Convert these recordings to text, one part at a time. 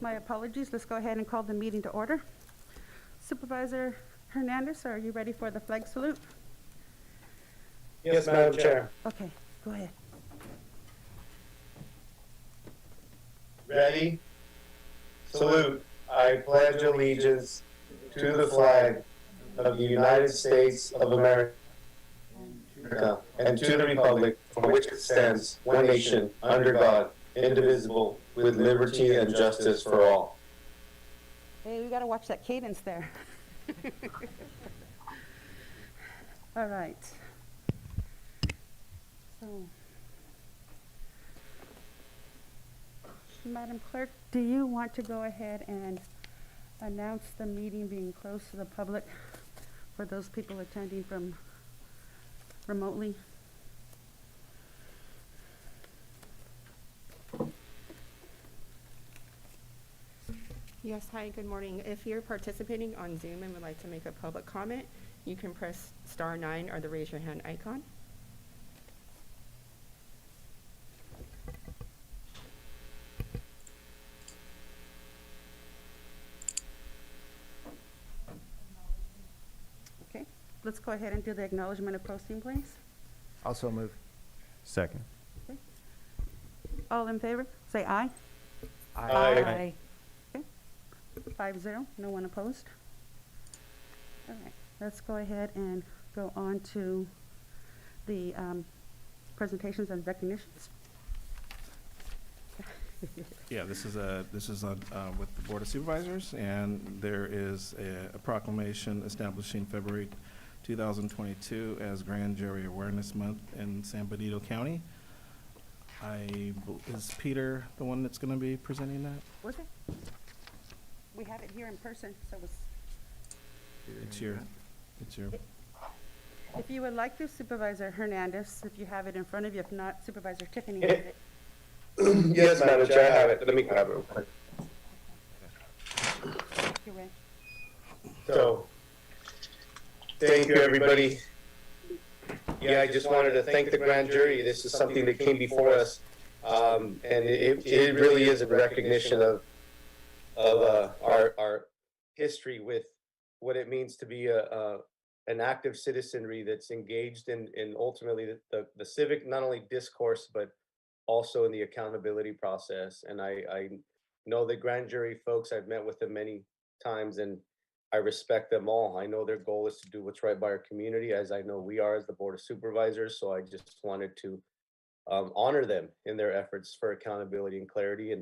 My apologies. Let's go ahead and call the meeting to order. Supervisor Hernandez, are you ready for the flag salute? Yes, Madam Chair. Okay, go ahead. Ready? Salute. I pledge allegiance to the flag of the United States of America and to the republic for which it stands, one nation, under God, indivisible, with liberty and justice for all. Hey, we gotta watch that cadence there. All right. So, Madam Clerk, do you want to go ahead and announce the meeting being closed to the public for those people attending from remotely? Yes, hi, good morning. If you're participating on Zoom and would like to make a public comment, you can press *9 or the raise your hand icon. Okay, let's go ahead and do the acknowledgement of posting, please. Also move. Second. All in favor, say aye. Aye. 5-0, no one opposed. All right, let's go ahead and go on to the presentations and recognitions. Yeah, this is with the Board of Supervisors, and there is a proclamation establishing February 2022 as Grand Jury Awareness Month in San Benito County. Is Peter the one that's going to be presenting that? Was it? We have it here in person, so It's your. if you would like to, Supervisor Hernandez, if you have it in front of you. If not, Supervisor Tiffany has it. Yes, Madam Chair, I have it. Let me grab it real quick. You're right. So, thank you, everybody. Yeah, I just wanted to thank the grand jury. This is something that came before us, and it really is a recognition of our history with what it means to be an active citizenry that's engaged in ultimately the civic, not only discourse, but also in the accountability process. And I know the grand jury folks, I've met with them many times, and I respect them all. I know their goal is to do what's right by our community, as I know we are as the Board of Supervisors. So I just wanted to honor them in their efforts for accountability and clarity,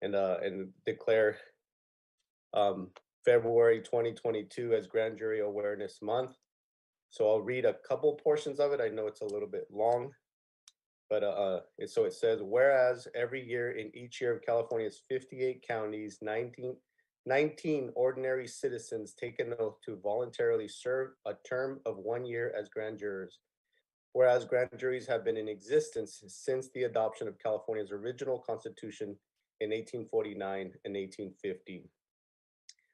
and declare February 2022 as Grand Jury Awareness Month. So I'll read a couple portions of it. I know it's a little bit long, but so it says, whereas every year in each year of California's 58 counties, 19 ordinary citizens take an oath to voluntarily serve a term of 1 year as grand jurors. Whereas grand juries have been in existence since the adoption of California's original constitution in 1849 and 1850.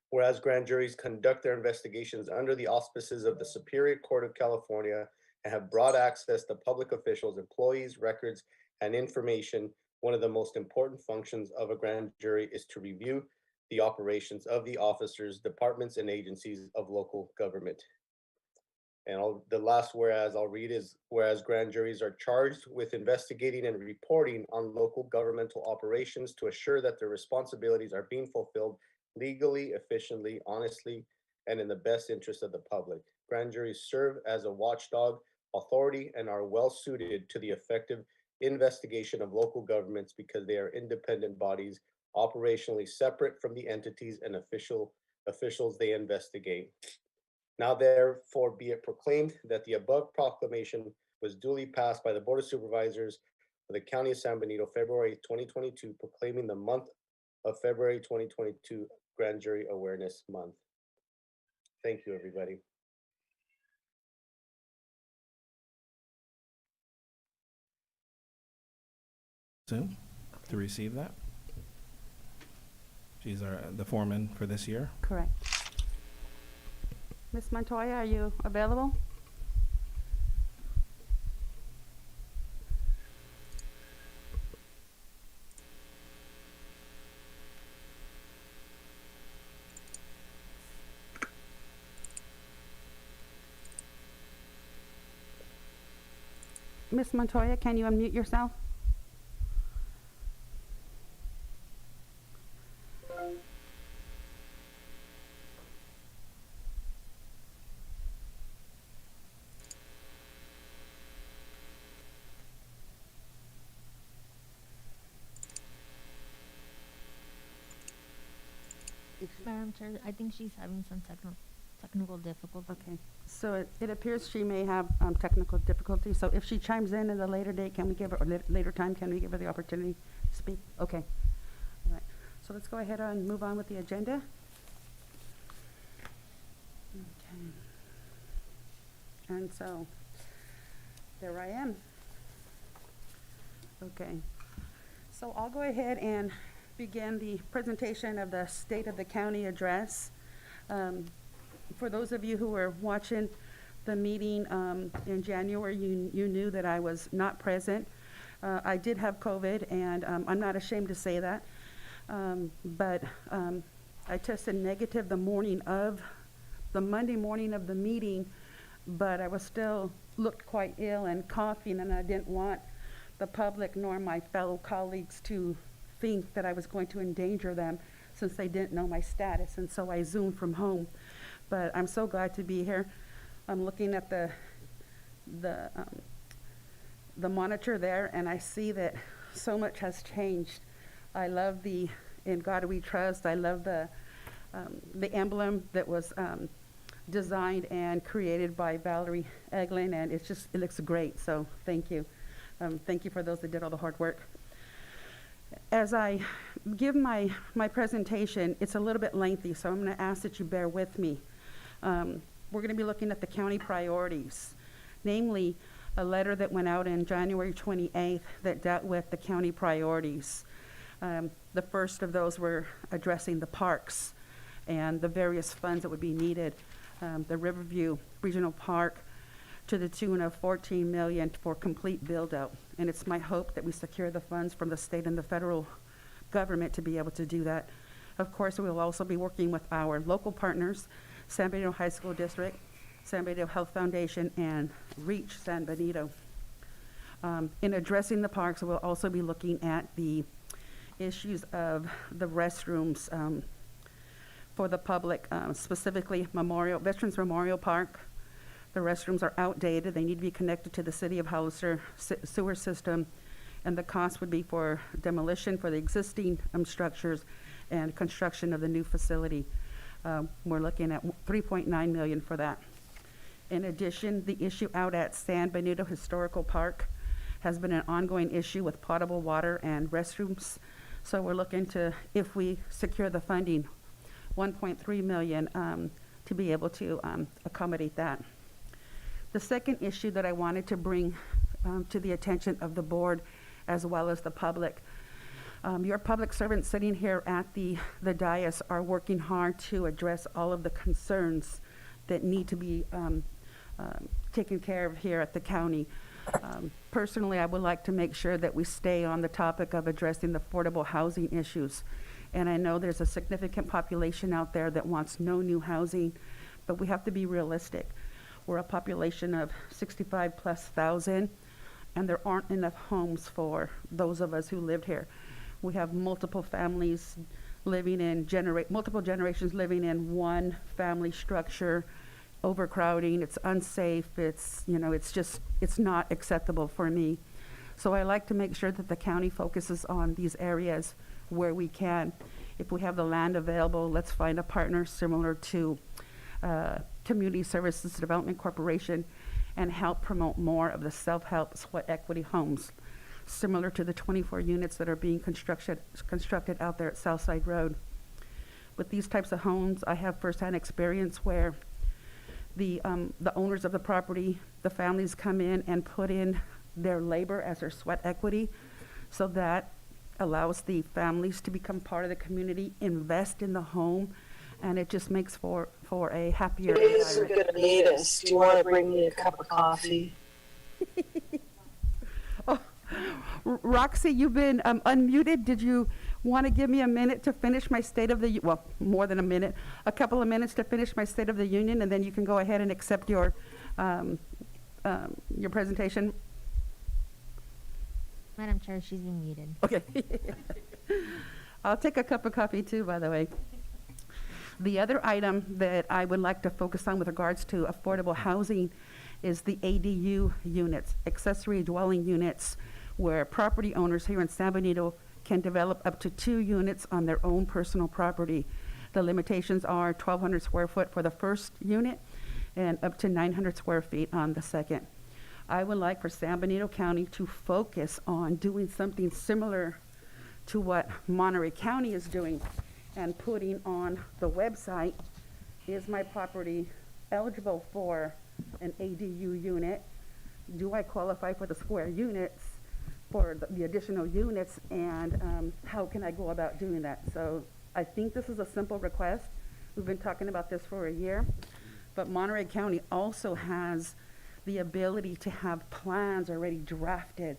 Whereas grand juries conduct their investigations under the auspices of the Superior Court of California and have broad access to public officials, employees, records, and information, one of the most important functions of a grand jury is to review the operations of the officers, departments, and agencies of local government. And the last whereas I'll read is, whereas grand juries are charged with investigating and reporting on local governmental operations to assure that their responsibilities are being fulfilled legally, efficiently, honestly, and in the best interest of the public. Grand juries serve as a watchdog authority and are well suited to the effective investigation of local governments because they are independent bodies, operationally separate from the entities and officials they investigate. Now therefore be it proclaimed that the above proclamation was duly passed by the Board of Supervisors of the County of San Benito, February 2022, proclaiming the month of February 2022 Grand Jury Awareness Month. Thank you, everybody. Zoom to receive that. She's the foreman for this year. Correct. Ms. Montoya, are you available? Ms. Montoya, can you unmute yourself? Madam Chair, I think she's having some technical difficulty. Okay, so it appears she may have technical difficulties, so if she chimes in at a later date, can we give her, or later time, can we give her the opportunity to speak? Okay, all right, so let's go ahead and move on with the agenda. Okay. And so, there I am. Okay, so I'll go ahead and begin the presentation of the State of the County Address. For those of you who were watching the meeting in January, you knew that I was not present. I did have COVID, and I'm not ashamed to say that. But I tested negative the Monday morning of the meeting, but I was still looked quite ill and coughing, and I didn't want the public nor my fellow colleagues to think that I was going to endanger them since they didn't know my status, and so I Zoomed from home. But I'm so glad to be here. I'm looking at the monitor there, and I see that so much has changed. I love the "In God We Trust." I love the emblem that was designed and created by Valerie Eglin, and it looks great. So thank you. Thank you for those that did all the hard work. As I give my presentation, it's a little bit lengthy, so I'm going to ask that you bear with me. We're going to be looking at the county priorities, namely a letter that went out on January 28th that dealt with the county priorities. The first of those were addressing the parks and the various funds that would be needed. The Riverview Regional Park to the tune of $14 million for complete build-out. And it's my hope that we secure the funds from the state and the federal government to be able to do that. Of course, we will also be working with our local partners, San Benito High School District, San Benito Health Foundation, and REACH San Benito. In addressing the parks, we'll also be looking at the issues of the restrooms for the public, specifically Veterans Memorial Park. The restrooms are outdated. They need to be connected to the City of Hollister sewer system, and the cost would be for demolition for the existing structures and construction of the new facility. We're looking at $3.9 million for that. In addition, the issue out at San Benito Historical Park has been an ongoing issue with potable water and restrooms. So we're looking to, if we secure the funding, $1.3 million to be able to accommodate that. The second issue that I wanted to bring to the attention of the board as well as the public, your public servants sitting here at the dais are working hard to address all of the concerns that need to be taken care of here at the county. Personally, I would like to make sure that we stay on the topic of addressing the affordable housing issues. And I know there's a significant population out there that wants no new housing, but we have to be realistic. We're a population of 65,000+, and there aren't enough homes for those of us who lived here. We have multiple families living in, multiple generations living in one family structure, overcrowding, it's unsafe, it's not acceptable for me. So I like to make sure that the county focuses on these areas where we can. If we have the land available, let's find a partner similar to Community Services Development Corporation and help promote more of the self-help sweat equity homes, similar to the 24 units that are being constructed out there at Southside Road. With these types of homes, I have firsthand experience where the owners of the property, the families come in and put in their labor as their sweat equity, so that allows the families to become part of the community, invest in the home, and it just makes for a happier Today's are environment. gonna need us. Do you wanna bring me a cup of coffee? Oh, Roxy, you've been unmuted. Did you want to give me a minute to finish my State of the, well, more than a minute, a couple of minutes to finish my State of the Union, and then you can go ahead and accept your presentation? Madam Chair, she's been muted. Okay. I'll take a cup of coffee too, by the way. The other item that I would like to focus on with regards to affordable housing is the ADU units, accessory dwelling units, where property owners here in San Benito can develop up to 2 units on their own personal property. The limitations are 1,200 square foot for the first unit and up to 900 square feet on the second. I would like for San Benito County to focus on doing something similar to what Monterey County is doing and putting on the website, is my property eligible for an ADU unit? Do I qualify for the square units, for the additional units, and how can I go about doing that? So I think this is a simple request. We've been talking about this for a year, but Monterey County also has the ability to have plans already drafted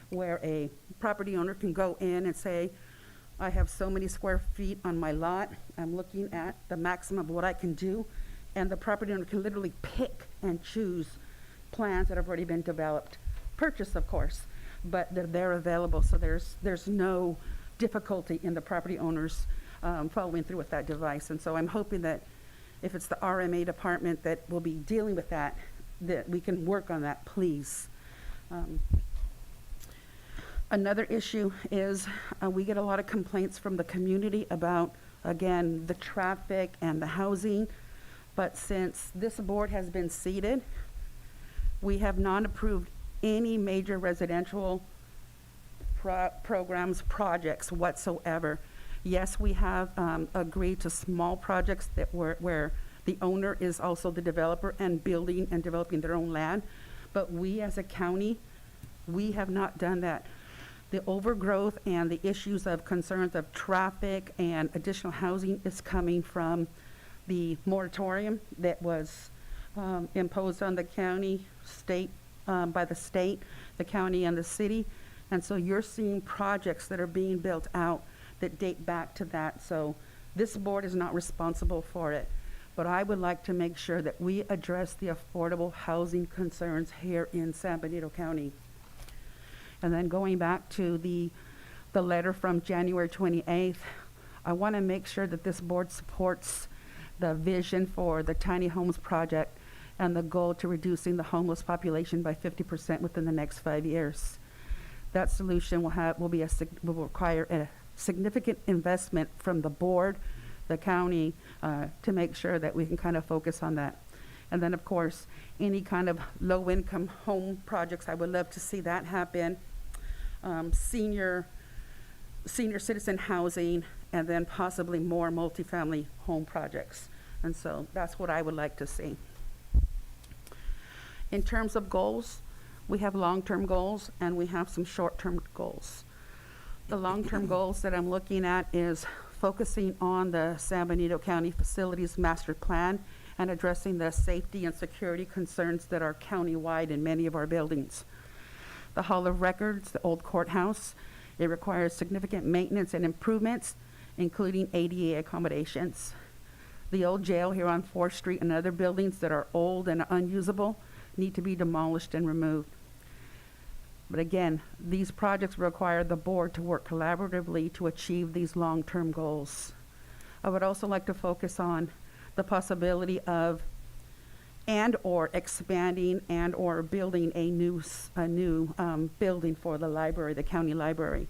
where a property owner can go in and say, I have so many square feet on my lot, I'm looking at the maximum of what I can do, and the property owner can literally pick and choose plans that have already been developed. Purchase, of course, but they're available, so there's no difficulty in the property owners following through with that device. And so I'm hoping that if it's the RMA department that will be dealing with that we can work on that, please. Another issue is we get a lot of complaints from the community about, again, the traffic and the housing. But since this board has been seated, we have not approved any major residential programs, projects whatsoever. Yes, we have agreed to small projects that where the owner is also the developer and building and developing their own land. But we as a county, we have not done that. The overgrowth and the issues of concerns of traffic and additional housing is coming from the moratorium that was imposed on the county, by the state, the county, and the city. And so you're seeing projects that are being built out that date back to that. So this board is not responsible for it. But I would like to make sure that we address the affordable housing concerns here in San Benito County. And then going back to the letter from January 28th, I want to make sure that this board supports the vision for the tiny homes project and the goal to reducing the homeless population by 50% within the next 5 years. That solution will require a significant investment from the board, the county, to make sure that we can kind of focus on that. And then, of course, any kind of low-income home projects, I would love to see that happen. Senior citizen housing, and then possibly more multifamily home projects. And so that's what I would like to see. In terms of goals, we have long-term goals and we have some short-term goals. The long-term goals that I'm looking at is focusing on the San Benito County Facilities Master Plan and addressing the safety and security concerns that are countywide in many of our buildings. The Hall of Records, the old courthouse, it requires significant maintenance and improvements, including ADA accommodations. The old jail here on 4th Street and other buildings that are old and unusable need to be demolished and removed. But again, these projects require the board to work collaboratively to achieve these long-term goals. I would also like to focus on the possibility of and/or expanding and/or building a new building for the library, the county library.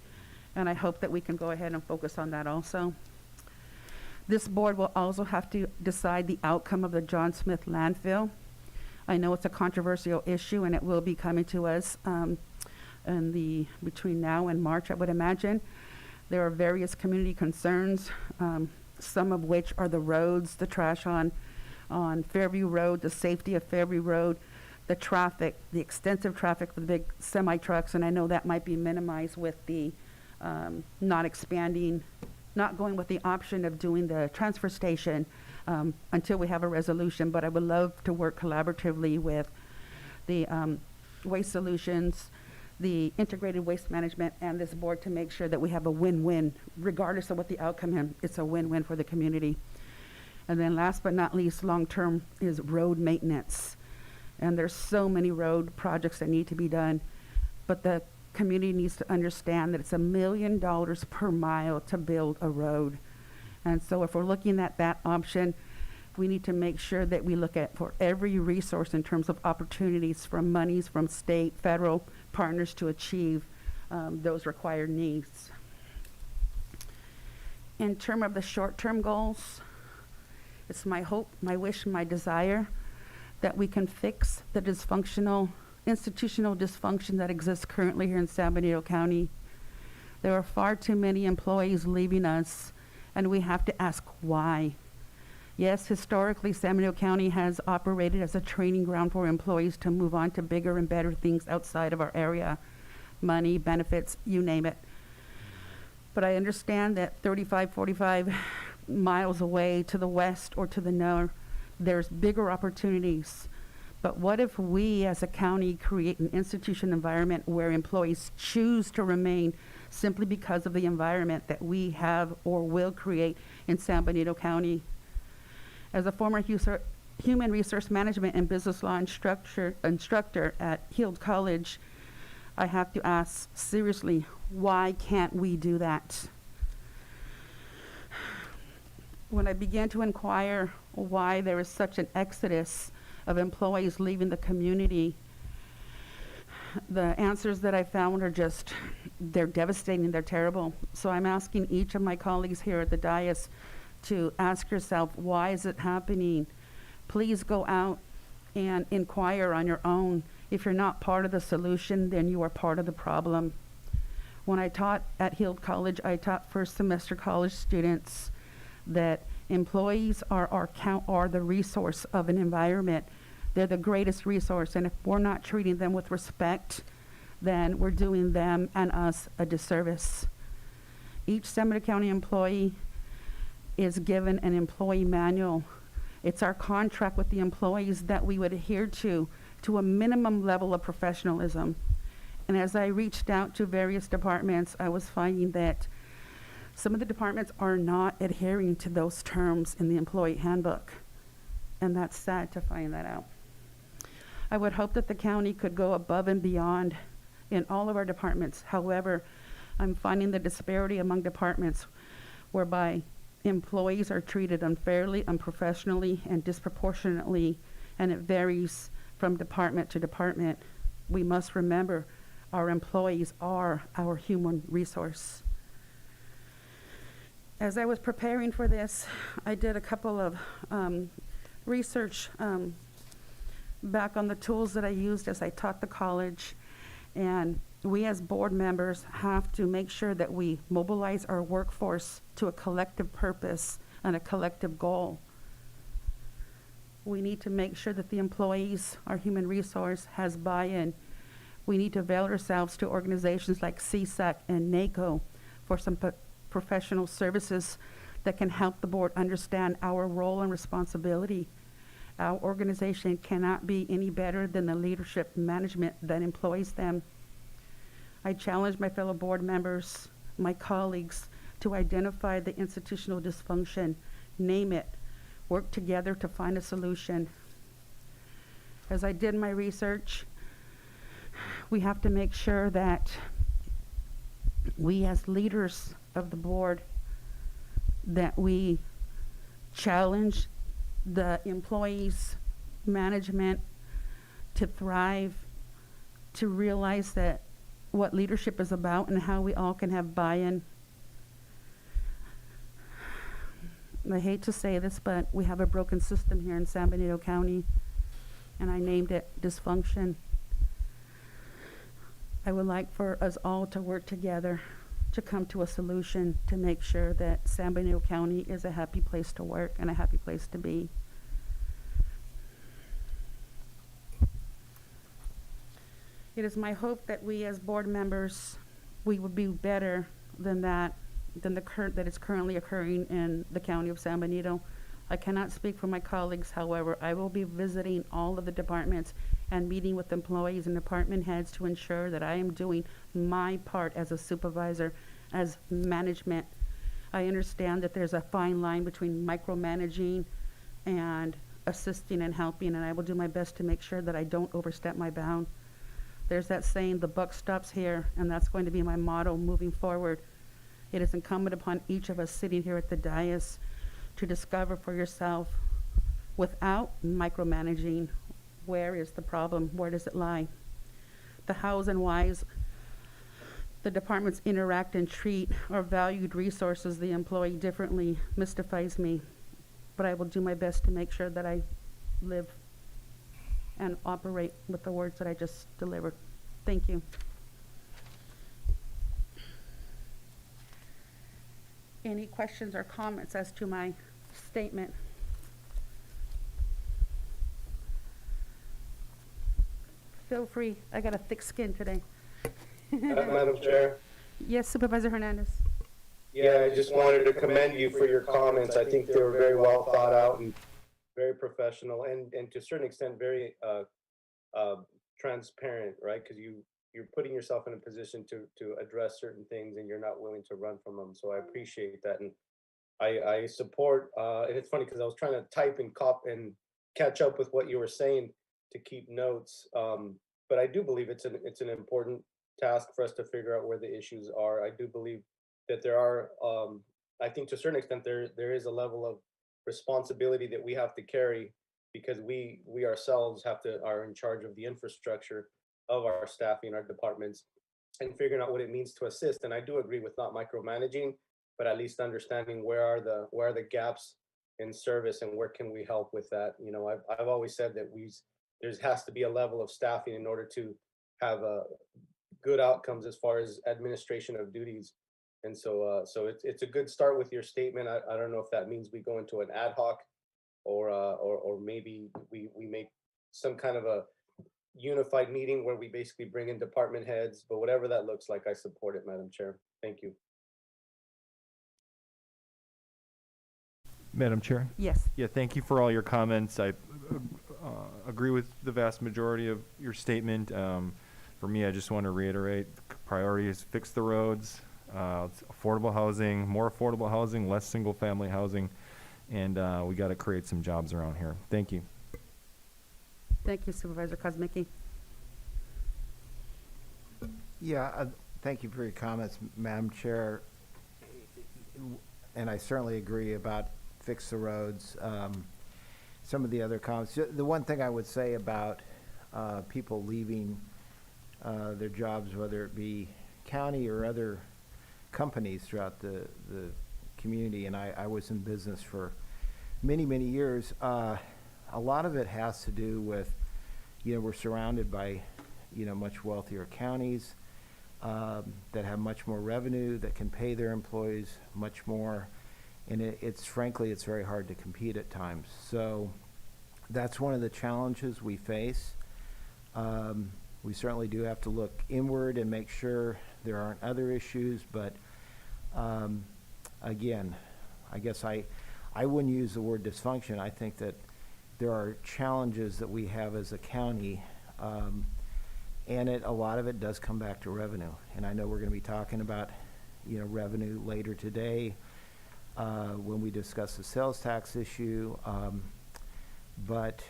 And I hope that we can go ahead and focus on that also. This board will also have to decide the outcome of the John Smith landfill. I know it's a controversial issue and it will be coming to us between now and March, I would imagine. There are various community concerns, some of which are the roads, the trash on Fairview Road, the safety of Fairview Road, the traffic, the extensive traffic for the big semi-trucks, and I know that might be minimized with the not going with the option of doing the transfer station until we have a resolution, but I would love to work collaboratively with the Waste Solutions, the Integrated Waste Management, and this board to make sure that we have a win-win, regardless of what the outcome is. It's a win-win for the community. And then last but not least, long-term is road maintenance. And there's so many road projects that need to be done. But the community needs to understand that it's $1 million per mile to build a road. And so if we're looking at that option, we need to make sure that we look at for every resource in terms of opportunities from monies from state, federal partners to achieve those required needs. In terms of the short-term goals, it's my hope, my wish, my desire that we can fix the institutional dysfunction that exists currently here in San Benito County. There are far too many employees leaving us, and we have to ask why. Yes, historically, San Benito County has operated as a training ground for employees to move on to bigger and better things outside of our area. Money, benefits, you name it. But I understand that 35, 45 miles away to the west or to the north, there's bigger opportunities. But what if we as a county create an institution environment where employees choose to remain simply because of the environment that we have or will create in San Benito County? As a former human resource management and business law instructor at Heald College, I have to ask seriously, why can't we do that? When I began to inquire why there is such an exodus of employees leaving the community, the answers that I found are just, they're devastating, they're terrible. So I'm asking each of my colleagues here at the dais to ask yourself, why is it happening? Please go out and inquire on your own. If you're not part of the solution, then you are part of the problem. When I taught at Heald College, I taught first semester college students that employees are the resource of an environment. They're the greatest resource, and if we're not treating them with respect, then we're doing them and us a disservice. Each San Benito County employee is given an employee manual. It's our contract with the employees that we would adhere to a minimum level of professionalism. And as I reached out to various departments, I was finding that some of the departments are not adhering to those terms in the employee handbook. And that's sad to find that out. I would hope that the county could go above and beyond in all of our departments. However, I'm finding the disparity among departments whereby employees are treated unfairly, unprofessionally, and disproportionately, and it varies from department to department. We must remember our employees are our human resource. As I was preparing for this, I did a couple of research back on the tools that I used as I taught the college, and we as board members have to make sure that we mobilize our workforce to a collective purpose and a collective goal. We need to make sure that the employees, our human resource, has buy-in. We need to avail ourselves to organizations like CSAC and NACO for some professional services that can help the board understand our role and responsibility. Our organization cannot be any better than the leadership management that employs them. I challenge my fellow board members, my colleagues, to identify the institutional dysfunction, name it, work together to find a solution. As I did my research, we have to make sure that we as leaders of the board, that we challenge the employees' management to thrive, to realize that what leadership is about and how we all can have buy-in. I hate to say this, but we have a broken system here in San Benito County, and I named it dysfunction. I would like for us all to work together to come to a solution to make sure that San Benito County is a happy place to work and a happy place to be. It is my hope that we as board members, we would be better than that is currently occurring in the county of San Benito. I cannot speak for my colleagues, however, I will be visiting all of the departments and meeting with employees and department heads to ensure that I am doing my part as a supervisor, as management. I understand that there's a fine line between micromanaging and assisting and helping, and I will do my best to make sure that I don't overstep my bound. There's that saying, the buck stops here, and that's going to be my motto moving forward. It is incumbent upon each of us sitting here at the dais to discover for yourself, without micromanaging, where is the problem, where does it lie? The hows and whys the departments interact and treat our valued resources, the employee, differently mystifies me. But I will do my best to make sure that I live and operate with the words that I just delivered. Thank you. Any questions or comments as to my statement? Feel free. I got a thick skin today. Madam Chair. Yes, Supervisor Hernandez. Yeah, I just wanted to commend you for your comments. I think they were very well thought out and very professional and to a certain extent, very transparent, right? Because you're putting yourself in a position to address certain things and you're not willing to run from them. So I appreciate that. And I support, and it's funny because I was trying to type and and catch up with what you were saying to keep notes. But I do believe it's an important task for us to figure out where the issues are. I do believe that there are, I think to a certain extent, there is a level of responsibility that we have to carry because we ourselves are in charge of the infrastructure of our staffing, our departments, and figuring out what it means to assist. And I do agree with not micromanaging, but at least understanding where are the gaps in service and where can we help with that. You know, I've always said that there has to be a level of staffing in order to have good outcomes as far as administration of duties. And so it's a good start with your statement. I don't know if that means we go into an ad hoc or maybe we make some kind of a unified meeting where we basically bring in department heads, but whatever that looks like, I support it, Madam Chair. Thank you. Madam Chair? Yes. Yeah, thank you for all your comments. I agree with the vast majority of your statement. For me, I just want to reiterate, priority is fix the roads, it's affordable housing, more affordable housing, less single-family housing, and we got to create some jobs around here. Thank you. Thank you, Supervisor Kozmicki. Yeah, thank you for your comments, Madam Chair. And I certainly agree about fix the roads. Some of the other comments, the one thing I would say about people leaving their jobs, whether it be county or other companies throughout the community, and I was in business for many, many years, a lot of it has to do with, we're surrounded by, much wealthier counties that have much more revenue, that can pay their employees much more, and it's frankly, it's very hard to compete at times. So that's one of the challenges we face. We certainly do have to look inward and make sure there aren't other issues, but again, I guess I wouldn't use the word dysfunction. I think that there are challenges that we have as a county, and a lot of it does come back to revenue. And I know we're going to be talking about, revenue later today when we discuss the sales tax issue. But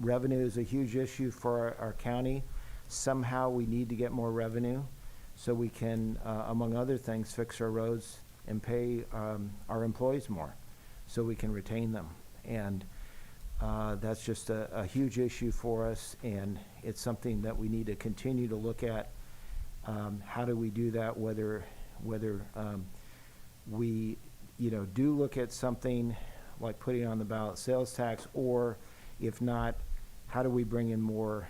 revenue is a huge issue for our county. Somehow we need to get more revenue so we can, among other things, fix our roads and pay our employees more so we can retain them. And that's just a huge issue for us, and it's something that we need to continue to look at. How do we do that, whether we do look at something like putting on the ballot sales tax, or if not, how do we bring in more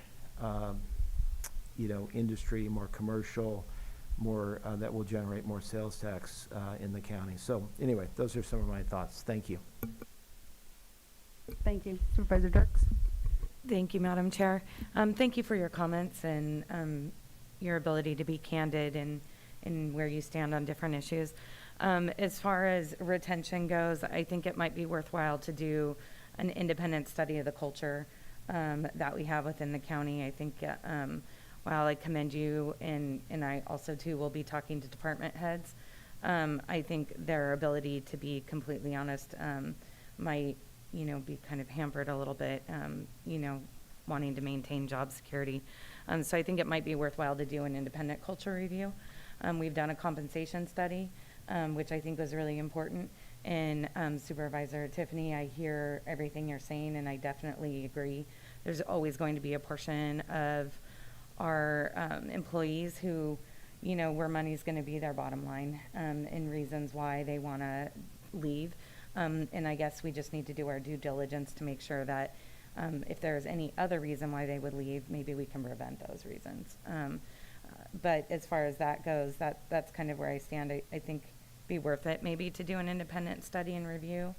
industry, more commercial, more that will generate more sales tax in the county. So anyway, those are some of my thoughts. Thank you. Thank you. Supervisor Dirks? Thank you, Madam Chair. Thank you for your comments and your ability to be candid in where you stand on different issues. As far as retention goes, I think it might be worthwhile to do an independent study of the culture that we have within the county. I think while I commend you, and I also too will be talking to department heads, I think their ability to be completely honest might be kind of hampered a little bit, wanting to maintain job security. So I think it might be worthwhile to do an independent culture review. We've done a compensation study, which I think was really important. And Supervisor Tiffany, I hear everything you're saying, and I definitely agree. There's always going to be a portion of our employees who, you know, where money's going to be their bottom line, and reasons why they want to leave. And I guess we just need to do our due diligence to make sure that if there's any other reason why they would leave, maybe we can prevent those reasons. But as far as that goes, that's kind of where I stand. I think be worth it maybe to do an independent study and review,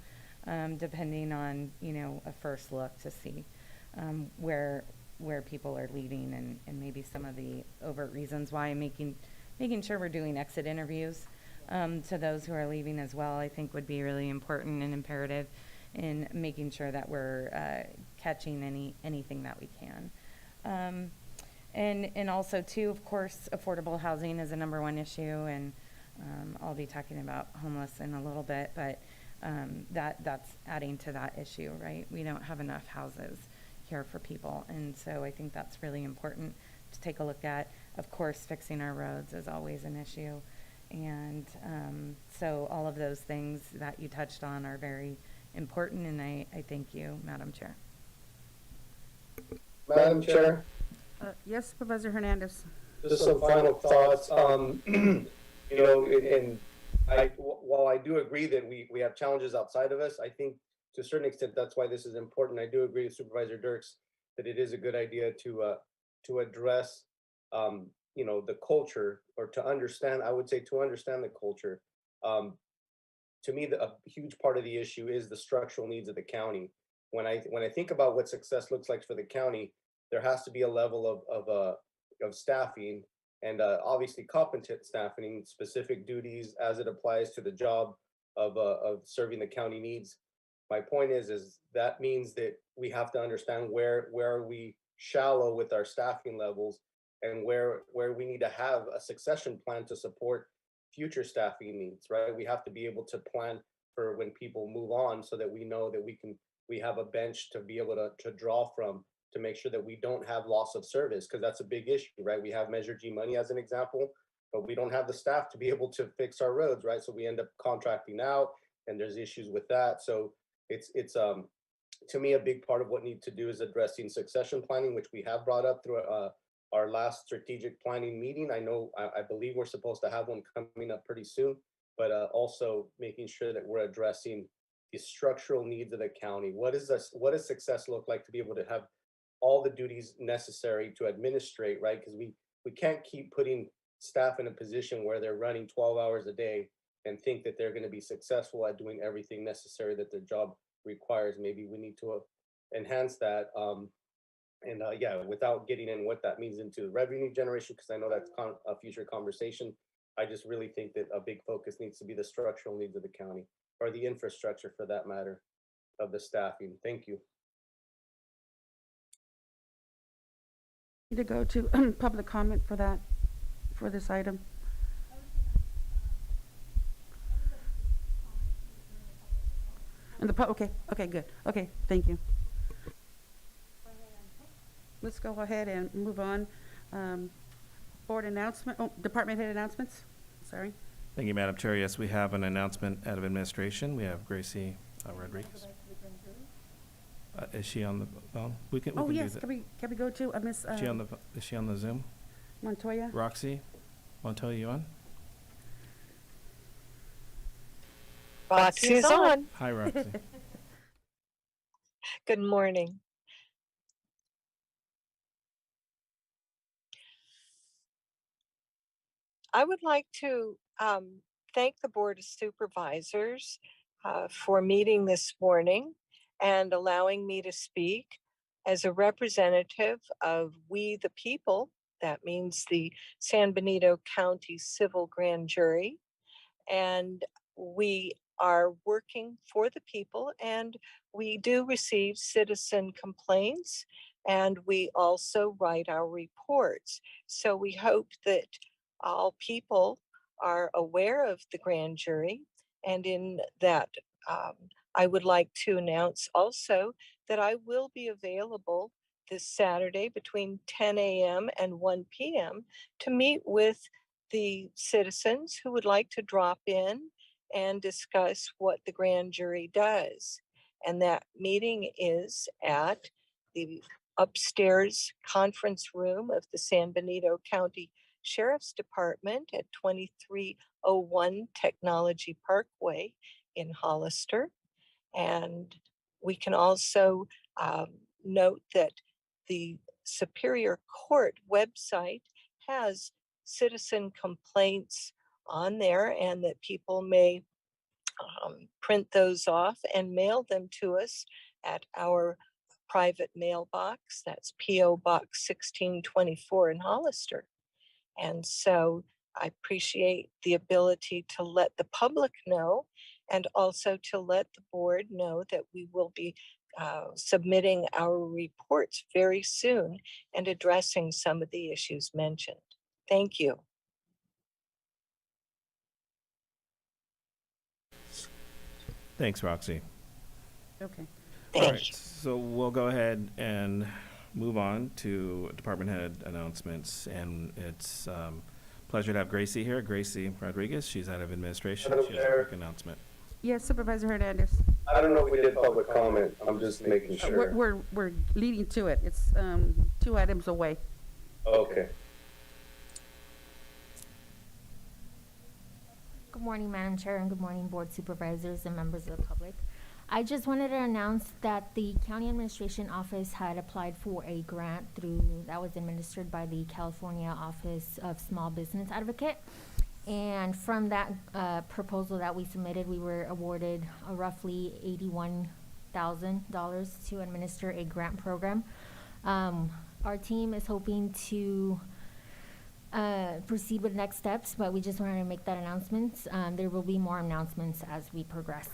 depending on, you know, a first look to see where people are leaving and maybe some of the overt reasons why, making sure we're doing exit interviews to those who are leaving as well, I think would be really important and imperative in making sure that we're catching anything that we can. And also too, of course, affordable housing is a #1 issue, and I'll be talking about homeless in a little bit, but that's adding to that issue, right? We don't have enough houses here for people, and so I think that's really important to take a look at. Of course, fixing our roads is always an issue, and so all of those things that you touched on are very important, and I thank you, Madam Chair. Madam Chair, Yes, Supervisor Hernandez. just some final thoughts. You know, and while I do agree that we have challenges outside of us, I think to a certain extent that's why this is important. I do agree with Supervisor Dirks that it is a good idea to address you know, the culture, or to understand. I would say to understand the culture. To me, a huge part of the issue is the structural needs of the county. When I think about what success looks like for the county, there has to be a level of staffing, and obviously competent staffing, specific duties as it applies to the job of serving the county needs. My point is that means that we have to understand where are we shallow with our staffing levels, and where we need to have a succession plan to support future staffing needs, right? We have to be able to plan for when people move on, so that we know that we have a bench to be able to draw from, to make sure that we don't have loss of service, because that's a big issue, right? We have Measure G money as an example, but we don't have the staff to be able to fix our roads, right? So we end up contracting out, and there's issues with that. So it's to me, a big part of what needs to do is addressing succession planning, which we have brought up through our last strategic planning meeting. I believe we're supposed to have one coming up pretty soon, but also making sure that we're addressing the structural needs of the county. What does success look like to be able to have all the duties necessary to administrate, right? Because we can't keep putting staff in a position where they're running 12 hours a day and think that they're going to be successful at doing everything necessary that their job requires. Maybe we need to enhance that. And yeah, without getting in what that means into revenue generation, because I know that's a future conversation. I just really think that a big focus needs to be the structural needs of the county, or the infrastructure for that matter, of the staffing. Thank you. Need to go to public comment for this item. And okay, good. Okay, thank you. Let's go ahead and move on. Board announcement, department head announcements, sorry. Thank you, Madam Chair. Yes, we have an announcement out of administration. We have Gracie Rodriguez. Is she on the phone? We can Oh, do yes, that. can we go to Miss Is she on the Zoom? Montoya? Roxy Montoya, you on? Roxy's on. Hi, Roxy. Good morning. I would like to thank the Board of Supervisors for meeting this morning and allowing me to speak as a representative of we the people. That means the San Benito County Civil Grand Jury. And we are working for the people, and we do receive citizen complaints, and we also write our reports. So we hope that all people are aware of the grand jury, and in that I would like to announce also that I will be available this Saturday between 10 a.m. and 1 p.m. to meet with the citizens who would like to drop in and discuss what the grand jury does. And that meeting is at the upstairs conference room of the San Benito County Sheriff's Department at 2301 Technology Parkway in Hollister. And we can also note that the Superior Court website has citizen complaints on there, and that people may print those off and mail them to us at our private mailbox. That's P.O. Box 1624 in Hollister. And so I appreciate the ability to let the public know, and also to let the board know that we will be submitting our reports very soon and addressing some of the issues mentioned. Thank you. Thanks, Roxy. Okay. All Thank right, you. so we'll go ahead and move on to department head announcements, and it's pleasure to have Gracie here. Gracie Rodriguez, she's out of administration. Madam She has a Chair. quick announcement. Yes, Supervisor Hernandez. I don't know if we did public comment. I'm just making sure. We're leading to it. It's 2 items away. Okay. Good morning, Madam Chair, and good morning, Board Supervisors and members of the public. I just wanted to announce that the County Administration Office had applied for a grant that was administered by the California Office of Small Business Advocate. And from that proposal that we submitted, we were awarded roughly $81,000 to administer a grant program. Our team is hoping to proceed with next steps, but we just wanted to make that announcement. There will be more announcements as we progress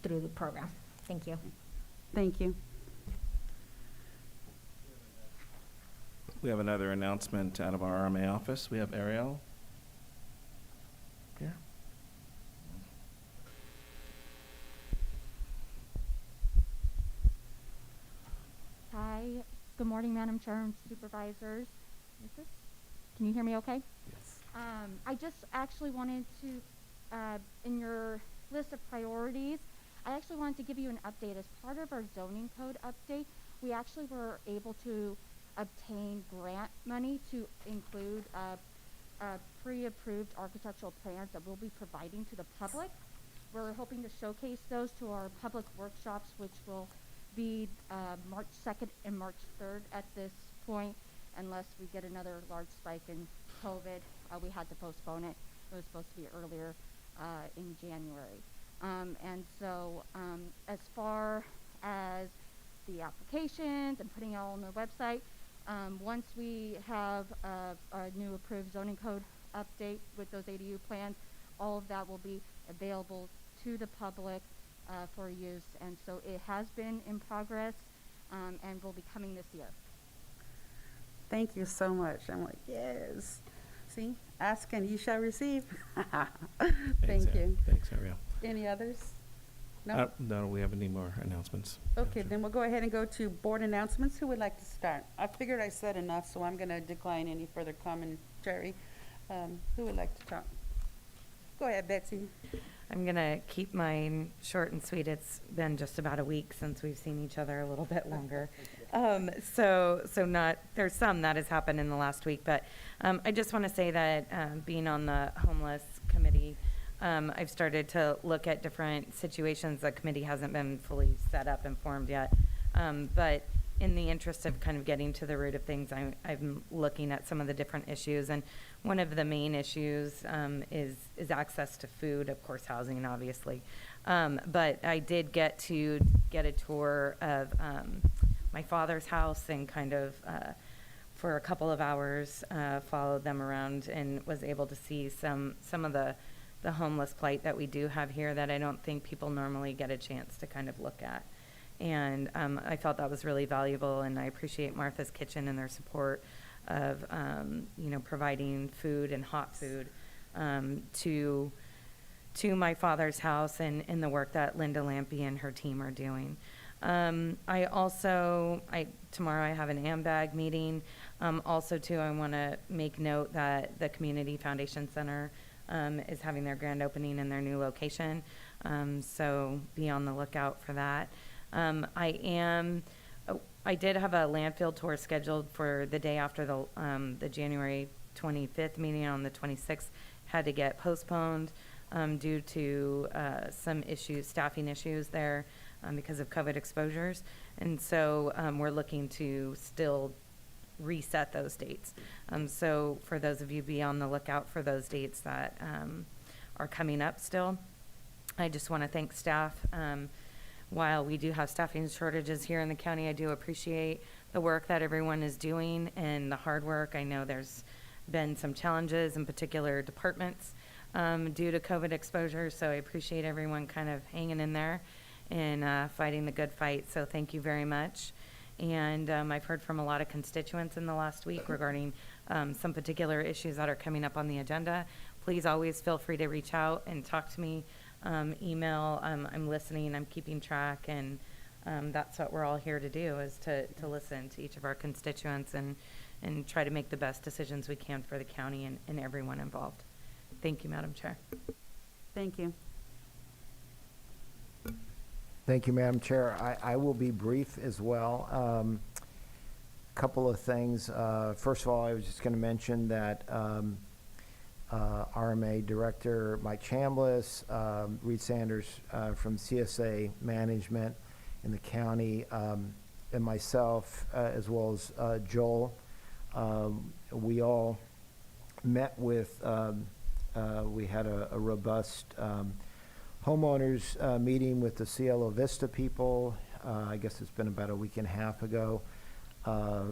through the program. Thank you. Thank you. We have another announcement out of our RMA office. We have Ariel here. Hi, good morning, Madam Chair and Supervisors. Can you hear me okay? Yes. I just actually wanted to, in your list of priorities, I actually wanted to give you an update. As part of our zoning code update, we actually were able to obtain grant money to include pre-approved architectural plans that we'll be providing to the public. We're hoping to showcase those to our public workshops, which will be March 2nd and March 3rd at this point, unless we get another large spike in COVID. We had to postpone it. It was supposed to be earlier in January. And so as far as the applications and putting it all on the website, once we have a new approved zoning code update with those ADU plans, all of that will be available to the public for use. And so it has been in progress and will be coming this year. Thank you so much. I'm like, yes. See, ask and you shall receive. Thank you. Thanks, Ariel. Any others? No? No, we have any more announcements. Okay, then we'll go ahead and go to board announcements. Who would like to start? I figured I said enough, so I'm going to decline any further commentary. Who would like to talk? Go ahead, Betsy. I'm going to keep mine short and sweet. It's been just about a week since we've seen each other, a little bit longer. So there's some that has happened in the last week, but I just want to say that being on the homeless committee, I've started to look at different situations. The committee hasn't been fully set up and formed yet. But in the interest of kind of getting to the root of things, I'm looking at some of the different issues. And one of the main issues is access to food, of course, housing, obviously. But I did get to get a tour of my father's house and kind of for a couple of hours followed them around and was able to see some of the homeless plight that we do have here that I don't think people normally get a chance to kind of look at. And I felt that was really valuable, and I appreciate Martha's Kitchen and their support of, providing food and hot food to my father's house and the work that Linda Lampy and her team are doing. Tomorrow I have an AMBAG meeting. Also too, I want to make note that the Community Foundation Center is having their grand opening in their new location. So be on the lookout for that. I did have a landfill tour scheduled for the day after the January 25th meeting on the 26th. Had to get postponed due to some issues, staffing issues there because of COVID exposures. And so we're looking to still reset those dates. So for those of you, be on the lookout for those dates that are coming up still. I just want to thank staff. While we do have staffing shortages here in the county, I do appreciate the work that everyone is doing and the hard work. I know there's been some challenges in particular departments due to COVID exposure, so I appreciate everyone kind of hanging in there and fighting the good fight. So thank you very much. And I've heard from a lot of constituents in the last week regarding some particular issues that are coming up on the agenda. Please always feel free to reach out and talk to me. Email, I'm listening, I'm keeping track, and that's what we're all here to do, is to listen to each of our constituents and try to make the best decisions we can for the county and everyone involved. Thank you, Madam Chair. Thank you. Thank you, Madam Chair. I will be brief as well. Couple of things. First of all, I was just going to mention that RMA Director Mike Chambliss, Reed Sanders from CSA Management in the county, and myself, as well as Joel, we all met with, we had a robust homeowners meeting with the Cielo Vista people. I guess it's been about a week and a half ago,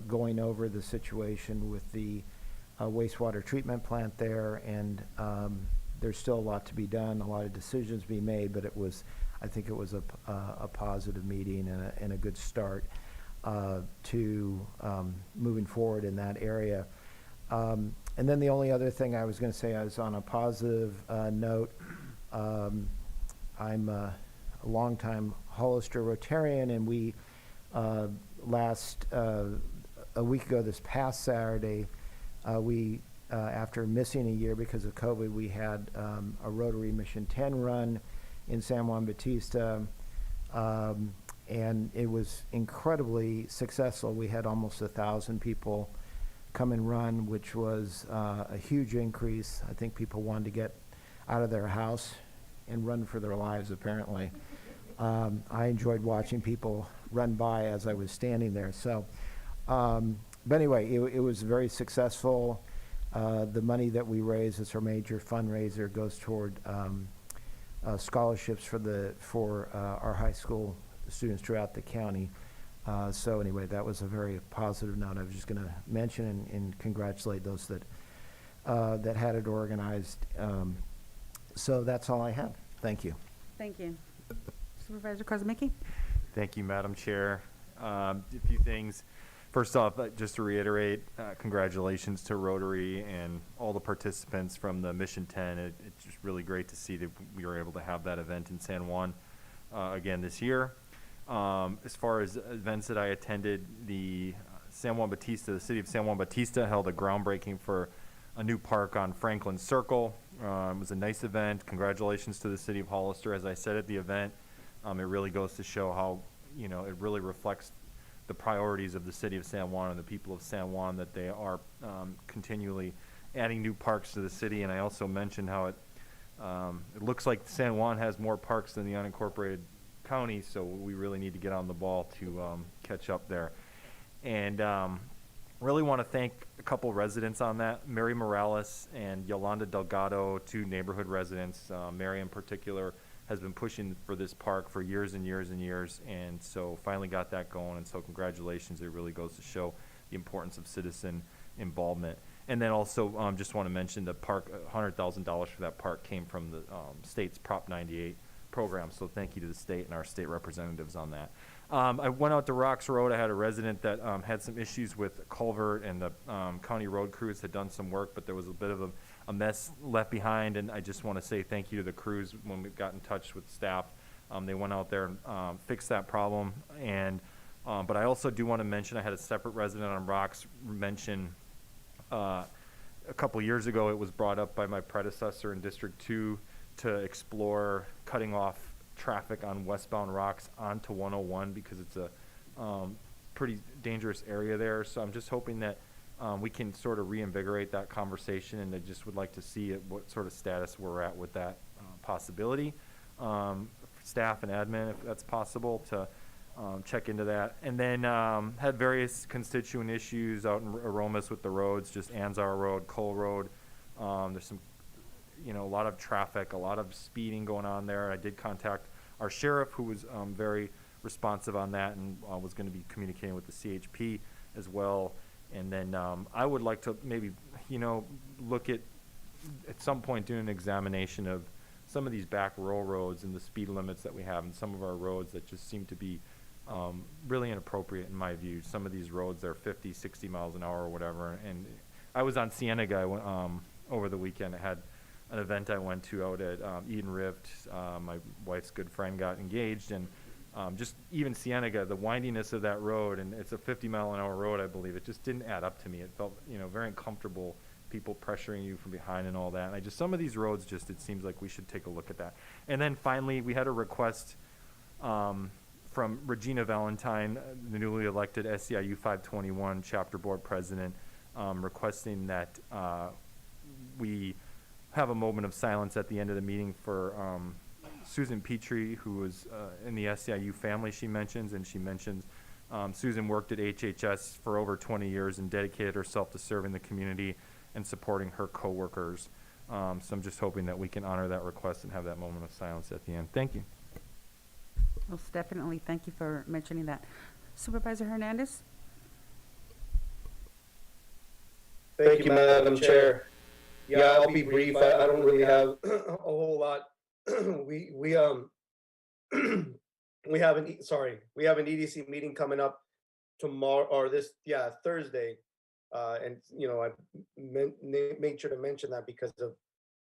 going over the situation with the wastewater treatment plant there, and there's still a lot to be done, a lot of decisions to be made, but I think it was a positive meeting and a good start to moving forward in that area. And then the only other thing I was going to say, I was on a positive note. I'm a longtime Hollister Rotarian, and we a week ago this past Saturday, we, after missing a year because of COVID, we had a Rotary Mission 10 run in San Juan Bautista, and it was incredibly successful. We had almost 1,000 people come and run, which was a huge increase. I think people wanted to get out of their house and run for their lives, apparently. I enjoyed watching people run by as I was standing there. So. But anyway, it was very successful. The money that we raise as our major fundraiser goes toward scholarships for our high school students throughout the county. So anyway, that was a very positive note. I was just going to mention and congratulate those that had it organized. So that's all I have. Thank you. Thank you. Supervisor Kozmicki? Thank you, Madam Chair. A few things. First off, just to reiterate, congratulations to Rotary and all the participants from the Mission 10. It's just really great to see that we were able to have that event in San Juan again this year. As far as events that I attended, the city of San Juan Bautista held a groundbreaking for a new park on Franklin Circle. It was a nice event. Congratulations to the city of Hollister. As I said at the event, it really goes to show how, it really reflects the priorities of the city of San Juan and the people of San Juan, that they are continually adding new parks to the city. And I also mentioned how it looks like San Juan has more parks than the unincorporated county, so we really need to get on the ball to catch up there. And really want to thank a couple residents on that, Mary Morales and Yolanda Delgado, two neighborhood residents. Mary in particular has been pushing for this park for years and years and years, and so finally got that going, and so congratulations. It really goes to show the importance of citizen involvement. And then also just want to mention the park, $100,000 for that park came from the state's Prop 98 program, so thank you to the state and our state representatives on that. I went out to Rocks Road. I had a resident that had some issues with a culvert, and the county road crews had done some work, but there was a bit of a mess left behind, and I just want to say thank you to the crews when we got in touch with staff. They went out there and fixed that problem. And but I also do want to mention, I had a separate resident on Rocks mention a couple years ago, it was brought up by my predecessor in District 2 to explore cutting off traffic on westbound Rocks onto 101 because it's a pretty dangerous area there. So I'm just hoping that we can sort of reinvigorate that conversation, and I just would like to see what sort of status we're at with that possibility. Staff and admin, if that's possible, to check into that. And then had various constituent issues out in Aromas with the roads, just Anzar Road, Cole Road. There's some, a lot of traffic, a lot of speeding going on there. I did contact our sheriff, who was very responsive on that, and was going to be communicating with the CHP as well. And then I would like to maybe, look at some point doing an examination of some of these back rural roads and the speed limits that we have, and some of our roads that just seem to be really inappropriate in my view. Some of these roads are 50, 60 miles an hour or whatever. And I was on Cienega over the weekend. I had an event I went to out at Eden Rift. My wife's good friend got engaged, and just even Cienega, the windiness of that road, and it's a 50-mile-an-hour road, I believe. It just didn't add up to me. It felt, very uncomfortable, people pressuring you from behind and all that. And some of these roads, it seems like we should take a look at that. And then finally, we had a request from Regina Valentine, the newly elected SEIU 521 chapter board president, requesting that we have a moment of silence at the end of the meeting for Susan Petrie, who was in the SEIU family, she mentions, and she mentions Susan worked at HHS for over 20 years and dedicated herself to serving the community and supporting her coworkers. So I'm just hoping that we can honor that request and have that moment of silence at the end. Thank you. Most definitely. Thank you for mentioning that. Supervisor Hernandez? Thank you, Madam Chair. Yeah, I'll be brief. I don't really have a whole lot. We have an EDC meeting coming up tomorrow, or Thursday, and I made sure to mention that because of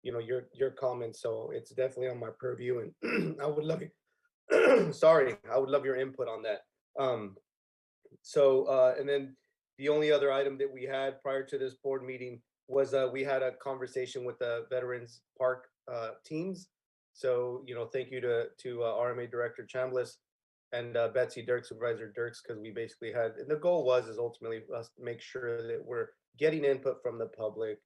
your comments. So it's definitely on my purview, and I would love I would love your input on that. And then the only other item that we had prior to this board meeting was we had a conversation with the Veterans Park teams. So, thank you to RMA Director Chambliss and Betsy Dirks, Supervisor Dirks, because we basically and the goal is ultimately us to make sure that we're getting input from the public.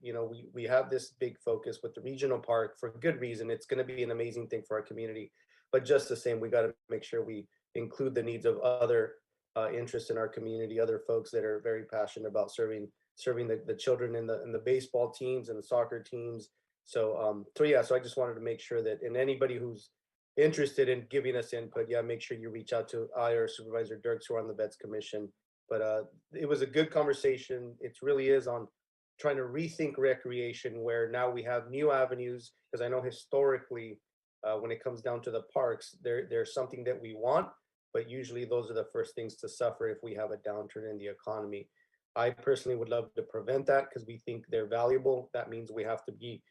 We have this big focus with the regional park for good reason. It's going to be an amazing thing for our community. But just the same, we got to make sure we include the needs of other interests in our community, other folks that are very passionate about serving the children in the baseball teams and the soccer teams. So I just wanted to make sure that, and anybody who's interested in giving us input, make sure you reach out to I or Supervisor Dirks, who are on the Vets Commission. But it was a good conversation. It really is on trying to rethink recreation, where now we have new avenues, because I know historically, when it comes down to the parks, there's something that we want, but usually those are the first things to suffer if we have a downturn in the economy. I personally would love to prevent that because we think they're valuable. That means we have to be,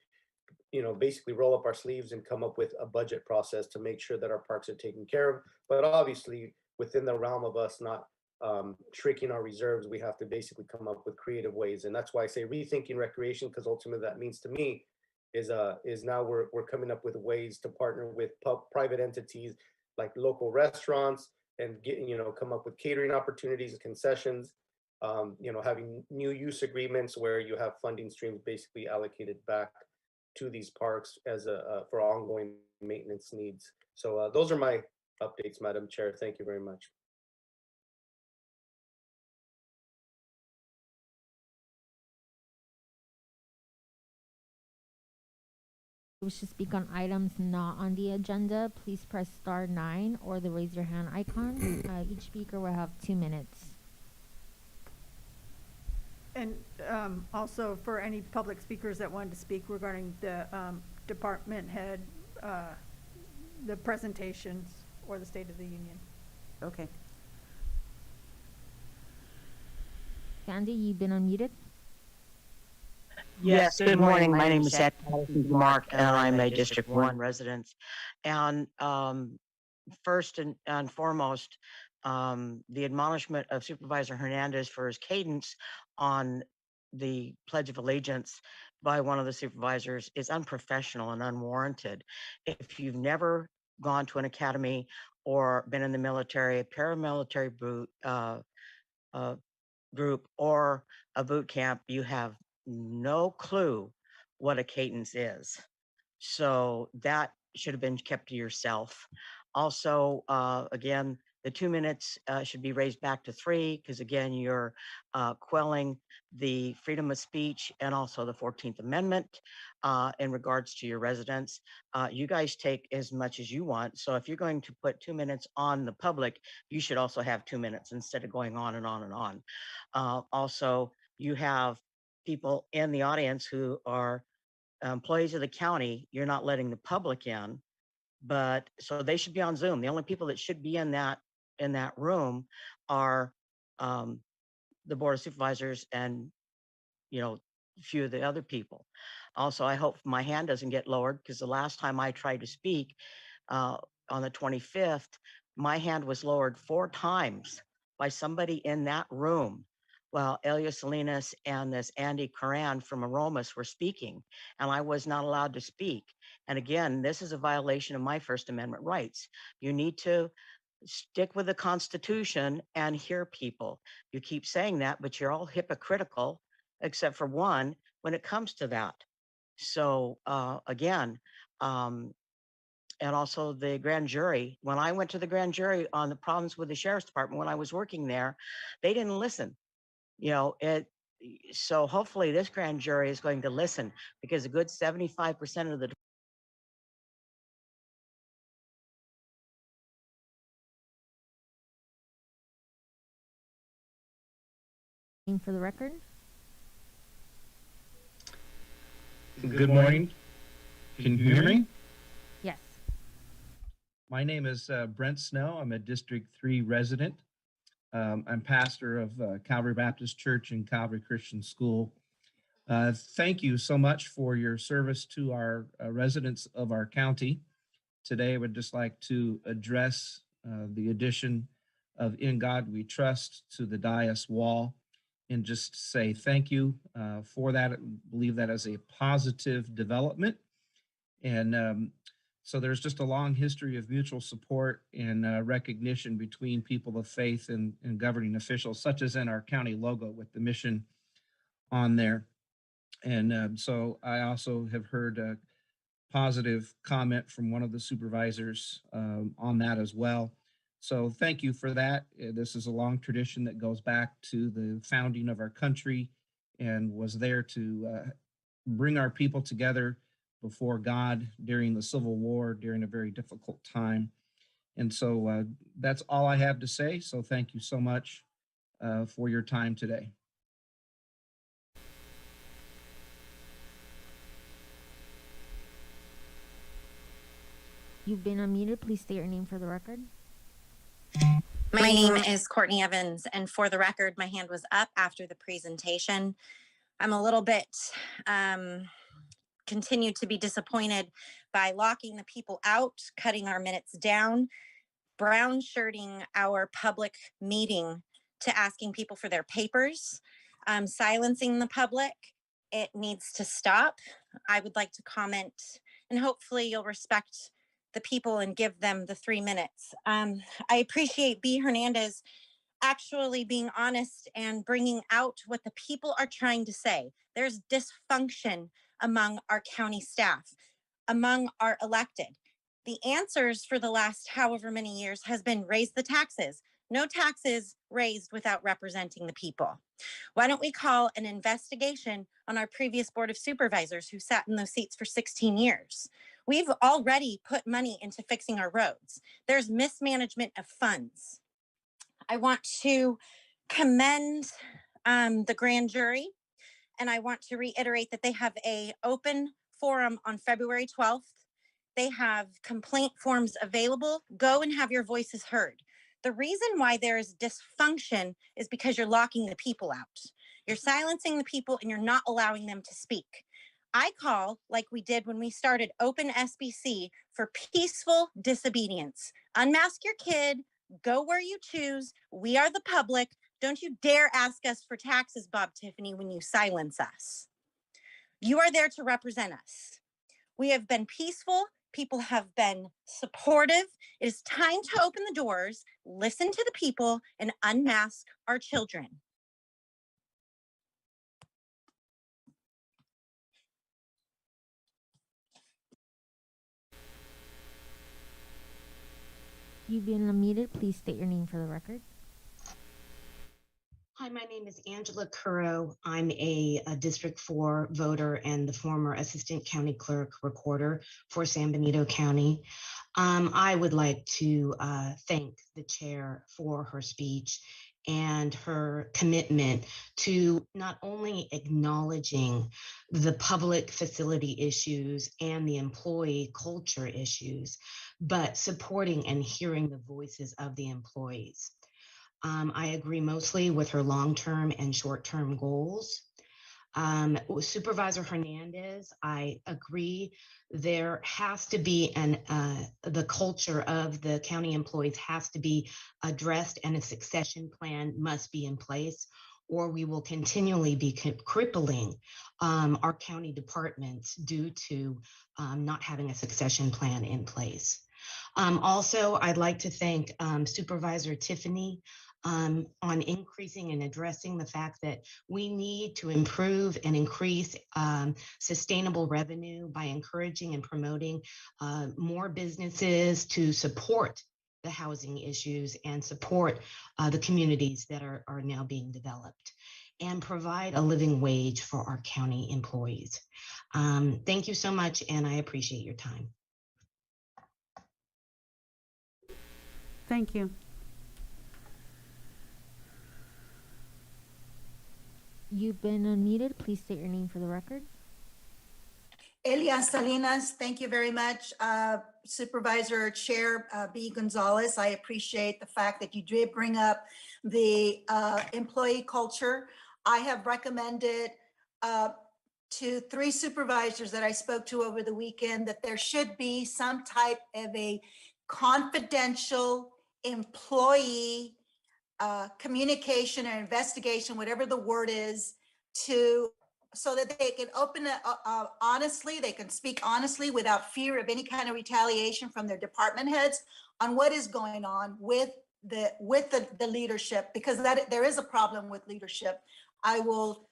basically roll up our sleeves and come up with a budget process to make sure that our parks are taken care of. But obviously, within the realm of us not shrinking our reserves, we have to basically come up with creative ways. And that's why I say rethinking recreation, because ultimately that means to me is now we're coming up with ways to partner with private entities like local restaurants and come up with catering opportunities, concessions, having new use agreements where you have funding streams basically allocated back to these parks as for ongoing maintenance needs. So those are my updates, Madam Chair. Thank you very much. Wish to speak on items not on the agenda, please press star 9 or the raise your hand icon. Each speaker will have 2 minutes. And also for any public speakers that wanted to speak regarding the department head, the presentations or the State of the Union. Okay. Sandy, you've been unmuted. Yes, good morning. My name is Mark, and I'm a District 1 resident. And first and foremost, the admonishment of Supervisor Hernandez for his cadence on the Pledge of Allegiance by one of the supervisors is unprofessional and unwarranted. If you've never gone to an academy or been in the military, a paramilitary group, or a boot camp, you have no clue what a cadence is. So that should have been kept to yourself. Also, again, the 2 minutes should be raised back to 3, because again, you're quelling the freedom of speech and also the 14th Amendment in regards to your residents. You guys take as much as you want. So if you're going to put 2 minutes on the public, you should also have 2 minutes instead of going on and on and on. Also, you have people in the audience who are employees of the county. You're not letting the public in, but so they should be on Zoom. The only people that should be in that room are the Board of Supervisors and, you know, a few of the other people. Also, I hope my hand doesn't get lowered, because the last time I tried to speak on the 25th, my hand was lowered 4 times by somebody in that room. Well, Elia Salinas and this Andy Coran from Aromas were speaking, and I was not allowed to speak. And again, this is a violation of my First Amendment rights. You need to stick with the Constitution and hear people. You keep saying that, but you're all hypocritical, except for one, when it comes to that. So again, and also the grand jury. When I went to the grand jury on the problems with the sheriff's department when I was working there, they didn't listen. You know, so hopefully this grand jury is going to listen, because a good 75% of the For the record. Good morning. Can you hear me? Yes. My name is Brent Snow. I'm a District 3 resident. I'm pastor of Calvary Baptist Church and Calvary Christian School. Thank you so much for your service to our residents of our county. Today, I would just like to address the addition of In God We Trust to the dais wall, and just say thank you for that. I believe that is a positive development. And so there's just a long history of mutual support and recognition between people of faith and governing officials, such as in our county logo with the mission on there. And so I also have heard a positive comment from one of the supervisors on that as well. So thank you for that. This is a long tradition that goes back to the founding of our country and was there to bring our people together before God during the Civil War, during a very difficult time. And so that's all I have to say. So thank you so much for your time today. You've been unmuted. Please state your name for the record. My name is Courtney Evans, and for the record, my hand was up after the presentation. I'm a little bit continued to be disappointed by locking the people out, cutting our minutes down, brown shirting our public meeting to asking people for their papers, silencing the public. It needs to stop. I would like to comment, and hopefully you'll respect the people and give them the 3 minutes. I appreciate B. Hernandez actually being honest and bringing out what the people are trying to say. There's dysfunction among our county staff, among our elected. The answers for the last however many years has been raise the taxes. No taxes raised without representing the people. Why don't we call an investigation on our previous Board of Supervisors who sat in those seats for 16 years? We've already put money into fixing our roads. There's mismanagement of funds. I want to commend the grand jury, and I want to reiterate that they have an open forum on February 12th. They have complaint forms available. Go and have your voices heard. The reason why there is dysfunction is because you're locking the people out. You're silencing the people and you're not allowing them to speak. I call, like we did when we started Open SBC, for peaceful disobedience. Unmask your kid, go where you choose. We are the public. Don't you dare ask us for taxes, Bob Tiffany, when you silence us. You are there to represent us. We have been peaceful. People have been supportive. It is time to open the doors, listen to the people, and unmask our children. You've been unmuted. Please state your name for the record. Hi, my name is Angela Curro. I'm a District 4 voter and the former Assistant County Clerk Recorder for San Benito County. I would like to thank the chair for her speech and her commitment to not only acknowledging the public facility issues and the employee culture issues, but supporting and hearing the voices of the employees. I agree mostly with her long-term and short-term goals. Supervisor Hernandez, I agree there has to be the culture of the county employees has to be addressed and a succession plan must be in place, or we will continually be crippling our county departments due to not having a succession plan in place. Also, I'd like to thank Supervisor Tiffany on increasing and addressing the fact that we need to improve and increase sustainable revenue by encouraging and promoting more businesses to support the housing issues and support the communities that are now being developed and provide a living wage for our county employees. Thank you so much, and I appreciate your time. Thank you. You've been unmuted. Please state your name for the record. Elia Salinas, thank you very much. Supervisor Chair B. Gonzalez, I appreciate the fact that you did bring up the employee culture. I have recommended to 3 supervisors that I spoke to over the weekend that there should be some type of a confidential employee communication or investigation, whatever the word is, so that they can open it honestly, they can speak honestly without fear of any kind of retaliation from their department heads on what is going on with the leadership, because there is a problem with leadership. I will,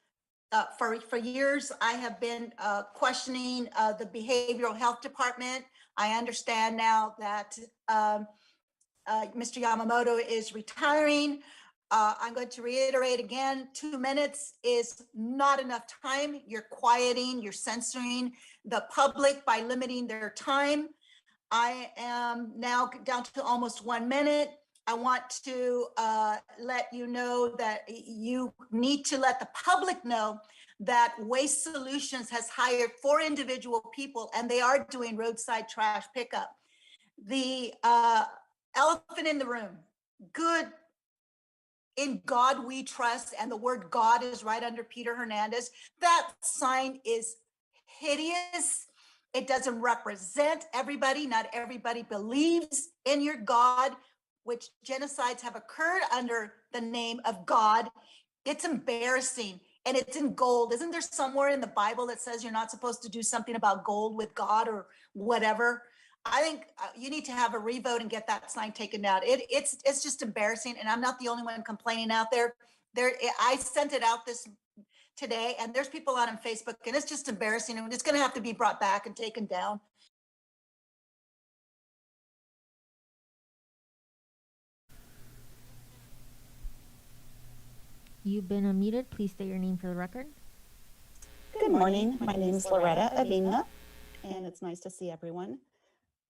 for years, I have been questioning the behavioral health department. I understand now that Mr. Yamamoto is retiring. I'm going to reiterate again, 2 minutes is not enough time. You're quieting, you're censoring the public by limiting their time. I am now down to almost 1 minute. I want to let you know that you need to let the public know that Waste Solutions has hired 4 individual people and they are doing roadside trash pickup. The elephant in the room, good in God we trust, and the word God is right under Peter Hernandez. That sign is hideous. It doesn't represent everybody. Not everybody believes in your God, which genocides have occurred under the name of God. It's embarrassing, and it's in gold. Isn't there somewhere in the Bible that says you're not supposed to do something about gold with God or whatever? I think you need to have a revote and get that sign taken down. It's just embarrassing, and I'm not the only one complaining out there. I sent it out this today, and there's people on Facebook, and it's just embarrassing, and it's going to have to be brought back and taken down. You've been unmuted. Please state your name for the record. Good morning. My name is Loretta Avina, and it's nice to see everyone.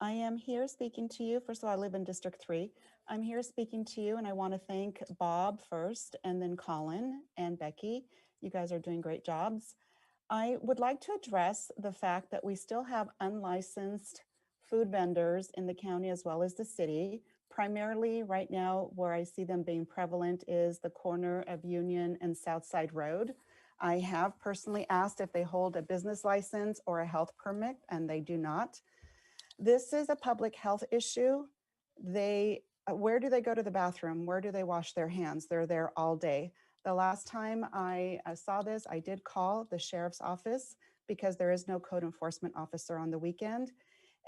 I am here speaking to you. First of all, I live in District 3. I'm here speaking to you, and I want to thank Bob first, and then Colin and Becky. You guys are doing great jobs. I would like to address the fact that we still have unlicensed food vendors in the county as well as the city. Primarily right now, where I see them being prevalent is the corner of Union and Southside Road. I have personally asked if they hold a business license or a health permit, and they do not. This is a public health issue. where do they go to the bathroom? Where do they wash their hands? They're there all day. The last time I saw this, I did call the sheriff's office because there is no code enforcement officer on the weekend.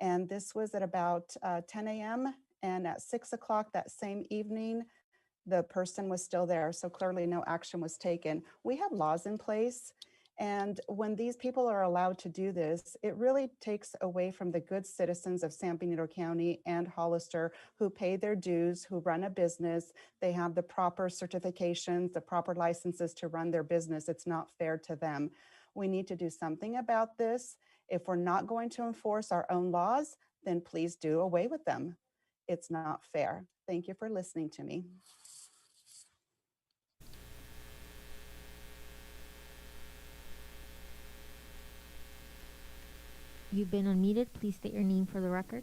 And this was at about 10 a.m. And at 6 o'clock that same evening, the person was still there. So clearly no action was taken. We have laws in place. And when these people are allowed to do this, it really takes away from the good citizens of San Benito County and Hollister who pay their dues, who run a business. They have the proper certifications, the proper licenses to run their business. It's not fair to them. We need to do something about this. If we're not going to enforce our own laws, then please do away with them. It's not fair. Thank you for listening to me. You've been unmuted. Please state your name for the record.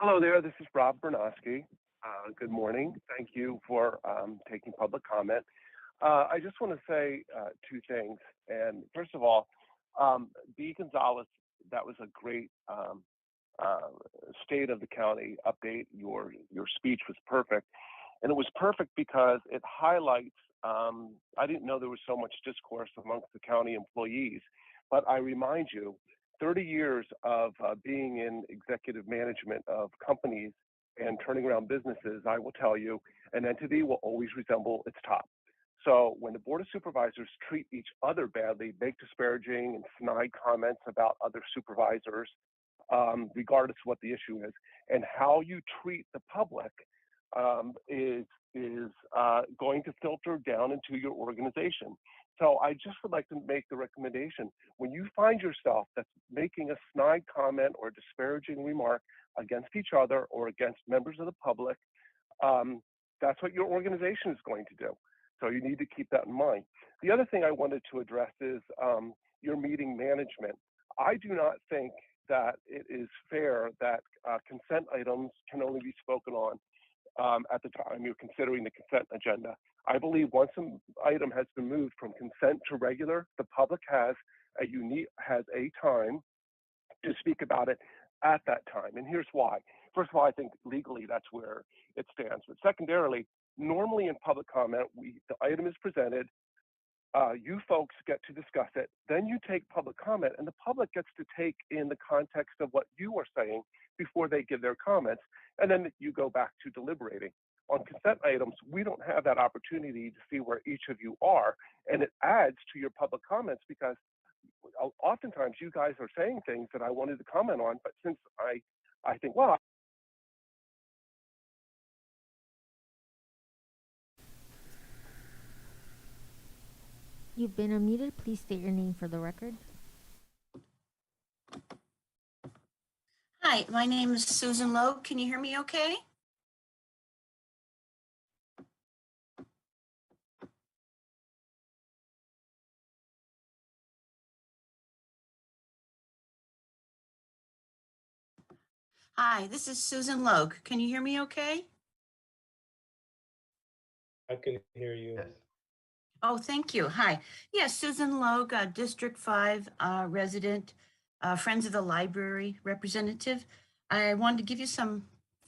Hello there, this is Rob Bernowski. Good morning. Thank you for taking public comment. I just want to say two things. And first of all, B. Gonzalez, that was a great state of the county update. Your speech was perfect. And it was perfect because it highlights, I didn't know there was so much discourse amongst the county employees, but I remind you, 30 years of being in executive management of companies and turning around businesses, I will tell you, an entity will always resemble its top. So when the Board of Supervisors treat each other badly, make disparaging and snide comments about other supervisors, regardless of what the issue is, and how you treat the public is going to filter down into your organization. So I just would like to make the recommendation, when you find yourself that's making a snide comment or disparaging remark against each other or against members of the public, that's what your organization is going to do. So you need to keep that in mind. The other thing I wanted to address is your meeting management. I do not think that it is fair that consent items can only be spoken on at the time you're considering the consent agenda. I believe once an item has been moved from consent to regular, the public has a time to speak about it at that time. And here's why. First of all, I think legally that's where it stands. But secondarily, normally in public comment, the item is presented, you folks get to discuss it, then you take public comment, and the public gets to take in the context of what you are saying before they give their comments, and then you go back to deliberating. On consent items, we don't have that opportunity to see where each of you are, and it adds to your public comments because oftentimes you guys are saying things that I wanted to comment on, but since I think, well, You've been unmuted. Please state your name for the record. Hi, my name is Susan Logue. Can you hear me okay? Hi, this is Susan Logue. Can you hear me okay? I can hear you. Yes. Oh, thank you. Hi. Yes, Susan Logue, District 5 resident, Friends of the Library representative. I wanted to give you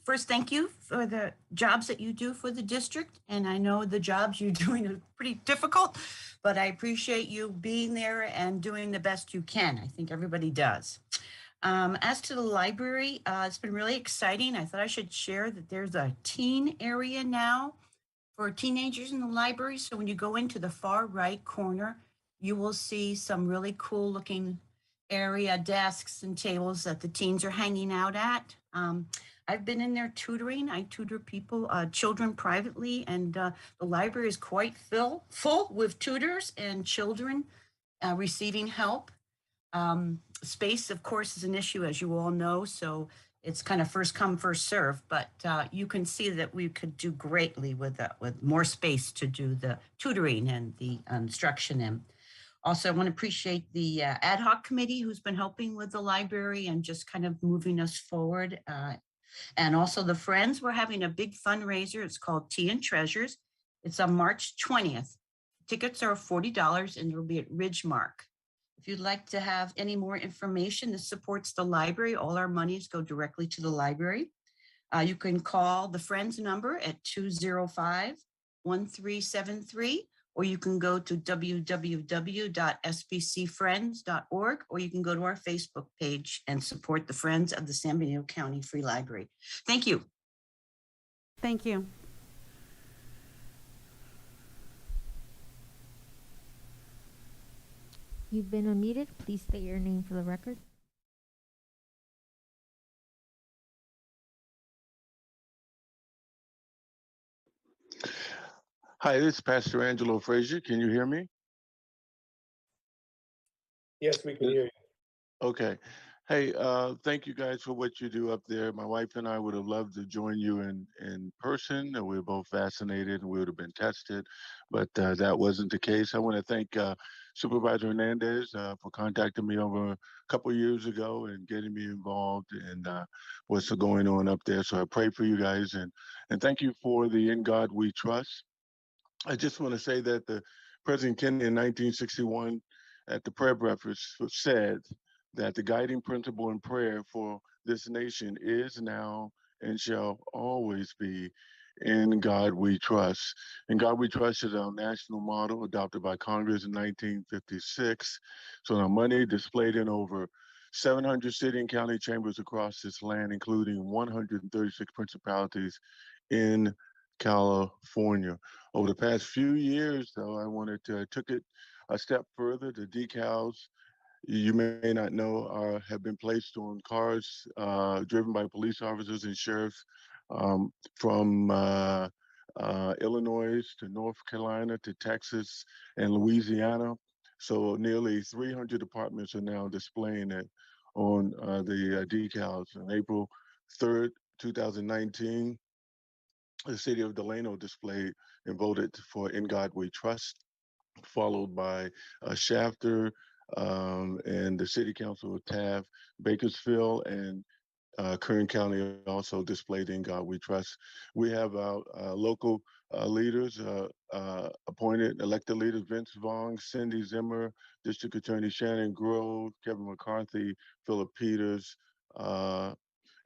first, thank you for the jobs that you do for the district. And I know the jobs you're doing are pretty difficult, but I appreciate you being there and doing the best you can. I think everybody does. As to the library, it's been really exciting. I thought I should share that there's a teen area now for teenagers in the library. So when you go into the far right corner, you will see some really cool looking area, desks and tables that the teens are hanging out at. I've been in there tutoring. I tutor children privately, and the library is quite full with tutors and children receiving help. Space, of course, is an issue, as you all know, so it's kind of first come, first serve, but you can see that we could do greatly with more space to do the tutoring and the instruction in. Also, I want to appreciate the ad hoc committee who's been helping with the library and just kind of moving us forward. And also the Friends, we're having a big fundraiser. It's called Tea and Treasures. It's on March 20th. Tickets are $40 and it'll be at Ridgemark. If you'd like to have any more information, this supports the library. All our monies go directly to the library. You can call the Friends number at 205-1373, or you can go to www.sbcfriends.org, or you can go to our Facebook page and support the Friends of the San Benito County Free Library. Thank you. Thank you. You've been unmuted. Please state your name for the record. Hi, this is Pastor Angelo Frazier. Can you hear me? Yes, we can hear you. Okay. Hey, thank you guys for what you do up there. My wife and I would have loved to join you in person. And we were both vaccinated and we would have been tested, but that wasn't the case. I want to thank Supervisor Hernandez for contacting me over a couple years ago and getting me involved in what's going on up there. So I pray for you guys and thank you for the In God We Trust. I just want to say that the President Kennedy in 1961 at the prayer breakfast said that the guiding principle in prayer for this nation is now and shall always be in God we trust. In God we trust is our national motto adopted by Congress in 1956. So our money displayed in over 700 city and county chambers across this land, including 136 principalities in California. Over the past few years, though, I wanted to took it a step further. The decals you may not know have been placed on cars driven by police officers and sheriffs from Illinois to North Carolina to Texas and Louisiana. So nearly 300 departments are now displaying it on the decals. On April 3rd, 2019, the city of Delano displayed and voted for In God We Trust, followed by Shafter and the City Council of Taft, Bakersfield, and Kern County also displayed In God We Trust. We have our local leaders, appointed elected leaders, Vince Vaughn, Cindy Zimmer, District Attorney Shannon Grove, Kevin McCarthy, Philip Peters,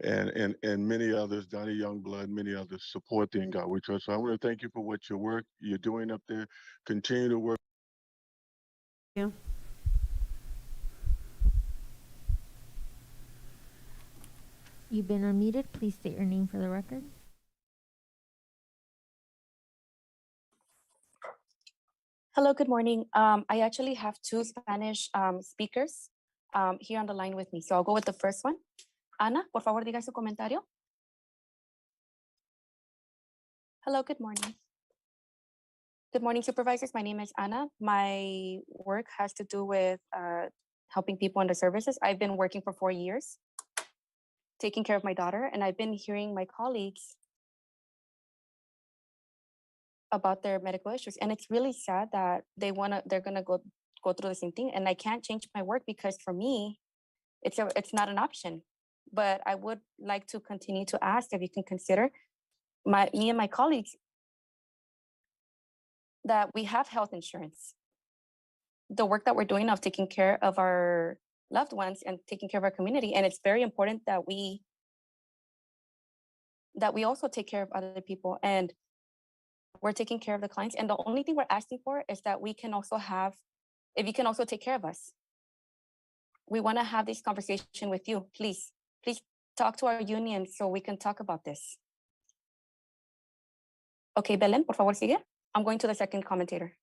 and many others, Donnie Youngblood, many others support the In God We Trust. So I want to thank you for what your work you're doing up there. Continue to work. Yeah. You've been unmuted. Please state your name for the record. Hello, good morning. I actually have two Spanish speakers here on the line with me. So I'll go with the first one. Ana, por favor, diga su comentario. Hello, good morning. Good morning, supervisors. My name is Ana. My work has to do with helping people under services. I've been working for 4 years, taking care of my daughter, and I've been hearing my colleagues about their medical issues. And it's really sad that they're gonna go through the same thing. And I can't change my work because for me, it's not an option. But I would like to continue to ask if you can consider me and my colleagues that we have health insurance. The work that we're doing of taking care of our loved ones and taking care of our community. And it's very important that we also take care of other people, and we're taking care of the clients. And the only thing we're asking for is that we can also if you can also take care of us. We want to have this conversation with you. Please talk to our union so we can talk about this. Okay, Belen, por favor, sigue. I'm going to the second commentator.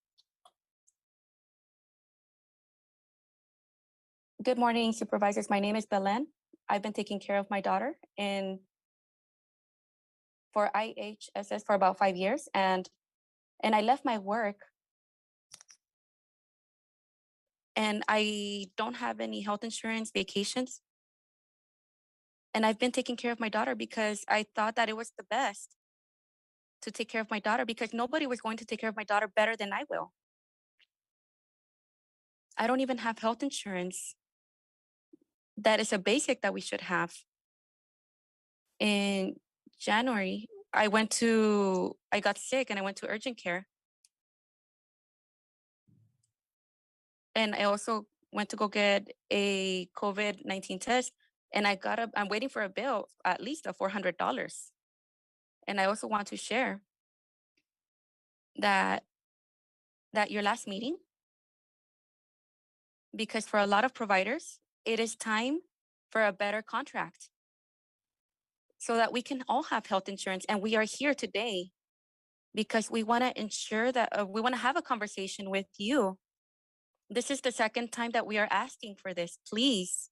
Good morning, supervisors. My name is Belen. I've been taking care of my daughter for IHSS for about 5 years, and I left my work, and I don't have any health insurance, vacations, and I've been taking care of my daughter because I thought that it was the best to take care of my daughter, because nobody was going to take care of my daughter better than I will. I don't even have health insurance. That is a basic that we should have. In January, I got sick and I went to urgent care. And I also went to go get a COVID-19 test, and I'm waiting for a bill, at least of $400. And I also want to share that your last meeting, because for a lot of providers, it is time for a better contract so that we can all have health insurance. And we are here today because we want to ensure that we want to have a conversation with you. This is the second time that we are asking for this. Please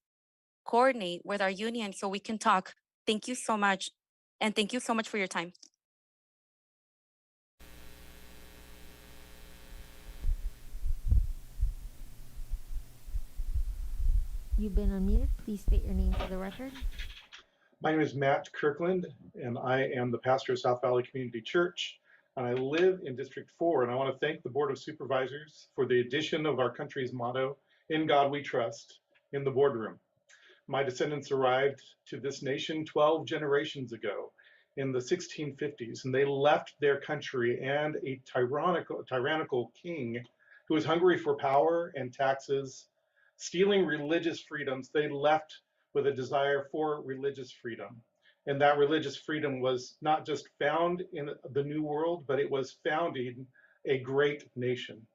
coordinate with our union so we can talk. Thank you so much. And thank you so much for your time. You've been unmuted. Please state your name for the record. My name is Matt Kirkland, and I am the pastor of South Valley Community Church, and I live in District 4, and I want to thank the Board of Supervisors for the addition of our country's motto, "In God We Trust," in the boardroom. My descendants arrived to this nation 12 generations ago in the 1650s, and they left their country and a tyrannical king who was hungry for power and taxes, stealing religious freedoms. They left with a desire for religious freedom. And that religious freedom was not just found in the New World, but it was founding a great nation.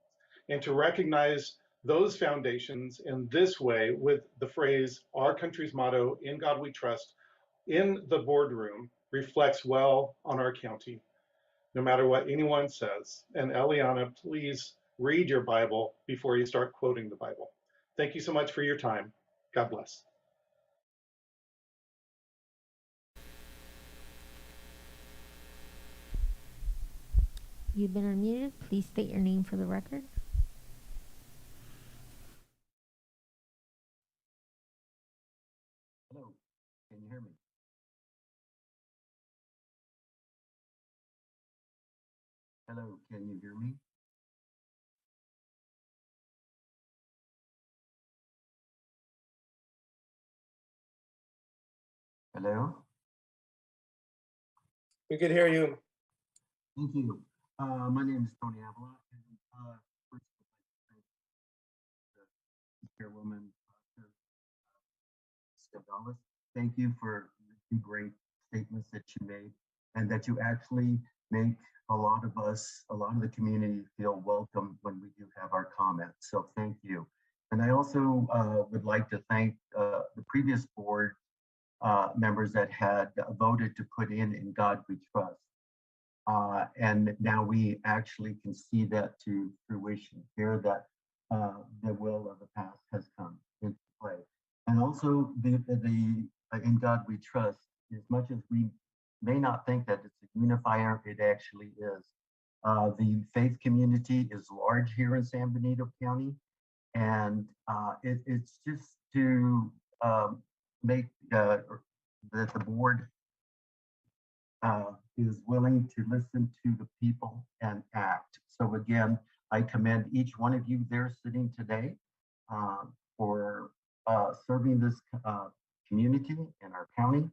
And to recognize those foundations in this way with the phrase, "Our country's motto, in God we trust," in the boardroom reflects well on our county, no matter what anyone says. And Eliana, please read your Bible before you start quoting the Bible. Thank you so much for your time. God bless. You've been unmuted. Please state your name for the record. Hello, can you hear me? Hello, can you hear me? Hello? We can hear you. Thank you. My name is Tony Avila, and first I'd like to thank the chairwoman, Gonzalez. Thank you for the great statements that you made, and that you actually make a lot of us, a lot of the community feel welcome when we do have our comments. So thank you. And I also would like to thank the previous board members that had voted to put in God We Trust. And now we actually can see that to fruition here, that the will of the past has come into play. And also the in God We Trust, as much as we may not think that it's a unifier, it actually is. The faith community is large here in San Benito County, and it's just to make that the board is willing to listen to the people and act. So again, I commend each one of you there sitting today for serving this community in our county.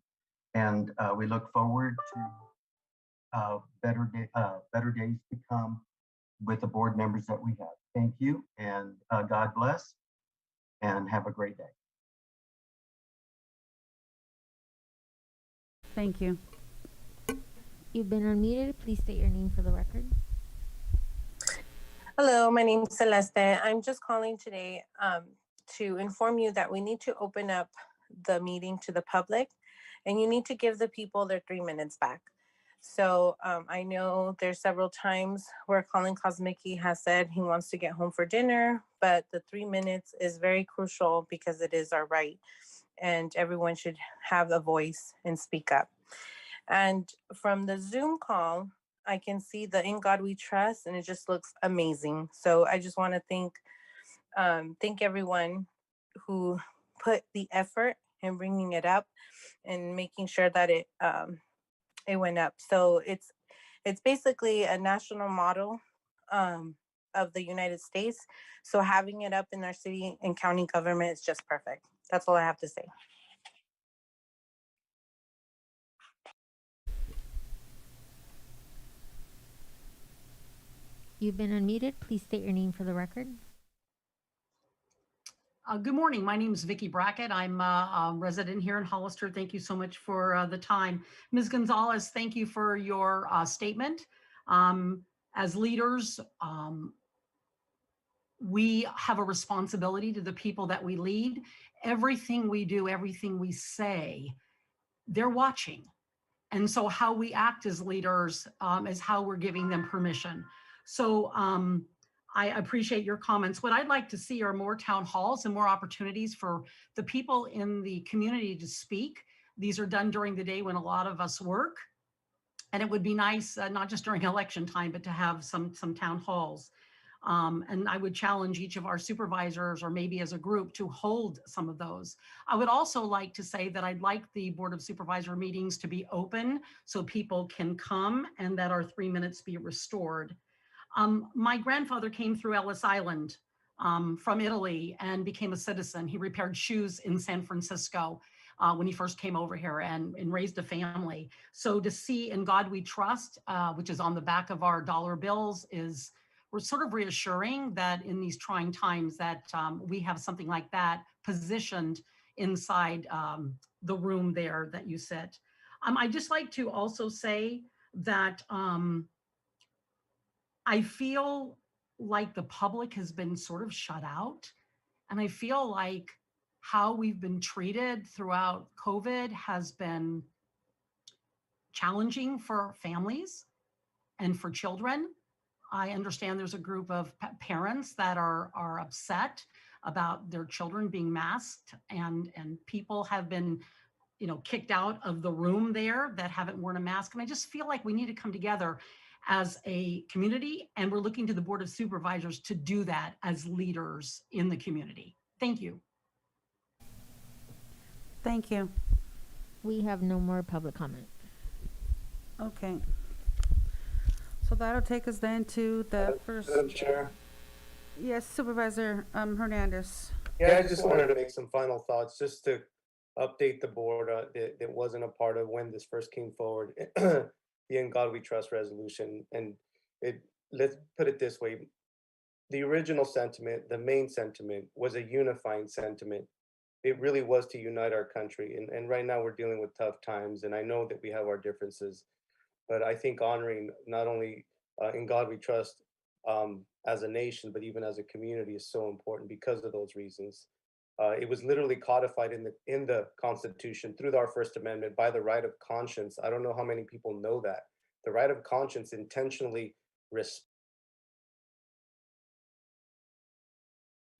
And we look forward to better days to come with the board members that we have. Thank you, and God bless, and have a great day. Thank you. You've been unmuted. Please state your name for the record. Hello, my name is Celeste. I'm just calling today to inform you that we need to open up the meeting to the public, and you need to give the people their 3 minutes back. So I know there's several times where Colin Kosmicki has said he wants to get home for dinner, but the 3 minutes is very crucial because it is our right, and everyone should have a voice and speak up. And from the Zoom call, I can see the In God We Trust, and it just looks amazing. So I just want to thank everyone who put the effort in bringing it up and making sure that it went up. So it's basically a national model of the United States. So having it up in our city and county government is just perfect. That's all I have to say. You've been unmuted. Please state your name for the record. Good morning. My name is Vicki Brackett. I'm a resident here in Hollister. Thank you so much for the time. Ms. Gonzalez, thank you for your statement. As leaders, we have a responsibility to the people that we lead. Everything we do, everything we say, they're watching. And so how we act as leaders is how we're giving them permission. So I appreciate your comments. What I'd like to see are more town halls and more opportunities for the people in the community to speak. These are done during the day when a lot of us work. And it would be nice, not just during election time, but to have some town halls. And I would challenge each of our supervisors or maybe as a group to hold some of those. I would also like to say that I'd like the Board of Supervisor meetings to be open so people can come and that our 3 minutes be restored. My grandfather came through Ellis Island from Italy and became a citizen. He repaired shoes in San Francisco when he first came over here and raised a family. So to see In God We Trust, which is on the back of our dollar bills, we're sort of reassuring that in these trying times that we have something like that positioned inside the room there that you sit. I'd just like to also say that I feel like the public has been sort of shut out. And I feel like how we've been treated throughout COVID has been challenging for families and for children. I understand there's a group of parents that are upset about their children being masked, and people have been, kicked out of the room there that haven't worn a mask. And I just feel like we need to come together as a community, and we're looking to the Board of Supervisors to do that as leaders in the community. Thank you. Thank you. We have no more public comment. Okay. So that'll take us then to the first. Madam Chair. Yes, Supervisor Hernandez. Yeah, I just wanted to make some final thoughts, just to update the board that wasn't a part of when this first came forward, the In God We Trust resolution. And let's put it this way, the original sentiment, the main sentiment, was a unifying sentiment. It really was to unite our country. And right now we're dealing with tough times, and I know that we have our differences, but I think honoring not only In God We Trust as a nation, but even as a community is so important because of those reasons. It was literally codified in the Constitution through our First Amendment by the right of conscience. I don't know how many people know that. The right of conscience intentionally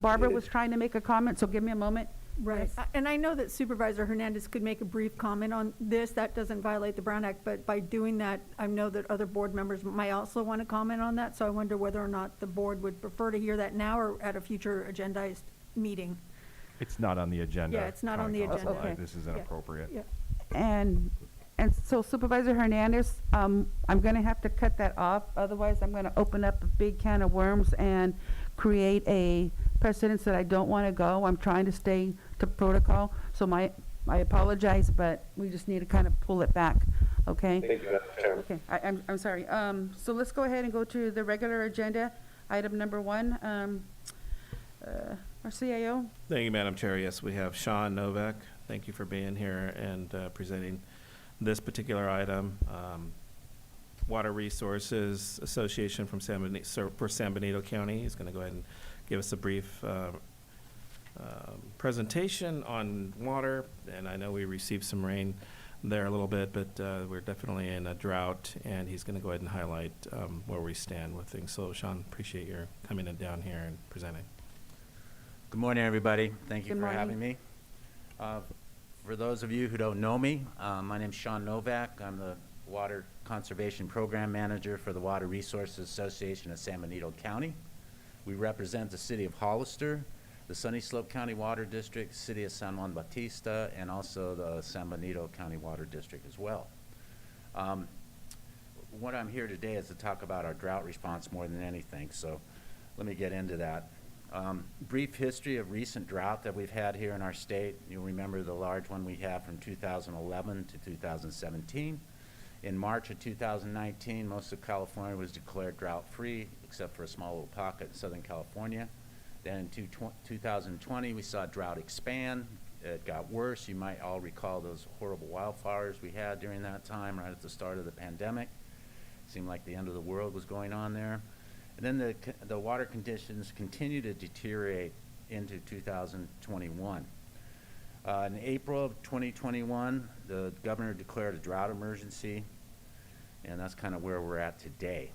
Barbara was trying to make a comment, so give me a moment. Right. Yes. And I know that Supervisor Hernandez could make a brief comment on this. That doesn't violate the Brown Act, but by doing that, I know that other board members might also want to comment on that. So I wonder whether or not the board would prefer to hear that now or at a future agendized meeting. It's not on the agenda. Yeah, it's not on the County Council. agenda. This is Yeah. inappropriate. Yeah. And so Supervisor Hernandez, I'm going to have to cut that off. Otherwise, I'm going to open up a big can of worms and create a precedence that I don't want to go. I'm trying to stay to protocol. So I apologize, but we just need to kind of pull it back. Okay? Thank you, Madam Chair. Okay, I'm sorry. So let's go ahead and go to the regular agenda. Item number 1, our CIO. Thank you, Madam Chair. Yes, we have Sean Novak. Thank you for being here and presenting this particular item. Water Resources Association from for San Benito County is going to go ahead and give us a brief presentation on water. And I know we received some rain there a little bit, but we're definitely in a drought, and he's going to go ahead and highlight where we stand with things. So, Sean, appreciate your coming in down here and presenting. Good morning, everybody. Thank you Good for morning. having me. For those of you who don't know me, my name's Sean Novak. I'm the Water Conservation Program Manager for the Water Resources Association of San Benito County. We represent the city of Hollister, the Sunny Slope County Water District, city of San Juan Bautista, and also the San Benito County Water District as well. What I'm here today is to talk about our drought response more than anything, so let me get into that. Brief history of recent drought that we've had here in our state. You'll remember the large one we had from 2011 to 2017. In March of 2019, most of California was declared drought-free, except for a small little pocket in Southern California. Then in 2020, we saw drought expand. It got worse. You might all recall those horrible wildfires we had during that time, right at the start of the pandemic. Seemed like the end of the world was going on there. And then the water conditions continue to deteriorate into 2021. In April of 2021, the governor declared a drought emergency, and that's kind of where we're at today.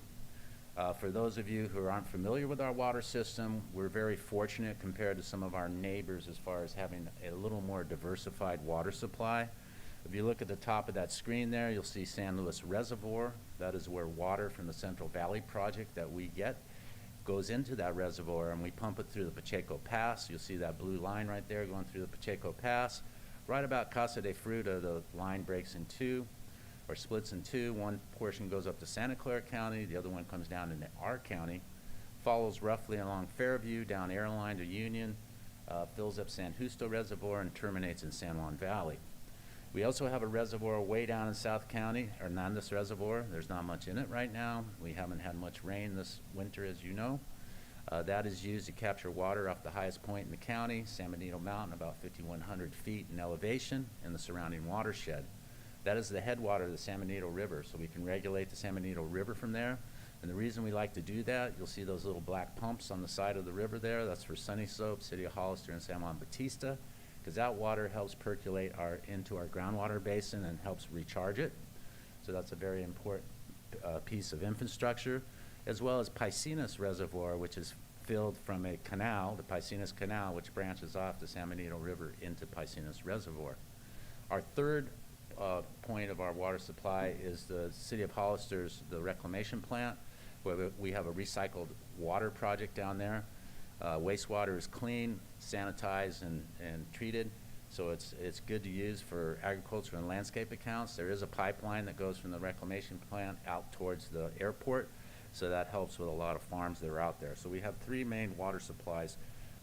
For those of you who aren't familiar with our water system, we're very fortunate compared to some of our neighbors as far as having a little more diversified water supply. If you look at the top of that screen there, you'll see San Luis Reservoir. That is where water from the Central Valley Project that we get goes into that reservoir, and we pump it through the Pacheco Pass. You'll see that blue line right there going through the Pacheco Pass. Right about Casa de Fruta, the line breaks in two, or splits in two. One portion goes up to Santa Clara County, the other one comes down into our county, follows roughly along Fairview, down Airline to Union, fills up San Justo Reservoir, and terminates in San Juan Valley. We also have a reservoir way down in South County, Hernandez Reservoir. There's not much in it right now. We haven't had much rain this winter, as you know. That is used to capture water off the highest point in the county, San Benito Mountain, about 5,100 feet in elevation, and the surrounding watershed. That is the headwater of the San Benito River, so we can regulate the San Benito River from there. And the reason we like to do that, you'll see those little black pumps on the side of the river there. That's for Sunny Soap, City of Hollister, and San Juan Bautista, because that water helps percolate into our groundwater basin and helps recharge it. So that's a very important piece of infrastructure, as well as Piscinas Reservoir, which is filled from a canal, the Piscinas Canal, which branches off the San Benito River into Piscinas Reservoir. Our third point of our water supply is the City of Hollister's, the reclamation plant, where we have a recycled water project down there. Wastewater is clean, sanitized, and treated, so it's good to use for agriculture and landscape accounts. There is a pipeline that goes from the reclamation plant out towards the airport, so that helps with a lot of farms that are out there. So we have three main water supplies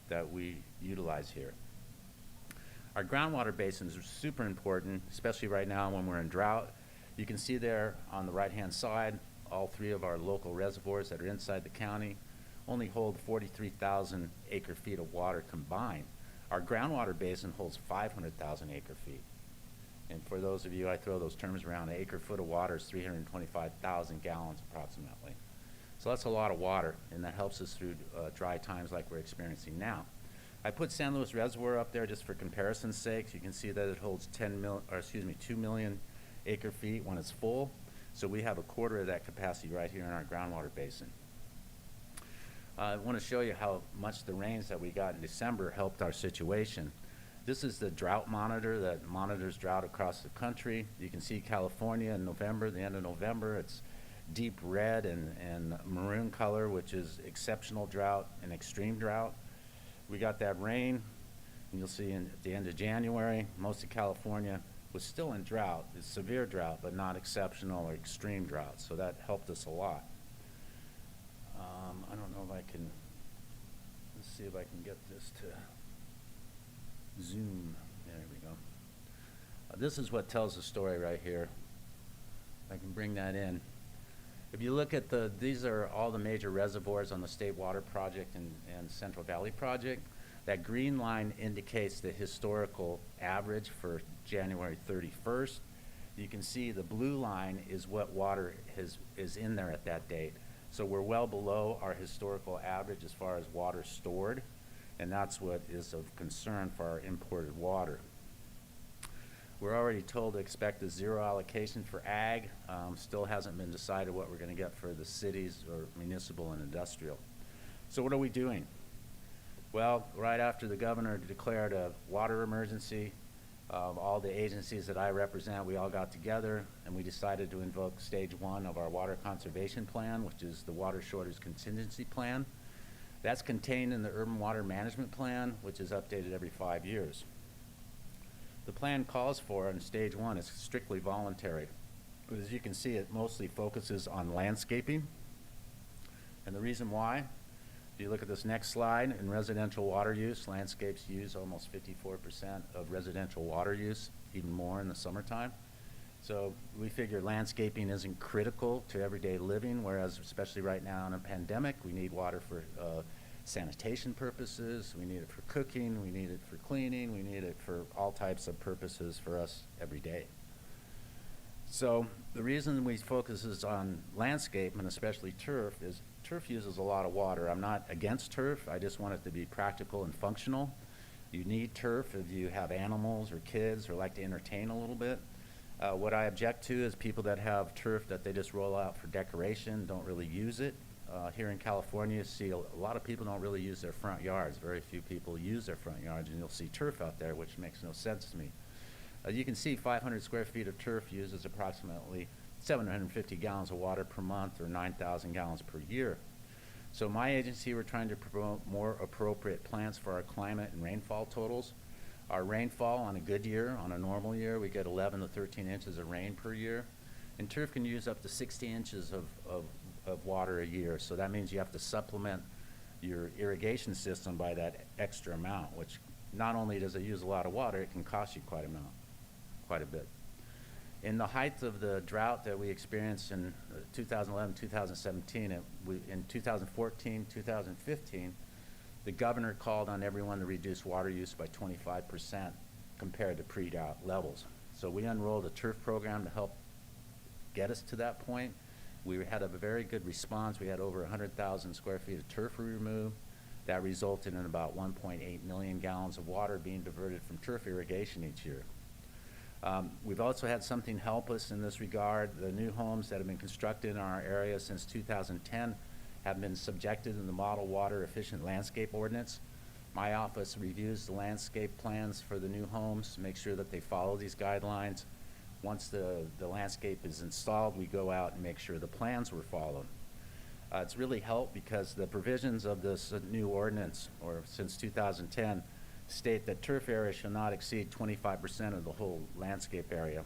that we utilize here. Our groundwater basins are super important, especially right now when we're in drought. You can see there on the right-hand side, all three of our local reservoirs that are inside the county only hold 43,000 acre-feet of water combined. Our groundwater basin holds 500,000 acre-feet. And for those of you, I throw those terms around, an acre-foot of water is 325,000 gallons approximately. So that's a lot of water, and that helps us through dry times like we're experiencing now. I put San Luis Reservoir up there just for comparison's sake. You can see that it holds 2 million acre-feet when it's full. So we have a quarter of that capacity right here in our groundwater basin. I want to show you how much the rains that we got in December helped our situation. This is the drought monitor that monitors drought across the country. You can see California in November, the end of November, it's deep red and maroon color, which is exceptional drought and extreme drought. We got that rain, and you'll see at the end of January, most of California was still in drought. It's severe drought, but not exceptional or extreme drought, so that helped us a lot. I don't know if I can, let's see if I can get this to zoom. There we go. This is what tells the story right here. If I can bring that in. If you look at these are all the major reservoirs on the State Water Project and Central Valley Project. That green line indicates the historical average for January 31st. You can see the blue line is what water is in there at that date. So we're well below our historical average as far as water stored, and that's what is of concern for our imported water. We're already told to expect a zero allocation for ag. Still hasn't been decided what we're going to get for the cities or municipal and industrial. So what are we doing? Well, right after the governor declared a water emergency, all the agencies that I represent, we all got together and we decided to invoke stage 1 of our water conservation plan, which is the water shortage contingency plan. That's contained in the urban water management plan, which is updated every 5 years. The plan calls for, in stage 1, it's strictly voluntary. But as you can see, it mostly focuses on landscaping. And the reason why, if you look at this next slide, in residential water use, landscapes use almost 54% of residential water use, even more in the summertime. So we figure landscaping isn't critical to everyday living, whereas especially right now in a pandemic, we need water for sanitation purposes, we need it for cooking, we need it for cleaning, we need it for all types of purposes for us every day. So the reason we focus on landscape, and especially turf, is turf uses a lot of water. I'm not against turf, I just want it to be practical and functional. You need turf if you have animals or kids or like to entertain a little bit. What I object to is people that have turf that they just roll out for decoration, don't really use it. Here in California, you see a lot of people don't really use their front yards. Very few people use their front yards, and you'll see turf out there, which makes no sense to me. You can see 500 square feet of turf uses approximately 750 gallons of water per month, or 9,000 gallons per year. So my agency, we're trying to promote more appropriate plants for our climate and rainfall totals. Our rainfall on a good year, on a normal year, we get 11 to 13 inches of rain per year. And turf can use up to 60 inches of water a year. So that means you have to supplement your irrigation system by that extra amount, which not only does it use a lot of water, it can cost you quite a bit. In the height of the drought that we experienced in 2011, 2017, in 2014, 2015, the governor called on everyone to reduce water use by 25% compared to pre-drought levels. So we unrolled a turf program to help get us to that point. We had a very good response. We had over 100,000 square feet of turf removed. That resulted in about 1.8 million gallons of water being diverted from turf irrigation each year. We've also had something help us in this regard. The new homes that have been constructed in our area since 2010 have been subjected in the Model Water Efficient Landscape Ordinance. My office reviews the landscape plans for the new homes to make sure that they follow these guidelines. Once the landscape is installed, we go out and make sure the plans were followed. It's really helped because the provisions of this new ordinance, or since 2010, state that turf area shall not exceed 25% of the whole landscape area.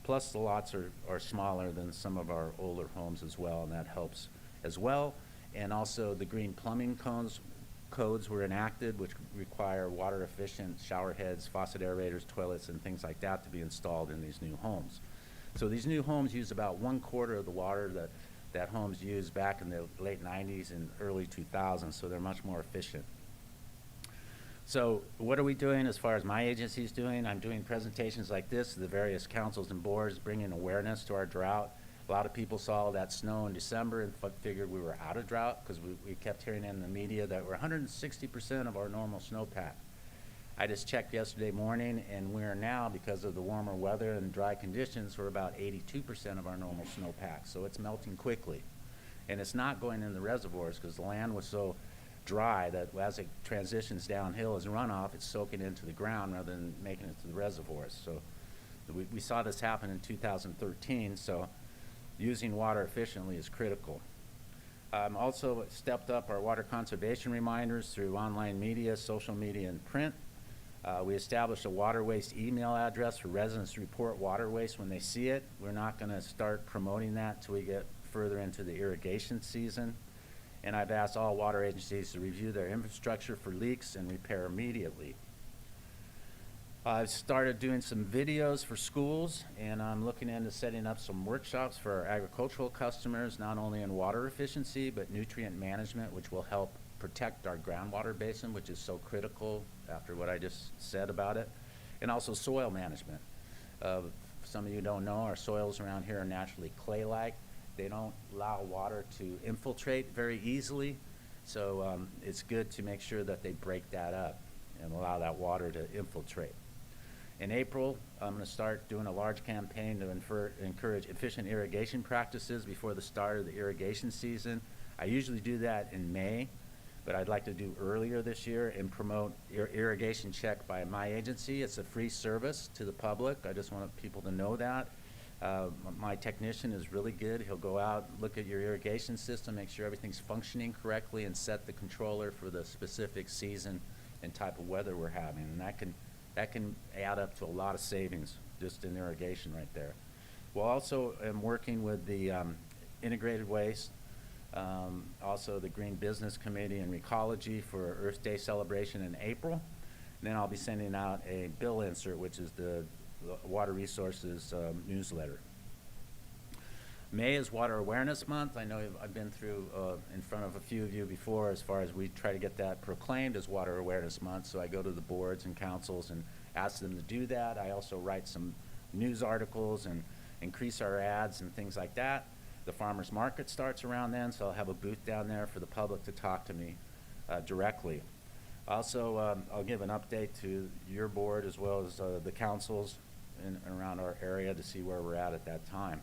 Plus, the lots are smaller than some of our older homes as well, and that helps as well. And also, the green plumbing codes were enacted, which require water-efficient shower heads, faucet aerators, toilets, and things like that to be installed in these new homes. So these new homes use about 1/4 of the water that homes used back in the late 90s and early 2000s, so they're much more efficient. So what are we doing as far as my agency's doing? I'm doing presentations like this to the various councils and boards, bringing awareness to our drought. A lot of people saw that snow in December and figured we were out of drought because we kept hearing in the media that we're 160% of our normal snowpack. I just checked yesterday morning, and we're now, because of the warmer weather and dry conditions, we're about 82% of our normal snowpack. So it's melting quickly. And it's not going in the reservoirs because the land was so dry that as it transitions downhill as runoff, it's soaking into the ground rather than making it to the reservoirs. So we saw this happen in 2013, so using water efficiently is critical. Also stepped up our water conservation reminders through online media, social media, and print. We established a water waste email address for residents to report water waste when they see it. We're not going to start promoting that till we get further into the irrigation season. And I've asked all water agencies to review their infrastructure for leaks and repair immediately. I've started doing some videos for schools, and I'm looking into setting up some workshops for our agricultural customers, not only in water efficiency, but nutrient management, which will help protect our groundwater basin, which is so critical after what I just said about it, and also soil management. Some of you don't know, our soils around here are naturally clay-like. They don't allow water to infiltrate very easily, so it's good to make sure that they break that up and allow that water to infiltrate. In April, I'm going to start doing a large campaign to encourage efficient irrigation practices before the start of the irrigation season. I usually do that in May, but I'd like to do earlier this year and promote irrigation check by my agency. It's a free service to the public. I just want people to know that. My technician is really good. He'll go out, look at your irrigation system, make sure everything's functioning correctly, and set the controller for the specific season and type of weather we're having. And that can add up to a lot of savings just in irrigation right there. We'll also am working with the integrated waste, also the Green Business Committee and Recology for Earth Day celebration in April. And then I'll be sending out a bill insert, which is the Water Resources newsletter. May is Water Awareness Month. I know I've been through in front of a few of you before as far as we try to get that proclaimed as Water Awareness Month. So I go to the boards and councils and ask them to do that. I also write some news articles and increase our ads and things like that. The farmers market starts around then, so I'll have a booth down there for the public to talk to me directly. Also, I'll give an update to your board as well as the councils in around our area to see where we're at that time.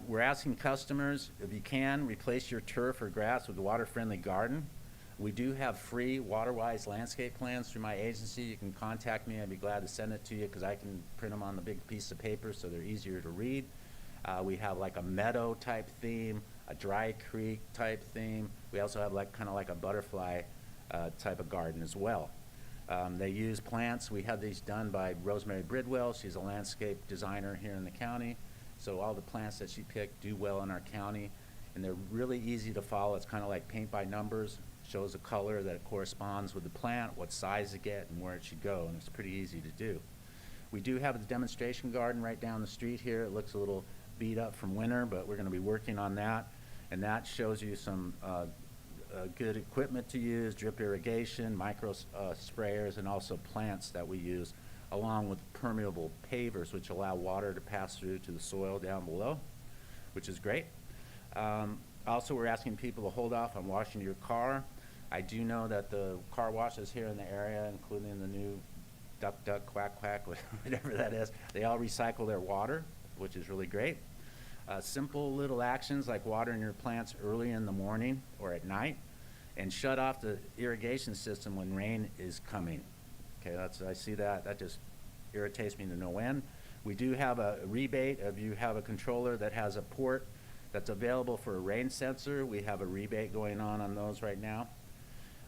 We're asking customers, if you can, replace your turf or grass with a water-friendly garden. We do have free water-wise landscape plans through my agency. You can contact me. I'd be glad to send it to you because I can print them on the big piece of paper so they're easier to read. We have like a meadow type theme, a dry creek type theme. We also have like kind of like a butterfly type of garden as well. They use plants. We had these done by Rosemary Bridwell. She's a landscape designer here in the county. So all the plants that she picked do well in our county, and they're really easy to follow. It's kind of like paint by numbers. Shows a color that corresponds with the plant, what size it get, and where it should go, and it's pretty easy to do. We do have the demonstration garden right down the street here. It looks a little beat up from winter, but we're going to be working on that, and that shows you some good equipment to use, drip irrigation, micro sprayers, and also plants that we use, along with permeable pavers, which allow water to pass through to the soil down below, which is great. Also, we're asking people to hold off on washing your car. I do know that the car washes here in the area, including the new duck, duck, quack, quack, whatever that is, they all recycle their water, which is really great. Simple little actions like watering your plants early in the morning or at night, and shut off the irrigation system when rain is coming. Okay, I see that just irritates me to no end. We do have a rebate if you have a controller that has a port that's available for a rain sensor. We have a rebate going on those right now.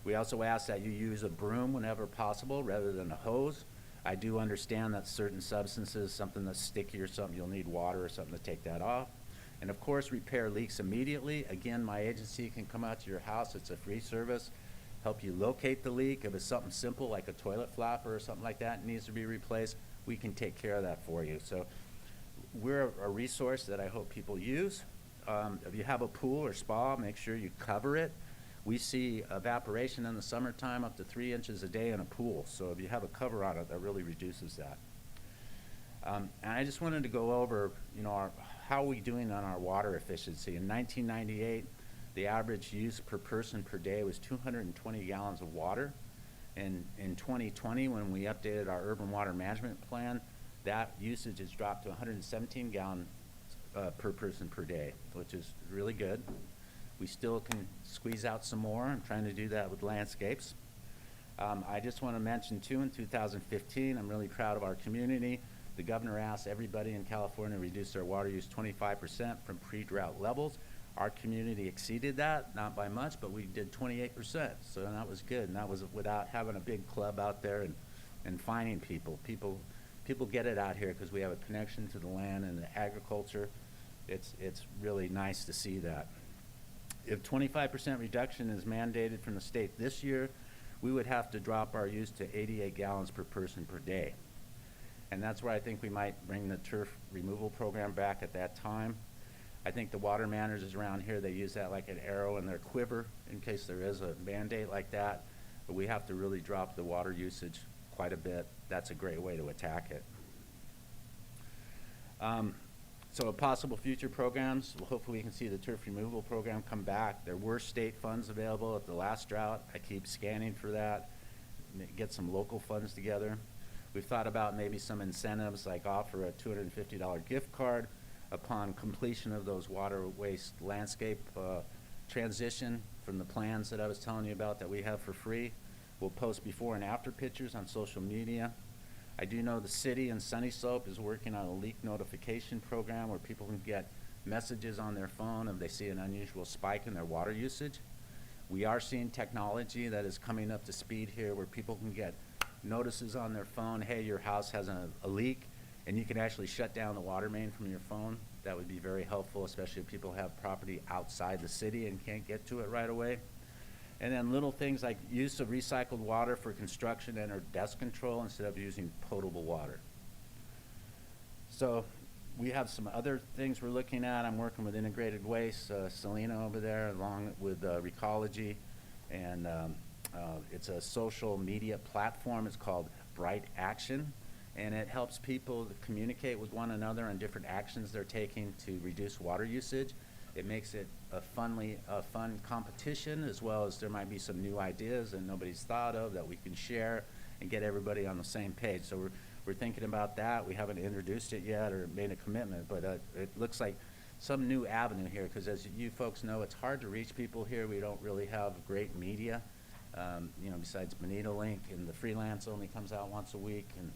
We also ask that you use a broom whenever possible rather than a hose. I do understand that certain substances, something that's sticky or something, you'll need water or something to take that off. And of course, repair leaks immediately. Again, my agency can come out to your house. It's a free service. Help you locate the leak. If it's something simple like a toilet flapper or something like that needs to be replaced, we can take care of that for you. So we're a resource that I hope people use. If you have a pool or spa, make sure you cover it. We see evaporation in the summertime up to 3 inches a day in a pool. So if you have a cover on it, that really reduces that. And I just wanted to go over, how are we doing on our water efficiency? In 1998, the average use per person per day was 220 gallons of water. And in 2020, when we updated our urban water management plan, that usage has dropped to 117 gallons per person per day, which is really good. We still can squeeze out some more. I'm trying to do that with landscapes. I just want to mention too, in 2015, I'm really proud of our community. The governor asked everybody in California to reduce their water use 25% from pre-drought levels. Our community exceeded that, not by much, but we did 28%. So that was good, and that was without having a big club out there and finding people. People get it out here because we have a connection to the land and the agriculture. It's really nice to see that. If 25% reduction is mandated from the state this year, we would have to drop our use to 88 gallons per person per day. And that's where I think we might bring the turf removal program back at that time. I think the water managers around here, they use that like an arrow in their quiver in case there is a mandate like that. But we have to really drop the water usage quite a bit. That's a great way to attack it. So possible future programs, well, hopefully we can see the turf removal program come back. There were state funds available at the last drought. I keep scanning for that, get some local funds together. We've thought about maybe some incentives like offer a $250 gift card upon completion of those water waste landscape transition from the plans that I was telling you about that we have for free. We'll post before and after pictures on social media. I do know the city in Sunny Slope is working on a leak notification program where people can get messages on their phone if they see an unusual spike in their water usage. We are seeing technology that is coming up to speed here where people can get notices on their phone, hey, your house has a leak, and you can actually shut down the water main from your phone. That would be very helpful, especially if people have property outside the city and can't get to it right away. And then little things like use of recycled water for construction and or dust control instead of using potable water. So We have some other things we're looking at. I'm working with Integrated Waste, Selena over there, along with Recology. And it's a social media platform. It's called Bright Action. And it helps people to communicate with one another on different actions they're taking to reduce water usage. It makes it a fun competition, as well as there might be some new ideas that nobody's thought of that we can share and get everybody on the same page. So we're thinking about that. We haven't introduced it yet or made a commitment, but it looks like some new avenue here, because as you folks know, it's hard to reach people here. We don't really have great media, besides Benito Link, and the freelance only comes out once a week, and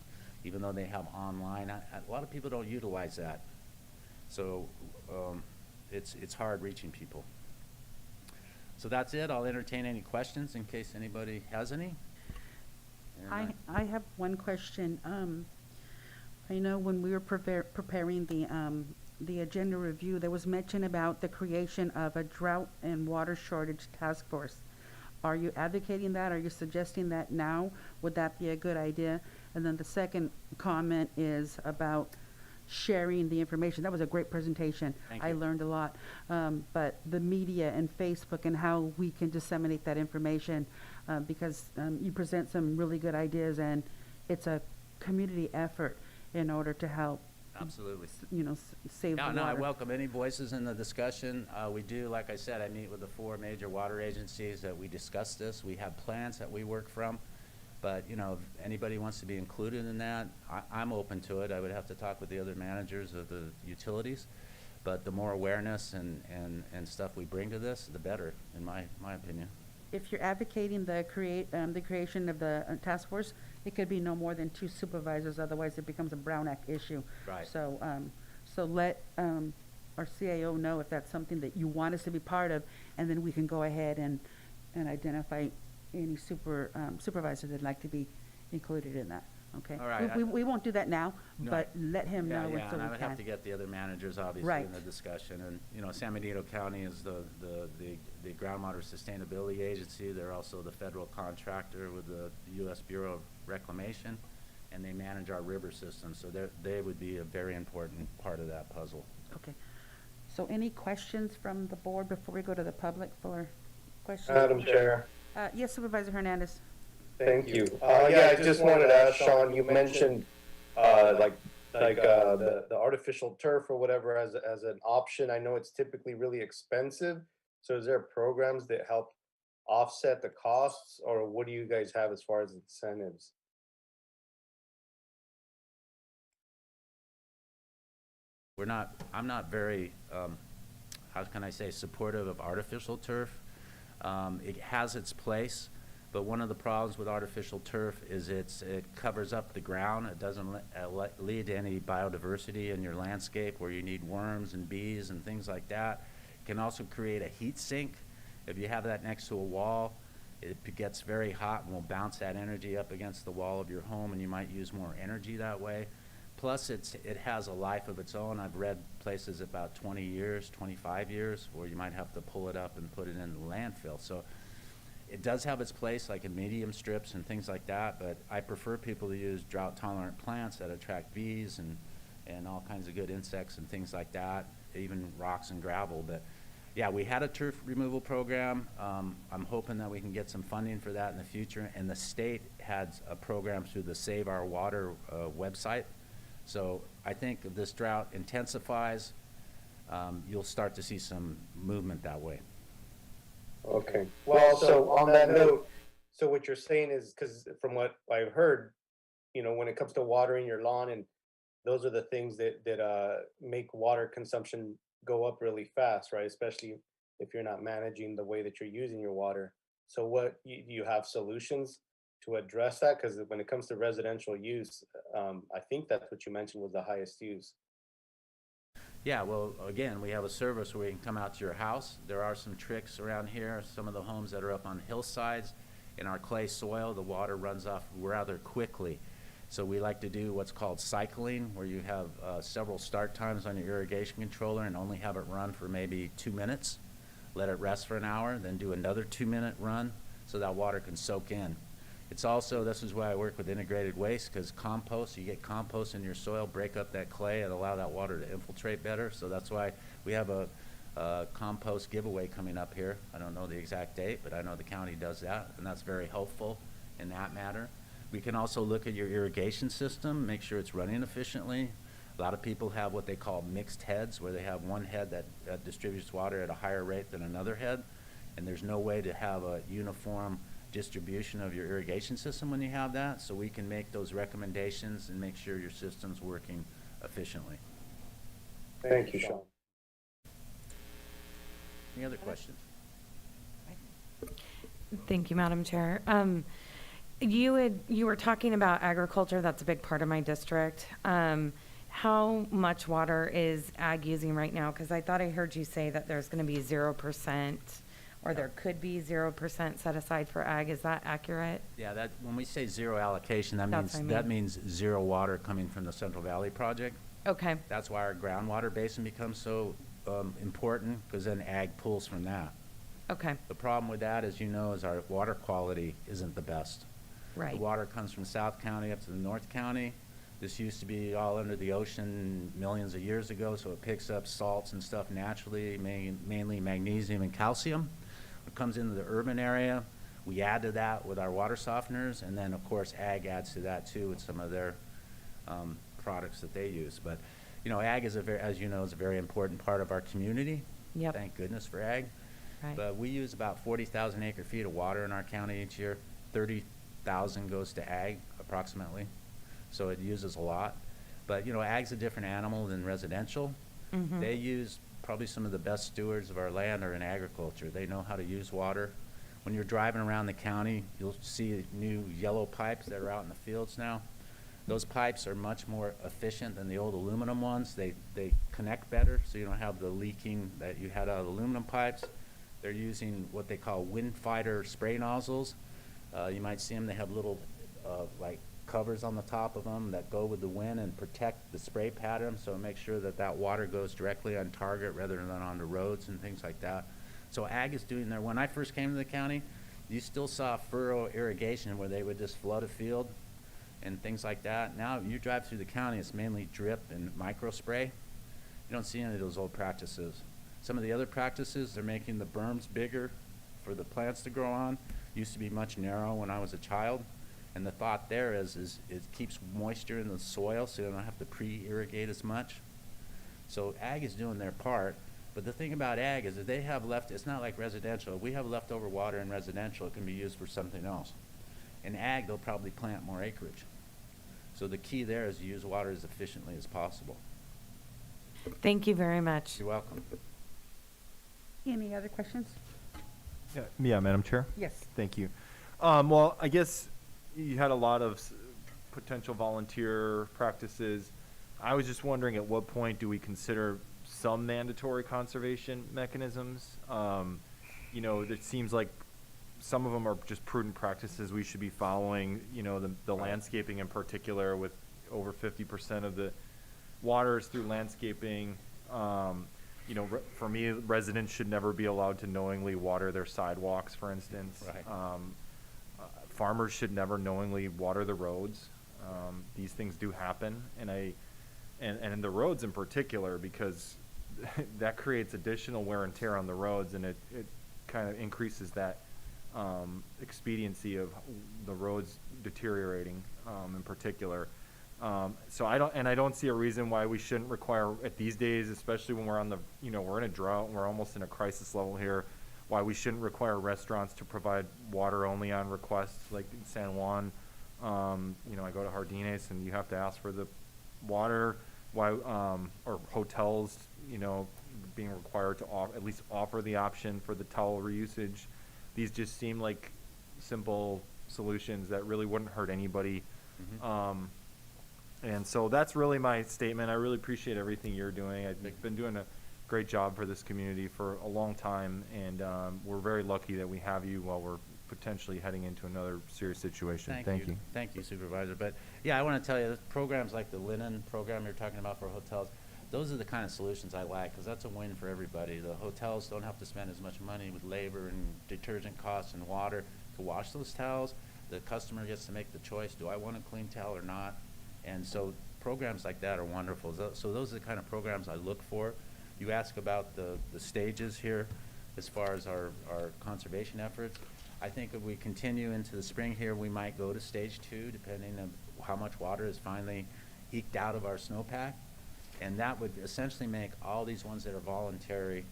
even though they have online, a lot of people don't utilize that. So it's hard reaching people. So that's it. I'll entertain any questions in case anybody has any. And I have one question. I know when we were preparing the agenda review, there was mention about the creation of a drought and water shortage task force. Are you advocating that? Are you suggesting that now? Would that be a good idea? And then the second comment is about sharing the information. That was a great presentation. Thank I you. learned a lot. But the media and Facebook and how we can disseminate that information, because you present some really good ideas, and it's a community effort in order to help, Absolutely. save Yeah, the no, I water. welcome any voices in the discussion. We do, like I said, I meet with the 4 major water agencies that we discuss this. We have plans that we work from. But, if anybody wants to be included in that, I'm open to it. I would have to talk with the other managers of the utilities. But the more awareness and stuff we bring to this, the better, in my opinion. If you're advocating the creation of the task force, it could be no more than 2 supervisors, otherwise it becomes a Brown Act issue. Right. So, so let our CAO know if that's something that you want us to be part of, and then we can go ahead and identify any supervisors that'd like to be included in that, okay? All right, We won't do that now, No. but let him know Yeah, so and I we would can. have to get the other managers, obviously, Right. in the discussion. And, San Benito County is the Groundwater Sustainability Agency. They're also the federal contractor with the U.S. Bureau of Reclamation, and they manage our river system. So they would be a very important part of that puzzle. Okay. So any questions from the board before we go to the public for questions? Madam Chair. Yes, Supervisor Hernandez. Thank you. Yeah, I just wanted to ask Sean, you mentioned, the artificial turf or whatever as an option. I know it's typically really expensive. So is there programs that help offset the costs, or what do you guys have as far as incentives? I'm not very, how can I say, supportive of artificial turf. It has its place, but one of the problems with artificial turf is it covers up the ground. It doesn't lead to any biodiversity in your landscape where you need worms and bees and things like that. It can also create a heat sink. If you have that next to a wall, it gets very hot and will bounce that energy up against the wall of your home, and you might use more energy that way. Plus, it has a life of its own. I've read places about 20 years, 25 years, where you might have to pull it up and put it in the landfill. So it does have its place, like in medium strips and things like that, but I prefer people to use drought-tolerant plants that attract bees and all kinds of good insects and things like that, even rocks and gravel. But yeah, we had a turf removal program. I'm hoping that we can get some funding for that in the future, and the state had a program through the Save Our Water website. So I think if this drought intensifies, you'll start to see some movement that way. Okay. Well, so on that note, so what you're saying is, because from what I've heard, when it comes to watering your lawn, and those are the things that make water consumption go up really fast, right? Especially if you're not managing the way that you're using your water. So what, you have solutions to address that? Because when it comes to residential use, I think that's what you mentioned was the highest use. Yeah, well, again, we have a service where we can come out to your house. There are some tricks around here. Some of the homes that are up on hillsides, in our clay soil, the water runs off rather quickly. So we like to do what's called cycling, where you have several start times on your irrigation controller and only have it run for maybe 2 minutes. Let it rest for an hour, then do another 2-minute run so that water can soak in. It's also, this is why I work with integrated waste, because compost, you get compost in your soil, break up that clay and allow that water to infiltrate better. So that's why we have a compost giveaway coming up here. I don't know the exact date, but I know the county does that, and that's very helpful in that matter. We can also look at your irrigation system, make sure it's running efficiently. A lot of people have what they call mixed heads, where they have one head that distributes water at a higher rate than another head, and there's no way to have a uniform distribution of your irrigation system when you have that, so we can make those recommendations and make sure your system's working efficiently. Thank you, Sean. Any other questions? Thank you, Madam Chair. You were talking about agriculture. That's a big part of my district. How much water is ag using right now? Because I thought I heard you say that there's going to be 0%, or there could be 0% set aside for ag. Is that accurate? Yeah, that, when we say zero allocation, That's what I that mean. means zero water coming from the Central Valley project. Okay. That's why our groundwater basin becomes so important, because then ag pulls from that. Okay. The problem with that, as you know, is our water quality isn't the best. Right. The water comes from South County up to the North County. This used to be all under the ocean millions of years ago, so it picks up salts and stuff naturally, mainly magnesium and calcium. It comes into the urban area. We add to that with our water softeners, and then, of course, ag adds to that, too, with some of their products that they use. But, you know, ag is as you know, is a very important part of our community. Yep. Thank goodness for ag. Right. But we use about 40,000 acre-feet of water in our county each year. 30,000 goes to ag, approximately. So it uses a lot. But, you know, ag's a different animal than residential. Mhm. They use probably some of the best stewards of our land are in agriculture. They know how to use water. When you're driving around the county, you'll see new yellow pipes that are out in the fields now. Those pipes are much more efficient than the old aluminum ones. They connect better, so you don't have the leaking that you had out of aluminum pipes. They're using what they call wind fighter spray nozzles. You might see them, they have little like covers on the top of them that go with the wind and protect the spray pattern, so make sure that that water goes directly on target rather than onto roads and things like that. So ag is doing their, when I first came to the county, you still saw furrow irrigation where they would just flood a field and things like that. Now you drive through the county, it's mainly drip and micro spray. You don't see any of those old practices. Some of the other practices, they're making the berms bigger for the plants to grow on. Used to be much narrow when I was a child. And the thought there is it keeps moisture in the soil so you don't have to pre-irrigate as much. So ag is doing their part. But the thing about ag is that they have left, it's not like residential. If we have leftover water in residential, it can be used for something else. In ag, they'll probably plant more acreage. So the key there is to use water as efficiently as possible. Thank you very much. You're welcome. Any other questions? Yeah, Madam Chair? Yes. Thank you. Well, I guess you had a lot of potential volunteer practices. I was just wondering, at what point do we consider some mandatory conservation mechanisms? You know, it seems like some of them are just prudent practices we should be following. You know, the landscaping in particular, with over 50% of the water is through landscaping. You know, for me, residents should never be allowed to knowingly water their sidewalks, for instance. Right. Farmers should never knowingly water the roads. These things do happen, and in the roads in particular, because that creates additional wear and tear on the roads, and it kind of increases that expediency of the roads deteriorating in particular. So I don't see a reason why we shouldn't require at these days, especially when we're on the, you know, we're in a drought and we're almost in a crisis level here, why we shouldn't require restaurants to provide water only on request, like in San Juan. You know, I go to Jardines and you have to ask for the water. Why, or hotels, you know, being required to at least offer the option for the towel reusage. These just seem like simple solutions that really wouldn't hurt anybody. Mm-hmm. And so that's really my statement. I really appreciate everything you're doing. I've been doing a great job for this community for a long time, and we're very lucky that we have you while we're potentially heading into another serious situation. Thank you. Thank you, Supervisor. But yeah, I want to tell you, programs like the linen program you're talking about for hotels, those are the kind of solutions I like, because that's a win for everybody. The hotels don't have to spend as much money with labor and detergent costs and water to wash those towels. The customer gets to make the choice, do I want a clean towel or not? And so programs like that are wonderful. So those are the kind of programs I look for. You ask about the stages here as far as our conservation efforts. I think if we continue into the spring here, we might go to stage 2, depending on how much water is finally eked out of our snowpack. And that would essentially make all these ones that are voluntary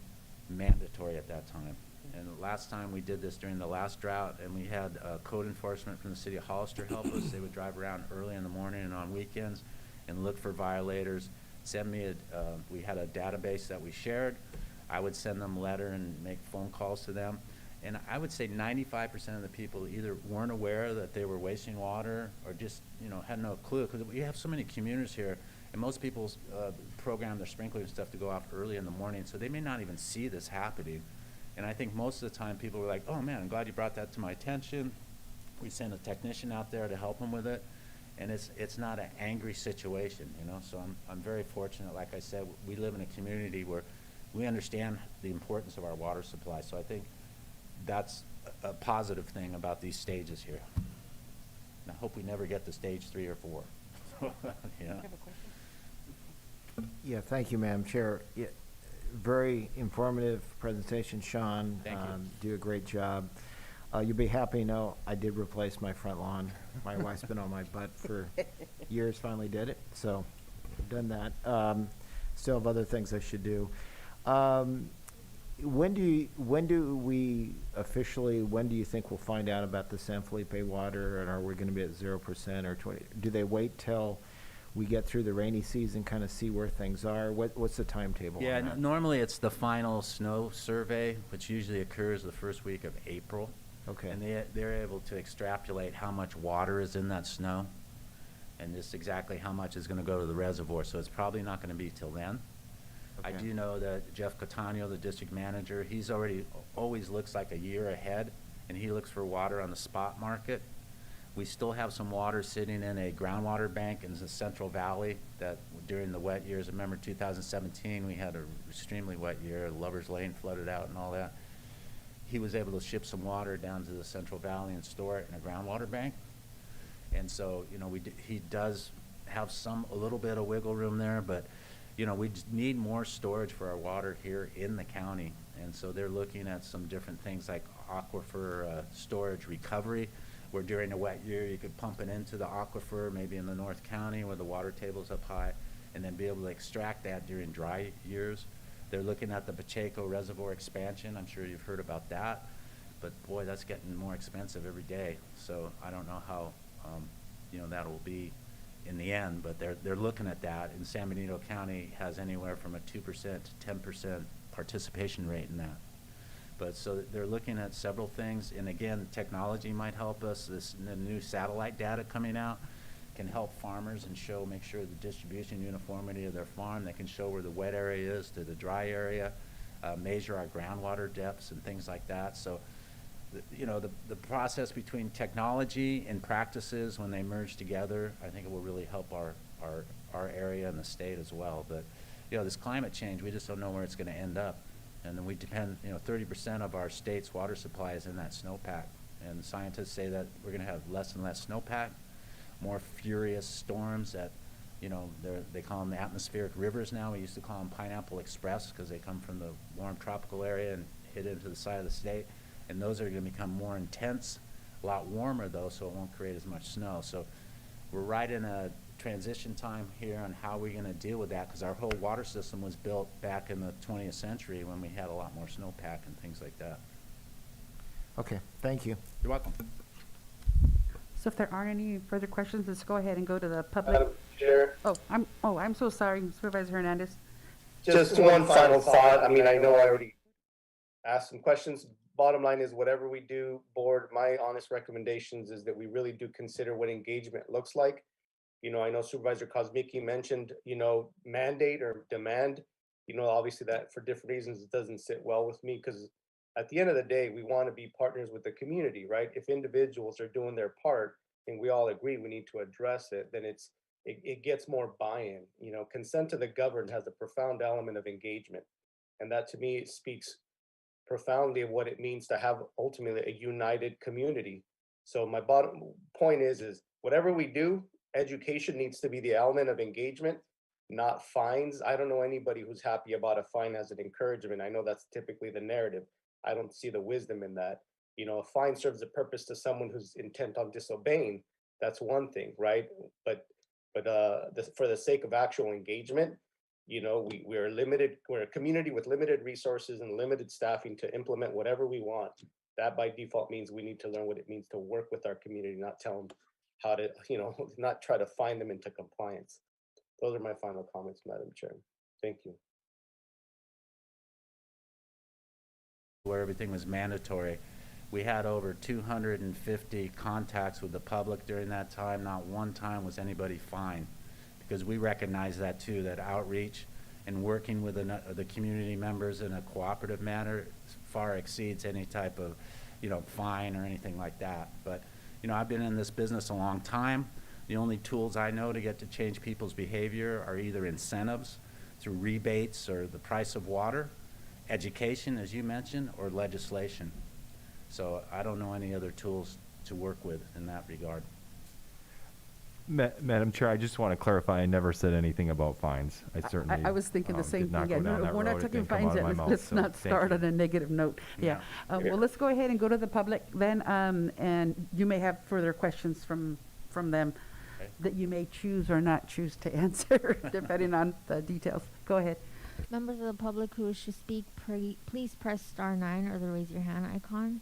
mandatory at that time. And the last time we did this during the last drought, and we had code enforcement from the city of Hollister help us. They would drive around early in the morning and on weekends and look for violators. Send me we had a database that we shared. I would send them a letter and make phone calls to them. And I would say 95% of the people either weren't aware that they were wasting water or just, had no clue. Because we have so many commuters here, and most people program their sprinklers and stuff to go off early in the morning, so they may not even see this happening. And I think most of the time people were like, oh man, I'm glad you brought that to my attention. We sent a technician out there to help them with it. And it's not an angry situation, So I'm very fortunate. Like I said, we live in a community where we understand the importance of our water supply. So I think that's a positive thing about these stages here. And I hope we never get to stage 3 or 4. Yeah, thank you, Madam Chair. Yeah, very informative presentation, Sean. Thank you. Do a great job. You'll be happy to know I did replace my front lawn. My wife's been on my butt for years, finally did it, so I've done that. Still have other things I should do. When do you think we'll find out about the San Felipe water, and are we gonna be at 0% or 20? Do they wait till we get through the rainy season, kind of see where things are? What's the timetable Yeah, on that? normally it's the final snow survey, which usually occurs the first week of April. Okay. And they're able to extrapolate how much water is in that snow and just exactly how much is going to go to the reservoir. So it's probably not going to be till then. I Okay. do know that Jeff Catania, the district manager, he's always looks like a year ahead, and he looks for water on the spot market. We still have some water sitting in a groundwater bank in the Central Valley that during the wet years, remember 2017, we had an extremely wet year, Lover's Lane flooded out and all that. He was able to ship some water down to the Central Valley and store it in a groundwater bank. And so, he does have a little bit of wiggle room there, but, we just need more storage for our water here in the county. And so they're looking at some different things like aquifer storage recovery, where during a wet year, you could pump it into the aquifer, maybe in the North County where the water table's up high, and then be able to extract that during dry years. They're looking at the Pacheco Reservoir expansion. I'm sure you've heard about that, but boy, that's getting more expensive every day. So I don't know how, that will be in the end, but they're looking at that. And San Benito County has anywhere from a 2% to 10% participation rate in that. But so they're looking at several things, and again, technology might help us. The new satellite data coming out can help farmers and make sure the distribution uniformity of their farm. They can show where the wet area is to the dry area, measure our groundwater depths and things like that. So, the process between technology and practices, when they merge together, I think it will really help our area and the state as well. But, this climate change, we just don't know where it's going to end up. And then we depend, 30% of our state's water supply is in that snowpack. And scientists say that we're going to have less and less snowpack, more furious storms that, they call them the atmospheric rivers now. We used to call them Pineapple Express because they come from the warm tropical area and hit into the side of the state. And those are going to become more intense, a lot warmer though, so it won't create as much snow. So we're right in a transition time here on how we're going to deal with that, because our whole water system was built back in the 20th century when we had a lot more snowpack and things like that. Okay, thank you. You're welcome. So if there aren't any further questions, let's go ahead and go to the public. Madam Chair, I'm so sorry, Supervisor Hernandez. just one final thought. I mean, I know I already asked some questions. Bottom line is, whatever we do, board, my honest recommendations is that we really do consider what engagement looks like. I know Supervisor Kozmicki mentioned, mandate or demand. Obviously that for different reasons, it doesn't sit well with me, because at the end of the day, we want to be partners with the community, right? If individuals are doing their part and we all agree we need to address it, then it gets more buy-in. Consent to the governed has a profound element of engagement. And that to me speaks profoundly of what it means to have ultimately a united community. So my bottom point is whatever we do, education needs to be the element of engagement, not fines. I don't know anybody who's happy about a fine as an encouragement. I know that's typically the narrative. I don't see the wisdom in that. You know, a fine serves a purpose to someone who's intent on disobeying. That's one thing, right? But for the sake of actual engagement, you know, we're limited. We're a community with limited resources and limited staffing to implement whatever we want. That by default means we need to learn what it means to work with our community, not tell them how to, you know, not try to find them into compliance. Those are my final comments, Madam Chair. Thank you. Where everything was mandatory. We had over 250 contacts with the public during that time. Not one time was anybody fined, because we recognize that too, that outreach and working with the community members in a cooperative manner far exceeds any type of, you know, fine or anything like that. But, you know, I've been in this business a long time. The only tools I know to get to change people's behavior are either incentives through rebates or the price of water, education, as you mentioned, or legislation. So I don't know any other tools to work with in that regard. Madam Chair, I just want to clarify, I never said anything about fines. I certainly I was thinking the same did not thing. go Yeah, down that we're not road. It taking didn't come fines out of yet. my mouth, Let's so not thank start you. on a negative note. Yeah. Well, let's go ahead and go to the public then, and you may have further questions from them that you may choose or not choose to answer, depending on the details. Go ahead. Members of the public who wish to speak, please press *9 or the raise your hand icon.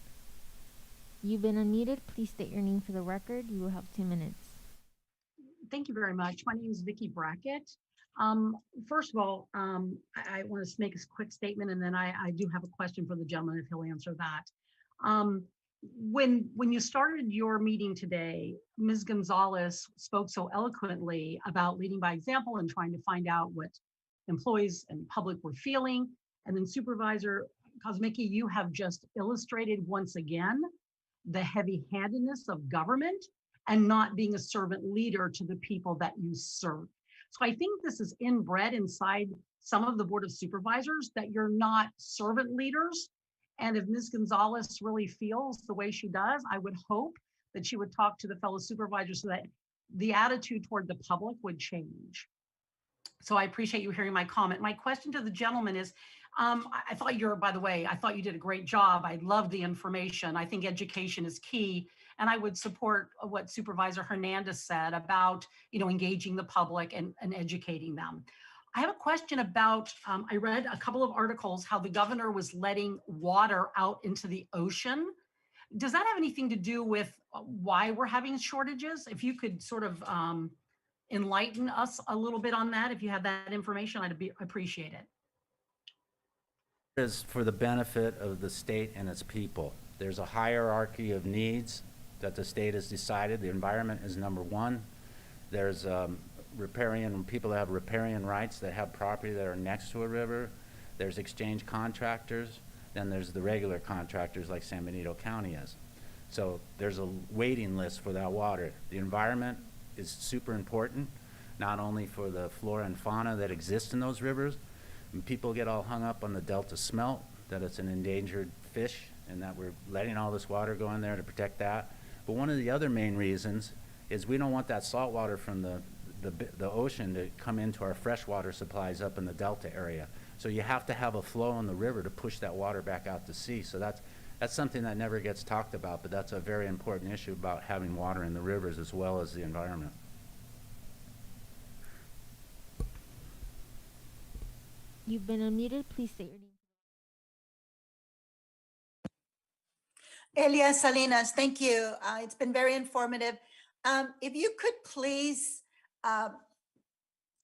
You've been unmuted. Please state your name for the record. You will have 2 minutes. Thank you very much. My name is Vicki Brackett. First of all, I want to make a quick statement, and then I do have a question for the gentleman if he'll answer that. When you started your meeting today, Ms. Gonzalez spoke so eloquently about leading by example and trying to find out what employees and public were feeling. And then Supervisor Kosmicki, you have just illustrated once again the heavy-handedness of government and not being a servant leader to the people that you serve. So I think this is inbred inside some of the Board of Supervisors, that you're not servant leaders. And if Ms. Gonzalez really feels the way she does, I would hope that she would talk to the fellow supervisors so that the attitude toward the public would change. So I appreciate you hearing my comment. My question to the gentleman is, I thought by the way, I thought you did a great job. I love the information. I think education is key. And I would support what Supervisor Hernandez said about, you know, engaging the public and educating them. I have a question about, I read a couple of articles how the governor was letting water out into the ocean. Does that have anything to do with why we're having shortages? If you could sort of enlighten us a little bit on that, if you have that information, I'd appreciate it. Is for the benefit of the state and its people. There's a hierarchy of needs that the state has decided. The environment is number one. There's riparian people that have riparian rights that have property that are next to a river. There's exchange contractors. Then there's the regular contractors like San Benito County is. So there's a waiting list for that water. The environment is super important, not only for the flora and fauna that exist in those rivers. And people get all hung up on the Delta smelt, that it's an endangered fish and that we're letting all this water go in there to protect that. But one of the other main reasons is we don't want that salt water from the ocean to come into our freshwater supplies up in the Delta area. So you have to have a flow in the river to push that water back out to sea. So that's something that never gets talked about, but that's a very important issue about having water in the rivers as well as the environment. You've been unmuted. Please state your name. Elia Salinas, thank you. It's been very informative. If you could please, I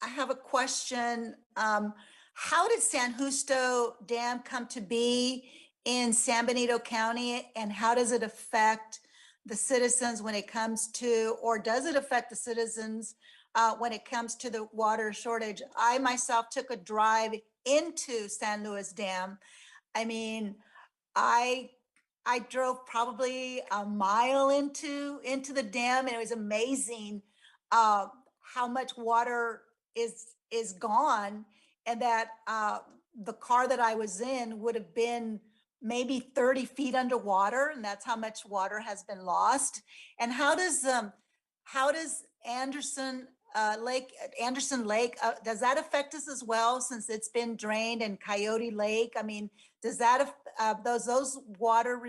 have a question. How did San Justo Dam come to be in San Benito County, and how does it affect the citizens when it comes to, or does it affect the citizens when it comes to the water shortage? I myself took a drive into San Luis Dam. I mean, I drove probably a mile into the dam, and it was amazing how much water is gone, and that the car that I was in would have been maybe 30 feet underwater, and that's how much water has been lost. And how does Anderson Lake, does that affect us as well, since it's been drained, and Coyote Lake? I mean, does that those water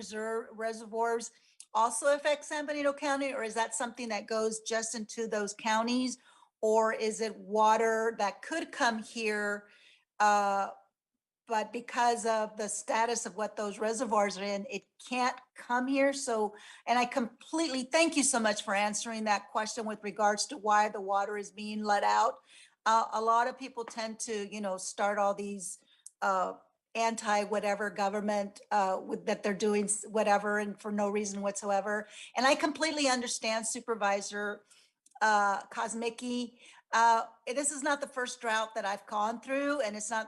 reservoirs also affect San Benito County, or is that something that goes just into those counties, or is it water that could come here, but because of the status of what those reservoirs are in, it can't come here? So, and I completely thank you so much for answering that question with regards to why the water is being let out. A lot of people tend to, start all these anti-whatever government that they're doing whatever and for no reason whatsoever. And I completely understand Supervisor Kosmicki. This is not the first drought that I've gone through, and it's not,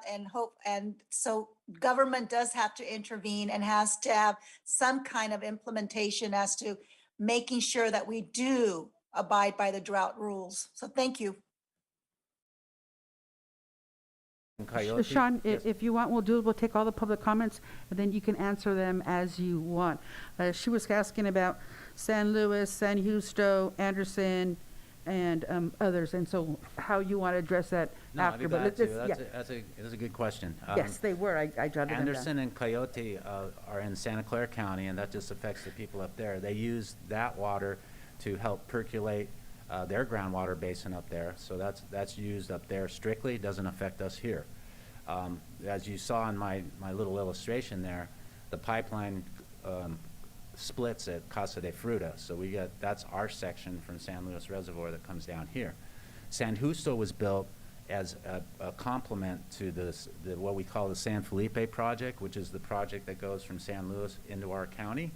and so government does have to intervene and has to have some kind of implementation as to making sure that we do abide by the drought rules. So thank you. Coyote? Sean, Yes. if you want, we'll take all the public comments, and then you can answer them as you want. She was asking about San Luis, San Justo, Anderson, and others, and so how you want to address that No, I'd be after. glad to. Yeah. That's a good question. Yes, they were. I jotted them down. Anderson and Coyote are in Santa Clara County, and that just affects the people up there. They use that water to help percolate their groundwater basin up there, so that's used up there strictly. Doesn't affect us here. As you saw in my little illustration there, the pipeline splits at Casa de Fruta, so that's our section from San Luis Reservoir that comes down here. San Justo was built as a complement to what we call the San Felipe project, which is the project that goes from San Luis into our county.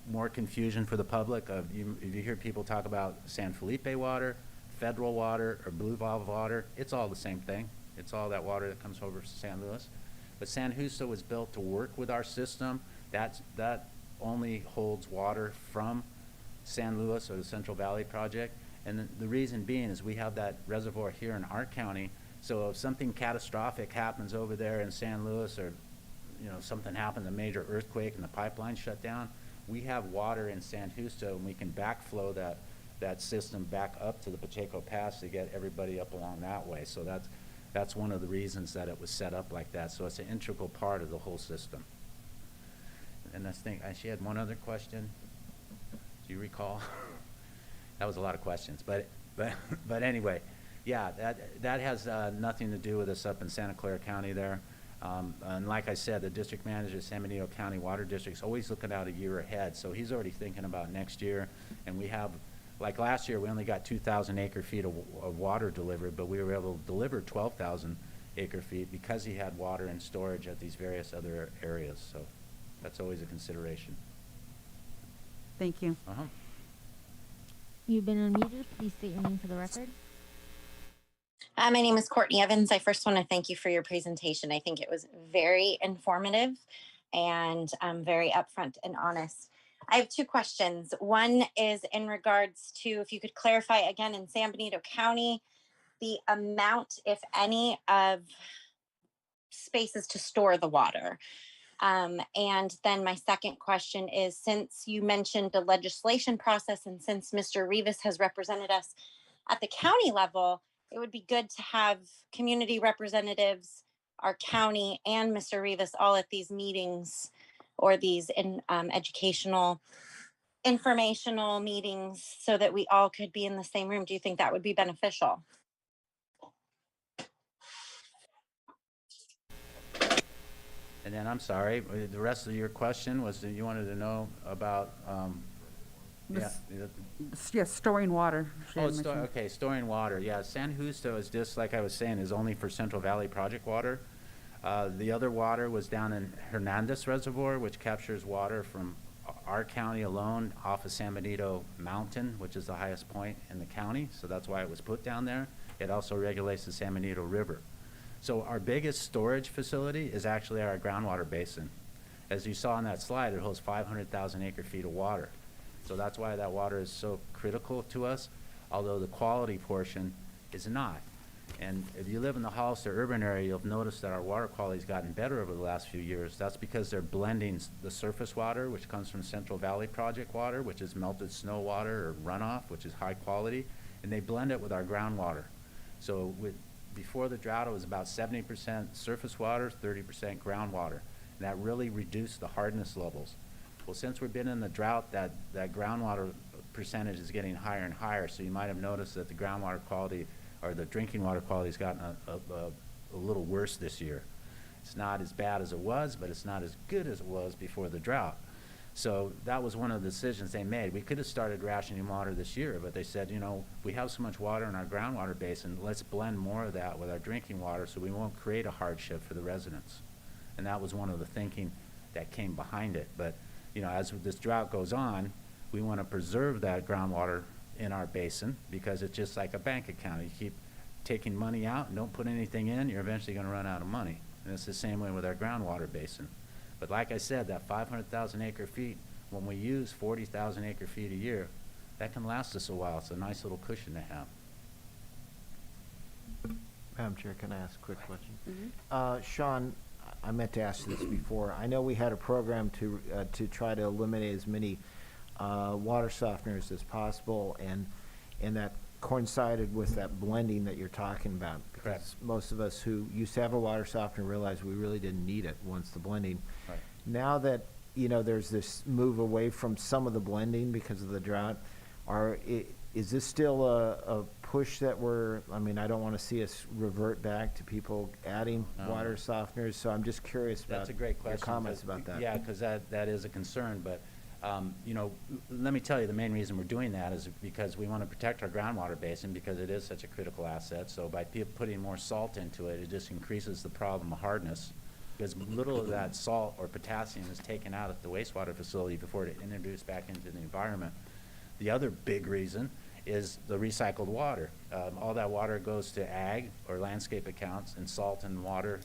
More confusion for the public. If you hear people talk about San Felipe water, federal water, or Blue Valve water, it's all the same thing. It's all that water that comes over from San Luis. But San Justo was built to work with our system. That only holds water from San Luis or the Central Valley Project. And the reason being is we have that reservoir here in our county. So if something catastrophic happens over there in San Luis, or something happens, a major earthquake and the pipeline shut down, we have water in San Justo, and we can backflow that system back up to the Pacheco Pass to get everybody up along that way. So that's one of the reasons that it was set up like that. So it's an integral part of the whole system. And I think she had one other question. Do you recall? That was a lot of questions, but anyway, yeah, that has nothing to do with us up in Santa Clara County there. And like I said, the district manager of San Benito County Water District is always looking out a year ahead. So he's already thinking about next year. And we have, like last year, we only got 2,000 acre feet of water delivered, but we were able to deliver 12,000 acre feet because he had water in storage at these various other areas. So that's always a consideration. Thank you. You've been unmuted. Please state your name for the record. My name is Courtney Evans. I first want to thank you for your presentation. I think it was very informative and very upfront and honest. I have two questions. One is in regards to, if you could clarify again, in San Benito County, the amount, if any, of spaces to store the water. And then my second question is, since you mentioned the legislation process and since Mr. Rivas has represented us at the county level, it would be good to have community representatives, our county, and Mr. Rivas all at these meetings or these educational, informational meetings so that we all could be in the same room. Do you think that would be beneficial? And then I'm sorry, the rest of your question was that you wanted to know about, Yes, storing water. Okay, storing water. Yeah, San Justo is just, like I was saying, is only for Central Valley Project water. The other water was down in Hernandez Reservoir, which captures water from our county alone off of San Benito Mountain, which is the highest point in the county. So that's why it was put down there. It also regulates the San Benito River. So our biggest storage facility is actually our groundwater basin. As you saw on that slide, it holds 500,000 acre feet of water. So that's why that water is so critical to us, although the quality portion is not. And if you live in the Hollister urban area, you'll notice that our water quality's gotten better over the last few years. That's because they're blending the surface water, which comes from Central Valley Project water, which is melted snow water or runoff, which is high quality, and they blend it with our groundwater. So before the drought, it was about 70% surface water, 30% groundwater. And that really reduced the hardness levels. Well, since we've been in the drought, that groundwater percentage is getting higher and higher. So you might have noticed that the groundwater quality or the drinking water quality has gotten a little worse this year. It's not as bad as it was, but it's not as good as it was before the drought. So that was one of the decisions they made. We could have started rationing water this year, but they said, you know, we have so much water in our groundwater basin, let's blend more of that with our drinking water so we won't create a hardship for the residents. And that was one of the thinking that came behind it. But, you know, as this drought goes on, we want to preserve that groundwater in our basin because it's just like a bank account. You keep taking money out and don't put anything in, you're eventually going to run out of money. And it's the same way with our groundwater basin. But like I said, that 500,000 acre feet, when we use 40,000 acre feet a year, that can last us a while. It's a nice little cushion to have. Madam Chair, can I ask a quick question? Sean, I meant to ask this before. I know we had a program to try to eliminate as many water softeners as possible, and that coincided with that blending that you're talking about. Because Correct. most of us who used to have a water softener realized we really didn't need it once the blending. Right. Now that, you know, there's this move away from some of the blending because of the drought, is this still a push that I mean, I don't want to see us revert back to people adding No. water softeners, so I'm just curious about That's a great question. your comments 'cause- about that. Yeah, because that is a concern, but, you know, let me tell you, the main reason we're doing that is because we want to protect our groundwater basin because it is such a critical asset. So by putting more salt into it, it just increases the problem of hardness. Because little of that salt or potassium is taken out at the wastewater facility before it introduced back into the environment. The other big reason is the recycled water. All that water goes to ag or landscape accounts, and salt and water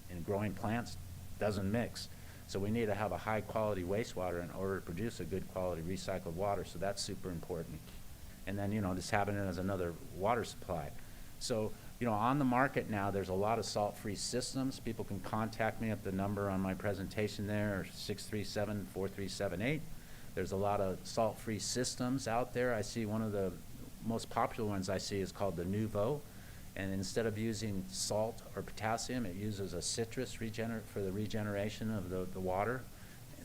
in growing plants doesn't mix. So we need to have a high quality wastewater in order to produce a good quality recycled water. So that's super important. And then, you know, just having it as another water supply. So, you know, on the market now, there's a lot of salt-free systems. People can contact me at the number on my presentation there, 637-4378. There's a lot of salt-free systems out there. I see one of the most popular ones I see is called the Nuvo. And instead of using salt or potassium, it uses a citrus for the regeneration of the water.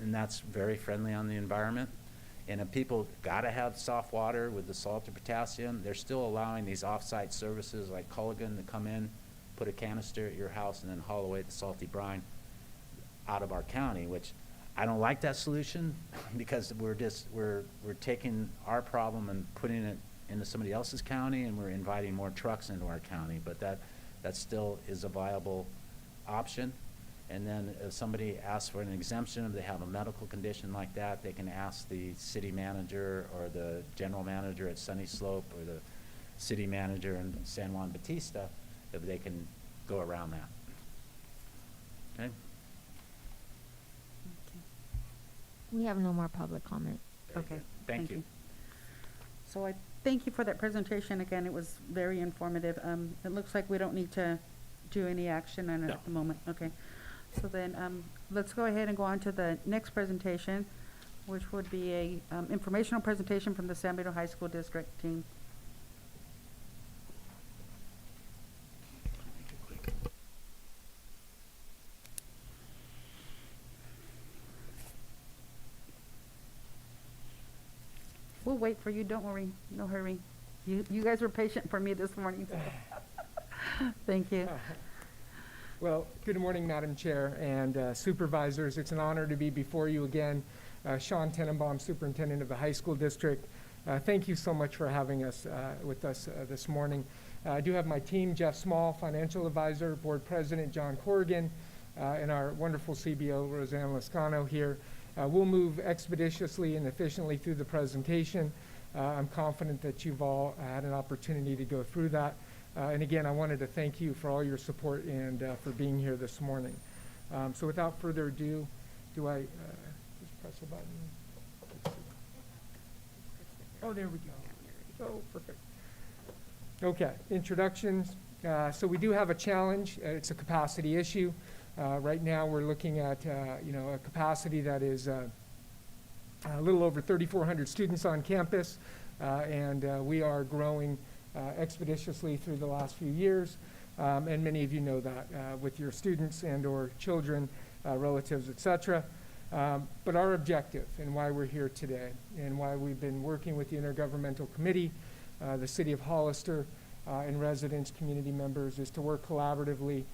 And that's very friendly on the environment. And if people gotta have soft water with the salt or potassium, they're still allowing these off-site services like Culligan to come in, put a canister at your house and then haul away the salty brine out of our county, which I don't like that solution because we're taking our problem and putting it into somebody else's county, and we're inviting more trucks into our county, but that still is a viable option. And then if somebody asks for an exemption, if they have a medical condition like that, they can ask the city manager or the general manager at Sunny Slope or the city manager in San Juan Bautista if they can go around that. Okay? We have no more public comment. Okay. Thank you. So I thank you for that presentation. Again, it was very informative. It looks like we don't need to do any action on it at the moment. Okay. So then, let's go ahead and go on to the next presentation, which would be a informational presentation from the San Benito High School District team. We'll wait for you, don't worry, no hurry. You guys were patient for me this morning. Thank you. Well, good morning, Madam Chair and Supervisors. It's an honor to be before you again. Sean Tenenbaum, Superintendent of the High School District. Thank you so much for having us with us this morning. I do have my team, Jeff Small, Financial Advisor, Board President John Corrigan, and our wonderful CBO, Roseanne Lascano here. We'll move expeditiously and efficiently through the presentation. I'm confident that you've all had an opportunity to go through that. And again, I wanted to thank you for all your support and for being here this morning. So without further ado, do I just press a button? Let's see. Oh, there we go. Oh, perfect. Okay, introductions. So we do have a challenge. It's a capacity issue. Right now, we're looking at a capacity that is a little over 3,400 students on campus, and we are growing expeditiously through the last few years. And many of you know that with your students and or children, relatives, etc. But our objective and why we're here today and why we've been working with the Intergovernmental Committee, the City of Hollister, and residents, community members, is to work collaboratively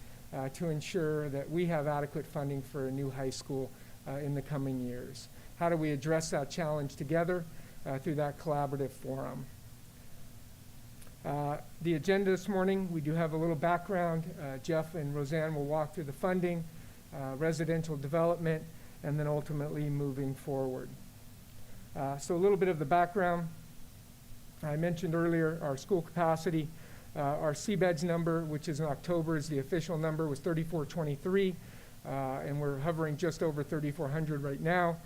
to ensure that we have adequate funding for a new high school in the coming years. How do we address that challenge together? Through that collaborative forum. The agenda this morning, we do have a little background. Jeff and Roseanne will walk through the funding, residential development, and then ultimately moving forward. So a little bit of the background. I mentioned earlier our school capacity. Our CBEDS number, which is in October, is the official number, was 3,423, and we're hovering just over 3,400 right now.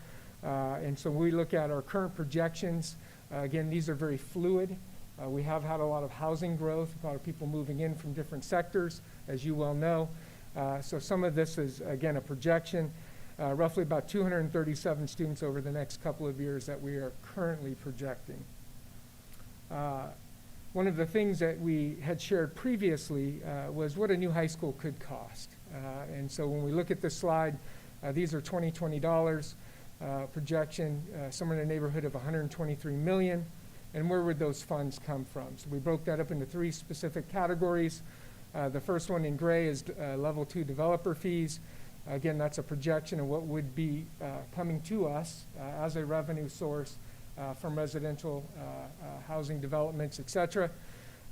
And so we look at our current projections. Again, these are very fluid. We have had a lot of housing growth, a lot of people moving in from different sectors, as you well know. So some of this is, again, a projection. Roughly about 237 students over the next couple of years that we are currently projecting. One of the things that we had shared previously was what a new high school could cost. And so when we look at this slide, these are 2020 dollars. Projection somewhere in the neighborhood of 123 million. And where would those funds come from? So we broke that up into 3 specific categories. The first one in gray is level 2 developer fees. Again, that's a projection of what would be coming to us as a revenue source from residential housing developments, et cetera.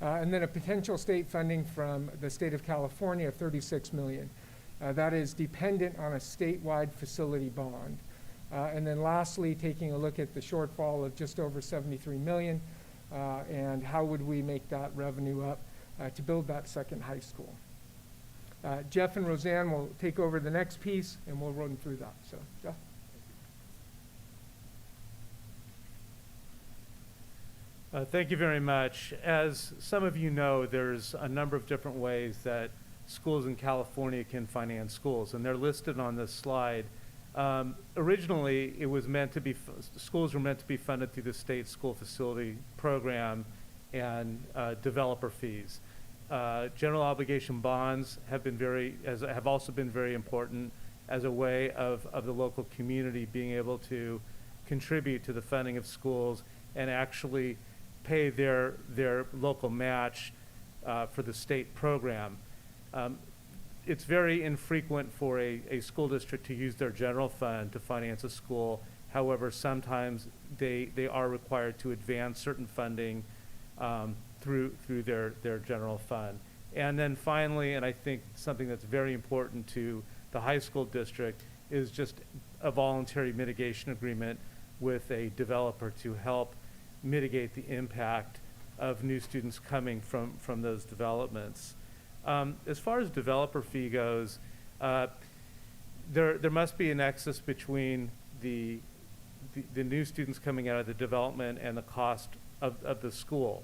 And then a potential state funding from the state of California of 36 million. That is dependent on a statewide facility bond. And then lastly, taking a look at the shortfall of just over 73 million, and how would we make that revenue up to build that second high school. Jeff and Roseanne will take over the next piece, and we'll run through that. So, Jeff. Thank you very much. As some of you know, there's a number of different ways that schools in California can finance schools, and they're listed on this slide. Originally, it was meant to be, schools were meant to be funded through the state school facility program and developer fees. General obligation bonds have been have also been very important as a way of the local community being able to contribute to the funding of schools and actually pay their local match for the state program. It's very infrequent for a school district to use their general fund to finance a school. However, sometimes they are required to advance certain funding through their general fund. And then finally, and I think something that's very important to the high school district, is just a voluntary mitigation agreement with a developer to help mitigate the impact of new students coming from those developments. As far as developer fee goes, there must be a nexus between the new students coming out of the development and the cost of the school.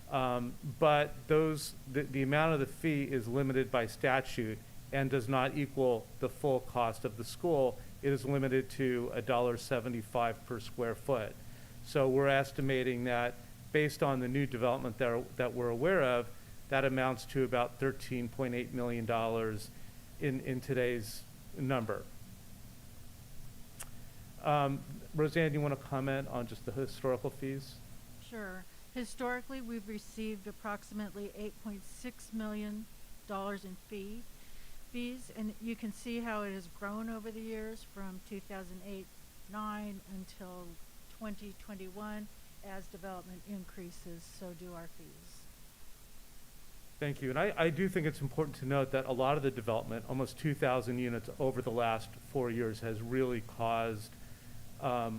But the amount of the fee is limited by statute and does not equal the full cost of the school. It is limited to $1.75 per square foot. So we're estimating that based on the new development that we're aware of, that amounts to about $13.8 million in today's number. Roseanne, do you want to comment on just the historical fees? Sure. Historically, we've received approximately $8.6 million in fees, and you can see how it has grown over the years from 2008-9 until 2021. As development increases, so do our fees. Thank you. And I do think it's important to note that a lot of the development, almost 2,000 units over the last 4 years, has really caused a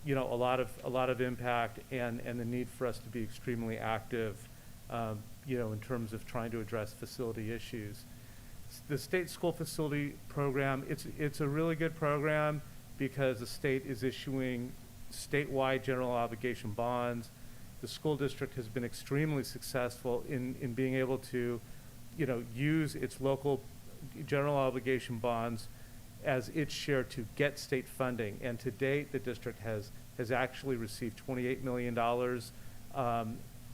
lot of impact and the need for us to be extremely active in terms of trying to address facility issues. The state school facility program, it's a really good program because the state is issuing statewide general obligation bonds. The school district has been extremely successful in being able to use its local general obligation bonds as its share to get state funding. And to date, the district has actually received $28 million.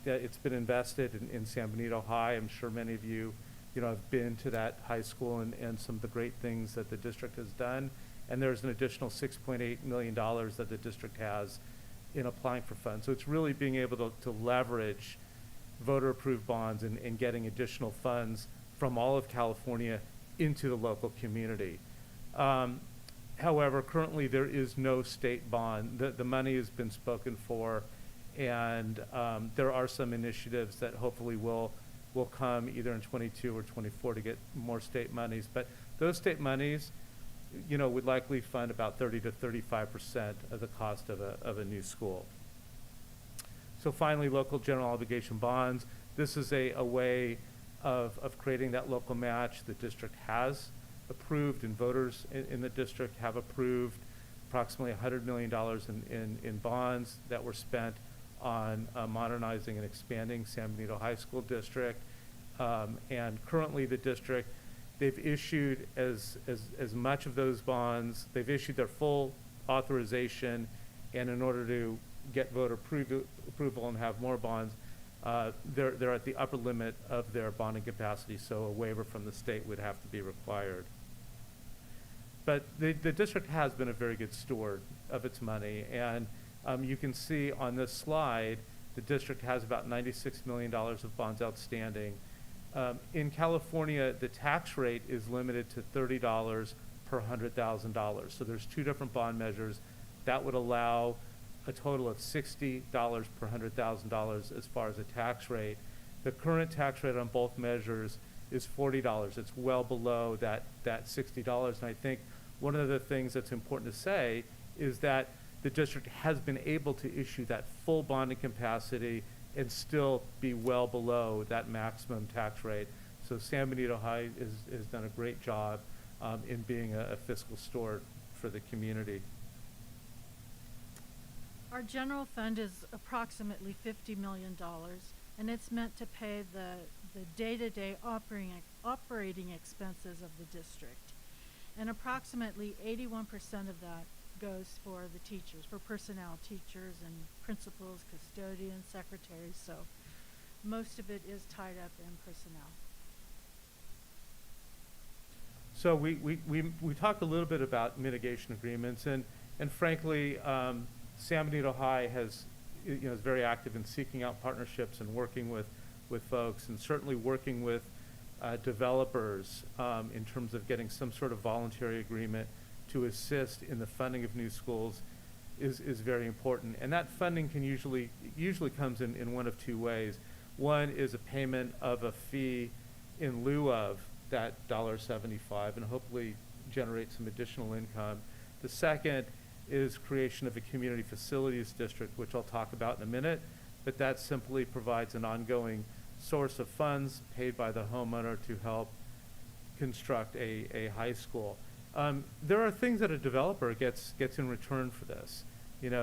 That it's been invested in San Benito High. I'm sure many of you, have been to that high school and some of the great things that the district has done. And there's an additional $6.8 million that the district has in applying for funds. So it's really being able to leverage voter-approved bonds and getting additional funds from all of California into the local community. However, currently there is no state bond. The money has been spoken for, and there are some initiatives that hopefully will come either in 22 or 24 to get more state monies. But those state monies, would likely fund about 30 to 35% of the cost of a new school. So finally, local general obligation bonds. This is a way of creating that local match. The district has approved, and voters in the district have approved approximately $100 million in bonds that were spent on modernizing and expanding San Benito High School District. And currently the district, they've issued as much of those bonds, they've issued their full authorization, and in order to get voter approval and have more bonds, they're at the upper limit of their bonding capacity, so a waiver from the state would have to be required. But the district has been a very good steward of its money, and you can see on this slide, the district has about $96 million of bonds outstanding. In California, the tax rate is limited to $30 per $100,000. So there's two different bond measures that would allow a total of $60 per $100,000 as far as a tax rate. The current tax rate on both measures is $40. It's well below that $60. And I think one of the things that's important to say is that the district has been able to issue that full bonding capacity and still be well below that maximum tax rate. So San Benito High has done a great job in being a fiscal steward for the community. Our general fund is approximately $50 million, and it's meant to pay the day-to-day operating expenses of the district. And approximately 81% of that goes for the teachers, for personnel, teachers and principals, custodians, secretaries. So most of it is tied up in personnel. So we talked a little bit about mitigation agreements, and frankly, San Benito High is very active in seeking out partnerships and working with folks, and certainly working with developers in terms of getting some sort of voluntary agreement to assist in the funding of new schools is very important. And that funding can usually comes in one of two ways. One is a payment of a fee in lieu of that $1.75 and hopefully generate some additional income. The second is creation of a community facilities district, which I'll talk about in a minute, but that simply provides an ongoing source of funds paid by the homeowner to help construct a high school. There are things that a developer gets in return for this.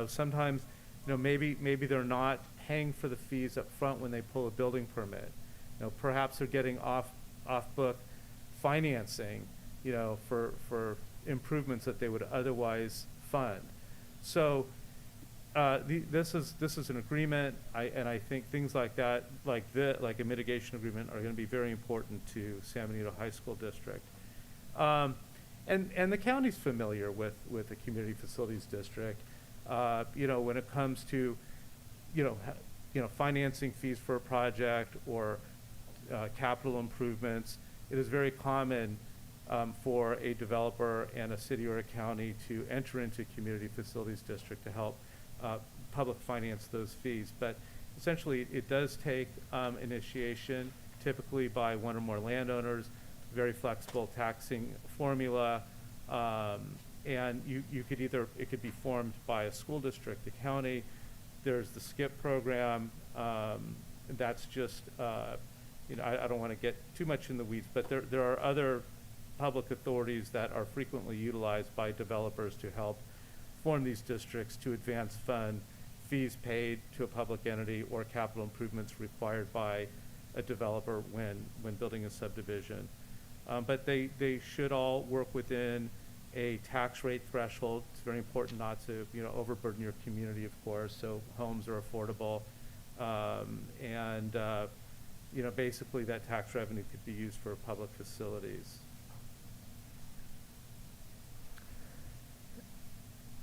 Sometimes, maybe they're not paying for the fees up front when they pull a building permit. Perhaps they're getting off-book financing, for improvements that they would otherwise fund. So this is an agreement, and I think things like that, like a mitigation agreement, are going to be very important to San Benito High School District. And the county's familiar with the community facilities district. When it comes to, financing fees for a project or capital improvements, it is very common for a developer and a city or a county to enter into community facilities district to help public finance those fees. But essentially, it does take initiation, typically by one or more landowners, very flexible taxing formula, and you could it could be formed by a school district, the county. There's the SKIP program. That's just, I don't want to get too much in the weeds, but there are other public authorities that are frequently utilized by developers to help form these districts to advance fund fees paid to a public entity or capital improvements required by a developer when building a subdivision. But they should all work within a tax rate threshold. It's very important not to, overburden your community, of course, so homes are affordable. Basically that tax revenue could be used for public facilities.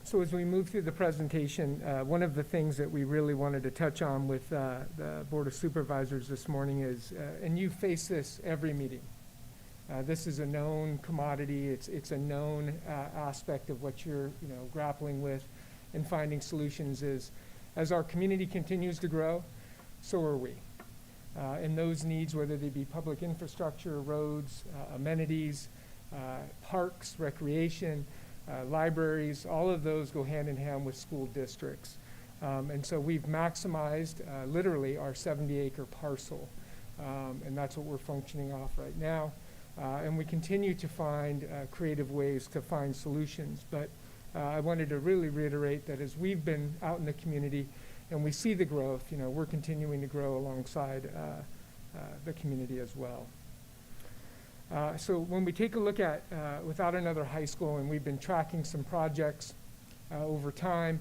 So as we move through the presentation, one of the things that we really wanted to touch on with the Board of Supervisors this morning is, and you face this every meeting, this is a known commodity. It's a known aspect of what you're grappling with and finding solutions is, as our community continues to grow, so are we. And those needs, whether they be public infrastructure, roads, amenities, parks, recreation, libraries, all of those go hand in hand with school districts. And so we've maximized literally our 70-acre parcel. And that's what we're functioning off right now. And we continue to find creative ways to find solutions. But I wanted to really reiterate that as we've been out in the community and we see the growth, we're continuing to grow alongside the community as well. So when we take a look at Without Another High School, and we've been tracking some projects over time,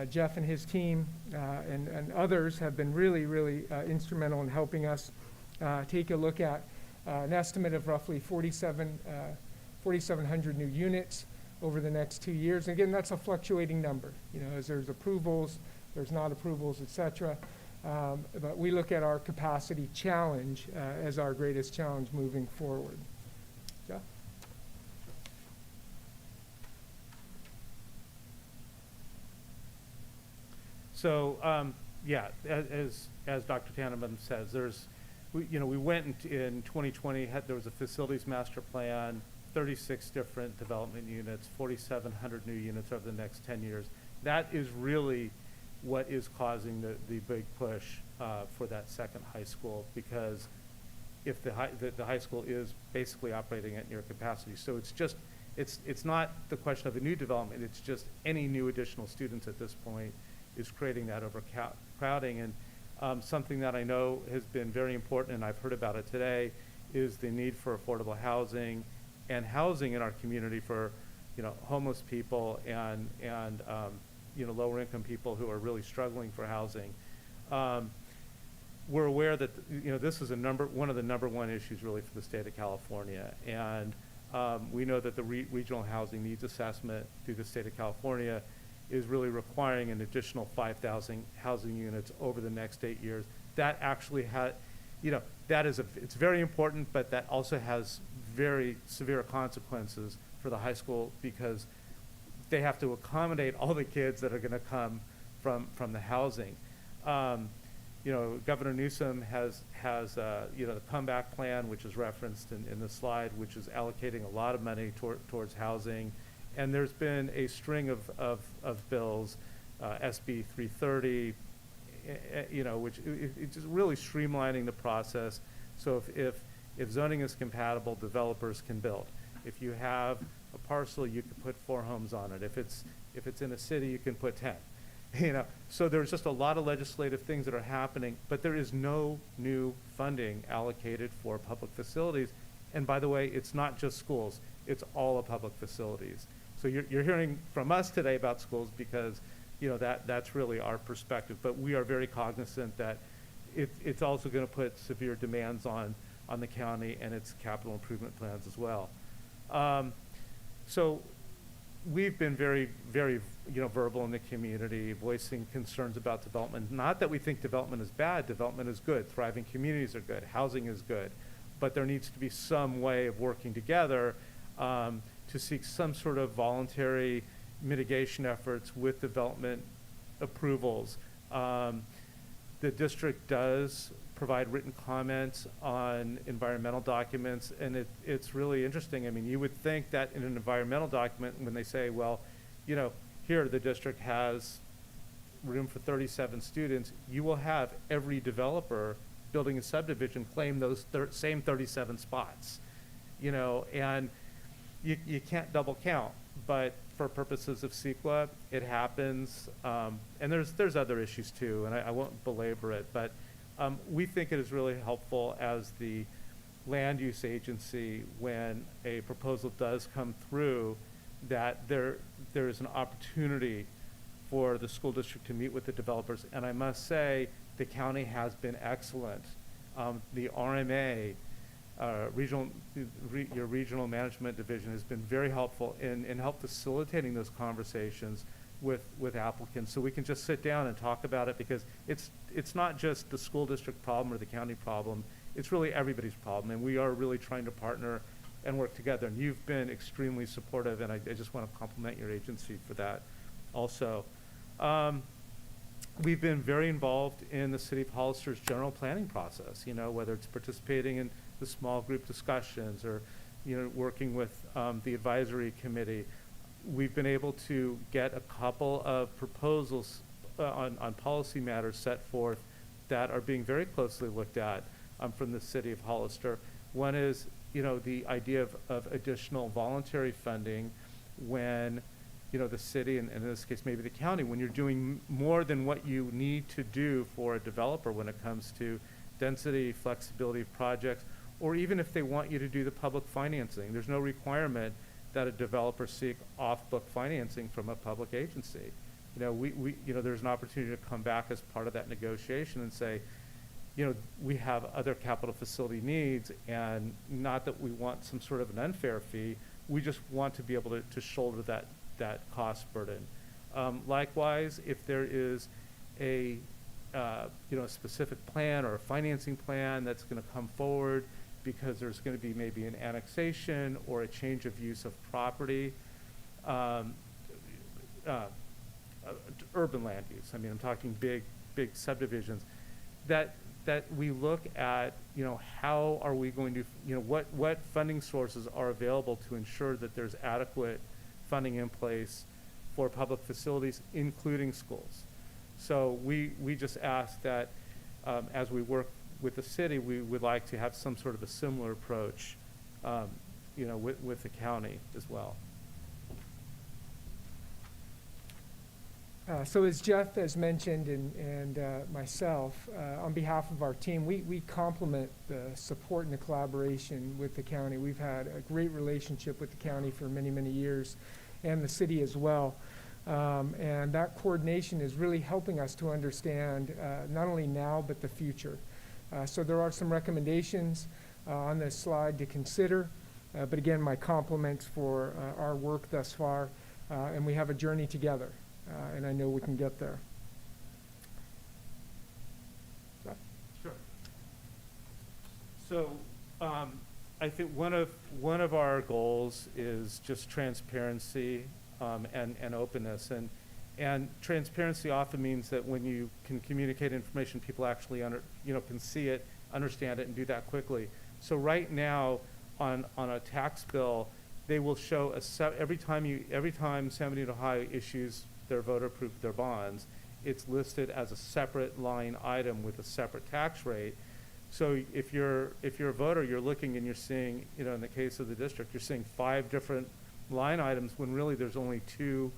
Jeff and his team and others have been really instrumental in helping us take a look at an estimate of roughly 4,700 new units over the next 2 years. And again, that's a fluctuating number, as there's approvals, there's not approvals, et cetera. But we look at our capacity challenge as our greatest challenge moving forward. Jeff? So, as Dr. Tannenbaum says, we went in 2020, there was a facilities master plan, 36 different development units, 4,700 new units over the next 10 years. That is really what is causing the big push for that second high school, because if the high school is basically operating at near capacity. So it's not the question of a new development, it's just any new additional students at this point is creating that overcrowding. And something that I know has been very important, and I've heard about it today, is the need for affordable housing and housing in our community for, homeless people and lower income people who are really struggling for housing. We're aware that, this is one of the number one issues really for the state of California. And we know that the regional housing needs assessment through the state of California is really requiring an additional 5,000 housing units over the next 8 years. That actually it's very important, but that also has very severe consequences for the high school, because they have to accommodate all the kids that are going to come from the housing. Governor Newsom has the comeback plan, which is referenced in the slide, which is allocating a lot of money towards housing. And there's been a string of bills, SB 330, which it's just really streamlining the process. So if zoning is compatible, developers can build. If you have a parcel, you can put 4 homes on it. If it's in a city, you can put 10. So there's just a lot of legislative things that are happening, but there is no new funding allocated for public facilities. And by the way, it's not just schools, it's all of public facilities. So you're hearing from us today about schools because, that's really our perspective. But we are very cognizant that it's also going to put severe demands on the county and its capital improvement plans as well. So we've been very, very, verbal in the community, voicing concerns about development. Not that we think development is bad, development is good, thriving communities are good, housing is good, but there needs to be some way of working together to seek some sort of voluntary mitigation efforts with development approvals. The district does provide written comments on environmental documents, and it's really interesting. I mean, you would think that in an environmental document, when they say, well, here the district has room for 37 students, you will have every developer building a subdivision claim those same 37 spots, and you can't double count. But for purposes of CEQA, it happens, and there's other issues too, and I won't belabor it, but We think it is really helpful as the land use agency when a proposal does come through, that there is an opportunity for the school district to meet with the developers. And I must say, the county has been excellent. The RMA, your regional management division, has been very helpful in help facilitating those conversations with applicants, so we can just sit down and talk about it, because it's not just the school district problem or the county problem, it's really everybody's problem, and we are really trying to partner and work together. And you've been extremely supportive, and I just want to compliment your agency for that also. We've been very involved in the City of Hollister's general planning process, whether it's participating in the small group discussions or, working with the advisory committee. We've been able to get a couple of proposals on policy matters set forth that are being very closely looked at from the City of Hollister. One is, the idea of additional voluntary funding when, the city, and in this case maybe the county, when you're doing more than what you need to do for a developer when it comes to density, flexibility of projects, or even if they want you to do the public financing. There's no requirement that a developer seek off-book financing from a public agency. There's an opportunity to come back as part of that negotiation and say, we have other capital facility needs, and not that we want some sort of an unfair fee, we just want to be able to shoulder that cost burden. Likewise, if there is a specific plan or a financing plan that's going to come forward because there's going to be maybe an annexation or a change of use of property, urban land use. I mean, I'm talking big subdivisions. That we look at, how are we going to, what funding sources are available to ensure that there's adequate funding in place for public facilities, including schools. So we just ask that as we work with the city, we would like to have some sort of a similar approach, with the county as well. So as Jeff has mentioned, and myself, on behalf of our team, we complement the support and the collaboration with the county. We've had a great relationship with the county for many, many years, and the city as well. And that coordination is really helping us to understand not only now, but the future. So there are some recommendations on this slide to consider. But again, my compliments for our work thus far, and we have a journey together. And I know we can get there. Sure. So I think one of our goals is just transparency and openness. And transparency often means that when you can communicate information, people actually can see it, understand it, and do that quickly. So right now, on a tax bill, they will show every time San Benito High issues their voter proof, their bonds, it's listed as a separate line item with a separate tax rate. So if you're a voter, you're looking and you're seeing, in the case of the district, you're seeing 5 different line items when really there's only 2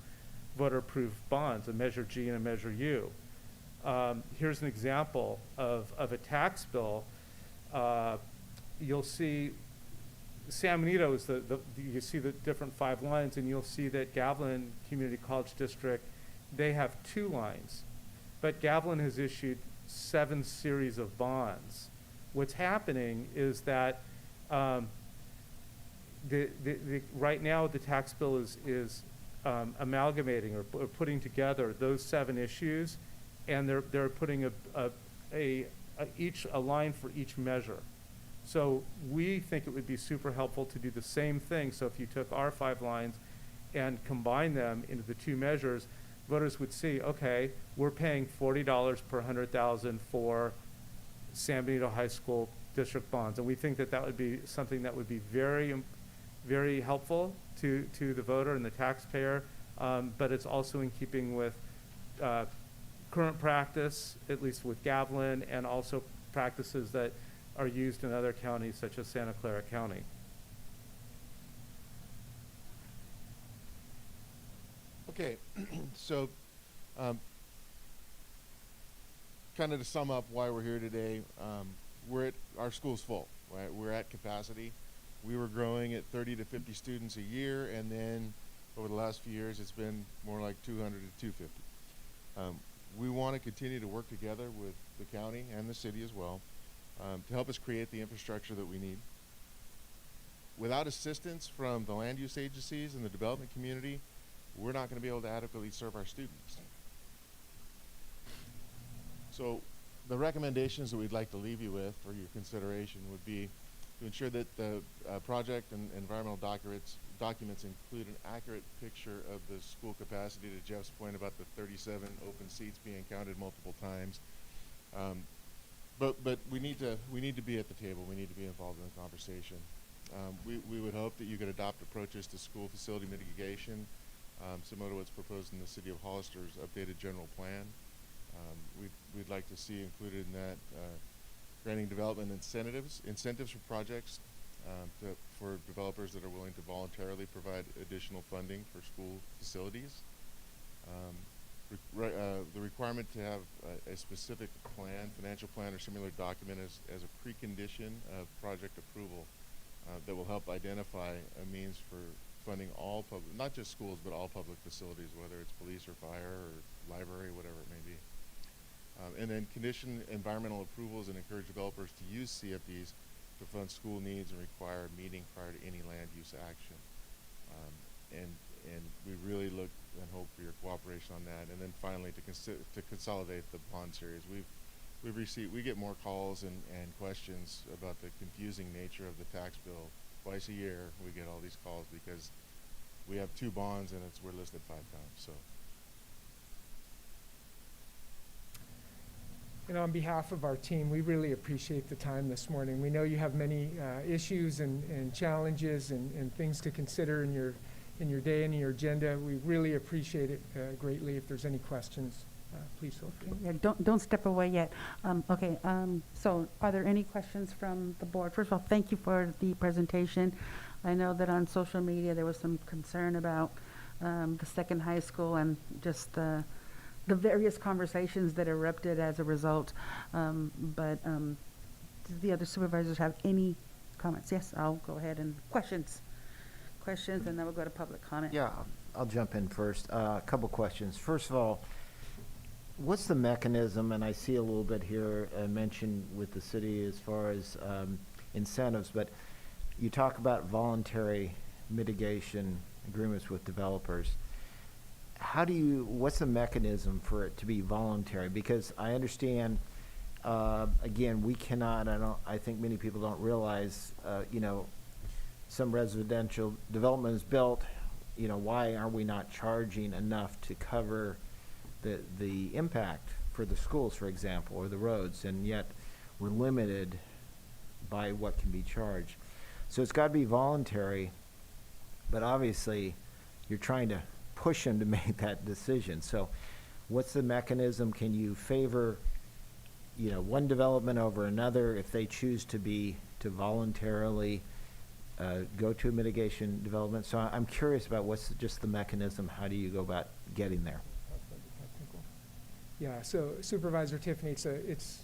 voter proof bonds, a Measure G and a Measure U. Here's an example of a tax bill. You'll see San Benito is you see the different 5 lines, and you'll see that Gavilan Community College District, they have 2 lines, but Gavilan has issued 7 series of bonds. What's happening is that right now the tax bill is amalgamating or putting together those 7 issues, and they're putting a line for each measure. So we think it would be super helpful to do the same thing. So if you took our 5 lines and combined them into the 2 measures, voters would see, okay, we're paying $40 per 100,000 for San Benito High School district bonds. And we think that would be something that would be very, very helpful to the voter and the taxpayer. But it's also in keeping with current practice, at least with Gavilan, and also practices that are used in other counties such as Santa Clara County. Okay, so kind of to sum up why we're here today, our school's full, right? We're at capacity. We were growing at 30 to 50 students a year, and then over the last few years, it's been more like 200 to 250. We want to continue to work together with the county and the city as well to help us create the infrastructure that we need. Without assistance from the land use agencies and the development community, we're not going to be able to adequately serve our students. So the recommendations that we'd like to leave you with for your consideration would be to ensure that the project and environmental documents include an accurate picture of the school capacity, to Jeff's point about the 37 open seats being counted multiple times. But we need to be at the table. We need to be involved in the conversation. We would hope that you could adopt approaches to school facility mitigation, similar to what's proposed in the City of Hollister's updated general plan. We'd like to see included in that granting development incentives for projects for developers that are willing to voluntarily provide additional funding for school facilities. The requirement to have a specific plan, financial plan or similar document as a precondition of project approval that will help identify a means for funding all public, not just schools, but all public facilities, whether it's police or fire or library, whatever it may be. And then condition environmental approvals and encourage developers to use CFDs to fund school needs and require a meeting prior to any land use action. And we really look and hope for your cooperation on that. And then finally, to consolidate the bond series, we get more calls and questions about the confusing nature of the tax bill. Twice a year, we get all these calls because we have 2 bonds and we're listed 5 times. So. And on behalf of our team, we really appreciate the time this morning. We know you have many issues and challenges and things to consider in your day and in your agenda. We really appreciate it greatly. If there's any questions, please feel free. Okay, yeah, don't step away yet. So are there any questions from the board? First of all, thank you for the presentation. I know that on social media there was some concern about the second high school and just the various conversations that erupted as a result. But do the other supervisors have any comments? Yes, I'll go ahead and questions, and then we'll go to public comment. Yeah, I'll jump in first. A couple questions. First of all, what's the mechanism, and I see a little bit here mentioned with the city as far as incentives, but you talk about voluntary mitigation agreements with developers. What's the mechanism for it to be voluntary? Because I understand, again, we cannot, I think many people don't realize, some residential development is built, why are we not charging enough to cover the impact for the schools, for example, or the roads, and yet we're limited by what can be charged. So it's got to be voluntary, but obviously you're trying to push them to make that decision. So what's the mechanism? Can you favor, one development over another if they choose to voluntarily go to a mitigation development? So I'm curious about what's just the mechanism. How do you go about getting there? Yeah, so Supervisor Tiffany, it's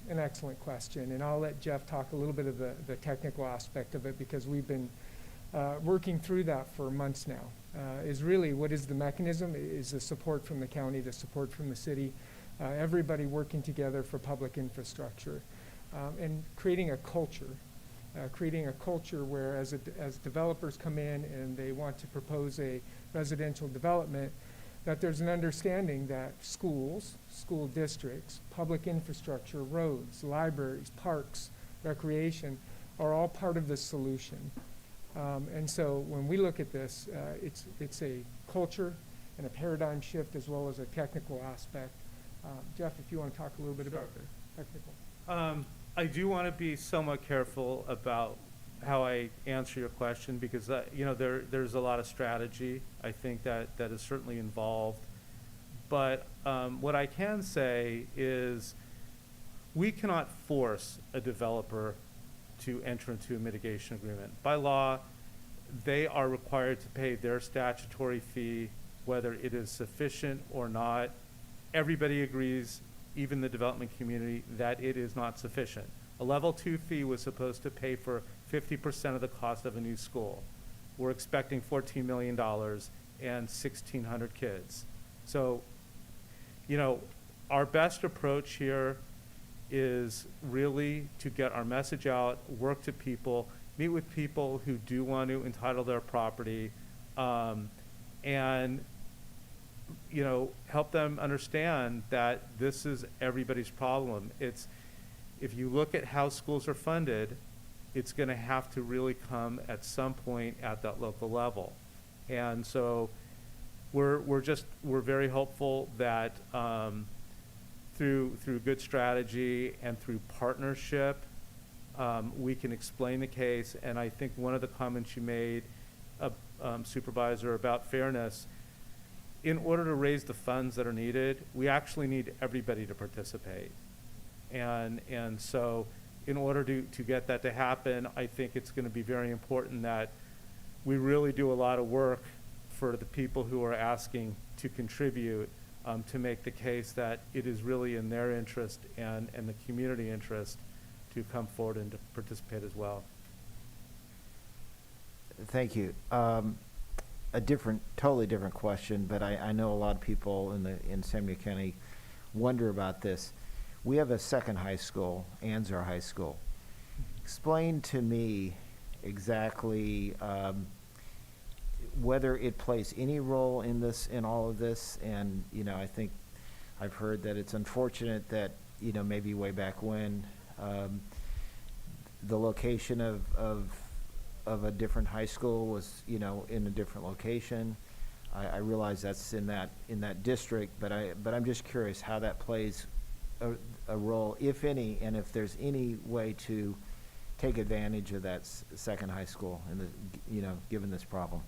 an excellent question, and I'll let Jeff talk a little bit of the technical aspect of it, because we've been working through that for months now. Is really what is the mechanism is the support from the county, the support from the city, everybody working together for public infrastructure, and creating a culture where as developers come in and they want to propose a residential development, that there's an understanding that schools, school districts, public infrastructure, roads, libraries, parks, recreation are all part of the solution. And so when we look at this, it's a culture and a paradigm shift as well as a technical aspect. Jeff, if you want to talk a little bit about the technical. I do want to be somewhat careful about how I answer your question, because there's a lot of strategy, I think, that is certainly involved. But what I can say is we cannot force a developer to enter into a mitigation agreement. By law, they are required to pay their statutory fee, whether it is sufficient or not. Everybody agrees even the development community, that it is not sufficient. A level 2 fee was supposed to pay for 50% of the cost of a new school. We're expecting $14 million and 1,600 kids. So, you know, our best approach here is really to get our message out, work to people, meet with people who do want to entitle their property, and, you know, help them understand that this is everybody's problem. If you look at how schools are funded, it's going to have to really come at some point at that local level. And so we're very hopeful that through good strategy and through partnership, we can explain the case. And I think one of the comments you made, Supervisor, about fairness, in order to raise the funds that are needed, we actually need everybody to participate. And so in order to get that to happen, I think it's going to be very important that we really do a lot of work for the people who are asking to contribute, to make the case that it is really in their interest and the community interest to come forward and to participate as well. Thank you. Totally different question, but I know a lot of people in San Diego County wonder about this. We have a second high school, Anzar High School. Explain to me exactly whether it plays any role in all of this. And, you know, I think I've heard that it's unfortunate that, you know, maybe way back when, the location of a different high school was, you know, in a different location. I realize that's in that district, but I'm just curious how that plays a role, if any, and if there's any way to take advantage of that second high school and given this problem.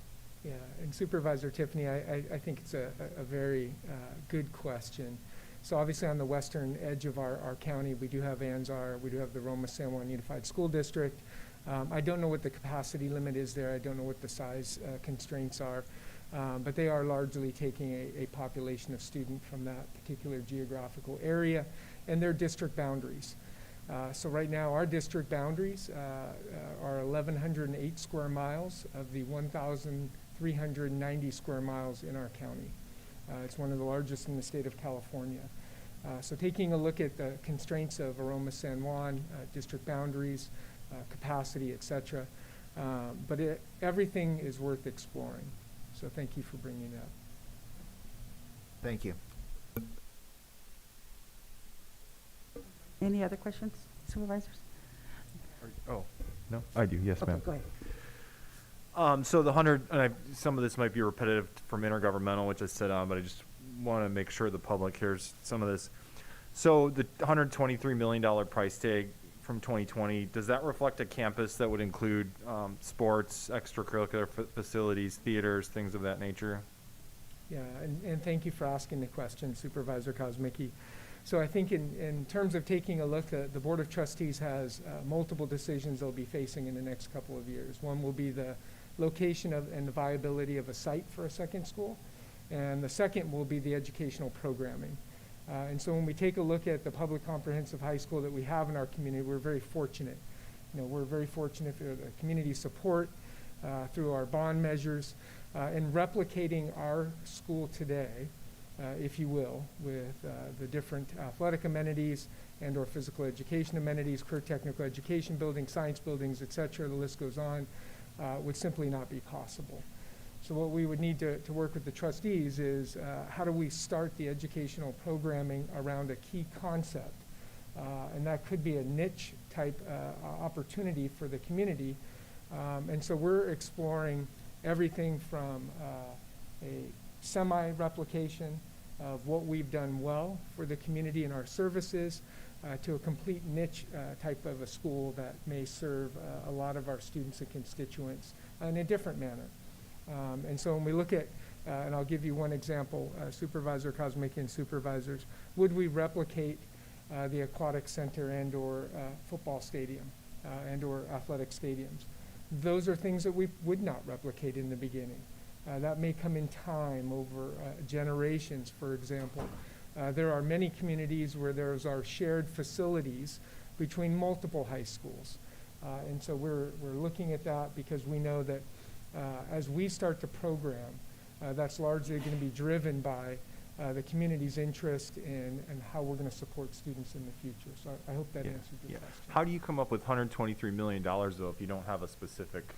Yeah, and Supervisor Tiffany, I think it's a very good question. So obviously on the western edge of our county, we do have Anzar, we do have the Roma San Juan Unified School District. I don't know what the capacity limit is there. I don't know what the size constraints are, but they are largely taking a population of student from that particular geographical area and their district boundaries. So right now our district boundaries are 1,108 square miles of the 1,390 square miles in our county. It's one of the largest in the state of California. So taking a look at the constraints of Aroma San Juan, district boundaries, capacity, etc. But everything is worth exploring. So thank you for bringing it up. Thank you. Any other questions, supervisors? Oh, no, I do, yes, ma'am. Okay, go ahead. So the 100, and some of this might be repetitive from intergovernmental, which I said on, but I just want to make sure the public hears some of this. So the $123 million price tag from 2020, does that reflect a campus that would include sports, extracurricular facilities, theaters, things of that nature? Yeah, and thank you for asking the question, Supervisor Kosmicki. So I think in terms of taking a look, the Board of Trustees has multiple decisions they'll be facing in the next couple of years. One will be the location and the viability of a site for a second school, and the second will be the educational programming. And so when we take a look at the public comprehensive high school that we have in our community, we're very fortunate. You know, we're very fortunate for the community support through our bond measures in replicating our school today, if you will, with the different athletic amenities and or physical education amenities, career technical education buildings, science buildings, et cetera, the list goes on, would simply not be possible. So what we would need to work with the trustees is how do we start the educational programming around a key concept? And that could be a niche type opportunity for the community. And so we're exploring everything from a semi-replication of what we've done well for the community and our services to a complete niche type of a school that may serve a lot of our students and constituents in a different manner. And so when we look at, and I'll give you one example, Supervisor Kosmicki and supervisors, would we replicate the aquatic center and or football stadium and or athletic stadiums? Those are things that we would not replicate in the beginning. That may come in time over generations, for example. There are many communities where there's our shared facilities between multiple high schools. And so we're looking at that because we know that as we start the program, that's largely going to be driven by the community's interest in and how we're going to support students in the future. So I hope that answered your question. How do you come up with $123 million though if you don't have a specific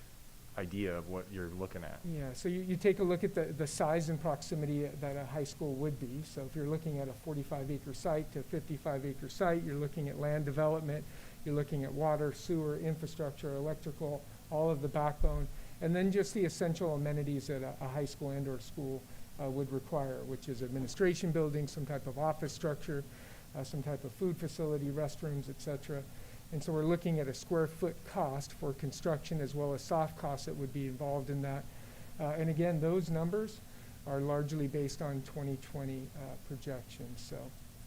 idea of what you're looking at? Yeah, so you take a look at the size and proximity that a high school would be. So if you're looking at a 45-acre site to a 55-acre site, you're looking at land development, you're looking at water, sewer, infrastructure, electrical, all of the backbone, and then just the essential amenities that a high school and or school would require, which is administration buildings, some type of office structure, some type of food facility, restrooms, et cetera. And so we're looking at a square foot cost for construction as well as soft costs that would be involved in that. And again, those numbers are largely based on 2020 projections. So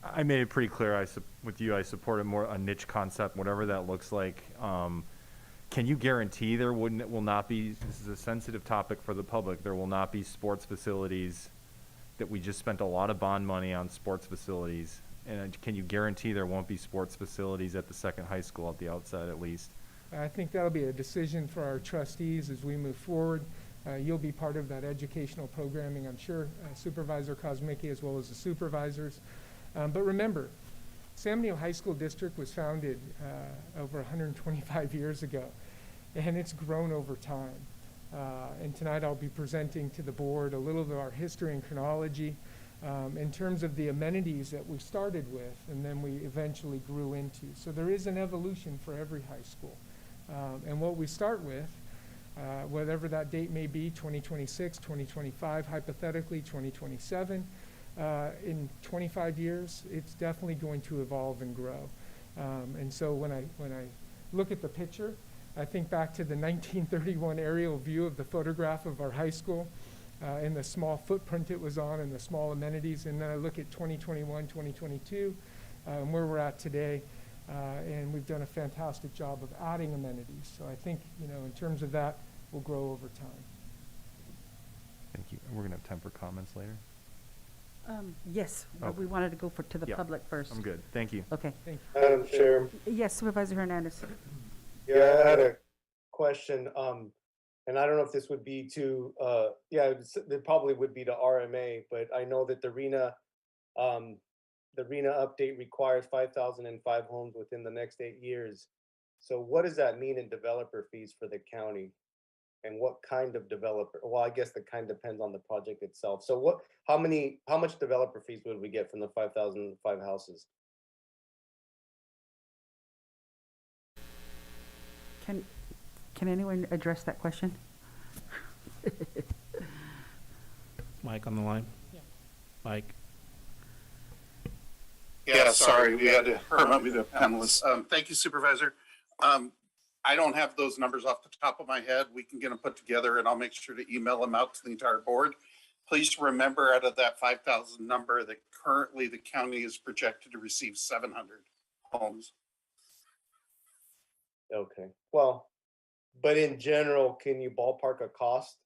I made it pretty clear with you, I support a niche concept, whatever that looks like. Can you guarantee there will not be, this is a sensitive topic for the public, there will not be sports facilities that we just spent a lot of bond money on sports facilities? And can you guarantee there won't be sports facilities at the second high school at the outset at least? I think that'll be a decision for our trustees as we move forward. You'll be part of that educational programming, I'm sure, Supervisor Kosmicki as well as the supervisors. But remember, San Benito High School District was founded over 125 years ago, and it's grown over time. And tonight I'll be presenting to the board a little of our history and chronology in terms of the amenities that we started with and then we eventually grew into. So there is an evolution for every high school. And what we start with, whatever that date may be, 2026, 2025, hypothetically 2027, in 25 years, it's definitely going to evolve and grow. And so when I look at the picture, I think back to the 1931 aerial view of the photograph of our high school and the small footprint it was on and the small amenities. And then I look at 2021, 2022, and where we're at today. And we've done a fantastic job of adding amenities. So I think, in terms of that, we'll grow over time. Thank you. And we're going to have time for comments later. Yes, but we wanted to go to the public first. I'm good. Thank you. Okay. Thank you. Madam Chair. Yes, Supervisor Hernandez. Yeah, I had a question, and I don't know if this would be to, it probably would be to RMA, but I know that the RENA update requires 5,005 homes within the next 8 years. So what does that mean in developer fees for the county? And what kind of developer? Well, I guess the kind depends on the project itself. So how much developer fees would we get from the 5,005 houses? Can anyone address that question? Mike on the line? Yeah. Mike? Yeah, sorry, we had to promote me to panelists. Thank you, Supervisor. I don't have those numbers off the top of my head. We can get them put together and I'll make sure to email them out to the entire board. Please remember, out of that 5,000 number, that currently the county is projected to receive 700 homes. Okay, well, but in general, can you ballpark a cost?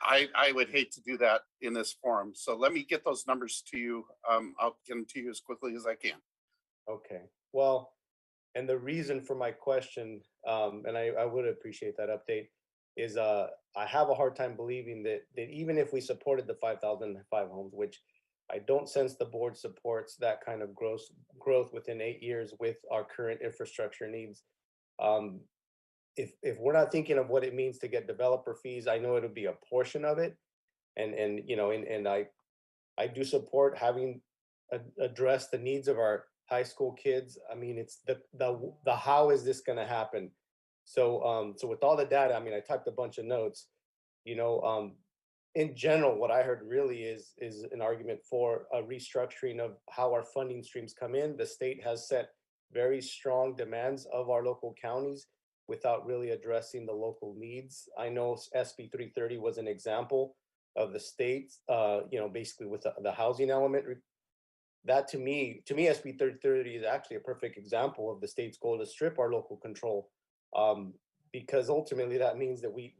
I would hate to do that in this forum. So let me get those numbers to you. I'll get them to you as quickly as I can. Okay, well, and the reason for my question, and I would appreciate that update, is I have a hard time believing that even if we supported the 5,005 homes, which I don't sense the board supports that kind of growth within 8 years with our current infrastructure needs. If we're not thinking of what it means to get developer fees, I know it'll be a portion of it, and I do support having address the needs of our high school kids. I mean, it's the how is this going to happen? So with all the data, I mean, I typed a bunch of notes. In general, what I heard really is an argument for a restructuring of how our funding streams come in. The state has set very strong demands of our local counties without really addressing the local needs. I know SB 330 was an example of the state's, basically with the housing element. That to me, SB 330 is actually a perfect example of the state's goal to strip our local control. Because ultimately that means that we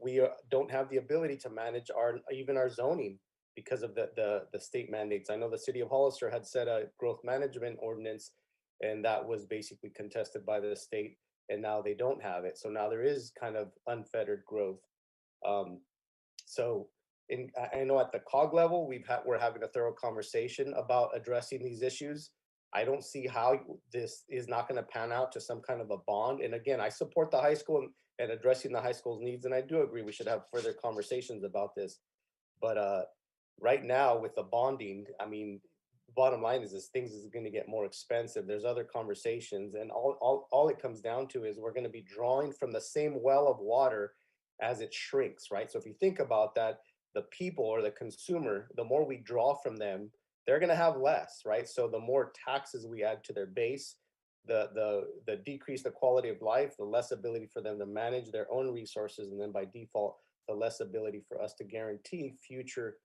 don't have the ability to manage even our zoning. because of the state mandates. I know the city of Hollister had set a growth management ordinance, and that was basically contested by the state, and now they don't have it. So now there is kind of unfettered growth. So I know at the COG level, we're having a thorough conversation about addressing these issues. I don't see how this is not going to pan out to some kind of a bond. And again, I support the high school and addressing the high school's needs, and I do agree we should have further conversations about this. But right now with the bonding, I mean, bottom line is things is going to get more expensive. There's other conversations, and all it comes down to is we're going to be drawing from the same well of water as it shrinks, right? So if you think about that, the people or the consumer, the more we draw from them, they're going to have less, right? So the more taxes we add to their base, the decrease the quality of life, the less ability for them to manage their own resources, and then by default, the less ability for us to guarantee future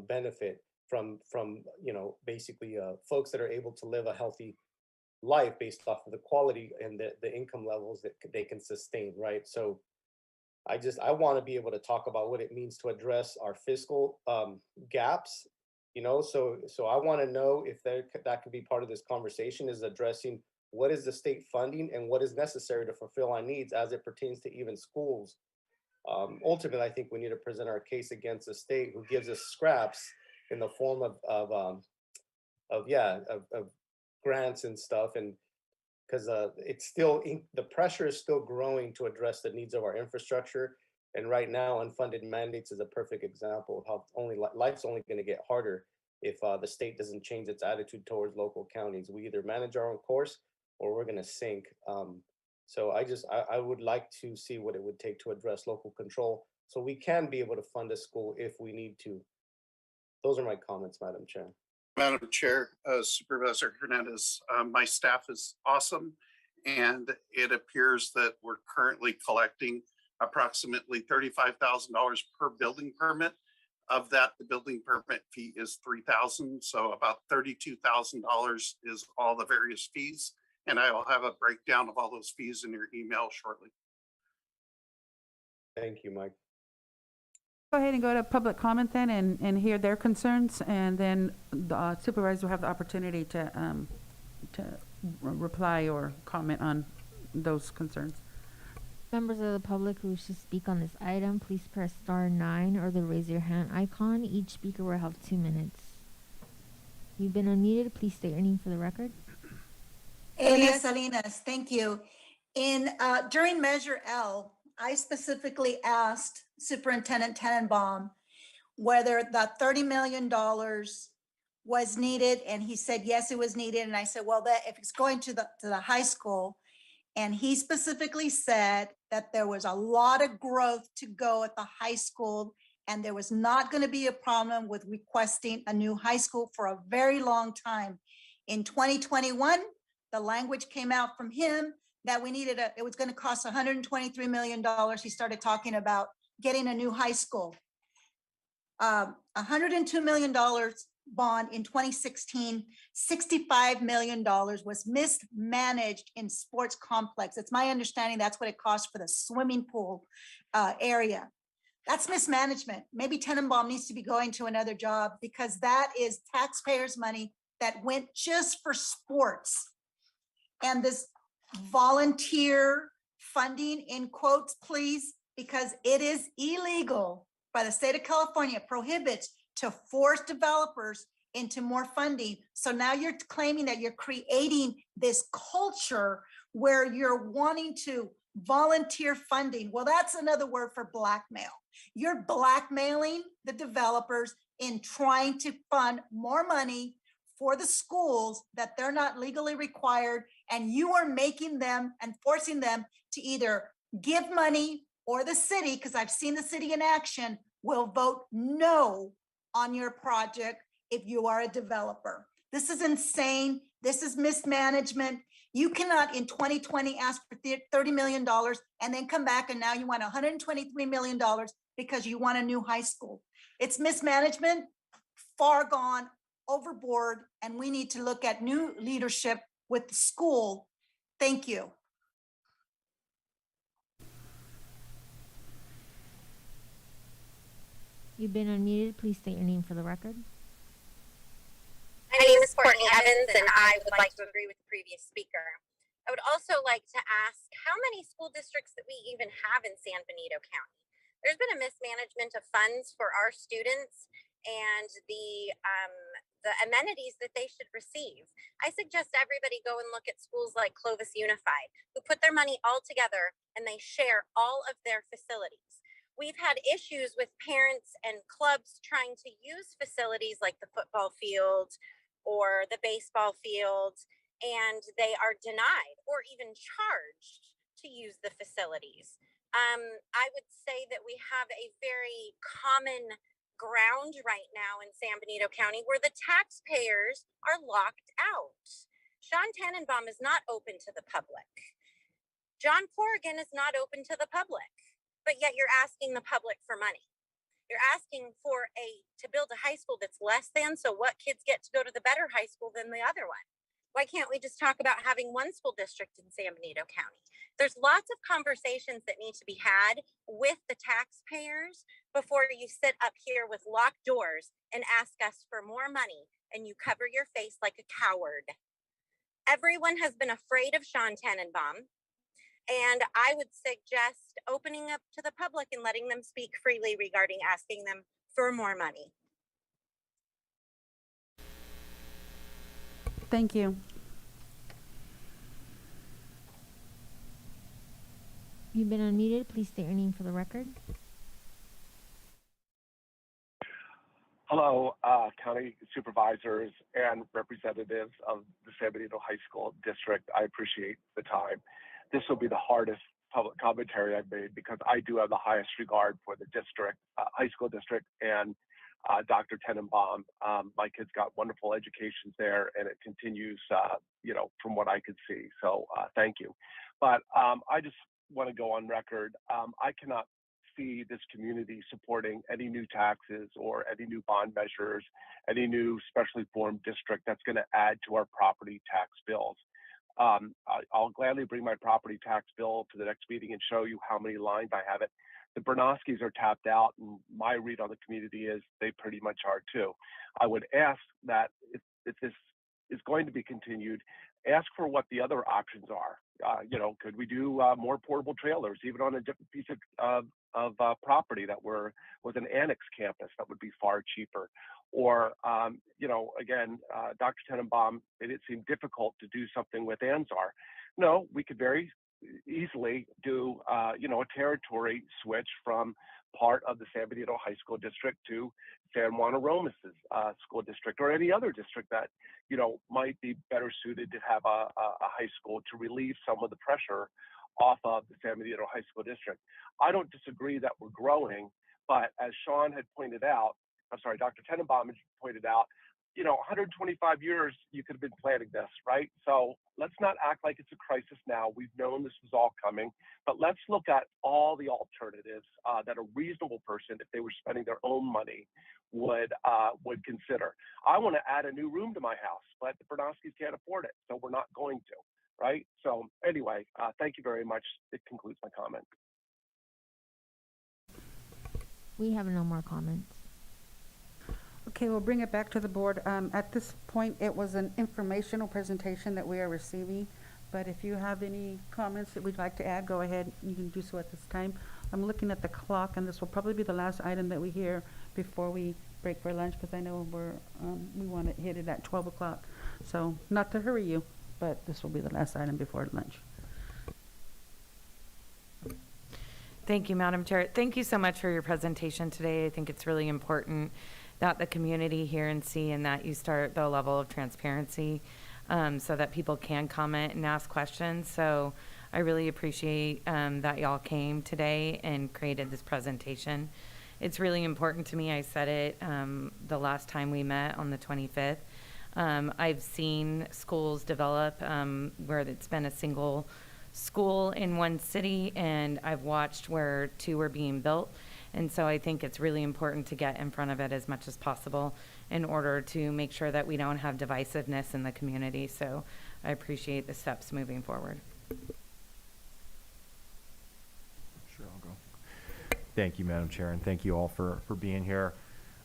benefit from basically folks that are able to live a healthy life based off of the quality and the income levels that they can sustain, right? So I want to be able to talk about what it means to address our fiscal gaps, so I want to know if that could be part of this conversation, is addressing what is the state funding and what is necessary to fulfill our needs as it pertains to even schools. Ultimately, I think we need to present our case against the state who gives us scraps in the form of grants and stuff, and because it's still the pressure is still growing to address the needs of our infrastructure. And right now, unfunded mandates is a perfect example of how life's only going to get harder if the state doesn't change its attitude towards local counties. We either manage our own course or we're going to sink. So I would like to see what it would take to address local control so we can be able to fund a school if we need to. Those are my comments, Madam Chair. Madam Chair, Supervisor Hernandez, my staff is awesome, and it appears that we're currently collecting approximately $35,000 per building permit. Of that, the building permit fee is $3,000, so about $32,000 is all the various fees, and I will have a breakdown of all those fees in your email shortly. Thank you, Mike. Go ahead and go to public comment then and hear their concerns, and then the supervisor will have the opportunity to reply or comment on those concerns. Members of the public who wish to speak on this item, please press *9 or the raise your hand icon. Each speaker will have 2 minutes. You've been unmuted. Please state your name for the record. Elia Salinas, thank you. During Measure L, I specifically asked Superintendent Tenenbaum whether the $30 million was needed, and he said yes, it was needed. And I said, well, if it's going to the high school, and he specifically said that there was a lot of growth to go at the high school, and there was not going to be a problem with requesting a new high school for a very long time. In 2021, the language came out from him that it was going to cost $123 million. He started talking about getting a new high school. $102 million bond in 2016, $65 million was mismanaged in sports complex. It's my understanding that's what it cost for the swimming pool area. That's mismanagement. Maybe Tenenbaum needs to be going to another job, because that is taxpayers' money that went just for sports. And this volunteer funding, in quotes, please, because it is illegal by the state of California, prohibits to force developers into more funding. So now you're claiming that you're creating this culture where you're wanting to volunteer funding. Well, that's another word for blackmail. You're blackmailing the developers in trying to fund more money for the schools that they're not legally required, and you are making them and forcing them to either give money, or the city, because I've seen the city in action, will vote no on your project if you are a developer. This is insane. This is mismanagement. You cannot in 2020 ask for $30 million and then come back and now you want $123 million because you want a new high school. It's mismanagement, far gone, overboard, and we need to look at new leadership with the school. Thank you. You've been unmuted. Please state your name for the record. My name is Courtney Evans, and I would like to agree with the previous speaker. I would also like to ask how many school districts that we even have in San Benito County. There's been a mismanagement of funds for our students and the amenities that they should receive. I suggest everybody go and look at schools like Clovis Unified, who put their money all together and they share all of their facilities. We've had issues with parents and clubs trying to use facilities like the football field or the baseball field, and they are denied or even charged to use the facilities. I would say that we have a very common ground right now in San Benito County where the taxpayers are locked out. Sean Tannenbaum is not open to the public. John Corrigan is not open to the public, but yet you're asking the public for money. You're asking to build a high school that's less than, so what kids get to go to the better high school than the other one? Why can't we just talk about having one school district in San Benito County? There's lots of conversations that need to be had with the taxpayers before you sit up here with locked doors and ask us for more money and you cover your face like a coward. Everyone has been afraid of Sean Tannenbaum. And I would suggest opening up to the public and letting them speak freely regarding asking them for more money. Thank you. You've been unmuted. Please state your name for the record. Hello, county supervisors and representatives of the San Benito High School District. I appreciate the time. This will be the hardest public commentary I've made because I do have the highest regard for the district, high school district, and Dr. Tannenbaum. My kids got wonderful educations there, and it continues, from what I could see. So thank you. But I just want to go on record. I cannot see this community supporting any new taxes or any new bond measures, any new specially formed district that's going to add to our property tax bills. I'll gladly bring my property tax bill to the next meeting and show you how many lines I have it. The Bernoskis are tapped out, and my read on the community is they pretty much are too. I would ask that if this is going to be continued, ask for what the other options are. Could we do more portable trailers, even on a different piece of property that was an annex campus that would be far cheaper? Or, again, Dr. Tannenbaum made it seem difficult to do something with Anzar. No, we could very easily do, a territory switch from part of the San Benito High School District to San Juan Aromas' school district, or any other district that, might be better suited to have a high school to relieve some of the pressure off of the San Benito High School District. I don't disagree that we're growing, but as Sean had pointed out, Dr. Tannenbaum had pointed out, 125 years you could have been planning this, right? So let's not act like it's a crisis now. We've known this was all coming, but let's look at all the alternatives that a reasonable person, if they were spending their own money, would consider. I want to add a new room to my house, but the Bernoskis can't afford it, so we're not going to, right? So anyway, thank you very much. It concludes my comment. We have no more comments. Okay, we'll bring it back to the board. At this point, it was an informational presentation that we are receiving, but if you have any comments that we'd like to add, go ahead. You can do so at this time. I'm looking at the clock, and this will probably be the last item that we hear before we break for lunch, because I know we want to hit it at 12 o'clock. So not to hurry you, but this will be the last item before lunch. Thank you, Madam Chair. Thank you so much for your presentation today. I think it's really important that the community hear and see, and that you start the level of transparency so that people can comment and ask questions. So I really appreciate that y'all came today and created this presentation. It's really important to me. I said it the last time we met on the 25th. I've seen schools develop where it's been a single school in one city, and I've watched where two were being built. And so I think it's really important to get in front of it as much as possible in order to make sure that we don't have divisiveness in the community. So I appreciate the steps moving forward. Sure, I'll go. Thank you, Madam Chair, and thank you all for being here.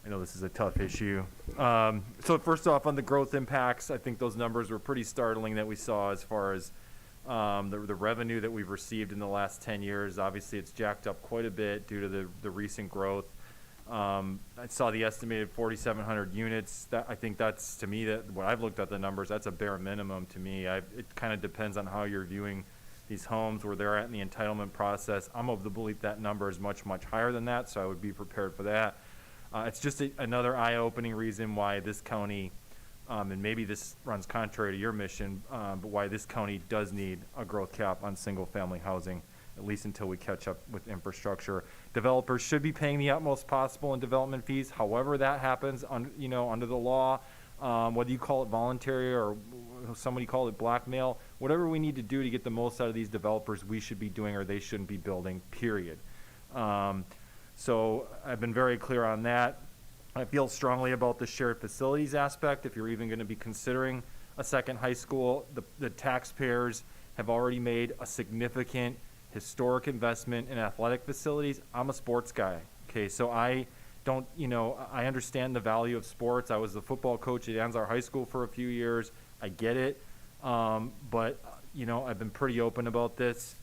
I know this is a tough issue. So first off, on the growth impacts, I think those numbers were pretty startling that we saw as far as the revenue that we've received in the last 10 years. Obviously, it's jacked up quite a bit due to the recent growth. I saw the estimated 4,700 units. That, I think that's, to me, that when I've looked at the numbers, that's a bare minimum to me. It kind of depends on how you're viewing these homes, where they're at in the entitlement process. I'm of the belief that number is much, much higher than that, so I would be prepared for that. It's just another eye-opening reason why this county, and maybe this runs contrary to your mission, but why this county does need a growth cap on single-family housing, at least until we catch up with infrastructure. Developers should be paying the utmost possible in development fees. However that happens, under the law, whether you call it voluntary or somebody call it blackmail, whatever we need to do to get the most out of these developers, we should be doing, or they shouldn't be building, period. So I've been very clear on that. I feel strongly about the shared facilities aspect. If you're even going to be considering a second high school, the taxpayers have already made a significant historic investment in athletic facilities. I'm a sports guy, okay, so I don't, I understand the value of sports. I was the football coach at Anzar High School for a few years. I get it, but I've been pretty open about this.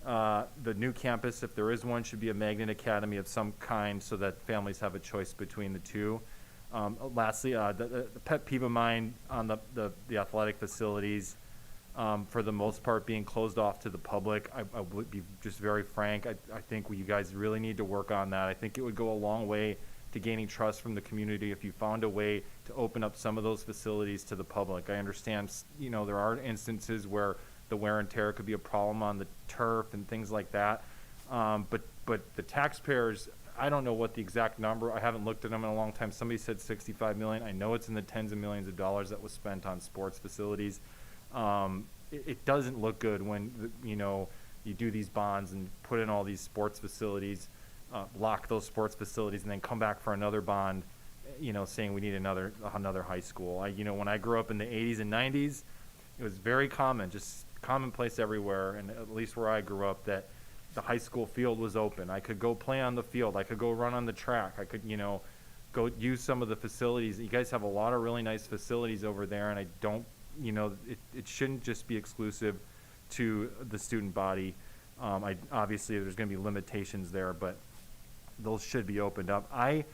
The new campus, if there is one, should be a magnet academy of some kind so that families have a choice between the two. Lastly, the pet peeve of mine on the athletic facilities, for the most part being closed off to the public. I would be just very frank. I think you guys really need to work on that. I think it would go a long way to gaining trust from the community if you found a way to open up some of those facilities to the public. I understand, there are instances where the wear and tear could be a problem on the turf and things like that. But the taxpayers, I don't know what the exact number, I haven't looked at them in a long time. Somebody said 65 million. I know it's in the tens of millions of dollars that was spent on sports facilities. It doesn't look good when, you do these bonds and put in all these sports facilities, lock those sports facilities, and then come back for another bond, saying we need another high school. When I grew up in the 80s and 90s, it was very common, just commonplace everywhere, and at least where I grew up, that the high school field was open. I could go play on the field. I could go run on the track. I could, go use some of the facilities. You guys have a lot of really nice facilities over there, and I don't, it shouldn't just be exclusive to the student body. Obviously, there's going to be limitations there, but those should be opened up. I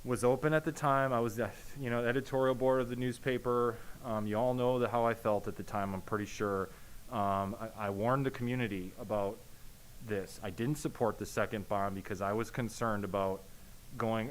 was open at the time. I was, editorial board of the newspaper. You all know how I felt at the time, I'm pretty sure. I warned the community about this. I didn't support the second bond because I was concerned about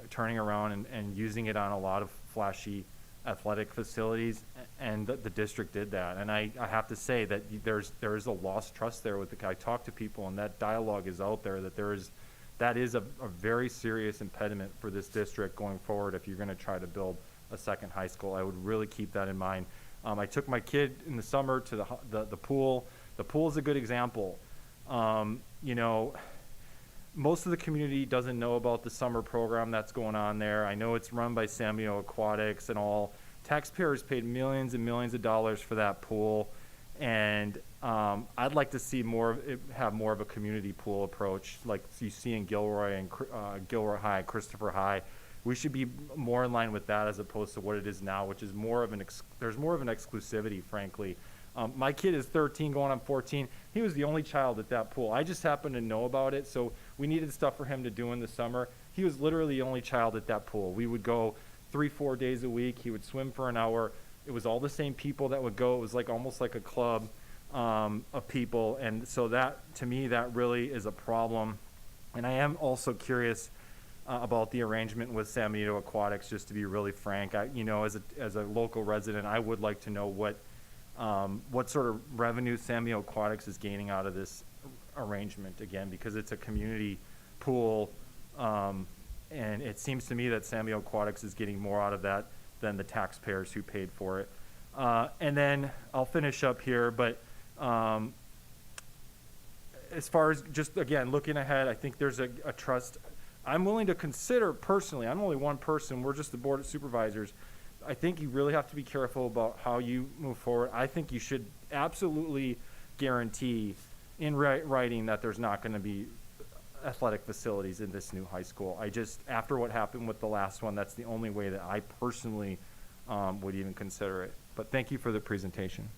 turning around and using it on a lot of flashy athletic facilities, and the district did that. And I have to say that there is a lost trust there with the, I talk to people, and that dialogue is out there, that is a very serious impediment for this district going forward if you're going to try to build a second high school. I would really keep that in mind. I took my kid in the summer to the pool. The pool is a good example. Most of the community doesn't know about the summer program that's going on there. I know it's run by Samio Aquatics and all. Taxpayers paid millions and millions of dollars for that pool, and I'd like to see have more of a community pool approach, like you see in Gilroy and Gilroy High, Christopher High. We should be more in line with that as opposed to what it is now, which is there's more of an exclusivity, frankly. My kid is 13 going on 14. He was the only child at that pool. I just happened to know about it, so we needed stuff for him to do in the summer. He was literally the only child at that pool. We would go 3-4 days a week. He would swim for an hour. It was all the same people that would go. It was almost like a club of people, and so that, to me, that really is a problem. And I am also curious about the arrangement with San Benito Aquatics, just to be really frank. As a local resident, I would like to know what sort of revenue San Benito Aquatics is gaining out of this arrangement, again, because it's a community pool, and it seems to me that San Benito Aquatics is getting more out of that than the taxpayers who paid for it. And then I'll finish up here, but as far as just, again, looking ahead, I think there's a trust. I'm willing to consider, personally, I'm only one person, we're just the board of supervisors. I think you really have to be careful about how you move forward. I think you should absolutely guarantee in writing that there's not going to be athletic facilities in this new high school. After what happened with the last one, that's the only way that I personally would even consider it. But thank you for the presentation.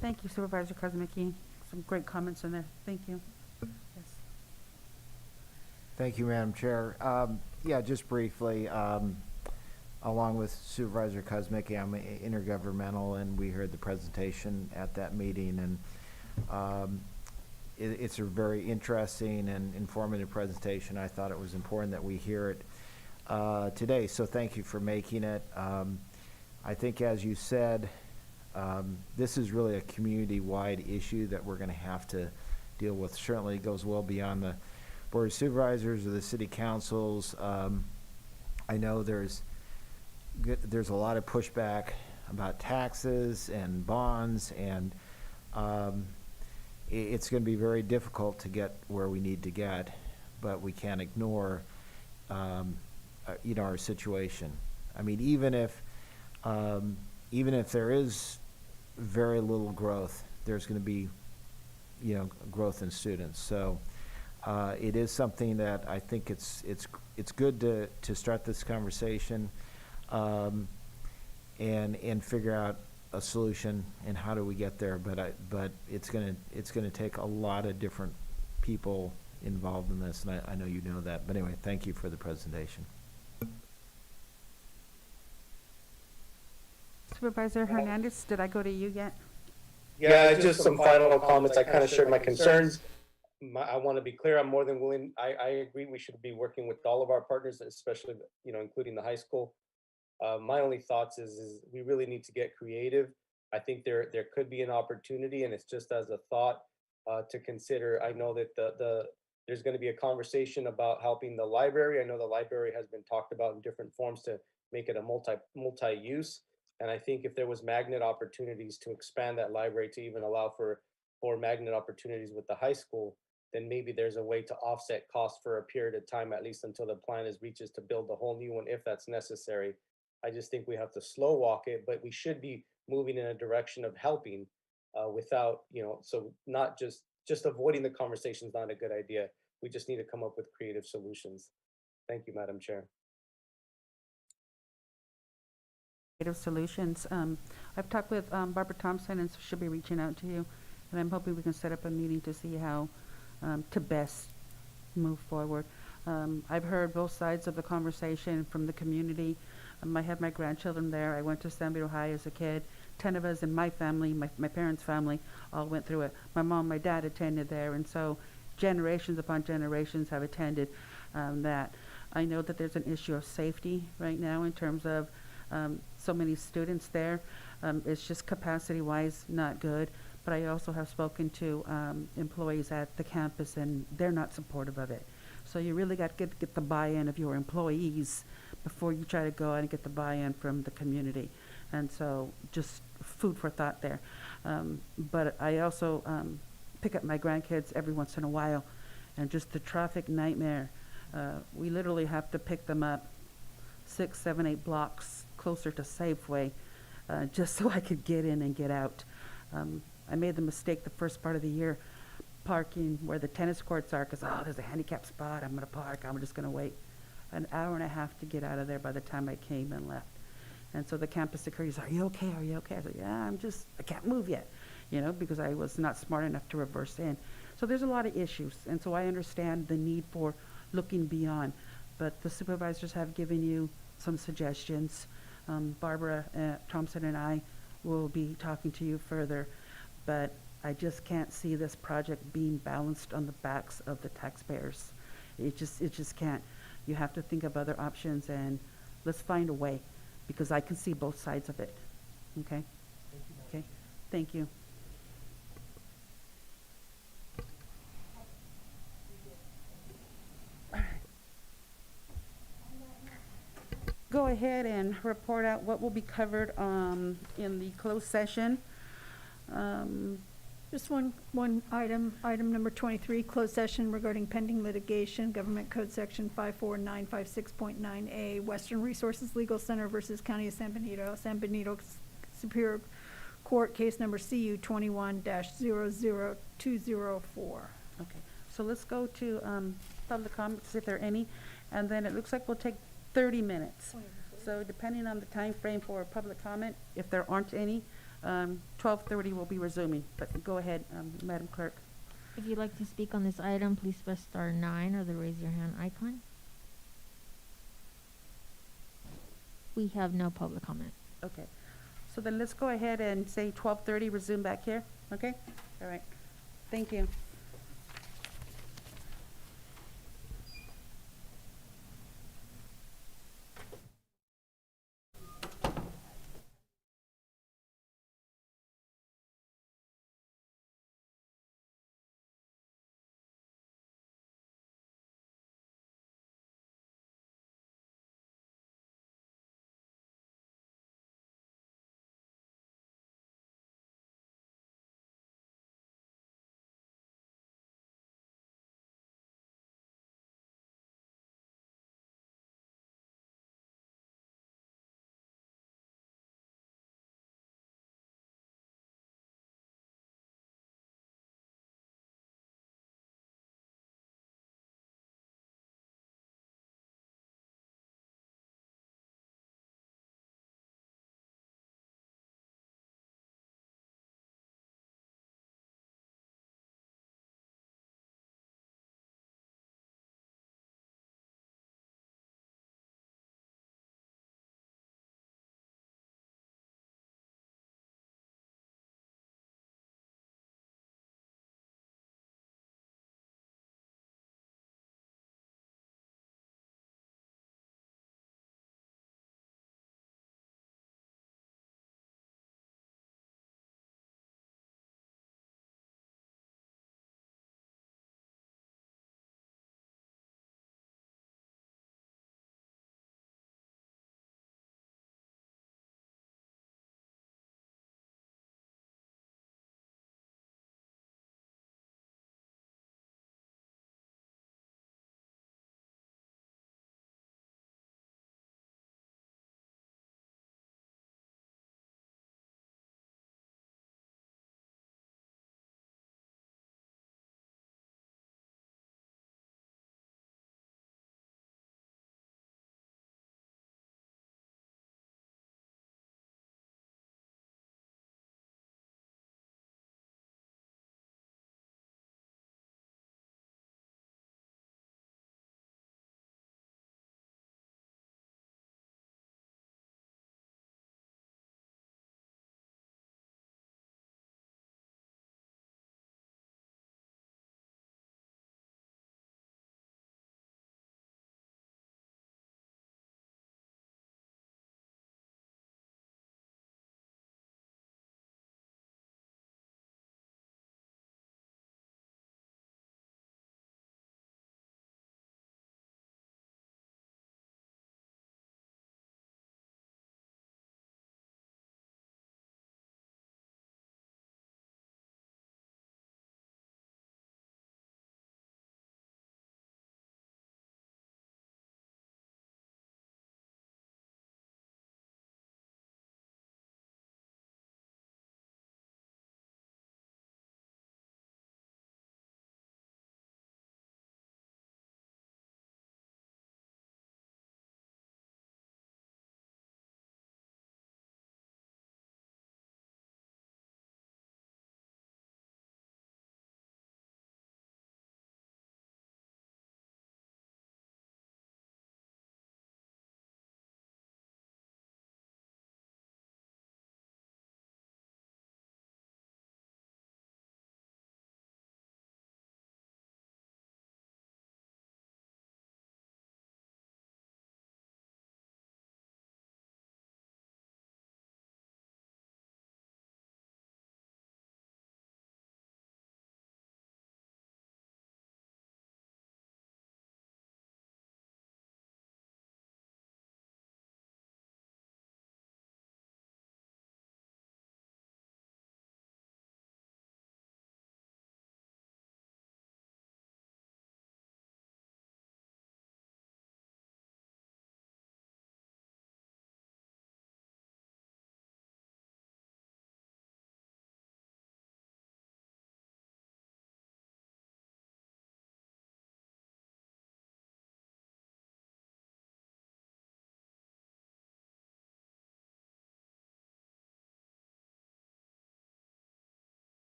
Thank you, Supervisor Kozmicki. Some great comments in there. Thank you. Yes. Thank you, Madam Chair. Yeah, just briefly, along with Supervisor Kozmicki, I'm intergovernmental, and we heard the presentation at that meeting, and it's a very interesting and informative presentation. I thought it was important that we hear it today, so thank you for making it. I think, as you said, this is really a community-wide issue that we're going to have to deal with. Certainly, it goes well beyond the Board of Supervisors or the city councils. I know there's a lot of pushback about taxes and bonds, and it's going to be very difficult to get where we need to get, but we can't ignore, our situation. I mean, even if there is very little growth, there's going to be, growth in students. So it is something that I think it's good to start this conversation and figure out a solution and how do we get there. But it's gonna take a lot of different people involved in this, and I know you know that. But anyway, thank you for the presentation. Supervisor Hernandez, did I go to you yet? Yeah, just some final comments. I kind of shared my concerns. I want to be clear, I'm more than willing, I agree we should be working with all of our partners, especially, including the high school. My only thoughts is we really need to get creative. I think there could be an opportunity, and it's just as a thought to consider. I know that there's going to be a conversation about helping the library. I know the library has been talked about in different forms to make it a multi-use. And I think if there was magnet opportunities to expand that library to even allow for magnet opportunities with the high school, then maybe there's a way to offset costs for a period of time, at least until the plan reaches to build a whole new one if that's necessary. I just think we have to slow walk it, but we should be moving in a direction of helping without, so not just avoiding the conversation is not a good idea. We just need to come up with creative solutions. Thank you, Madam Chair. Creative solutions. I've talked with Barbara Thompson, and she'll be reaching out to you, and I'm hoping we can set up a meeting to see how to best move forward. I've heard both sides of the conversation from the community. I have my grandchildren there. I went to San Benito High as a kid. 10 of us in my family, my parents' family, all went through it. My mom, my dad attended there, and so generations upon generations have attended that. I know that there's an issue of safety right now in terms of so many students there. It's just capacity-wise not good. But I also have spoken to employees at the campus, and they're not supportive of it. So you really got to get the buy-in of your employees before you try to go out and get the buy-in from the community. And so just food for thought there. But I also pick up my grandkids every once in a while, and just the traffic nightmare. We literally have to pick them up 6, 7, 8 blocks closer to Safeway just so I could get in and get out. I made the mistake the first part of the year parking where the tennis courts are because, there's a handicap spot. I'm going to park. I'm just going to wait an hour and a half to get out of there by the time I came and left. And so the campus security said, are you okay? Are you okay? I said, yeah, I can't move yet, because I was not smart enough to reverse in. So there's a lot of issues. And so I understand the need for looking beyond. But the supervisors have given you some suggestions. Barbara Thompson and I will be talking to you further. But I just can't see this project being balanced on the backs of the taxpayers. It just can't. You have to think of other options, and let's find a way, because I can see both sides of it. Okay? Okay. Thank you. Go ahead and report out what will be covered in the closed session. Just one item number 23, closed session regarding pending litigation, Government Code Section 54956.9A, Western Resources Legal Center versus County of San Benito Superior Court, case number CU 21-00204. Okay. so let's go to public comments if there are any, and then it looks like we'll take 30 minutes. So depending on the time frame for public comment, if there aren't any, 12:30 will be resuming. But go ahead, Madam Clerk. If you'd like to speak on this item, please press star 9 or the raise your hand icon. We have no public comment. Okay. So then let's go ahead and say 12:30, resume back here, okay? All right. Thank you.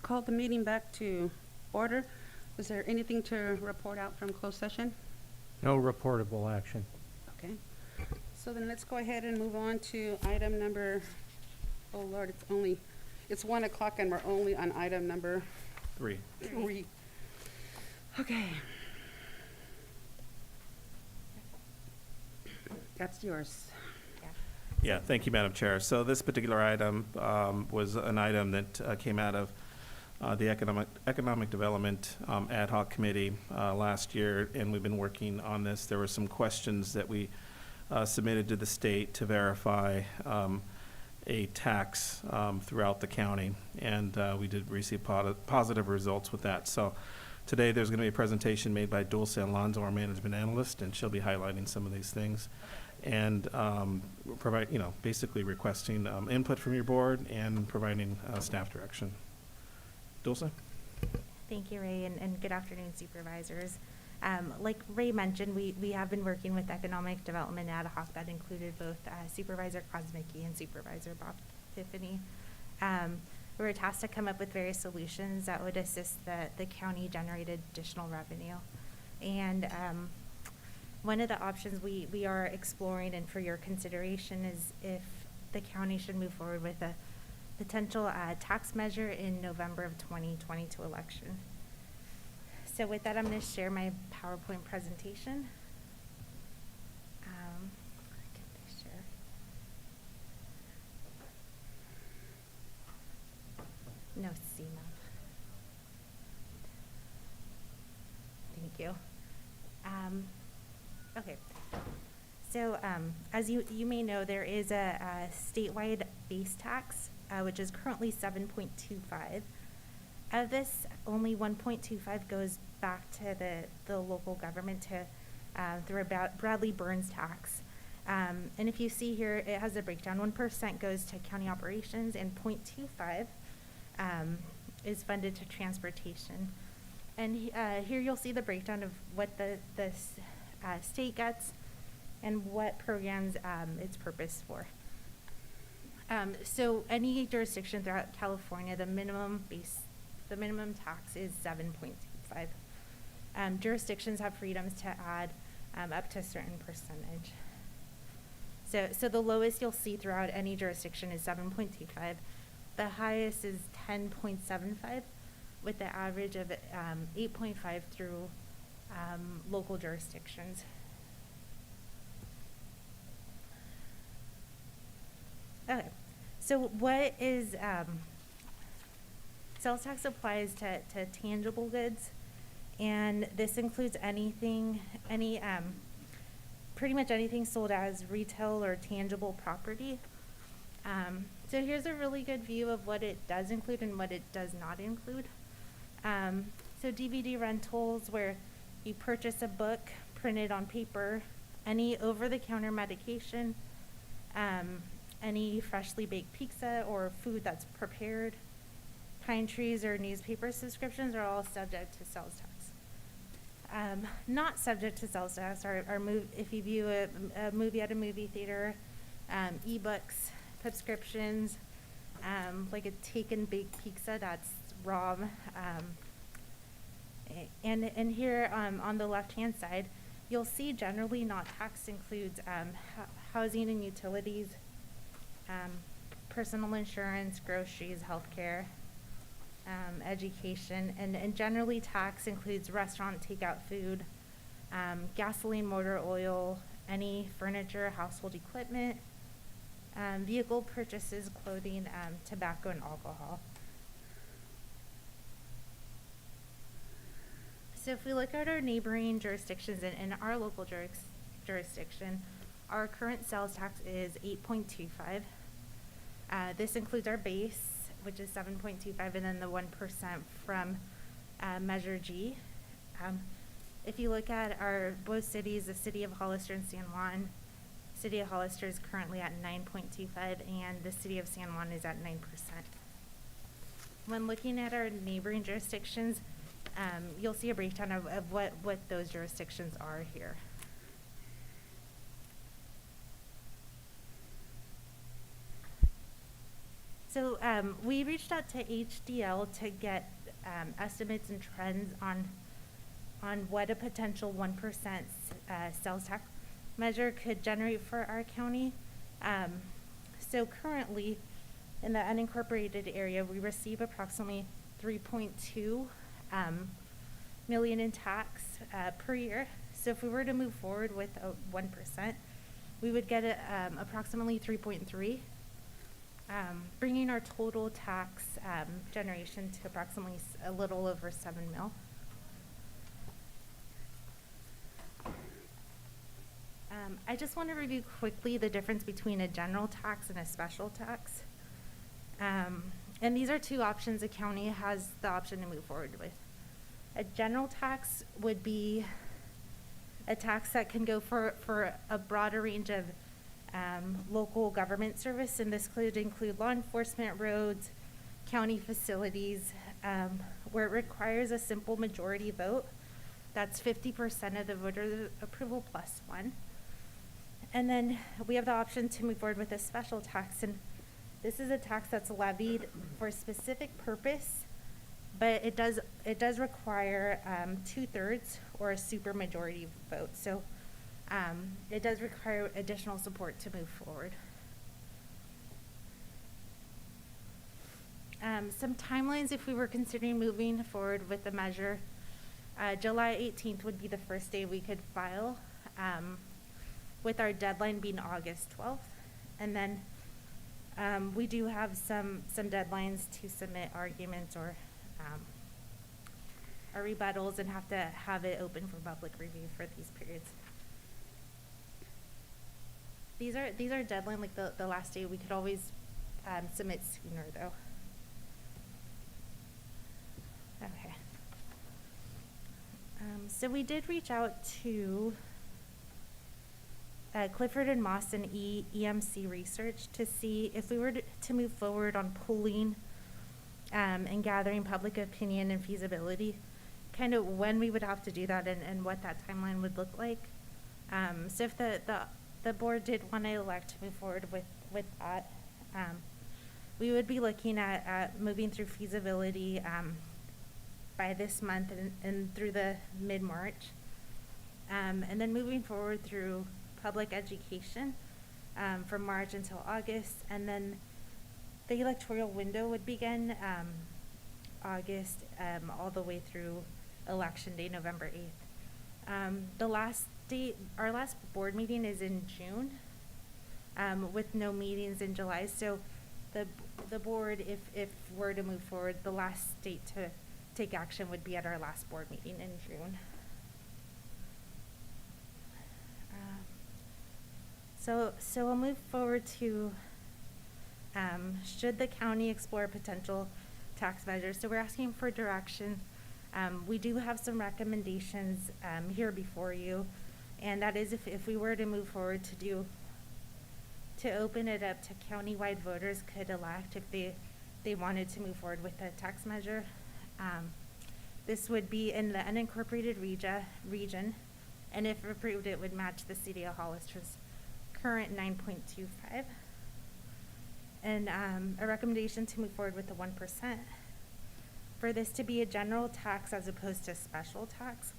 call the meeting back to order. Was there anything to report out from closed session? No reportable action. Okay. So then let's go ahead and move on to item number, oh Lord, it's 1 o'clock and we're only on item number 3. 3. Okay. That's yours. Yeah, thank you, Madam Chair. So this particular item was an item that came out of the Economic Development Ad Hoc Committee last year, and we've been working on this. There were some questions that we submitted to the state to verify a tax throughout the county, and we did receive positive results with that. So today there's going to be a presentation made by Dulce Alonso, our management analyst, and she'll be highlighting some of these things. And provide, basically requesting input from your board and providing staff direction. Dulce? Thank you, Ray, and good afternoon, supervisors. Like Ray mentioned, we have been working with Economic Development Ad Hoc that included both Supervisor Kosmicki and Supervisor Bob Tiffany. We were tasked to come up with various solutions that would assist the county generate additional revenue. And one of the options we are exploring and for your consideration is if the county should move forward with a potential tax measure in November of 2022 election. So with that, I'm going to share my PowerPoint presentation. Can I share? No CMAP. Thank you. Okay, so as you may know, there is a statewide base tax, which is currently 7.25. Of this, only 1.25 goes back to the local government through a Bradley Burns tax. And if you see here, it has a breakdown. 1% goes to county operations, and 0.25 is funded to transportation. And here you'll see the breakdown of what the state gets and what programs it's purposed for. So any jurisdiction throughout California, the minimum tax is 7.25. Jurisdictions have freedoms to add up to a certain percentage. So the lowest you'll see throughout any jurisdiction is 7.25. The highest is 10.75, with the average of 8.5 through local jurisdictions. Okay, so what is sales tax applies to tangible goods, and this includes pretty much anything sold as retail or tangible property. So here's a really good view of what it does include and what it does not include. So DVD rentals, where you purchase a book printed on paper, any over-the-counter medication, any freshly baked pizza or food that's prepared, pine trees or newspaper subscriptions are all subject to sales tax. Not subject to sales tax are if you view a movie at a movie theater, ebooks, subscriptions, like a take and bake pizza, that's raw. And here on the left-hand side, you'll see generally not taxed includes housing and utilities, personal insurance, groceries, healthcare, education, and generally tax includes restaurant takeout food, gasoline, motor oil, any furniture, household equipment, vehicle purchases, clothing, tobacco, and alcohol. So if we look at our neighboring jurisdictions and our local jurisdiction, our current sales tax is 8.25. This includes our base, which is 7.25, and then the 1% from Measure G. If you look at our both cities, the city of Hollister and San Juan, city of Hollister is currently at 9.25, and the city of San Juan is at 9%. When looking at our neighboring jurisdictions, you'll see a breakdown of what those jurisdictions are here. So we reached out to HDL to get estimates and trends on what a potential 1% sales tax measure could generate for our county. So currently, in the unincorporated area, we receive approximately 3.2 million in tax per year. So if we were to move forward with a 1%, we would get approximately 3.3, bringing our total tax generation to approximately a little over 7 mil. I just want to review quickly the difference between a general tax and a special tax. And these are two options the county has the option to move forward with. A general tax would be a tax that can go for a broader range of local government service, and this could include law enforcement, roads, county facilities, where it requires a simple majority vote. That's 50% of the voter approval plus one. And then we have the option to move forward with a special tax, and this is a tax that's levied for a specific purpose, but it does require 2/3 or a supermajority vote. So it does require additional support to move forward. Some timelines if we were considering moving forward with the measure. July 18th would be the first day we could file, with our deadline being August 12th. And then we do have some deadlines to submit arguments or rebuttals, and have to have it open for public review for these periods. These are deadline, like the last day. We could always submit sooner though. Okay. So we did reach out to Clifford and Moss and EMC Research to see if we were to move forward on pooling and gathering public opinion and feasibility, kind of when we would have to do that and what that timeline would look like. So if the board did want to elect to move forward with that, we would be looking at moving through feasibility by this month and through the mid-March, and then moving forward through public education from March until August, and then the electoral window would begin August all the way through Election Day, November 8th. The last date, our last board meeting is in June, with no meetings in July. So the board, if we're to move forward, the last date to take action would be at our last board meeting in June. So we'll move forward to, should the county explore potential tax measures? So we're asking for direction. We do have some recommendations here before you, and that is if we were to move forward to open it up to countywide voters could elect if they wanted to move forward with a tax measure. This would be in the unincorporated region, and if approved, it would match the city of Hollister's current 9.25. And a recommendation to move forward with the 1%. For this to be a general tax as opposed to special tax,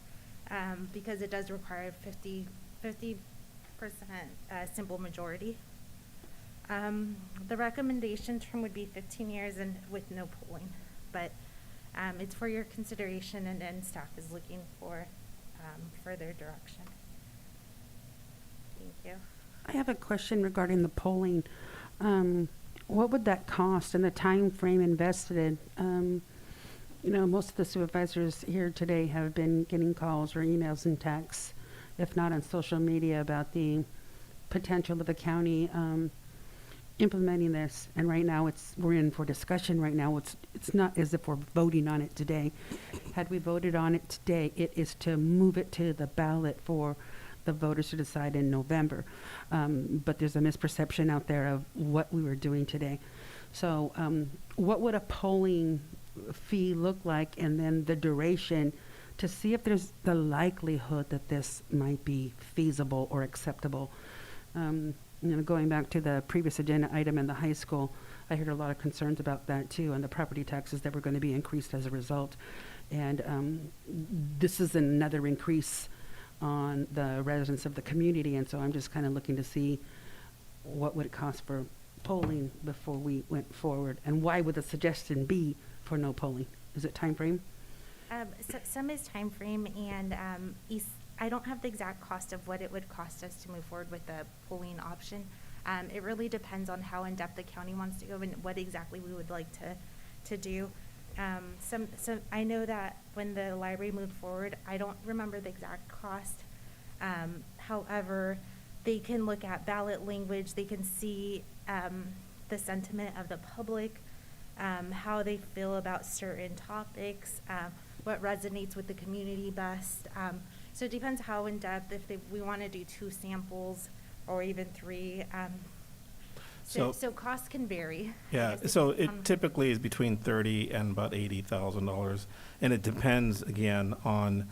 because it does require 50% simple majority. The recommendation term would be 15 years and with no pooling, but it's for your consideration, and staff is looking for further direction. Thank you. I have a question regarding the polling. What would that cost and the time frame invested in? Most of the supervisors here today have been getting calls or emails and texts, if not on social media, about the potential of the county implementing this. And right now we're in for discussion right now. It's not as if we're voting on it today. Had we voted on it today, it is to move it to the ballot for the voters to decide in November. But there's a misperception out there of what we were doing today. So what would a polling fee look like, and then the duration, to see if there's the likelihood that this might be feasible or acceptable? Going back to the previous agenda item in the high school, I heard a lot of concerns about that too, and the property taxes that were going to be increased as a result. And this is another increase on the residents of the community, and so I'm just kind of looking to see what would it cost for polling before we went forward, and why would the suggestion be for no polling? Is it time frame? Some is time frame, and I don't have the exact cost of what it would cost us to move forward with the polling option. It really depends on how in-depth the county wants to go and what exactly we would like to do. I know that when the library moved forward, I don't remember the exact cost. However, they can look at ballot language, they can see the sentiment of the public, how they feel about certain topics, what resonates with the community best. So it depends how in-depth, if we want to do 2 samples or even 3. So costs can vary. Yeah, so it typically is between $30,000 and about $80,000, and it depends again on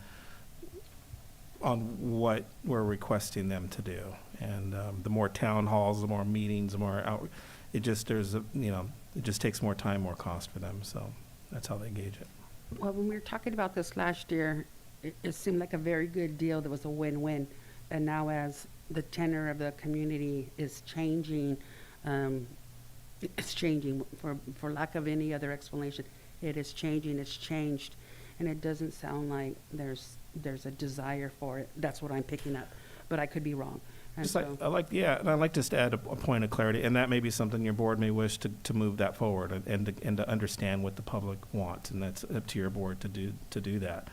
what we're requesting them to do. And the more town halls, the more meetings, the more out. It just it just takes more time, more cost for them. So that's how they gauge it. Well, when we were talking about this last year, it seemed like a very good deal. There was a win-win. And now as the tenor of the community is changing, it's changing for lack of any other explanation. It is changing, it's changed. And it doesn't sound like there's a desire for it. That's what I'm picking up, but I could be wrong. And Just and I'd like just to add a point of clarity, and that may be something your board may wish to move that forward and to understand what the public wants, and that's up to your board to do that.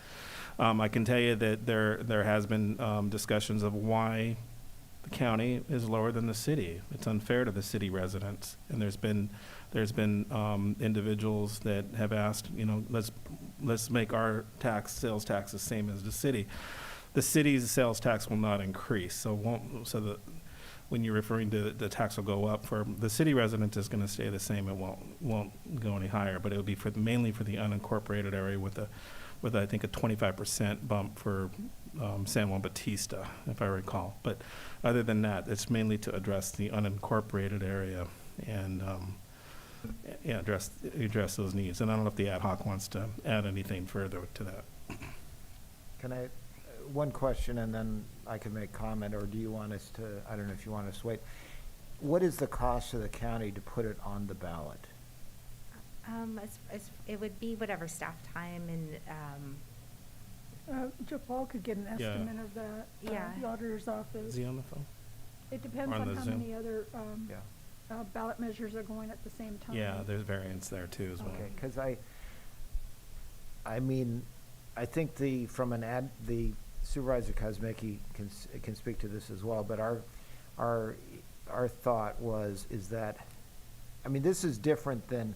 I can tell you that there has been discussions of why the county is lower than the city. It's unfair to the city residents, and there's been individuals that have asked, let's make our sales tax the same as the city. The city's sales tax will not increase, when you're referring to the tax will go up, for the city resident is going to stay the same. It won't go any higher, but it will be mainly for the unincorporated area with I think a 25% bump for San Juan Bautista, if I recall. But other than that, it's mainly to address the unincorporated area and address those needs. And I don't know if the ad hoc wants to add anything further to that. Can I, one question and then I can make comment, or do you want us to, I don't know if you want us to wait. What is the cost to the county to put it on the ballot? It would be whatever staff time and, Paul could get an Yeah. estimate of that. Yeah. The auditor's office. Is he on the phone? It depends on on the how Zoom? many other Yeah. ballot measures are going at the same time. Yeah, there's variance there too as well. Okay, because I mean, I think the Supervisor Kosmicki can speak to this as well, but our thought is that, I mean, this is different than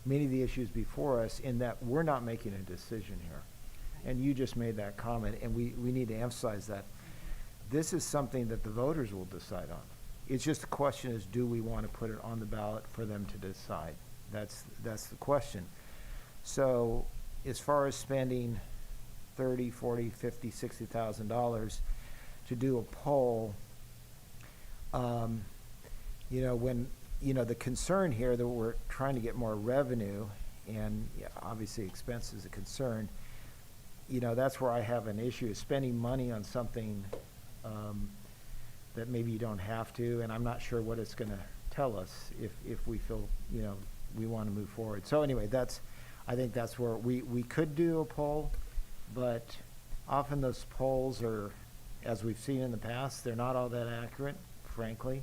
many of the issues before us in that we're not making a decision here. And you just made that comment, and we need to emphasize that. This is something that the voters will decide on. It's just the question is, do we want to put it on the ballot for them to decide? That's the question. So as far as spending $30,000, $40,000, $50,000, $60,000 to do a poll, when the concern here that we're trying to get more revenue, and obviously expense is a concern, that's where I have an issue, is spending money on something that maybe you don't have to, and I'm not sure what it's going to tell us if we feel, we want to move forward. So anyway, I think that's where we could do a poll, but often those polls are, as we've seen in the past, they're not all that accurate, frankly.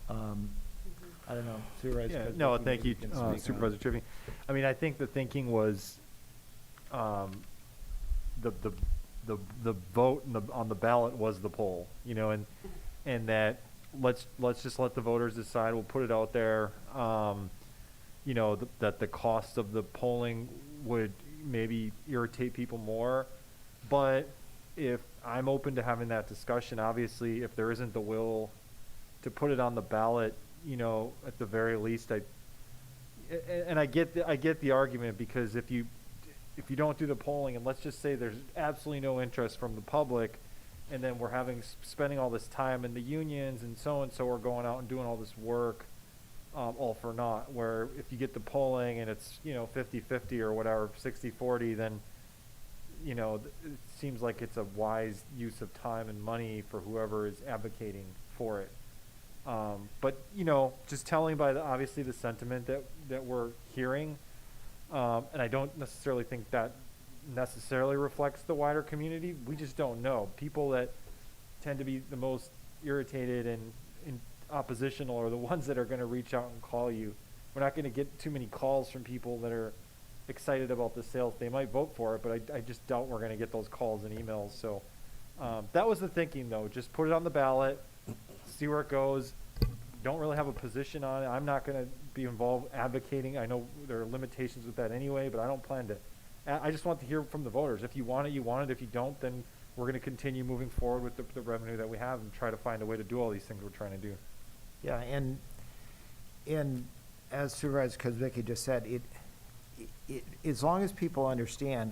I don't know, Supervisor. Yeah, Kosmicki, no, maybe thank you, can speak on Supervisor it. Trippy. I mean, I think the thinking was, the vote on the ballot was the poll, and that let's just let the voters decide. We'll put it out there. That the cost of the polling would maybe irritate people more, but if I'm open to having that discussion, obviously, if there isn't the will to put it on the ballot, at the very least, I get the argument, because if you don't do the polling, and let's just say there's absolutely no interest from the public, and then we're spending all this time in the unions and so are going out and doing all this work all for naught, where if you get the polling and it's, 50-50 or whatever, 60-40, then, it seems like it's a wise use of time and money for whoever is advocating for it. But, just telling by obviously the sentiment that we're hearing, and I don't necessarily think that necessarily reflects the wider community. We just don't know. People that tend to be the most irritated and oppositional are the ones that are going to reach out and call you. We're not going to get too many calls from people that are excited about the sales. They might vote for it, but I just doubt we're going to get those calls and emails. So that was the thinking, though. Just put it on the ballot, see where it goes. Don't really have a position on it. I'm not going to be involved advocating. I know there are limitations with that anyway, but I don't plan to. I just want to hear from the voters. If you want it, you want it. If you don't, then we're going to continue moving forward with the revenue that we have and try to find a way to do all these things we're trying to do. Yeah, and as Supervisor Kozbicki just said, it as long as people understand,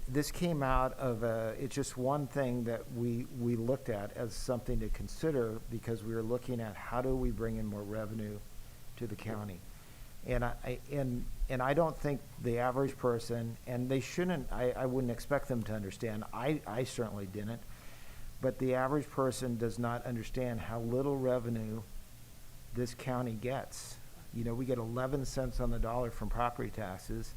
this came out of it's just one thing that we looked at as something to consider, because we were looking at how do we bring in more revenue to the county. And I don't think the average person, and they shouldn't, I wouldn't expect them to understand. I certainly didn't. But the average person does not understand how little revenue this county gets. We get 11 cents on the dollar from property taxes.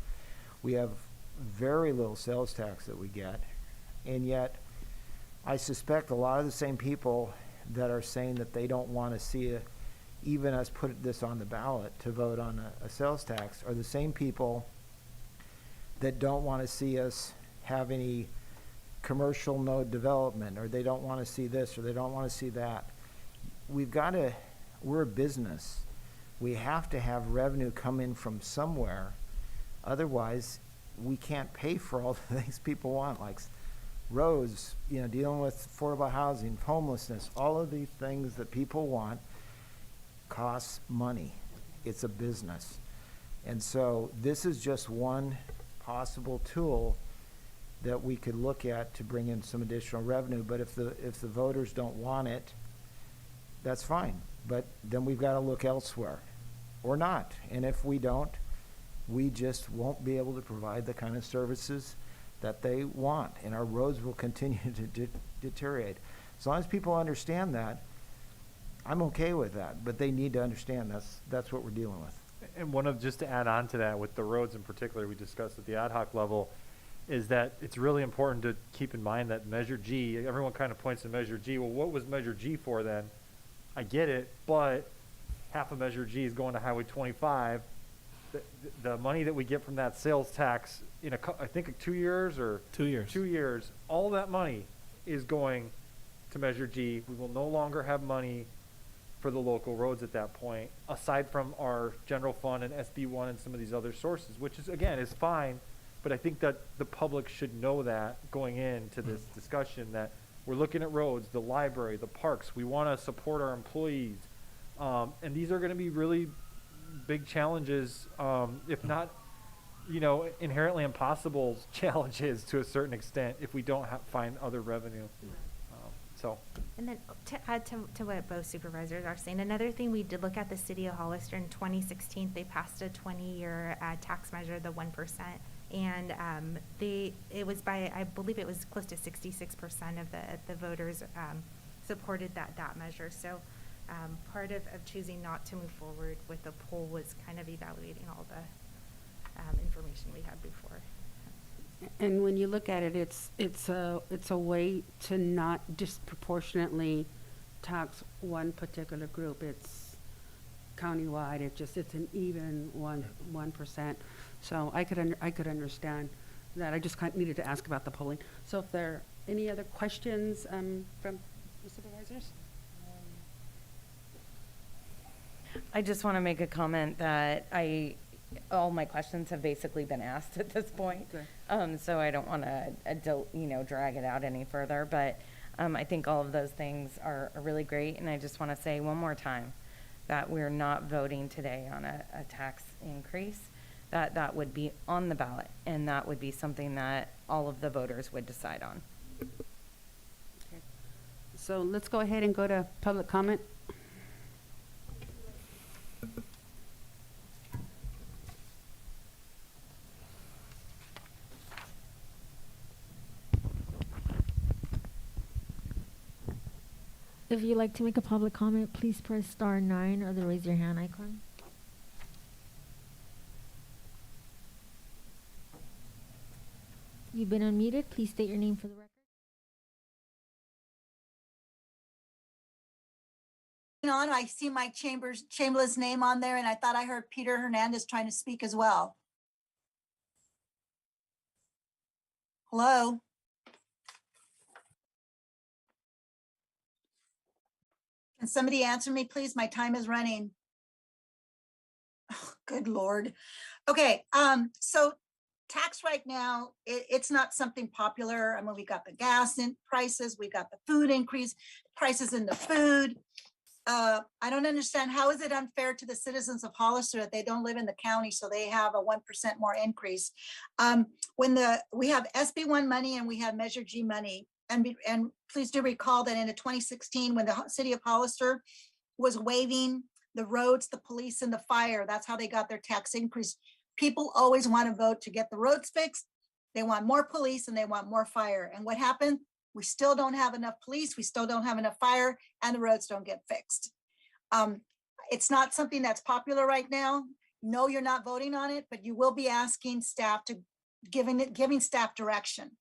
We have very little sales tax that we get. And yet, I suspect a lot of the same people that are saying that they don't want to see even us put this on the ballot to vote on a sales tax are the same people that don't want to see us have any commercial node development, or they don't want to see this, or they don't want to see that. We're a business. We have to have revenue come in from somewhere. Otherwise, we can't pay for all the things people want, like roads, dealing with affordable housing, homelessness, all of these things that people want costs money. It's a business. And so this is just one possible tool that we could look at to bring in some additional revenue. But if the voters don't want it, that's fine. But then we've got to look elsewhere, or not. And if we don't, we just won't be able to provide the kind of services that they want, and our roads will continue to deteriorate. As long as people understand that, I'm okay with that. But they need to understand that's what we're dealing with. And just to add on to that, with the roads in particular, we discussed at the ad hoc level, is that it's really important to keep in mind that Measure G, everyone kind of points to Measure G. Well, what was Measure G for then? I get it, but half of Measure G is going to Highway 25. The money that we get from that sales tax in I think 2 years or 2 years. 2 years, all that money is going to Measure G. We will no longer have money for the local roads at that point, aside from our general fund and SB1 and some of these other sources, which is, again, is fine. But I think that the public should know that going into this discussion, that we're looking at roads, the library, the parks. We want to support our employees. And these are going to be really big challenges, if not, inherently impossible challenges to a certain extent if we don't find other revenue. And then to add to what both supervisors are saying, another thing we did look at, the city of Hollister in 2016, they passed a 20-year tax measure, the 1%. And it was I believe it was close to 66% of the voters supported that measure. So part of choosing not to move forward with the poll was kind of evaluating all the information we had before. And when you look at it, it's a way to not disproportionately tax one particular group. It's countywide. It's an even 1%. So I could understand that. I just needed to ask about the polling. So if there are any other questions from the supervisors? I just want to make a comment that all my questions have basically been asked at this point. Okay. So I don't want to, drag it out any further. But I think all of those things are really great. And I just want to say one more time that we're not voting today on a tax increase. That would be on the ballot, and that would be something that all of the voters would decide on. Okay. So let's go ahead and go to public comment. If you'd like to make a public comment, please press *9 or the raise your hand icon. You've been unmuted. Please state your name for the record. On, I see Mike Chamberlain's name on there, and I thought I heard Peter Hernandez trying to speak as well. Hello? Can somebody answer me, please? My time is running. Oh, good Lord. Okay, so tax right now, it's not something popular. I mean, we got the gas in prices, we got the food increase, prices in the food. I don't understand, how is it unfair to the citizens of Hollister that they don't live in the county, so they have a 1% more increase? We have SB1 money and we have Measure G money, and please do recall that in 2016, when the city of Hollister was waiving the roads, the police, and the fire, that's how they got their tax increase. People always want to vote to get the roads fixed. They want more police and they want more fire. And what happened? We still don't have enough police, we still don't have enough fire, and the roads don't get fixed. It's not something that's popular right now. No, you're not voting on it, but you will be asking staff to giving staff direction.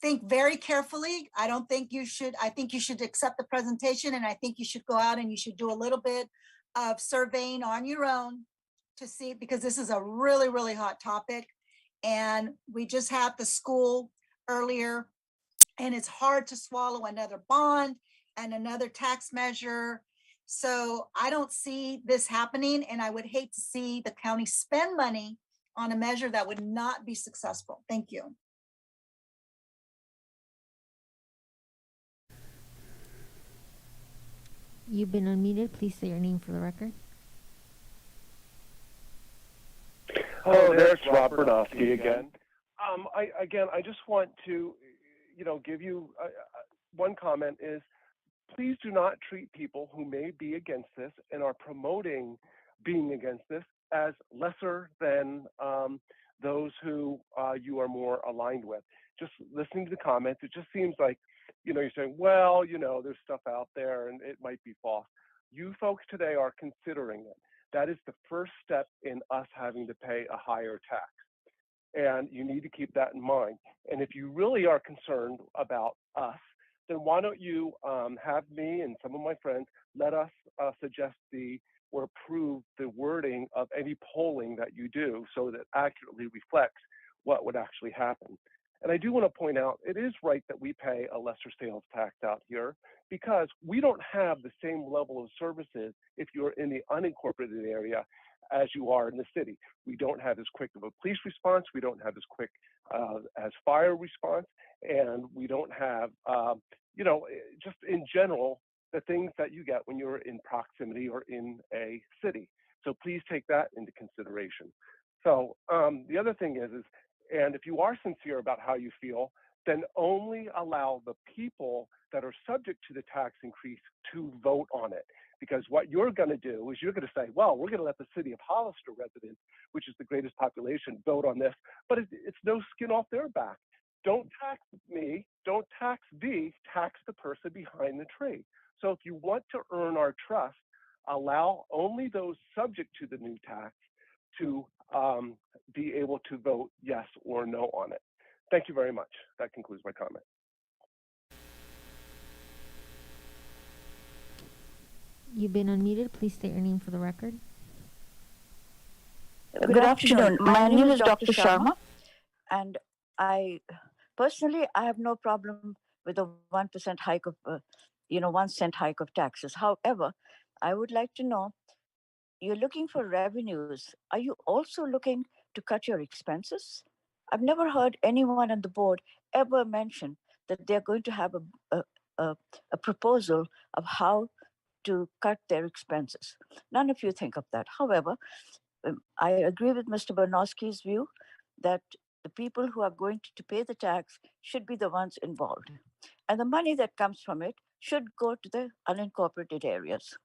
Think very carefully. I think you should accept the presentation, and I think you should go out and you should do a little bit of surveying on your own to see, because this is a really, really hot topic. And we just had the school earlier, and it's hard to swallow another bond and another tax measure. So I don't see this happening, and I would hate to see the county spend money on a measure that would not be successful. Thank you. You've been unmuted. Please say your name for the record. Hello there, it's Rob Bernofsky again. I just want to, give you one comment is, please do not treat people who may be against this and are promoting being against this as lesser than those who you are more aligned with. Just listening to the comments, it just seems like, you're saying, well, there's stuff out there and it might be false. You folks today are considering it. That is the first step in us having to pay a higher tax. And you need to keep that in mind. And if you really are concerned about us, then why don't you have me and some of my friends let us suggest or approve the wording of any polling that you do so that accurately reflects what would actually happen. And I do want to point out, it is right that we pay a lesser sales tax out here because we don't have the same level of services if you're in the unincorporated area as you are in the city. We don't have as quick of a police response, we don't have as quick as fire response, and we don't have, just in general, the things that you get when you're in proximity or in a city. So please take that into consideration. So the other thing is, and if you are sincere about how you feel, then only allow the people that are subject to the tax increase to vote on it. Because what you're going to do is you're going to say, well, we're going to let the city of Hollister residents, which is the greatest population, vote on this, but it's no skin off their back. Don't tax me, don't tax thee, tax the person behind the tree. So if you want to earn our trust, allow only those subject to the new tax to be able to vote yes or no on it. Thank you very much. That concludes my comment. You've been unmuted. Please state your name for the record. Good afternoon. My name is Dr. Sharma, and I have no problem with a 1% hike of, 1 cent hike of taxes. However, I would like to know, you're looking for revenues. Are you also looking to cut your expenses? I've never heard anyone on the board ever mention that they're going to have a proposal of how to cut their expenses. None of you think of that. However, I agree with Mr. Bernofsky's view that the people who are going to pay the tax should be the ones involved. And the money that comes from it should go to the unincorporated areas.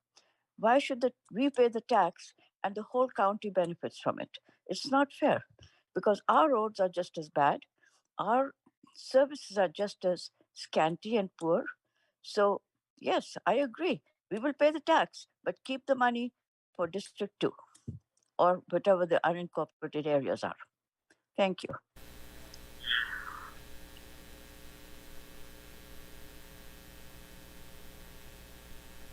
Why should we pay the tax and the whole county benefits from it? It's not fair because our roads are just as bad. Our services are just as scanty and poor. So, yes, I agree. We will pay the tax, but keep the money for District 2 or whatever the unincorporated areas are. Thank you.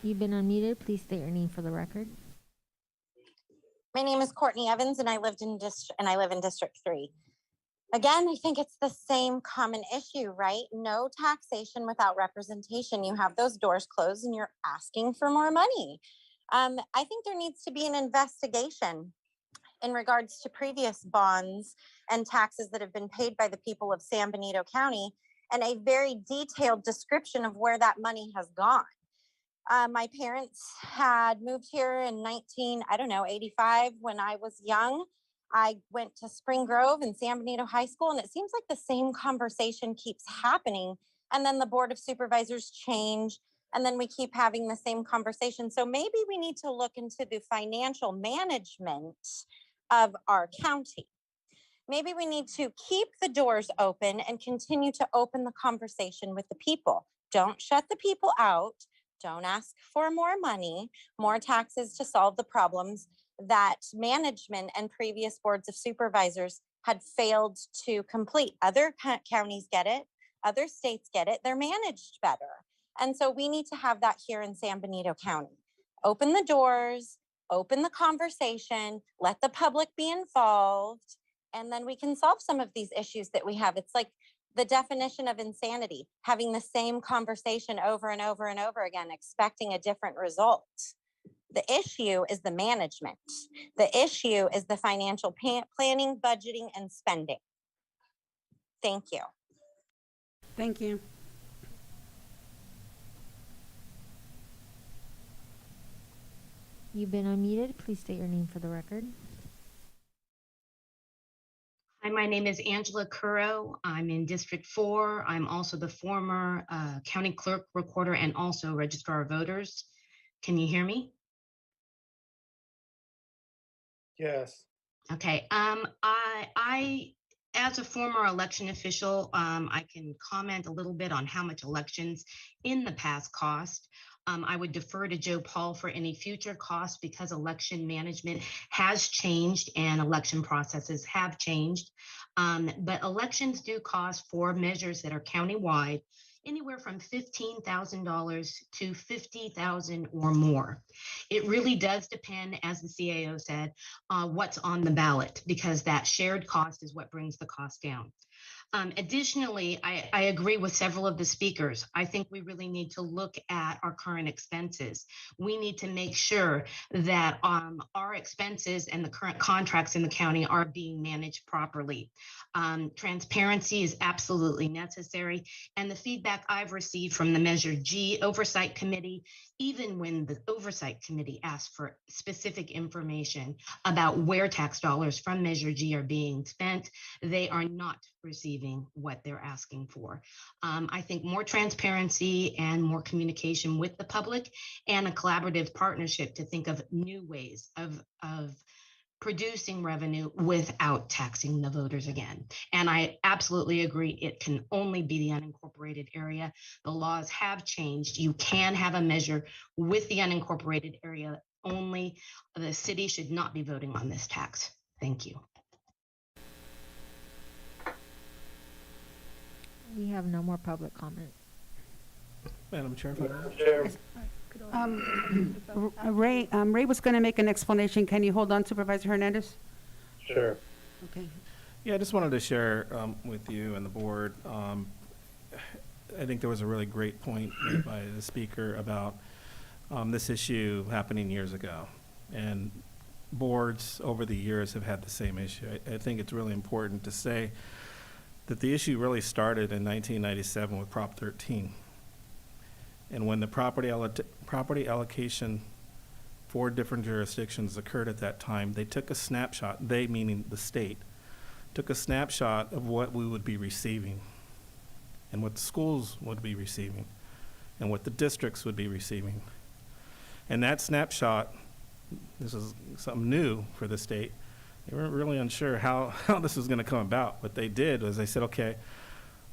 You've been unmuted. Please state your name for the record. My name is Courtney Evans, and I live in District 3. Again, I think it's the same common issue, right? No taxation without representation. You have those doors closed, and you're asking for more money. I think there needs to be an investigation in regards to previous bonds and taxes that have been paid by the people of San Benito County, and a very detailed description of where that money has gone. My parents had moved here in 85 when I was young. I went to Spring Grove and San Benito High School, and it seems like the same conversation keeps happening. And then the Board of Supervisors change, and then we keep having the same conversation. So maybe we need to look into the financial management of our county. Maybe we need to keep the doors open and continue to open the conversation with the people. Don't shut the people out. Don't ask for more money, more taxes to solve the problems that management and previous boards of supervisors had failed to complete. Other counties get it. Other states get it. They're managed better. And so we need to have that here in San Benito County. Open the doors, open the conversation, let the public be involved, and then we can solve some of these issues that we have. It's like the definition of insanity, having the same conversation over and over and over again, expecting a different result. The issue is the management. The issue is the financial planning, budgeting, and spending. Thank you. Thank you. You've been unmuted. Please state your name for the record. Hi, my name is Angela Curro. I'm in District 4. I'm also the former county clerk, recorder, and also registrar of voters. Can you hear me? Yes. Okay. I, as a former election official, I can comment a little bit on how much elections in the past cost. I would defer to Joe Paul for any future costs because election management has changed and election processes have changed. But elections do cost for measures that are countywide anywhere from $15,000 to $50,000 or more. It really does depend, as the CAO said, what's on the ballot, because that shared cost is what brings the cost down. Additionally, I agree with several of the speakers. I think we really need to look at our current expenses. We need to make sure that our expenses and the current contracts in the county are being managed properly. Transparency is absolutely necessary. And the feedback I've received from the Measure G Oversight Committee, even when the Oversight Committee asked for specific information about where tax dollars from Measure G are being spent, they are not receiving what they're asking for. I think more transparency and more communication with the public and a collaborative partnership to think of new ways of producing revenue without taxing the voters again. And I absolutely agree, it can only be the unincorporated area. The laws have changed. You can have a measure with the unincorporated area only. The city should not be voting on this tax. Thank you. We have no more public comment. Madam Chair. Ray was going to make an explanation. Can you hold on, Supervisor Hernandez? Sure. Okay. Yeah, I just wanted to share with you and the board. I think there was a really great point made by the speaker about this issue happening years ago. And boards over the years have had the same issue. I think it's really important to say that the issue really started in 1997 with Prop 13. And when the property allocation for different jurisdictions occurred at that time, they took a snapshot, they meaning the state, took a snapshot of what we would be receiving and what the schools would be receiving and what the districts would be receiving. And that snapshot, this is something new for the state. They weren't really unsure how this was going to come about. What they did was they said, okay,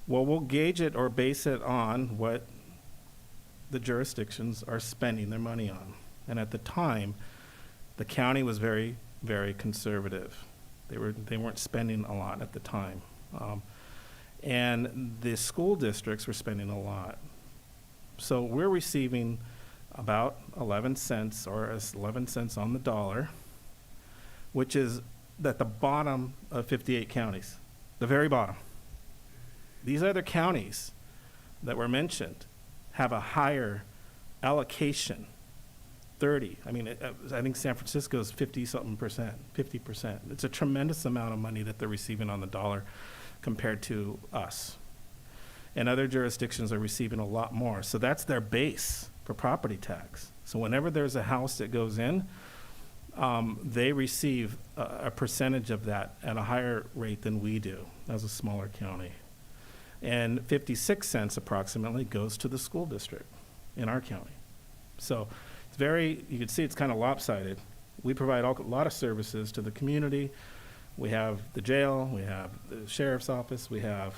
well, we'll gauge it or base it on what the jurisdictions are spending their money on. And at the time, the county was very, very conservative. They weren't spending a lot at the time. And the school districts were spending a lot. So we're receiving about 11 cents, or as 11 cents on the dollar, which is at the bottom of 58 counties, the very bottom. These other counties that were mentioned have a higher allocation, 30. I mean, I think San Francisco is 50-something percent, 50%. It's a tremendous amount of money that they're receiving on the dollar compared to us. And other jurisdictions are receiving a lot more. So that's their base for property tax. So whenever there's a house that goes in, they receive a percentage of that at a higher rate than we do as a smaller county. And 56 cents approximately goes to the school district in our county. So it's very, you can see it's kind of lopsided. We provide a lot of services to the community. We have the jail, we have the sheriff's office, we have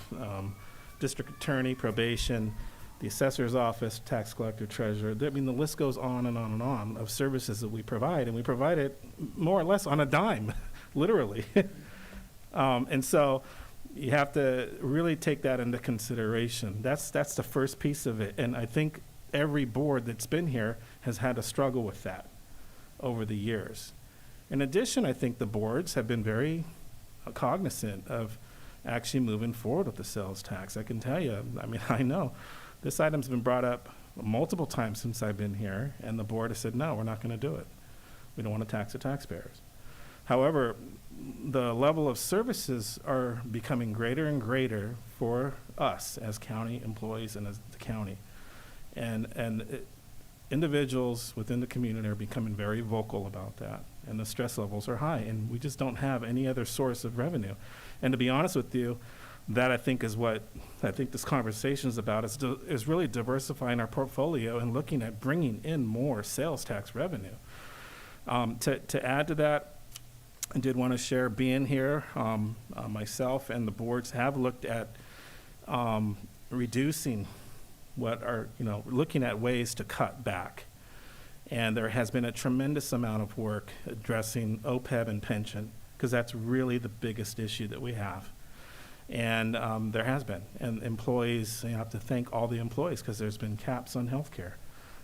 district attorney, probation, the assessor's office, tax collector, treasurer. I mean, the list goes on and on and on of services that we provide, and we provide it more or less on a dime, literally. And so you have to really take that into consideration. That's the first piece of it. And I think every board that's been here has had a struggle with that over the years. In addition, I think the boards have been very cognizant of actually moving forward with the sales tax. I can tell you, I mean, I know this item's been brought up multiple times since I've been here, and the board has said, no, we're not going to do it. We don't want to tax the taxpayers. However, the level of services are becoming greater and greater for us as county employees and as the county. And individuals within the community are becoming very vocal about that, and the stress levels are high, and we just don't have any other source of revenue. And to be honest with you, that I think is what I think this conversation is about, is really diversifying our portfolio and looking at bringing in more sales tax revenue. To add to that, I did want to share being here. Myself and the boards have looked at reducing what are, looking at ways to cut back. And there has been a tremendous amount of work addressing OPEB and pension, because that's really the biggest issue that we have. And there has been. And employees, you have to thank all the employees, because there's been caps on health care.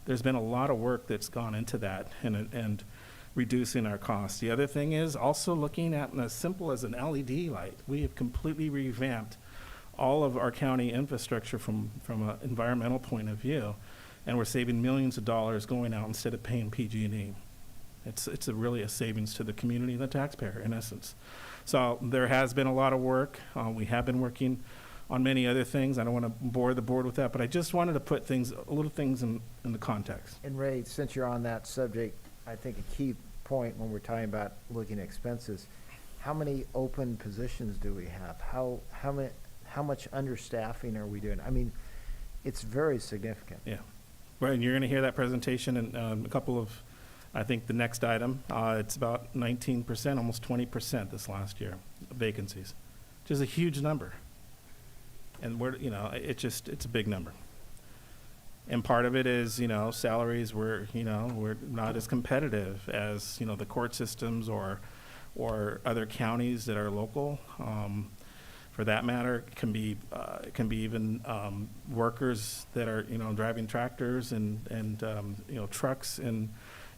There's been a lot of work that's gone into that and reducing our costs. The other thing is also looking at as simple as an LED light. We have completely revamped all of our county infrastructure from an environmental point of view, and we're saving millions of dollars going out instead of paying PG&E. It's really a savings to the community and the taxpayer, in essence. So there has been a lot of work. We have been working on many other things. I don't want to bore the board with that, but I just wanted to put little things in the context. And Ray, since you're on that subject, I think a key point when we're talking about looking at expenses, how many open positions do we have? How much understaffing are we doing? I mean, it's very significant. Yeah. Right, and you're going to hear that presentation in a couple of, I think the next item, it's about 19%, almost 20% this last year, vacancies, which is a huge number. And it's a big number. And part of it is, salaries we're not as competitive as, the court systems or other counties that are local. For that matter, it can be even workers that are, driving tractors and trucks in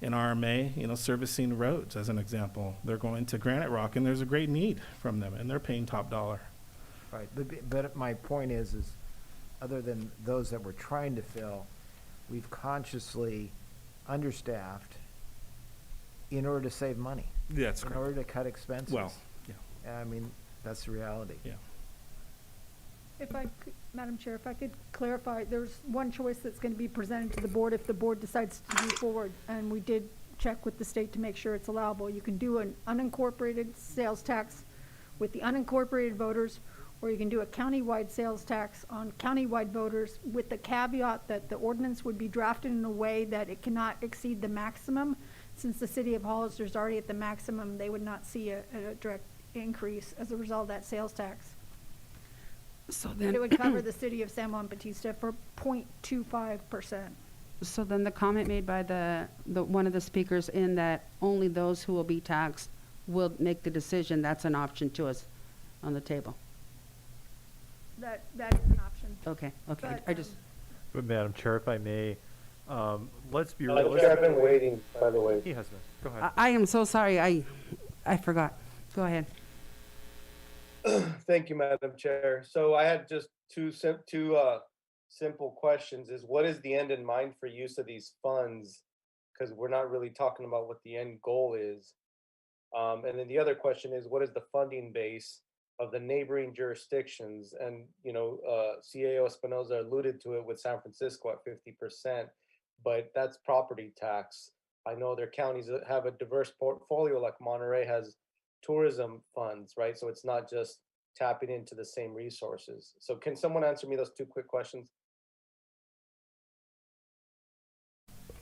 RMA, servicing roads, as an example. They're going to Granite Rock, and there's a great need from them, and they're paying top dollar. Right, but my point is other than those that we're trying to fill, we've consciously understaffed in order to save money. Yeah, that's correct. In order to cut expenses. Well, yeah. I mean, that's the reality. Yeah. If I could, Madam Chair, if I could clarify, there's one choice that's going to be presented to the board if the board decides to move forward, and we did check with the state to make sure it's allowable. You can do an unincorporated sales tax with the unincorporated voters, or you can do a countywide sales tax on countywide voters, with the caveat that the ordinance would be drafted in a way that it cannot exceed the maximum. Since the city of Hollister is already at the maximum, they would not see a direct increase as a result of that sales tax. So But then it would cover the city of San Juan Bautista for 0.25%. So then the comment made by the one of the speakers in that only those who will be taxed will make the decision, that's an option to us on the table. That is an option. Okay, okay, But, I just, But Madam Chair, if I may, let's be Madam realistic. Chair, I've been waiting, by the way. He has been. Go ahead. I am so sorry, I forgot. Go ahead. Thank you, Madam Chair. So I had just two simple questions. Is what is the end in mind for use of these funds? Because we're not really talking about what the end goal is. And then the other question is, what is the funding base of the neighboring jurisdictions? And, CAO Espinoza alluded to it with San Francisco at 50%, but that's property tax. I know there are counties that have a diverse portfolio, like Monterey has tourism funds, right? So it's not just tapping into the same resources. So can someone answer me those two quick questions?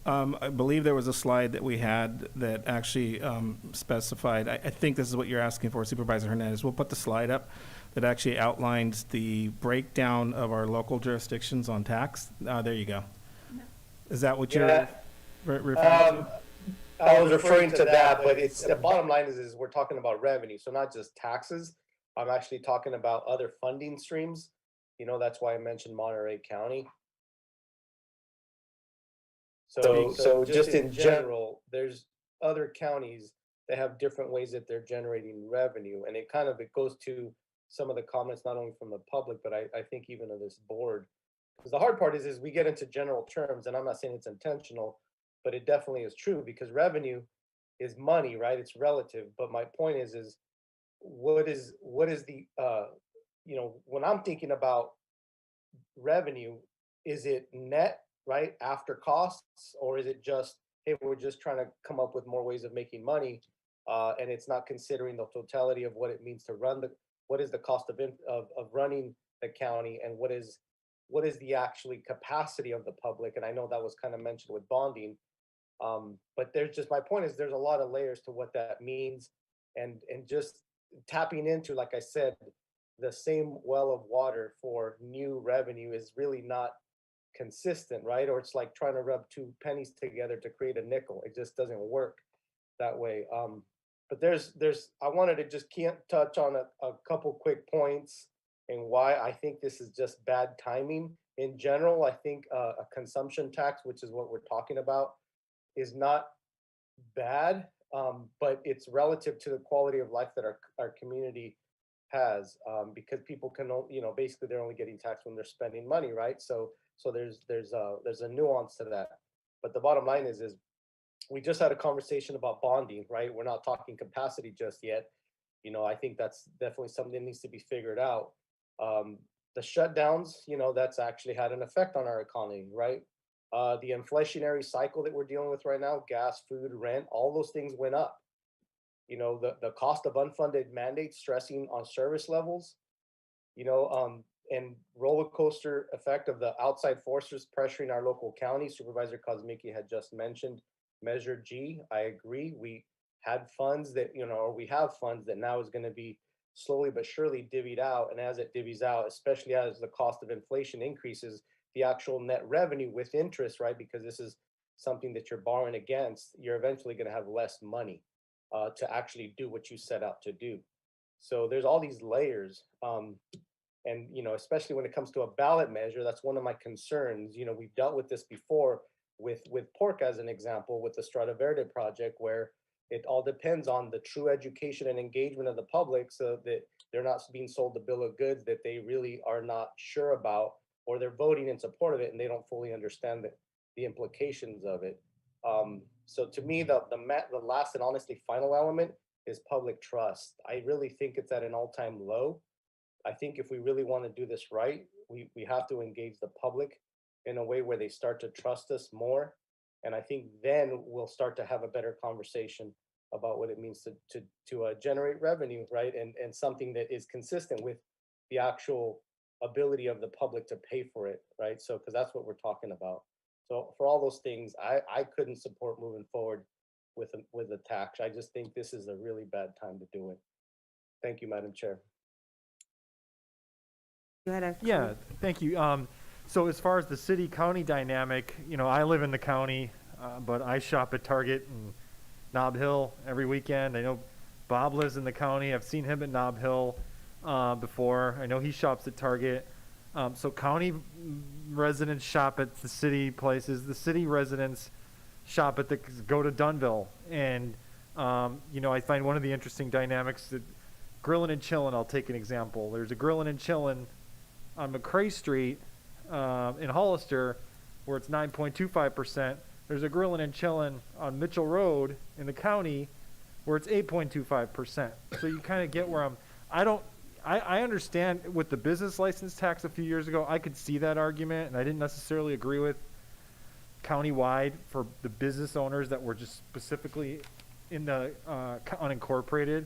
I believe there was a slide that we had that actually specified, I think this is what you're asking for, Supervisor Hernandez. We'll put the slide up that actually outlines the breakdown of our local jurisdictions on tax. There you go. Is that what you're referring to? I was referring to that, but it's the bottom line is we're talking about revenue, so not just taxes. I'm actually talking about other funding streams. That's why I mentioned Monterey County. So just in general, there's other counties that have different ways that they're generating revenue, and it goes to some of the comments not only from the public, but I think even of this board. Because the hard part is we get into general terms, and I'm not saying it's intentional, but it definitely is true because revenue is money, right? It's relative. But my point is what is the when I'm thinking about revenue, is it net, right, after costs, or is it just, hey, we're just trying to come up with more ways of making money, and it's not considering the totality of what it means to what is the cost of running the county, and what is the actually capacity of the public? And I know that was kind of mentioned with bonding, but my point is there's a lot of layers to what that means, and just tapping into, like I said, the same well of water for new revenue is really not consistent, right? Or it's like trying to rub two pennies together to create a nickel. It just doesn't work that way. But I wanted to just can't touch on a couple quick points and why I think this is just bad timing. In general, I think a consumption tax, which is what we're talking about, is not bad, but it's relative to the quality of life that our community has, because people can, basically they're only getting taxed when they're spending money, right? So there's a nuance to that. But the bottom line is we just had a conversation about bonding, right? We're not talking capacity just yet. I think that's definitely something that needs to be figured out. The shutdowns, that's actually had an effect on our economy, right? The inflationary cycle that we're dealing with right now, gas, food, rent, all those things went up. The cost of unfunded mandates stressing on service levels, and roller coaster effect of the outside forces pressuring our local county. Supervisor Kosmicki had just mentioned Measure G. I agree. We had funds that, or we have funds that now is going to be slowly but surely divvied out. And as it divvies out, especially as the cost of inflation increases, the actual net revenue with interest, right? Because this is something that you're borrowing against, you're eventually going to have less money to actually do what you set out to do. So there's all these layers. And, especially when it comes to a ballot measure, that's one of my concerns. We've dealt with this before with pork as an example, with the Strata Verde project, where it all depends on the true education and engagement of the public so that they're not being sold the bill of goods that they really are not sure about, or they're voting in support of it and they don't fully understand the implications of it. So to me, the last and honestly final element is public trust. I really think it's at an all-time low. I think if we really want to do this right, we have to engage the public in a way where they start to trust us more. And I think then we'll start to have a better conversation about what it means to generate revenue, right? And something that is consistent with the actual ability of the public to pay for it, right? So, because that's what we're talking about. So for all those things, I couldn't support moving forward with a tax. I just think this is a really bad time to do it. Thank you, Madam Chair. You had a Yeah, thank you. So as far as the city-county dynamic, you know, I live in the county, but I shop at Target in Nob Hill every weekend. I know Bob lives in the county. I've seen him at Nob Hill before. I know he shops at Target. So county residents shop at the city places. The city residents shop at go to Dunville. And, you know, I find one of the interesting dynamics that Grillin' and Chillin', I'll take an example. There's a Grillin' and Chillin' on McCrae Street in Hollister where it's 9.25%. There's a Grillin' and Chillin' on Mitchell Road in the county where it's 8.25%. So you kind of get where I understand with the business license tax a few years ago, I could see that argument, and I didn't necessarily agree with countywide for the business owners that were just specifically in the unincorporated.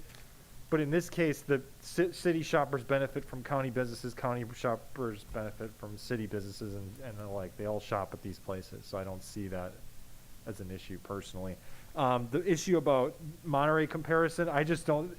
But in this case, the city shoppers benefit from county businesses, county shoppers benefit from city businesses, and the like. They all shop at these places, so I don't see that as an issue personally. The issue about Monterey comparison, I just don't.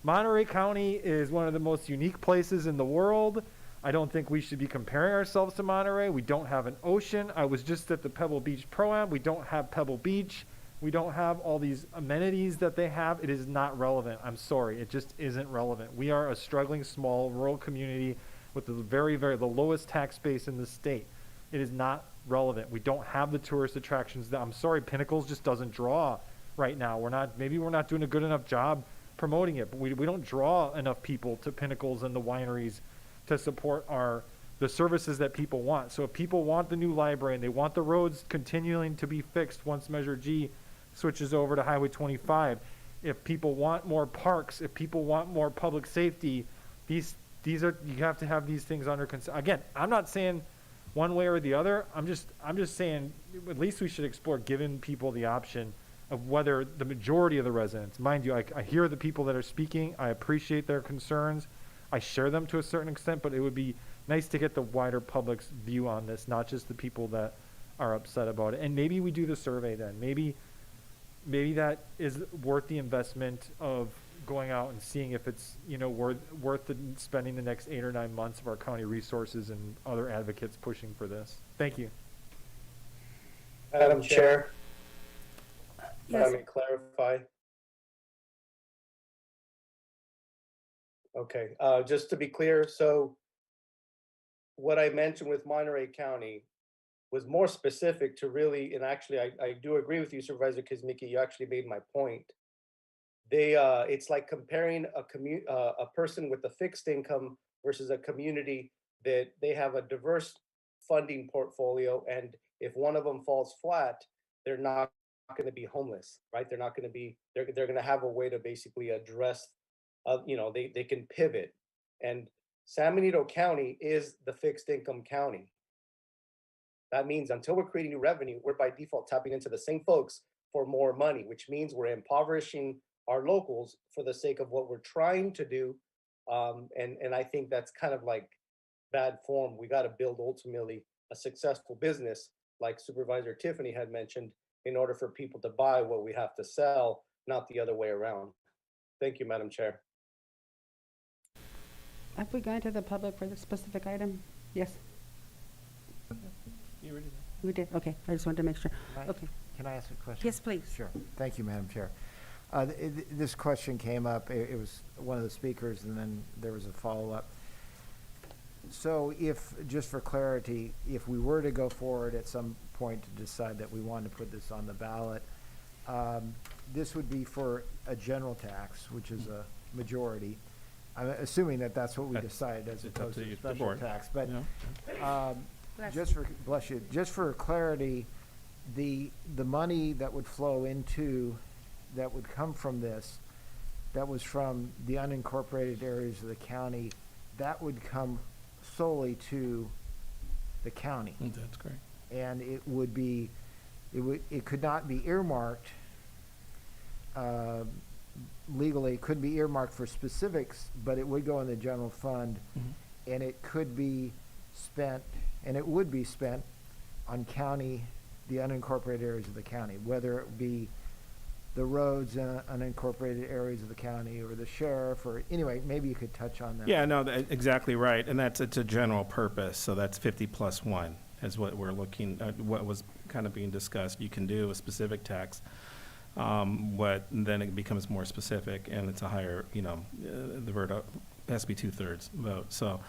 Monterey County is one of the most unique places in the world. I don't think we should be comparing ourselves to Monterey. We don't have an ocean. I was just at the Pebble Beach Pro-Am. We don't have Pebble Beach. We don't have all these amenities that they have. It is not relevant. I'm sorry. It just isn't relevant. We are a struggling small rural community with the the lowest tax base in the state. It is not relevant. We don't have the tourist attractions that, I'm sorry, Pinnacles just doesn't draw right now. Maybe we're not doing a good enough job promoting it, but we don't draw enough people to Pinnacles and the wineries to support the services that people want. So if people want the new library and they want the roads continuing to be fixed once Measure G switches over to Highway 25, if people want more parks, if people want more public safety, these are, you have to have these things under consideration. Again, I'm not saying one way or the other. I'm just saying at least we should explore giving people the option of whether the majority of the residents, mind you, I hear the people that are speaking, I appreciate their concerns, I share them to a certain extent, but it would be nice to get the wider public's view on this, not just the people that are upset about it. And maybe we do the survey then. Maybe that is worth the investment of going out and seeing if it's, you know, worth spending the next 8 or 9 months of our county resources and other advocates pushing for this. Thank you. Madam Chair, Yes. let me clarify. Okay, just to be clear, so what I mentioned with Monterey County was more specific to really, and actually I do agree with you, Supervisor Kizmiki, you actually made my point. It's like comparing a person with a fixed income versus a community that they have a diverse funding portfolio, and if one of them falls flat, they're not going to be homeless, right? They're not going to be, they're going to have a way to basically address, you know, they can pivot. And San Benito County is the fixed income county. That means until we're creating new revenue, we're by default tapping into the same folks for more money, which means we're impoverishing our locals for the sake of what we're trying to do. And I think that's kind of like bad form. We got to build ultimately a successful business, like Supervisor Tiffany had mentioned, in order for people to buy what we have to sell, not the other way around. Thank you, Madam Chair. Have we gone to the public for the specific item? Yes. You already did. We did, okay, I just wanted to make sure. Okay. Can I ask a question? Yes, please. Sure. Thank you, Madam Chair. This question came up, it was one of the speakers, and then there was a follow-up. So if, just for clarity, if we were to go forward at some point to decide that we wanted to put this on the ballot, this would be for a general tax, which is a majority. I'm assuming that that's what we decided as opposed to a special tax. But just for, bless you, just for clarity, the money that would flow into, that would come from this, that was from the unincorporated areas of the county, that would come solely to the county. That's great. And it would be, it could not be earmarked, legally, it couldn't be earmarked for specifics, but it would go in the general fund, and it could be spent, and it would be spent on county, the unincorporated areas of the county, whether it be the roads in unincorporated areas of the county, or the sheriff, or, anyway, maybe you could touch on that. Yeah, no, exactly right, and it's a general purpose, so that's 50+1 is what we're looking, what was kind of being discussed. You can do a specific tax, then it becomes more specific, and it's a higher, the vote has to be 2/3 vote, so.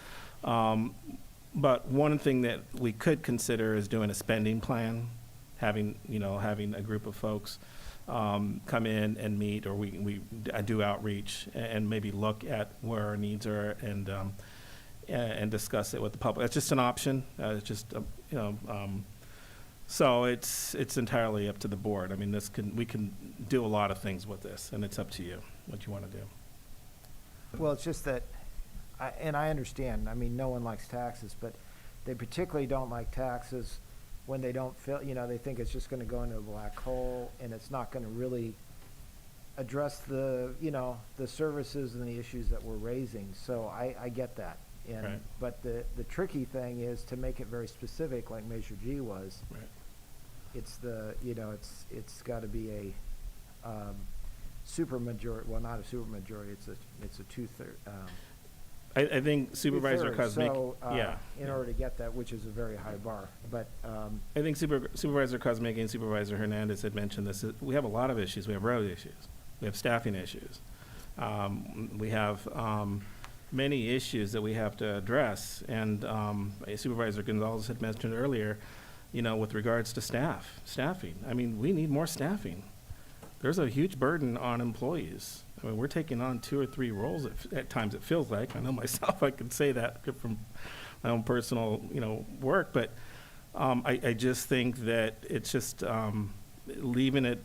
But one thing that we could consider is doing a spending plan, having a group of folks come in and meet, or we do outreach and maybe look at where our needs are and discuss it with the public. It's just an option. It's just so it's entirely up to the board. I mean, we can do a lot of things with this, and it's up to you what you want to do. Well, it's just that, I understand, I mean, no one likes taxes, but they particularly don't like taxes when they don't feel, they think it's just gonna go into a black hole, and it's not gonna really address the services and the issues that we're raising. So I get that. Right. But the tricky thing is to make it very specific, like Measure G was. Right. It's it's gotta be a, super majority, well, not a super majority, it's a two-third, I think Supervisor two-thirds. Cosmic, So, yeah. in order to get that, which is a very high bar, but, I think Supervisor Cosmic and Supervisor Hernandez had mentioned this. We have a lot of issues. We have road issues. We have staffing issues. We have many issues that we have to address. And Supervisor Gonzalez had mentioned earlier, with regards to staffing. I mean, we need more staffing. There's a huge burden on employees. I mean, we're taking on 2 or 3 roles at times, it feels like. I know myself, I can say that from my own personal, work, but I just think that it's just leaving it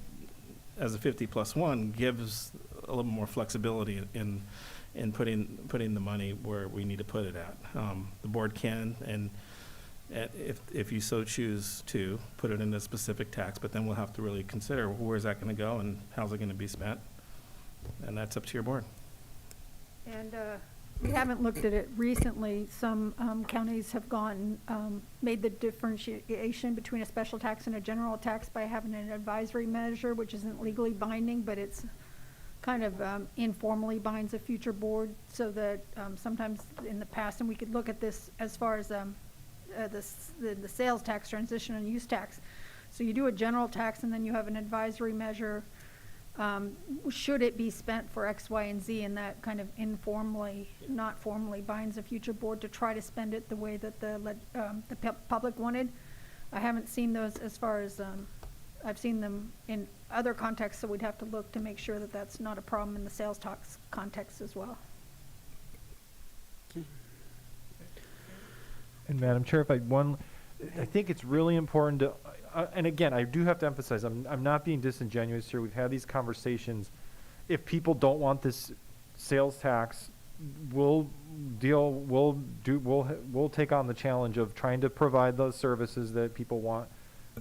as a 50+1 gives a little more flexibility in putting the money where we need to put it at. The board can, and if you so choose to, put it in a specific tax, but then we'll have to really consider where's that going to go and how's it going to be spent, and that's up to your board. And we haven't looked at it recently. Some counties have made the differentiation between a special tax and a general tax by having an advisory measure, which isn't legally binding, but it's kind of informally binds a future board, so that sometimes in the past, and we could look at this as far as the sales tax transition and use tax. So you do a general tax, and then you have an advisory measure. Should it be spent for X, Y, and Z, and that kind of informally, not formally binds a future board to try to spend it the way that the public wanted. I haven't seen those as far as, I've seen them in other contexts, so we'd have to look to make sure that that's not a problem in the sales tax context as well. And Madam Chair, I think it's really important to, and again, I do have to emphasize, I'm not being disingenuous here. We've had these conversations. If people don't want this sales tax, we'll take on the challenge of trying to provide those services that people want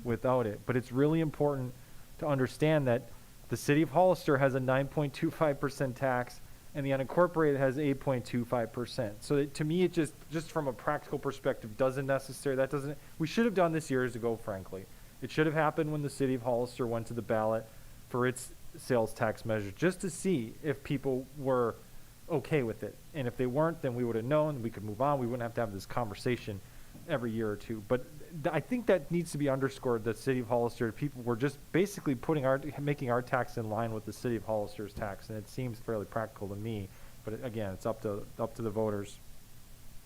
without it. But it's really important to understand that the city of Hollister has a 9.25% tax, and the unincorporated has 8.25%. So to me, it just from a practical perspective, we should have done this years ago, frankly. It should have happened when the city of Hollister went to the ballot for its sales tax measure, just to see if people were okay with it. And if they weren't, then we would have known, we could move on. We wouldn't have this conversation every year or two. But I think that needs to be underscored, that city of Hollister, people were just basically making our tax in line with the city of Hollister's tax, and it seems fairly practical to me. But again, it's up to the voters.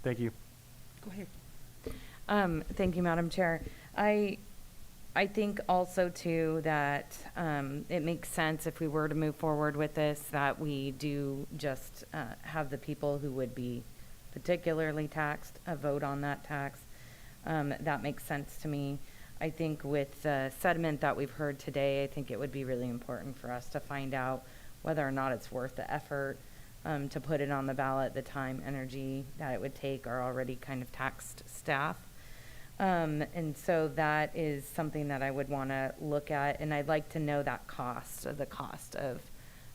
Thank you. Go ahead. Thank you, Madam Chair. I think also too that it makes sense if we were to move forward with this, that we do just have the people who would be particularly taxed vote on that tax. That makes sense to me. I think with the sentiment that we've heard today, I think it would be really important for us to find out whether or not it's worth the effort to put it on the ballot, the time, energy that it would take our already kind of taxed staff. And so that is something that I would want to look at, and I'd like to know that the cost of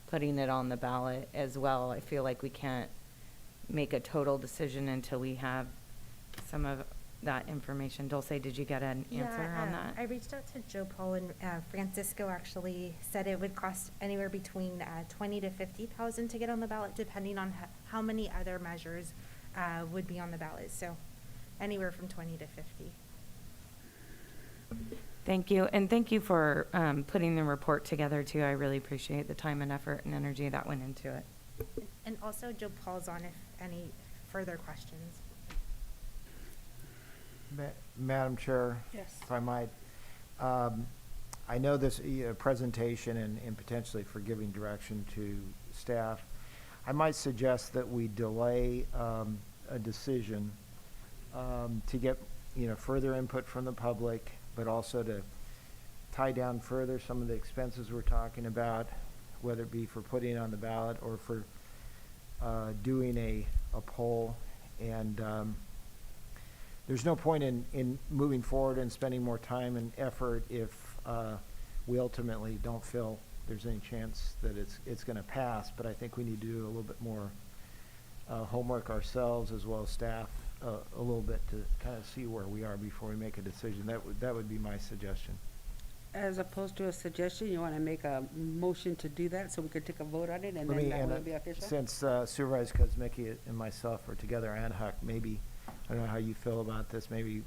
putting it on the ballot as well. I feel like we can't make a total decision until we have some of that information? Dulce, did you get an answer on that? I reached out to Joe Paul, and Francisco actually said it would cost anywhere between 20 to 50,000 to get on the ballot, depending on how many other measures would be on the ballot. So anywhere from 20 to 50. Thank you, and thank you for putting the report together too. I really appreciate the time and effort and energy that went into it. And also Joe Paul's on if any further questions. Madam Chair? Yes. If I might, I know this presentation and potentially for giving direction to staff, I might suggest that we delay a decision to get, further input from the public, but also to tie down further some of the expenses we're talking about, whether it be for putting it on the ballot or for doing a poll. And there's no point in moving forward and spending more time and effort if we ultimately don't feel there's any chance that it's going to pass. But I think we need to do a little bit more homework ourselves as well as staff a little bit to kind of see where we are before we make a decision. That would be my suggestion. As opposed to a suggestion, you want to make a motion to do that so we could take a vote on it and Let then me, that and will be official? since Supervisor Kuzmicki and myself are together ad hoc, maybe, I don't know how you feel about this, maybe you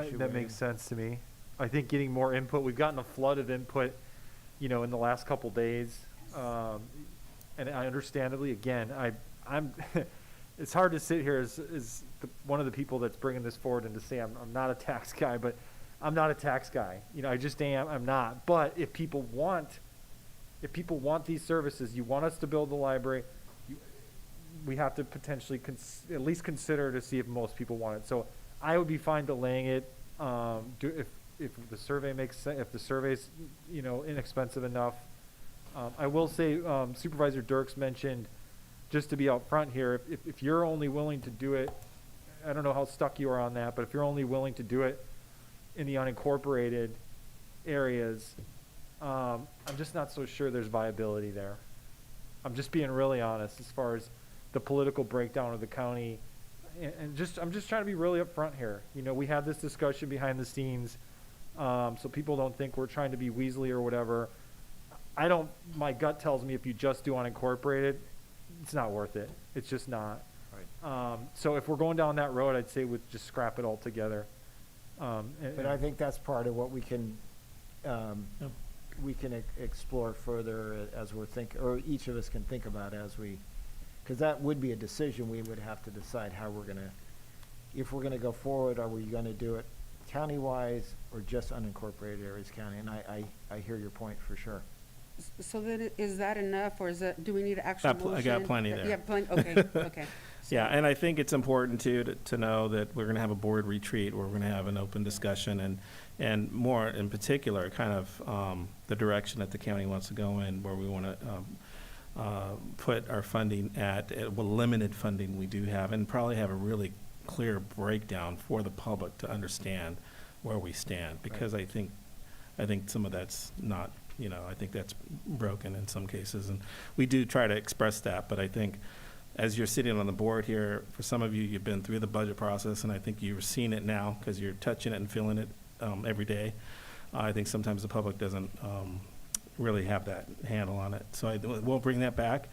should That weigh makes in. sense to me. I think getting more input, we've gotten a flood of input, in the last couple days. And I understandably, again, I'm, it's hard to sit here as one of the people that's bringing this forward and to say I'm not a tax guy, but I'm not a tax guy. I just am, I'm not. But if people want these services, you want us to build the library, we have to potentially at least consider to see if most people want it. So I would be fine delaying it. If the survey makes sense, if the survey's inexpensive enough. I will say Supervisor Dirks mentioned, just to be out front here, if you're only willing to do it, I don't know how stuck you are on that, but if you're only willing to do it in the unincorporated areas, I'm just not so sure there's viability there. I'm just being really honest as far as the political breakdown of the county, and I'm just trying to be really upfront here. We had this discussion behind the scenes, so people don't think we're trying to be Weasley or whatever. My gut tells me if you just do unincorporated, it's not worth it. It's just not. Right. So if we're going down that road, I'd say we'd just scrap it all together. But I think that's part of what we can explore further as we're thinking, or each of us can think about as we, because that would be a decision we would have to decide how if we're gonna go forward, are we gonna do it county-wise or just unincorporated areas county? And I hear your point for sure. So then, is that enough, or do we need an actual motion? I got plenty there. You have plenty, okay, okay. Yeah, and I think it's important to know that we're going to have a board retreat where we're going to have an open discussion and more in particular, kind of the direction that the county wants to go in, where we want to put our funding at what limited funding we do have, and probably have a really clear breakdown for the public to understand where we stand, because I think some of that's not. I think that's broken in some cases, and we do try to express that. But I think as you're sitting on the board here, for some of you, you've been through the budget process, and I think you're seeing it now because you're touching it and feeling it every day. I think sometimes the public doesn't really have that handle on it. So we'll bring that back.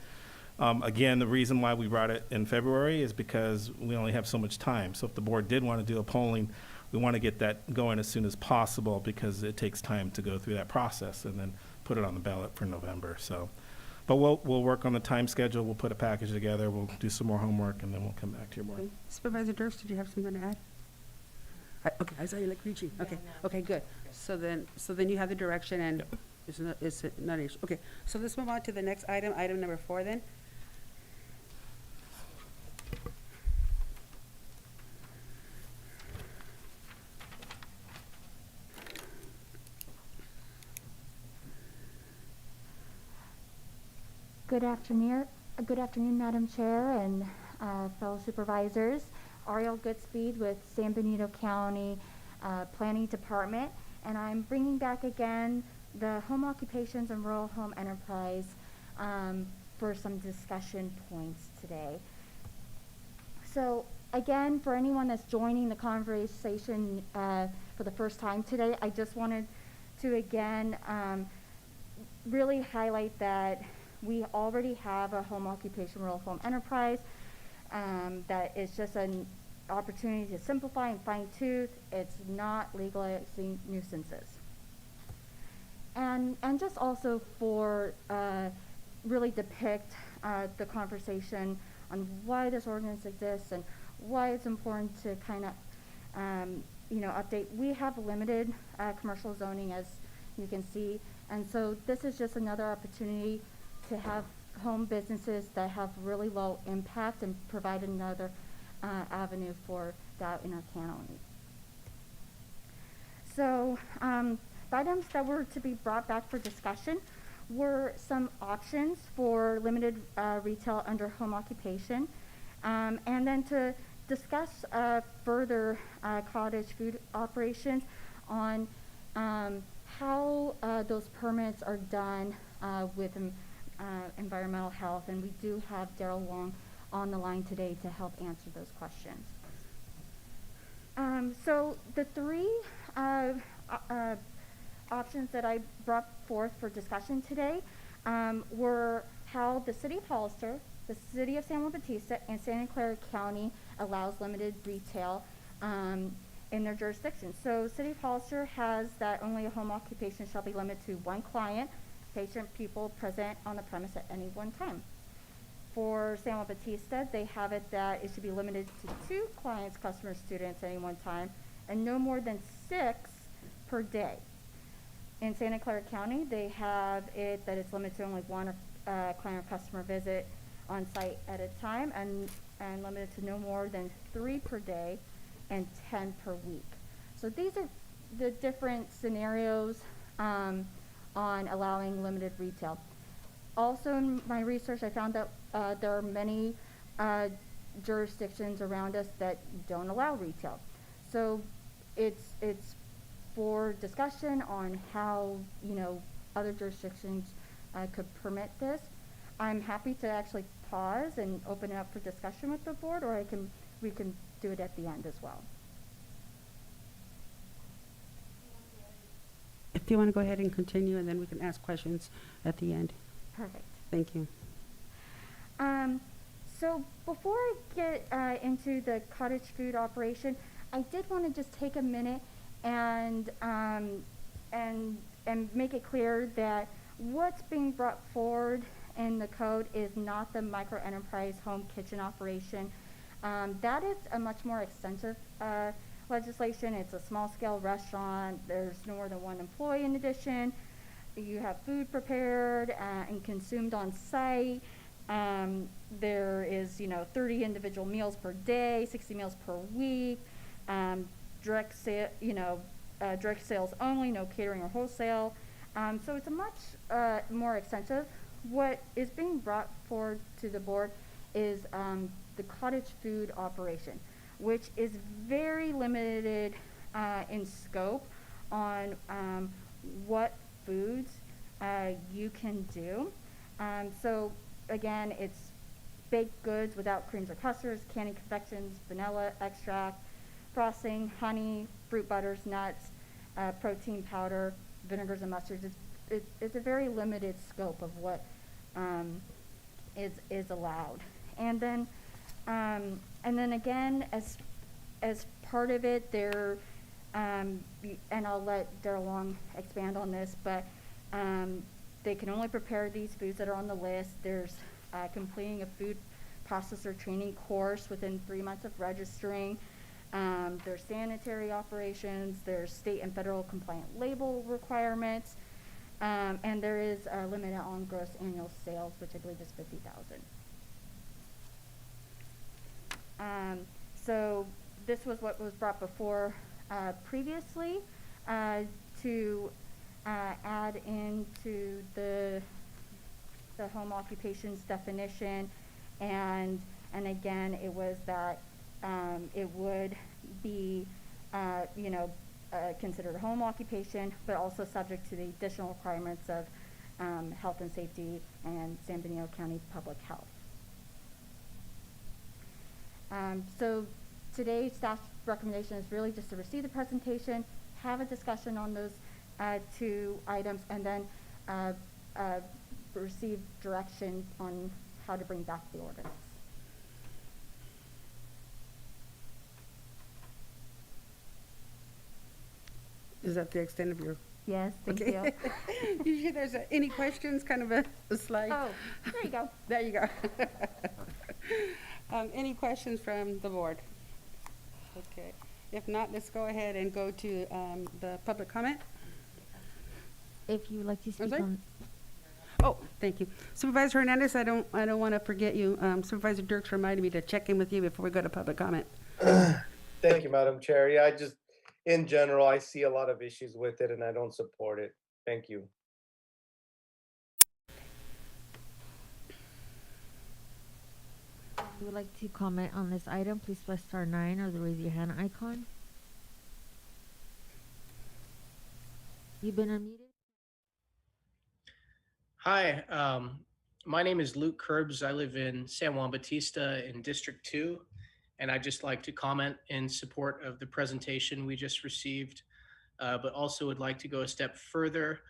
Again, the reason why we brought it in February is because we only have so much time. So if the board did want to do a polling, we want to get that going as soon as possible because it takes time to go through that process and then put it on the ballot for November. So, but we'll work on the time schedule. We'll put a package together. We'll do some more homework, and then we'll come back to your board. Okay. Supervisor Durst, did you have something to add? Okay, I saw you like reaching. Okay, okay, good. So then you have the direction, and Yep. it's not an issue. Okay, so let's move on to the next item, item number 4 then. Good afternoon, Madam Chair and fellow supervisors. Ariel Goodspeed with San Benito County Planning Department, and I'm bringing back again the home occupations and rural home enterprise for some discussion points today. So again, for anyone that's joining the conversation for the first time today, I just wanted to again really highlight that we already have a home occupation rural home enterprise that is just an opportunity to simplify and fine tooth. It's not legalizing nuisances. And just also for really depict the conversation on why this ordinance exists and why it's important to kind of update. We have limited commercial zoning, as you can see, and so this is just another opportunity to have home businesses that have really low impact and provide another avenue for that in our county. So the items that were to be brought back for discussion were some options for limited retail under home occupation, and then to discuss further cottage food operations on how those permits are done with environmental health, and we do have Daryl Wong on the line today to help answer those questions. So the three options that I brought forth for discussion today were how the City of Hollister, the City of San Juan Bautista, and Santa Clara County allows limited retail in their jurisdiction. So City of Hollister has that only a home occupation shall be limited to one client, patient, pupil present on the premise at any one time. For San Juan Bautista, they have it that it should be limited to 2 clients, customers, students at any one time, and no more than 6 per day. In Santa Clara County, they have it that it's limited to only 1 client or customer visit on site at a time, and limited to no more than 3 per day and 10 per week. So these are the different scenarios on allowing limited retail. Also in my research, I found that there are many jurisdictions around us that don't allow retail. So it's for discussion on how other jurisdictions could permit this. I'm happy to actually pause and open it up for discussion with the board, or we can do it at the end as well. If you want to go ahead and continue, and then we can ask questions at the end. Perfect. Thank you. So before I get into the cottage food operation, I did want to just take a minute and make it clear that what's being brought forward in the code is not the micro enterprise home kitchen operation. That is a much more extensive legislation. It's a small scale restaurant. There's no more than 1 employee in addition. You have food prepared and consumed on site. There is 30 individual meals per day, 60 meals per week. Direct sales only, no catering or wholesale. So it's a much more extensive. What is being brought forward to the board is the cottage food operation, which is very limited in scope on what foods you can do. So again, it's baked goods without creams or custards, candy confections, vanilla extract, frosting, honey, fruit butters, nuts, protein powder, vinegars and mustards. It's a very limited scope of what is allowed. And then again, as part of it, there, and I'll let Daryl Long expand on this, but they can only prepare these foods that are on the list. There's completing a food processor training course within 3 months of registering. There's sanitary operations, there's state and federal compliant label requirements, and there is a limit on gross annual sales, which I believe is 50,000. So this was what was brought before previously to add into the home occupations definition, and again, it was that it would be considered a home occupation, but also subject to the additional requirements of health and safety and San Benito County Public Health. So today's staff recommendation is really just to receive the presentation, have a discussion on those two items, and then receive direction on how to bring back the ordinance. Is that the extent of your? Yes, thank Okay. you. Usually there's any questions, kind of a slide. Oh, there you go. There you go. Any questions from the board? Okay. If not, let's go ahead and go to the public comment. If you would like to speak sorry? on, Oh, thank you. Supervisor Hernandez, I don't want to forget you. Supervisor Dirks reminded me to check in with you before we go to public comment. Thank you, Madam Chair. Yeah, in general, I see a lot of issues with it and I don't support it. Thank you. if you would like to comment on this item, please press *9 or the raise your hand icon. You've been unmuted. Hi, my name is Luke Curbs. I live in San Juan Bautista in District 2, and I'd just like to comment in support of the presentation we just received, but also would like to go a step further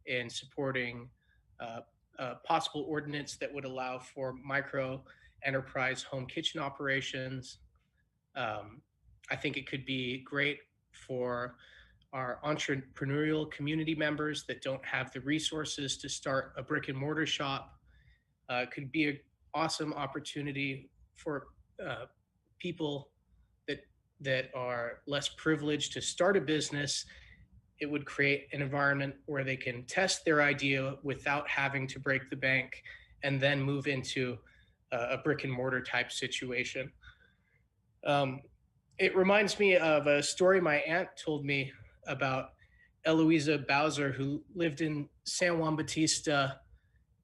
in supporting a possible ordinance that would allow for micro enterprise home kitchen operations. I think it could be great for our entrepreneurial community members that don't have the resources to start a brick and mortar shop. Could be an awesome opportunity for people that are less privileged to start a business. It would create an environment where they can test their idea without having to break the bank and then move into a brick and mortar type situation. It reminds me of a story my aunt told me about Eloisa Bowser, who lived in San Juan Bautista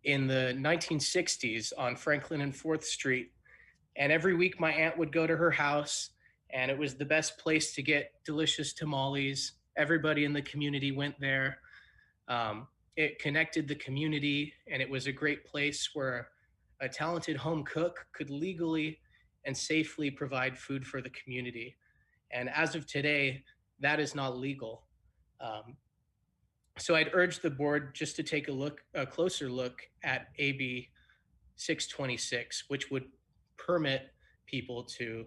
in the 1960s on Franklin and 4th Street. And every week my aunt would go to her house, and it was the best place to get delicious tamales. Everybody in the community went there. It connected the community, and it was a great place where a talented home cook could legally and safely provide food for the community. And as of today, that is not legal. So I'd urge the board just to take a closer look at AB 626, which would permit people to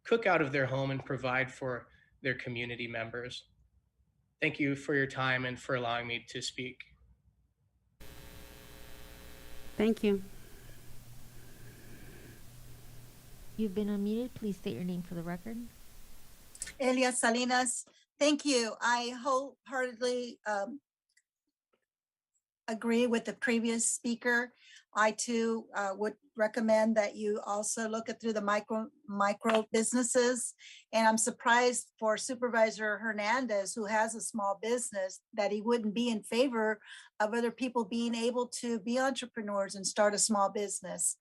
cook out of their home and provide for their community members. Thank you for your time and for allowing me to speak. Thank you. You've been unmuted. Please state your name for the record. Elia Salinas, thank you. I wholeheartedly agree with the previous speaker. I too would recommend that you also look at through the micro businesses. And I'm surprised for Supervisor Hernandez, who has a small business, that he wouldn't be in favor of other people being able to be entrepreneurs and start a small business.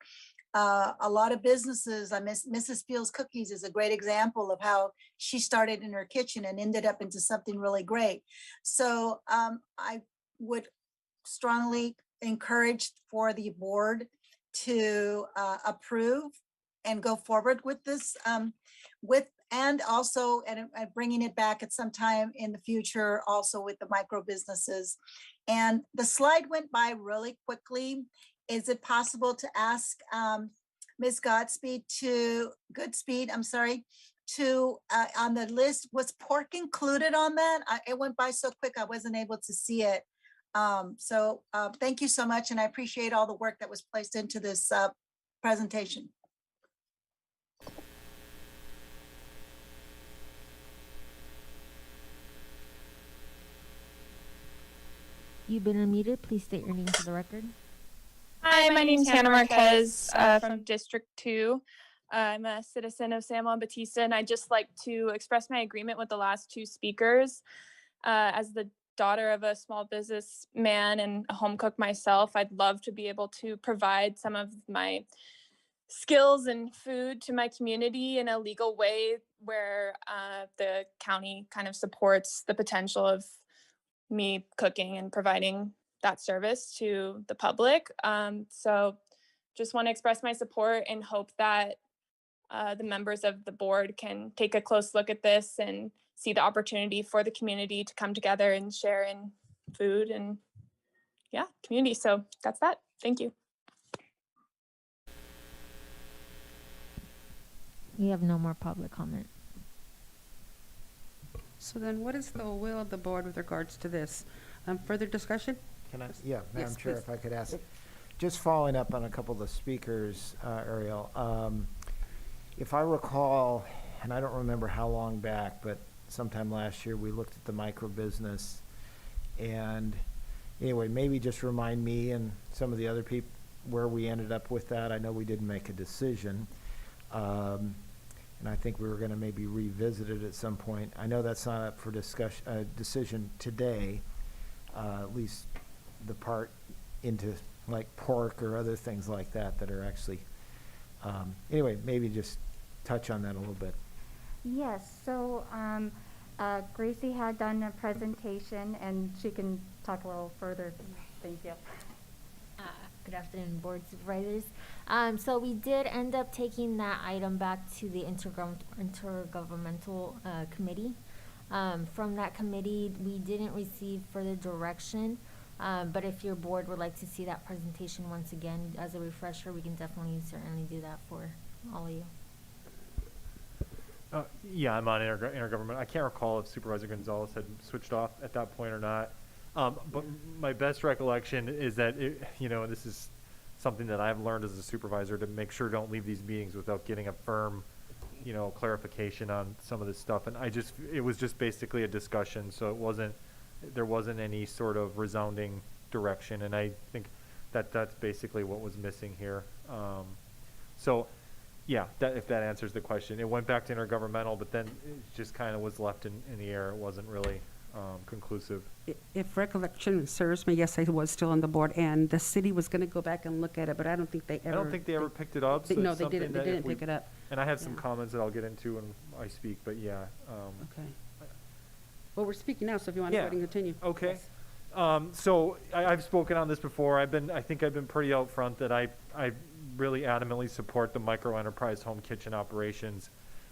A lot of businesses, Mrs. Fields Cookies is a great example of how she started in her kitchen and ended up into something really great. So I would strongly encourage for the board to approve and go forward with this, and also bringing it back at some time in the future, also with the micro businesses. And the slide went by really quickly. Is it possible to ask Ms. Goodspeed, I'm sorry, to on the list, was pork included on that? It went by so quick, I wasn't able to see it. So thank you so much, and I appreciate all the work that was placed into this presentation. You've been unmuted. Please state your name for the record. Hi, my name is Hannah Marquez from District 2. I'm a citizen of San Juan Bautista, and I'd just like to express my agreement with the last two speakers. As the daughter of a small business man and a home cook myself, I'd love to be able to provide some of my skills and food to my community in a legal way where the county kind of supports the potential of me cooking and providing that service to the public. So just want to express my support and hope that the members of the board can take a close look at this and see the opportunity for the community to come together and share in food and community. So that's that. Thank you. We have no more public comment. So then what is the will of the board with regards to this? Further discussion? Can I, yeah, Madam Yes, Chair, please. if I could ask, just following up on a couple of the speakers, Ariel, if I recall, and I don't remember how long back, but sometime last year, we looked at the micro business. And anyway, maybe just remind me and some of the other people where we ended up with that. I know we didn't make a decision. And I think we were gonna maybe revisit it at some point. I know that's not up for discussion, decision today, at least the part into like pork or other things like that that are actually, anyway, maybe just touch on that a little bit. Yes, so Gracie had done a presentation and she can talk a little further. Thank you. Good afternoon, board supervisors. So we did end up taking that item back to the intergovernmental committee. From that committee, we didn't receive further direction, but if your board would like to see that presentation once again as a refresher, we can definitely certainly do that for all of you. Yeah, I'm on intergovernment. I can't recall if Supervisor Gonzalez had switched off at that point or not. But my best recollection is that, this is something that I've learned as a supervisor, to make sure don't leave these meetings without getting a firm, clarification on some of this stuff. And it was just basically a discussion. So there wasn't any sort of resounding direction. And I think that that's basically what was missing here. Yeah, if that answers the question. It went back to intergovernmental, but then it just kind of was left in the air. It wasn't really conclusive. If recollection serves me, yes, I was still on the board, and the city was going to go back and look at it, but I don't think they ever. I don't think they ever picked it up. So No, it's they didn't. They something that didn't if we- pick it up. And I have some Yeah. comments that I'll get into when I speak, but yeah. Okay. Well, we're speaking now, so if you want to go Yeah. ahead and continue. Okay. Yes. So I've spoken on this before. I think I've been pretty upfront that I really adamantly support the micro enterprise home kitchen operations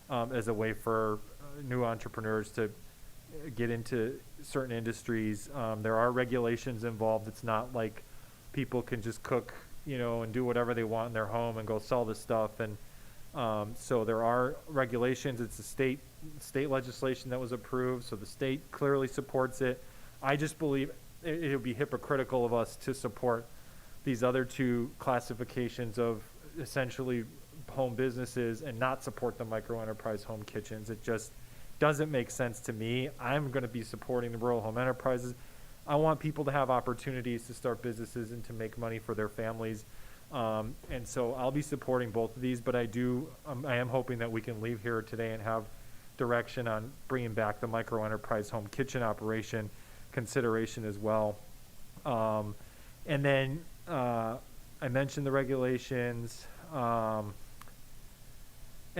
as a way for new entrepreneurs to get into certain industries. There are regulations involved. It's not like people can just cook, and do whatever they want in their home and go sell this stuff. And so there are regulations. It's a state legislation that was approved, so the state clearly supports it. I just believe it would be hypocritical of us to support these other two classifications of essentially home businesses and not support the micro enterprise home kitchens. It just doesn't make sense to me. I'm going to be supporting the rural home enterprises. I want people to have opportunities to start businesses and to make money for their families. And so I'll be supporting both of these, but I am hoping that we can leave here today and have direction on bringing back the micro enterprise home kitchen operation consideration as well. And then I mentioned the regulations. And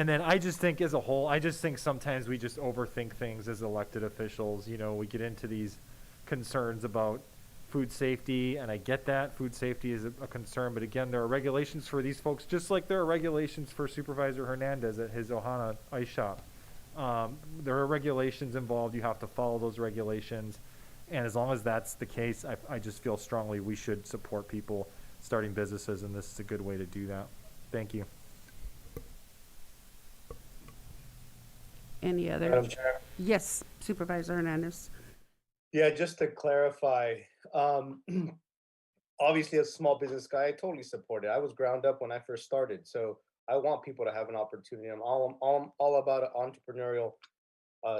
then I just think as a whole, sometimes we just overthink things as elected officials. We get into these concerns about food safety, and I get that. Food safety is a concern, but again, there are regulations for these folks, just like there are regulations for Supervisor Hernandez at his Ohana Ice Shop. There are regulations involved. You have to follow those regulations. And as long as that's the case, I just feel strongly we should support people starting businesses, and this is a good way to do that. Thank you. Any other? Madam Chair? Yes, Supervisor Hernandez. Yeah, just to clarify, obviously as a small business guy, I totally support it. I was ground up when I first started, so I want people to have an opportunity. I'm all about an entrepreneurial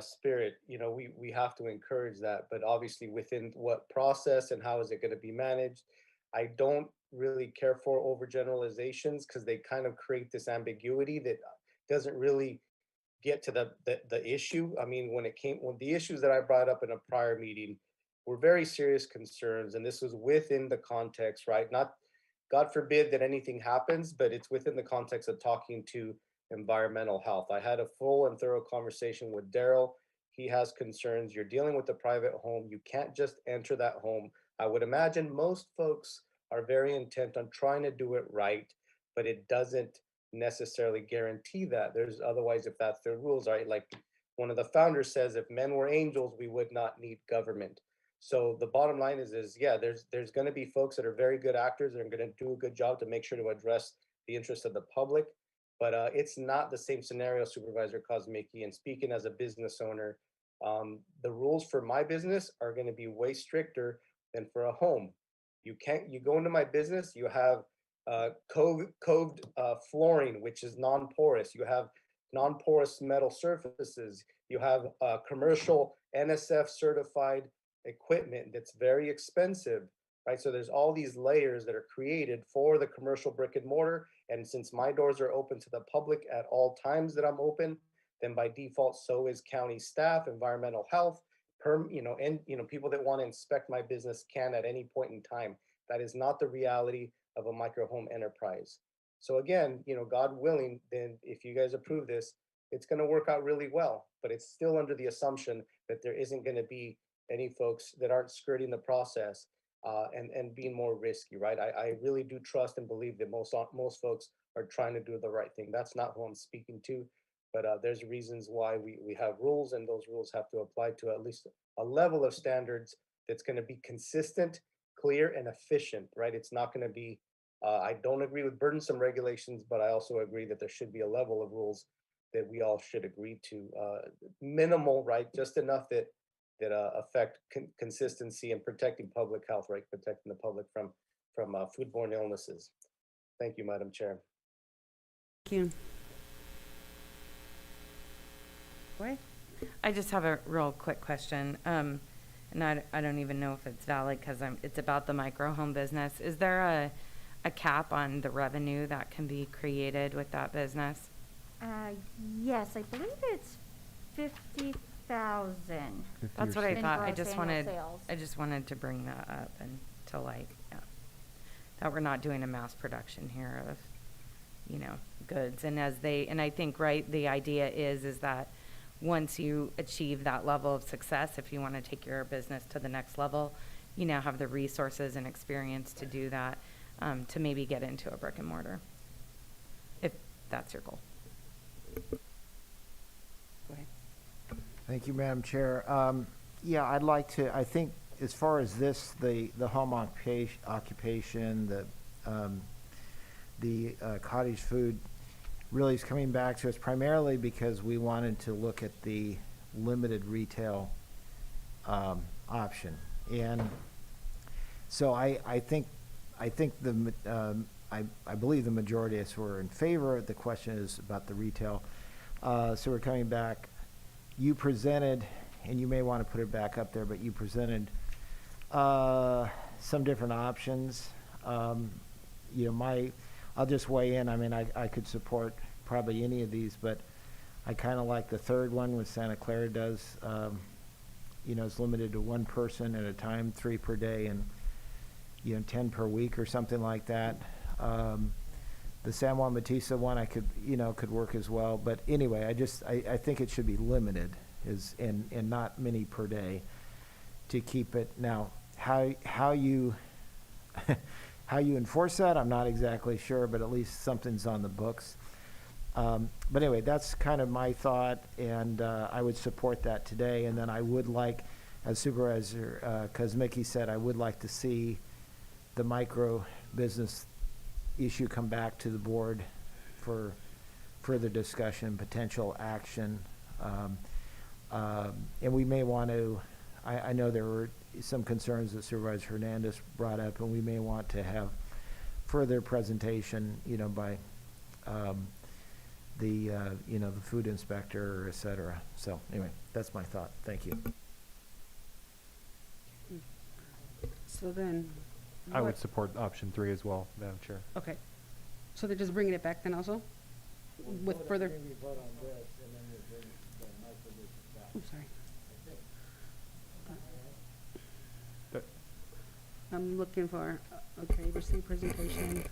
spirit. We have to encourage that, but obviously within what process and how is it going to be managed. I don't really care for overgeneralizations because they kind of create this ambiguity that doesn't really get to the issue. I mean, when the issues that I brought up in a prior meeting were very serious concerns, and this was within the context, right? Not, God forbid that anything happens, but it's within the context of talking to environmental health. I had a full and thorough conversation with Daryl. He has concerns. You're dealing with a private home. You can't just enter that home. I would imagine most folks are very intent on trying to do it right, but it doesn't necessarily guarantee that. There's otherwise, if that's their rules, right? Like one of the founders says, if men were angels, we would not need government. So the bottom line is yeah, there's going to be folks that are very good actors that are going to do a good job to make sure to address the interests of the public. But it's not the same scenario, Supervisor Kosmicki. And speaking as a business owner, the rules for my business are going to be way stricter than for a home. You go into my business, you have coved flooring, which is non-porous. You have non-porous metal surfaces. You have commercial NSF certified equipment that's very expensive, right? So there's all these layers that are created for the commercial brick and mortar. And since my doors are open to the public at all times that I'm open, then by default, so is county staff, environmental health, people that want to inspect my business can at any point in time. That is not the reality of a micro home enterprise. So again, God willing, then if you guys approve this, it's going to work out really well, but it's still under the assumption that there isn't going to be any folks that aren't skirting the process and being more risky, right? I really do trust and believe that most folks are trying to do the right thing. That's not who I'm speaking to, but there's reasons why we have rules, and those rules have to apply to at least a level of standards that's going to be consistent, clear, and efficient, right? It's not going to be, I don't agree with burdensome regulations, but I also agree that there should be a level of rules that we all should agree to. Minimal, right? Just enough that affect consistency and protecting public health, right? Protecting the public from foodborne illnesses. Thank you, Madam Chair. Thank you. Wait. I just have a real quick question. And I don't even know if it's valid because it's about the micro home business. Is there a cap on the revenue that can be created with that business? Yes, I believe it's 50,000. That's what I thought. I gross just annual wanted sales. to bring that up and to that we're not doing a mass production here of, goods. And I think, right, the idea is that once you achieve that level of success, if you want to take your business to the next level, you now have the resources and experience to do that, to maybe get into a brick and mortar, if that's your goal. Go ahead. Thank you, Madam Chair. Yeah, I'd like to, I think as far as this, the home occupation, the cottage food really is coming back to us primarily because we wanted to look at the limited retail option. And so I believe the majority of us were in favor. The question is about the retail. So we're coming back. You presented, and you may want to put it back up there, but you presented some different options. I'll just weigh in. I mean, I could support probably any of these, but I kind of like the third one with Santa Clara does. It's limited to one person at a time, 3 per day, and 10 per week or something like that. The San Juan Bautista one could work as well. But anyway, I think it should be limited and not many per day to keep it. Now, how you how you enforce that, I'm not exactly sure, but at least something's on the books. But anyway, that's kind of my thought, and I would support that today. And then I would like, as Supervisor Kosmicki said, I would like to see the micro business issue come back to the board for further discussion, potential action. And we may want to, I know there were some concerns that Supervisor Hernandez brought up, and we may want to have further presentation, by the food inspector, et cetera. So anyway, that's my thought. Thank you. So then. I would support option 3 as well, Madam Chair. Okay. So they're just bringing it back then also? With further. I'm sorry. I'm looking for, okay, receive presentation.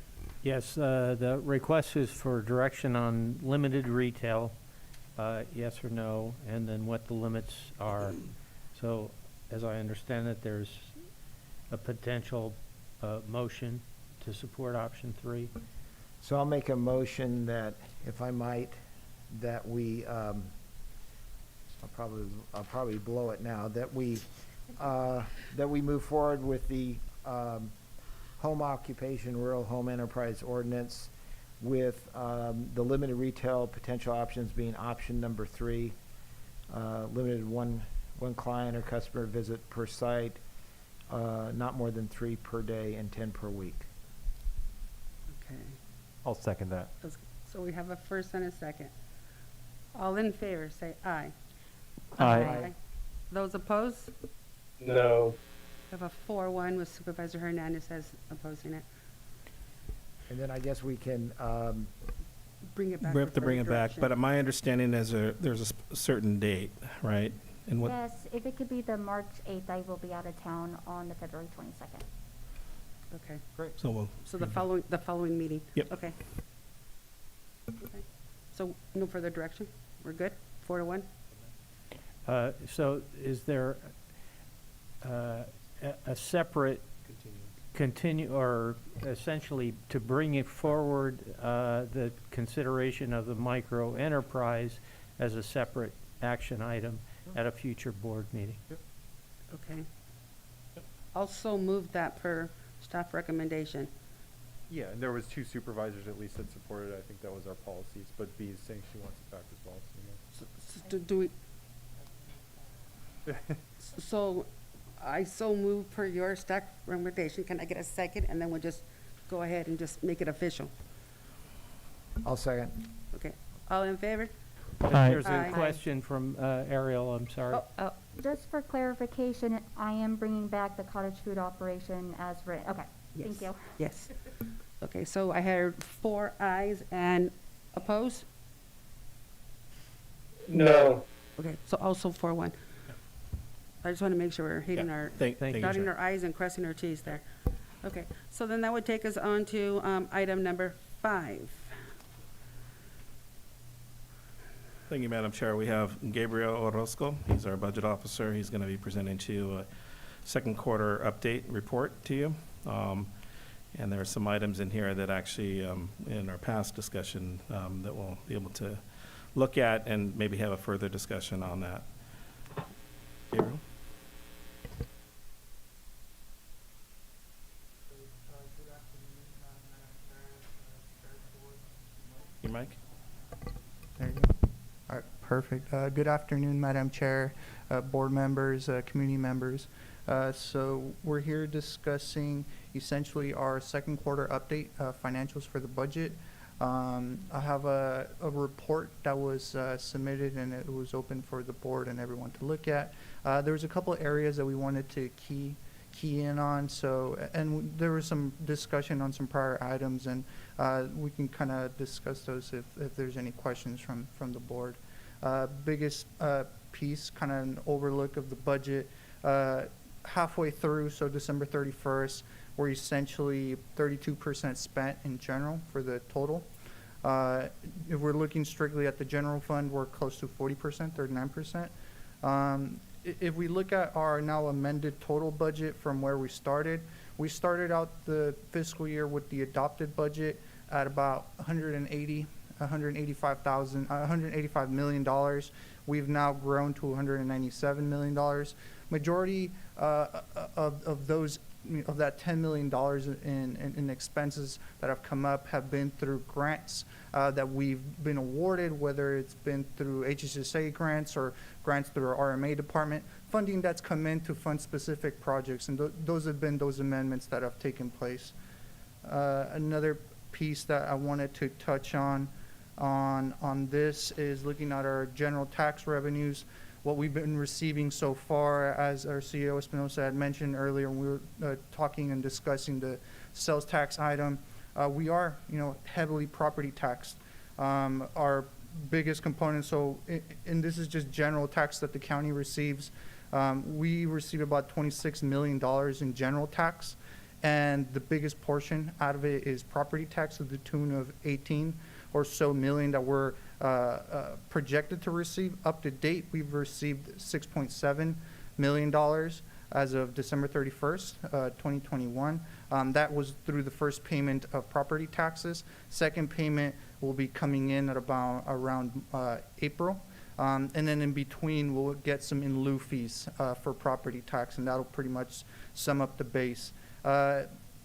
Yes, the request is for direction on limited retail, yes or no, and then what the limits are. So, as I understand it, there's a potential motion to support option 3. So I'll make a motion that, if I might, that we, I'll probably blow it now, that we move forward with the home occupation, rural home enterprise ordinance with the limited retail potential options being option number 3, limited one client or customer visit per site, not more than 3 per day and 10 per week. Okay. I'll second that. So we have a first and a second. All in favor, say aye. Aye. Those opposed? No. We have a 4-1 with Supervisor Hernandez as opposing it. And then I guess we can, Bring it back. We have for to bring further it back, direction. but my understanding is there's a certain date, right? And what, Yes, if it could be the March 8th, I will be out of town on the February 22nd. Okay. great. so we'll. So the following meeting? Yep. Okay. Okay. So no further direction? We're good? 4-1? So is there a separate or essentially to bring it forward, the consideration of the micro enterprise as a separate action item at a future board meeting? Okay. Also move that per staff recommendation. Yeah, and there was 2 supervisors at least that supported it. I think that was our policies, but B is saying she wants it back as well. So, Do we, so I so move per your staff recommendation. Can I get a second? And then we'll just go ahead and just make it official. I'll second. Okay. All in favor? There's Aye. a question from Ariel, I'm sorry. Oh, Just for clarification, I am bringing back the cottage food operation as written. Okay, yes. thank you. Yes. Okay, so I heard 4 ayes and oppose? No. Okay, so also 4-1. I just want to make sure we're hitting Yeah. our, Thank you, dotting Chair. our i's and crossing our t's there. Okay, so then that would take us on to item number 5. Thank you, Madam Chair. We have Gabriel Orozco. He's our budget officer. He's going to be presenting to you a second quarter update report to you. And there are some items in here that actually, in our past discussion, that we'll be able to look at and maybe have a further discussion on that. Gabriel? Your mic? There you go. All right, perfect. Good afternoon, Madam Chair, board members, community members. So we're here discussing essentially our second quarter update, financials for the budget. I have a report that was submitted and it was open for the board and everyone to look at. There was a couple of areas that we wanted to key in on. So, and there was some discussion on some prior items, and we can kind of discuss those if there's any questions from the board. Biggest piece, kind of an overlook of the budget. Halfway through, so December 31st, we're essentially 32% spent in general for the total. If we're looking strictly at the general fund, we're close to 40%, 39%. If we look at our now amended total budget from where we started out the fiscal year with the adopted budget at about $185 million. We've now grown to $197 million. Majority of those, of that $10 million in expenses that have come up have been through grants that we've been awarded, whether it's been through HSSA grants or grants through our RMA department, funding that's come in to fund specific projects, and those have been those amendments that have taken place. Another piece that I wanted to touch on this is looking at our general tax revenues. What we've been receiving so far, as our CEO Espinosa had mentioned earlier, when we were talking and discussing the sales tax item, we are, heavily property taxed. Our biggest component, and this is just general tax that the county receives. We receive about $26 million in general tax, and the biggest portion out of it is property tax to the tune of 18 or so million that we're projected to receive. Up to date, we've received $6.7 million. as of December 31st, 2021. That was through the first payment of property taxes. Second payment will be coming in at around April. And then in between, we'll get some in lieu fees for property tax, and that'll pretty much sum up the base.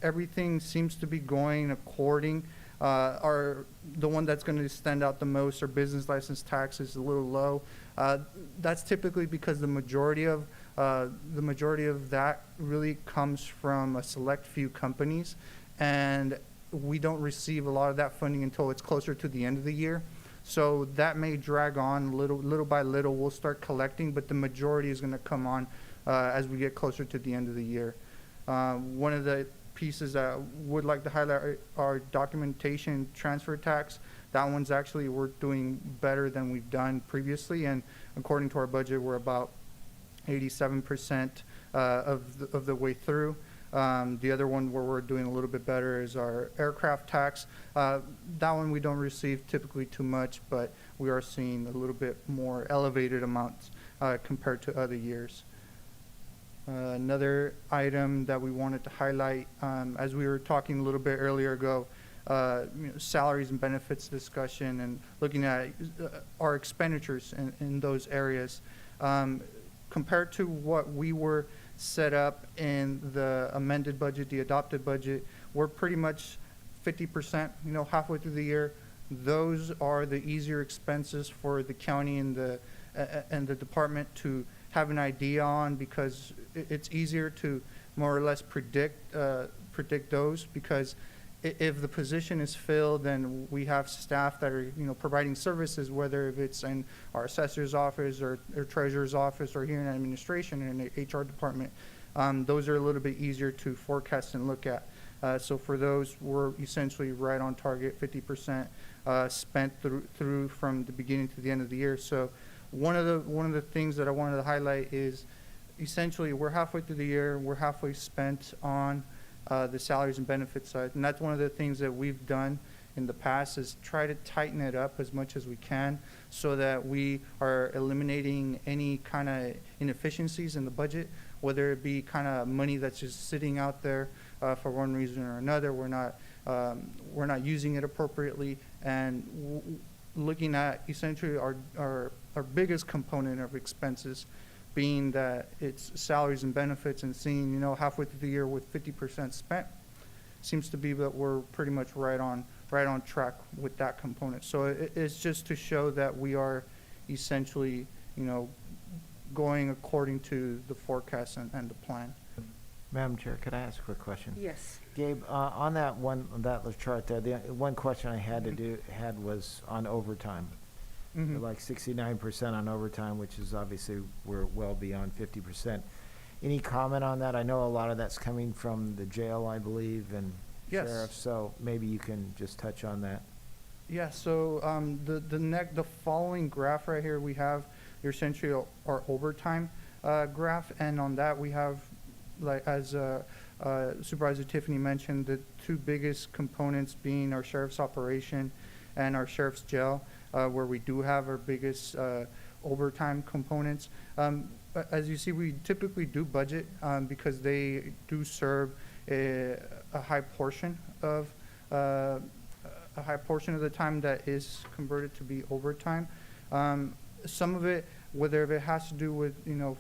Everything seems to be going according. The one that's going to stand out the most, our business license tax, is a little low. That's typically because the majority of that really comes from a select few companies, and we don't receive a lot of that funding until it's closer to the end of the year. So that may drag on little by little. We'll start collecting, but the majority is going to come on as we get closer to the end of the year. One of the pieces that I would like to highlight are documentation transfer tax. That one's actually, we're doing better than we've done previously, and according to our budget, we're about 87% of the way through. The other one where we're doing a little bit better is our aircraft tax. That one we don't receive typically too much, but we are seeing a little bit more elevated amounts compared to other years. Another item that we wanted to highlight, as we were talking a little bit earlier ago, salaries and benefits discussion and looking at our expenditures in those areas. Compared to what we were set up in the amended budget, the adopted budget, we're pretty much 50%, halfway through the year. Those are the easier expenses for the county and the department to have an idea on, because it's easier to more or less predict those, because if the position is filled, then we have staff that are providing services, whether if it's in our assessor's office or treasurer's office or here in administration and in the HR department. Those are a little bit easier to forecast and look at. So for those, we're essentially right on target, 50% spent through from the beginning to the end of the year. So one of the things that I wanted to highlight is essentially we're halfway through the year, we're halfway spent on the salaries and benefits side, and that's one of the things that we've done in the past, is try to tighten it up as much as we can so that we are eliminating any kind of inefficiencies in the budget, whether it be kind of money that's just sitting out there for one reason or another. We're not using it appropriately, and looking at essentially our biggest component of expenses being that it's salaries and benefits, and seeing, halfway through the year with 50% spent, seems to be that we're pretty much right on track with that component. So it's just to show that we are essentially, going according to the forecast and the plan. Madam Chair, could I ask a quick question? Yes. Gabe, on that chart there, the one question I had was on overtime. Mhm. Like 69% on overtime, which is obviously we're well beyond 50%. Any comment on that? I know a lot of that's coming from the jail, I believe, and Yes. sheriff, so maybe you can just touch on that. Yeah, so the following graph right here, we have essentially our overtime graph, and on that we have, like as Supervisor Tiffany mentioned, the two biggest components being our sheriff's operation and our sheriff's jail, where we do have our biggest overtime components. As you see, we typically do budget because they do serve a high portion of the time that is converted to be overtime. Some of it, whether it has to do with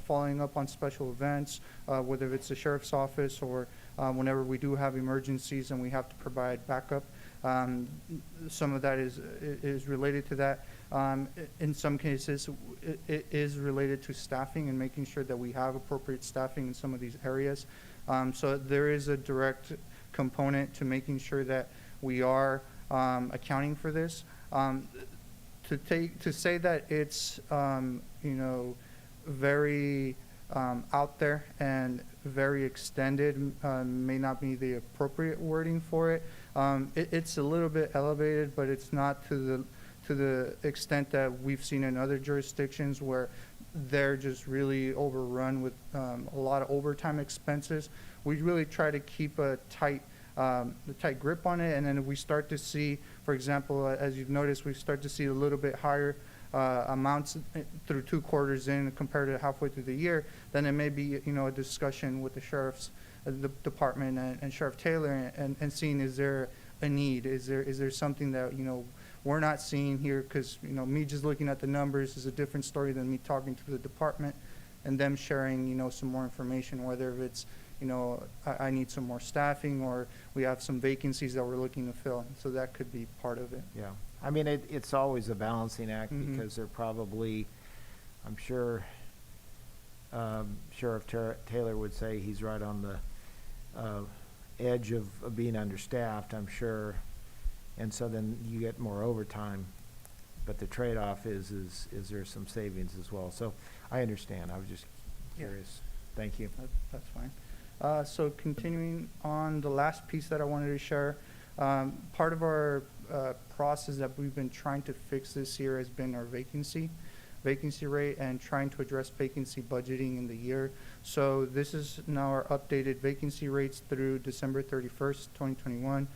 following up on special events, whether it's the sheriff's office or whenever we do have emergencies and we have to provide backup, some of that is related to that. In some cases, it is related to staffing and making sure that we have appropriate staffing in some of these areas. So there is a direct component to making sure that we are accounting for this. To say that it's very out there and very extended may not be the appropriate wording for it. It's a little bit elevated, but it's not to the extent that we've seen in other jurisdictions where they're just really overrun with a lot of overtime expenses. We really try to keep a tight grip on it, and then if we start to see, for example, as you've noticed, we start to see a little bit higher amounts through 2 quarters in compared to halfway through the year, then it may be, a discussion with the sheriff's the department and Sheriff Taylor and seeing, is there a need? Is there something that, we're not seeing here? Because, me just looking at the numbers is a different story than me talking to the department and them sharing, some more information, whether it's, I need some more staffing, or we have some vacancies that we're looking to fill. So that could be part of it. Yeah, I mean, it's always a balancing act Mhm. because they're probably, I'm sure, Sheriff Taylor would say he's right on the edge of being understaffed, I'm sure. And so then you get more overtime, but the trade-off is there some savings as well? So I understand. I was just curious. Thank you. That's fine. So continuing on, the last piece that I wanted to share, part of our process that we've been trying to fix this year has been our vacancy rate and trying to address vacancy budgeting in the year. So this is now our updated vacancy rates through December 31st, 2021.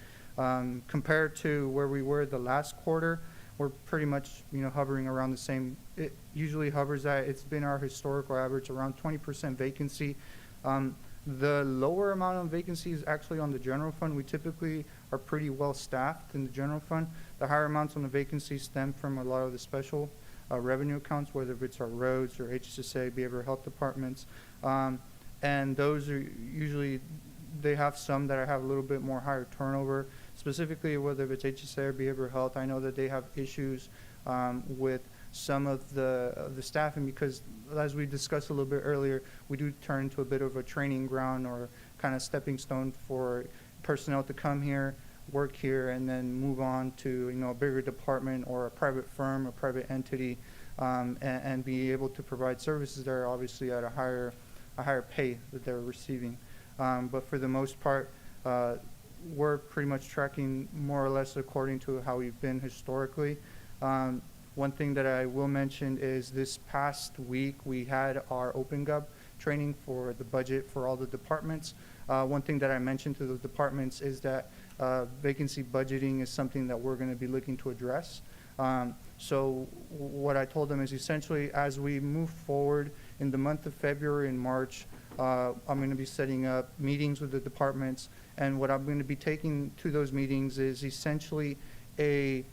Compared to where we were the last quarter, we're pretty much, hovering around the same. It usually hovers at, it's been our historical average around 20% vacancy. The lower amount of vacancy is actually on the general fund. We typically are pretty well staffed in the general fund. The higher amounts on the vacancies stem from a lot of the special revenue accounts, whether it's our roads or HSA, behavioral health departments. And those are usually, they have some that have a little bit more higher turnover, specifically whether it's HSA or behavioral health. I know that they have issues with some of the staffing because, as we discussed a little bit earlier, we do turn into a bit of a training ground or kind of stepping stone for personnel to come here, work here, and then move on to a bigger department or a private firm, a private entity, and be able to provide services there, obviously at a higher pay that they're receiving. But for the most part, we're pretty much tracking more or less according to how we've been historically. One thing that I will mention is this past week we had our Open Gov training for the budget for all the departments. One thing that I mentioned to those departments is that vacancy budgeting is something that we're going to be looking to address. So what I told them is essentially, as we move forward in the month of February and March, I'm going to be setting up meetings with the departments, and what I'm going to be taking to those meetings is essentially a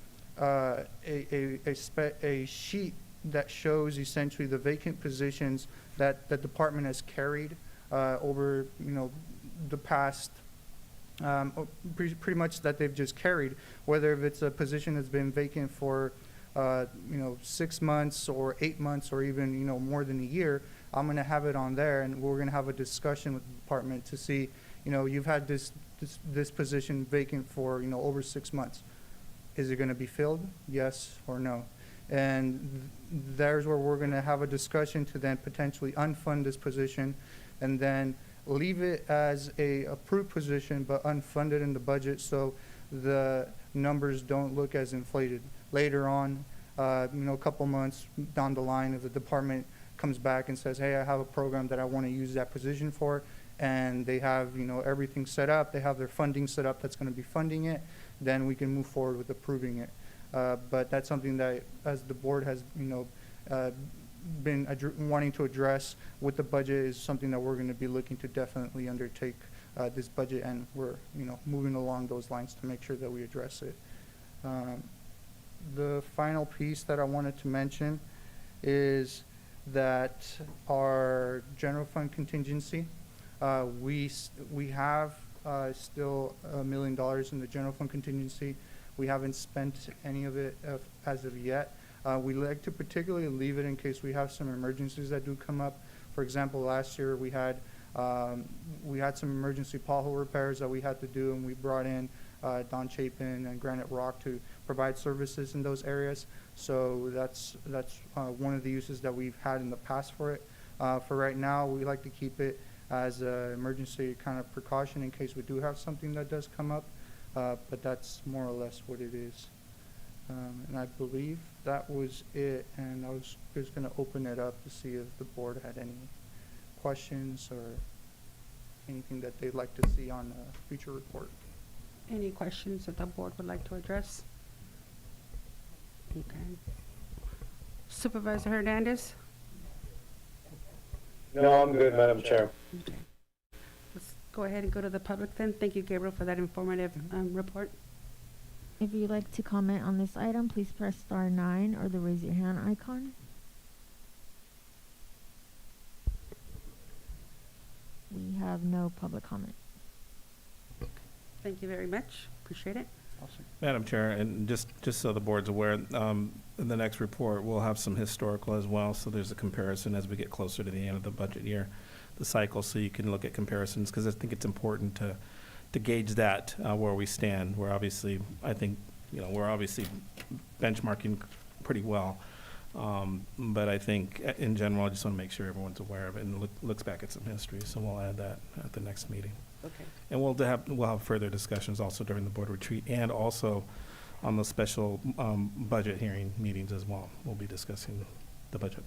sheet that shows essentially the vacant positions that the department has carried over the past pretty much that they've just carried, whether if it's a position that's been vacant for 6 months or 8 months or even more than a year. I'm going to have it on there, and we're going to have a discussion with the department to see, you've had this position vacant for over 6 months. Is it going to be filled? Yes or no? And there's where we're going to have a discussion to then potentially unfund this position and then leave it as a approved position but unfunded in the budget so the numbers don't look as inflated. Later on, a couple months down the line, if the department comes back and says, hey, I have a program that I want to use that position for, and they have everything set up, they have their funding set up that's going to be funding it, then we can move forward with approving it. But that's something that, as the board has been wanting to address with the budget, is something that we're going to be looking to definitely undertake this budget, and we're moving along those lines to make sure that we address it. The final piece that I wanted to mention is that our general fund contingency, we have still $1 million in the general fund contingency. We haven't spent any of it as of yet. We like to particularly leave it in case we have some emergencies that do come up. For example, last year we had some emergency pothole repairs that we had to do, and we brought in Don Chapin and Granite Rock to provide services in those areas. So that's one of the uses that we've had in the past for it. For right now, we like to keep it as an emergency kind of precaution in case we do have something that does come up. But that's more or less what it is. And I believe that was it. And I was just going to open it up to see if the board had any questions or anything that they'd like to see on a future report. Any questions that the board would like to address? Okay. Supervisor Hernandez? No, I'm good, Madam Chair. Let's go ahead and go to the public then. Thank you, Gabriel, for that informative report. If you'd like to comment on this item, please press star 9 or the raise your hand icon. We have no public comment. Thank you very much. Appreciate it. Madam Chair, and just so the board's aware, in the next report, we'll have some historical as well, so there's a comparison as we get closer to the end of the budget year, the cycle, so you can look at comparisons, because I think it's important to gauge that, where we stand. We're obviously, I think, we're obviously benchmarking pretty well. But I think in general, I just want to make sure everyone's aware of it and looks back at some history, so we'll add that at the next meeting. Okay. And we'll have further discussions also during the board retreat and also on the special budget hearing meetings as well. We'll be discussing the budget.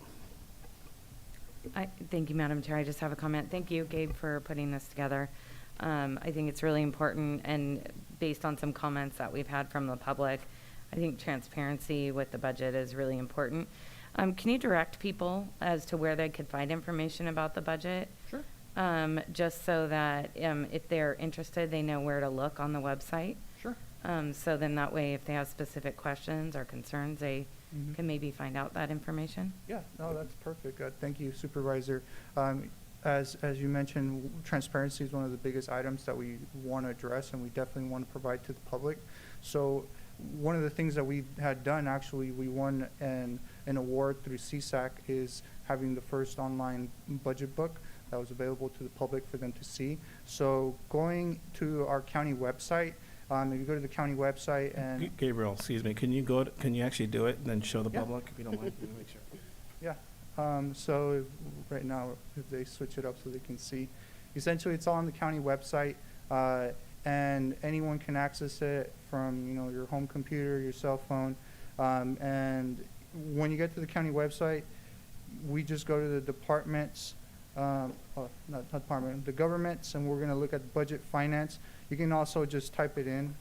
Thank you, Madam Chair. I just have a comment. Thank you, Gabe, for putting this together. I think it's really important, and based on some comments that we've had from the public, I think transparency with the budget is really important. Can you direct people as to where they could find information about the budget? Sure. Just so that if they're interested, they know where to look on the website. Sure. So then that way, if they have specific questions or concerns, they can maybe find out that information. Yeah, no, that's perfect. Thank you, Supervisor. As you mentioned, transparency is one of the biggest items that we want to address, and we definitely want to provide to the public. So one of the things that we had done, actually, we won an award through CSAC, is having the first online budget book that was available to the public for them to see. So going to our county website, if you go to the county website and Gabriel, excuse me, can you actually do it and then show the public if you don't mind? Make sure. Yeah. So right now, if they switch it up so they can see, essentially it's all on the county website, and anyone can access it from your home computer, your cell phone, and when you get to the county website, we just go to the departments, not department, the governments, and we're going to look at budget finance. You can also just type it in.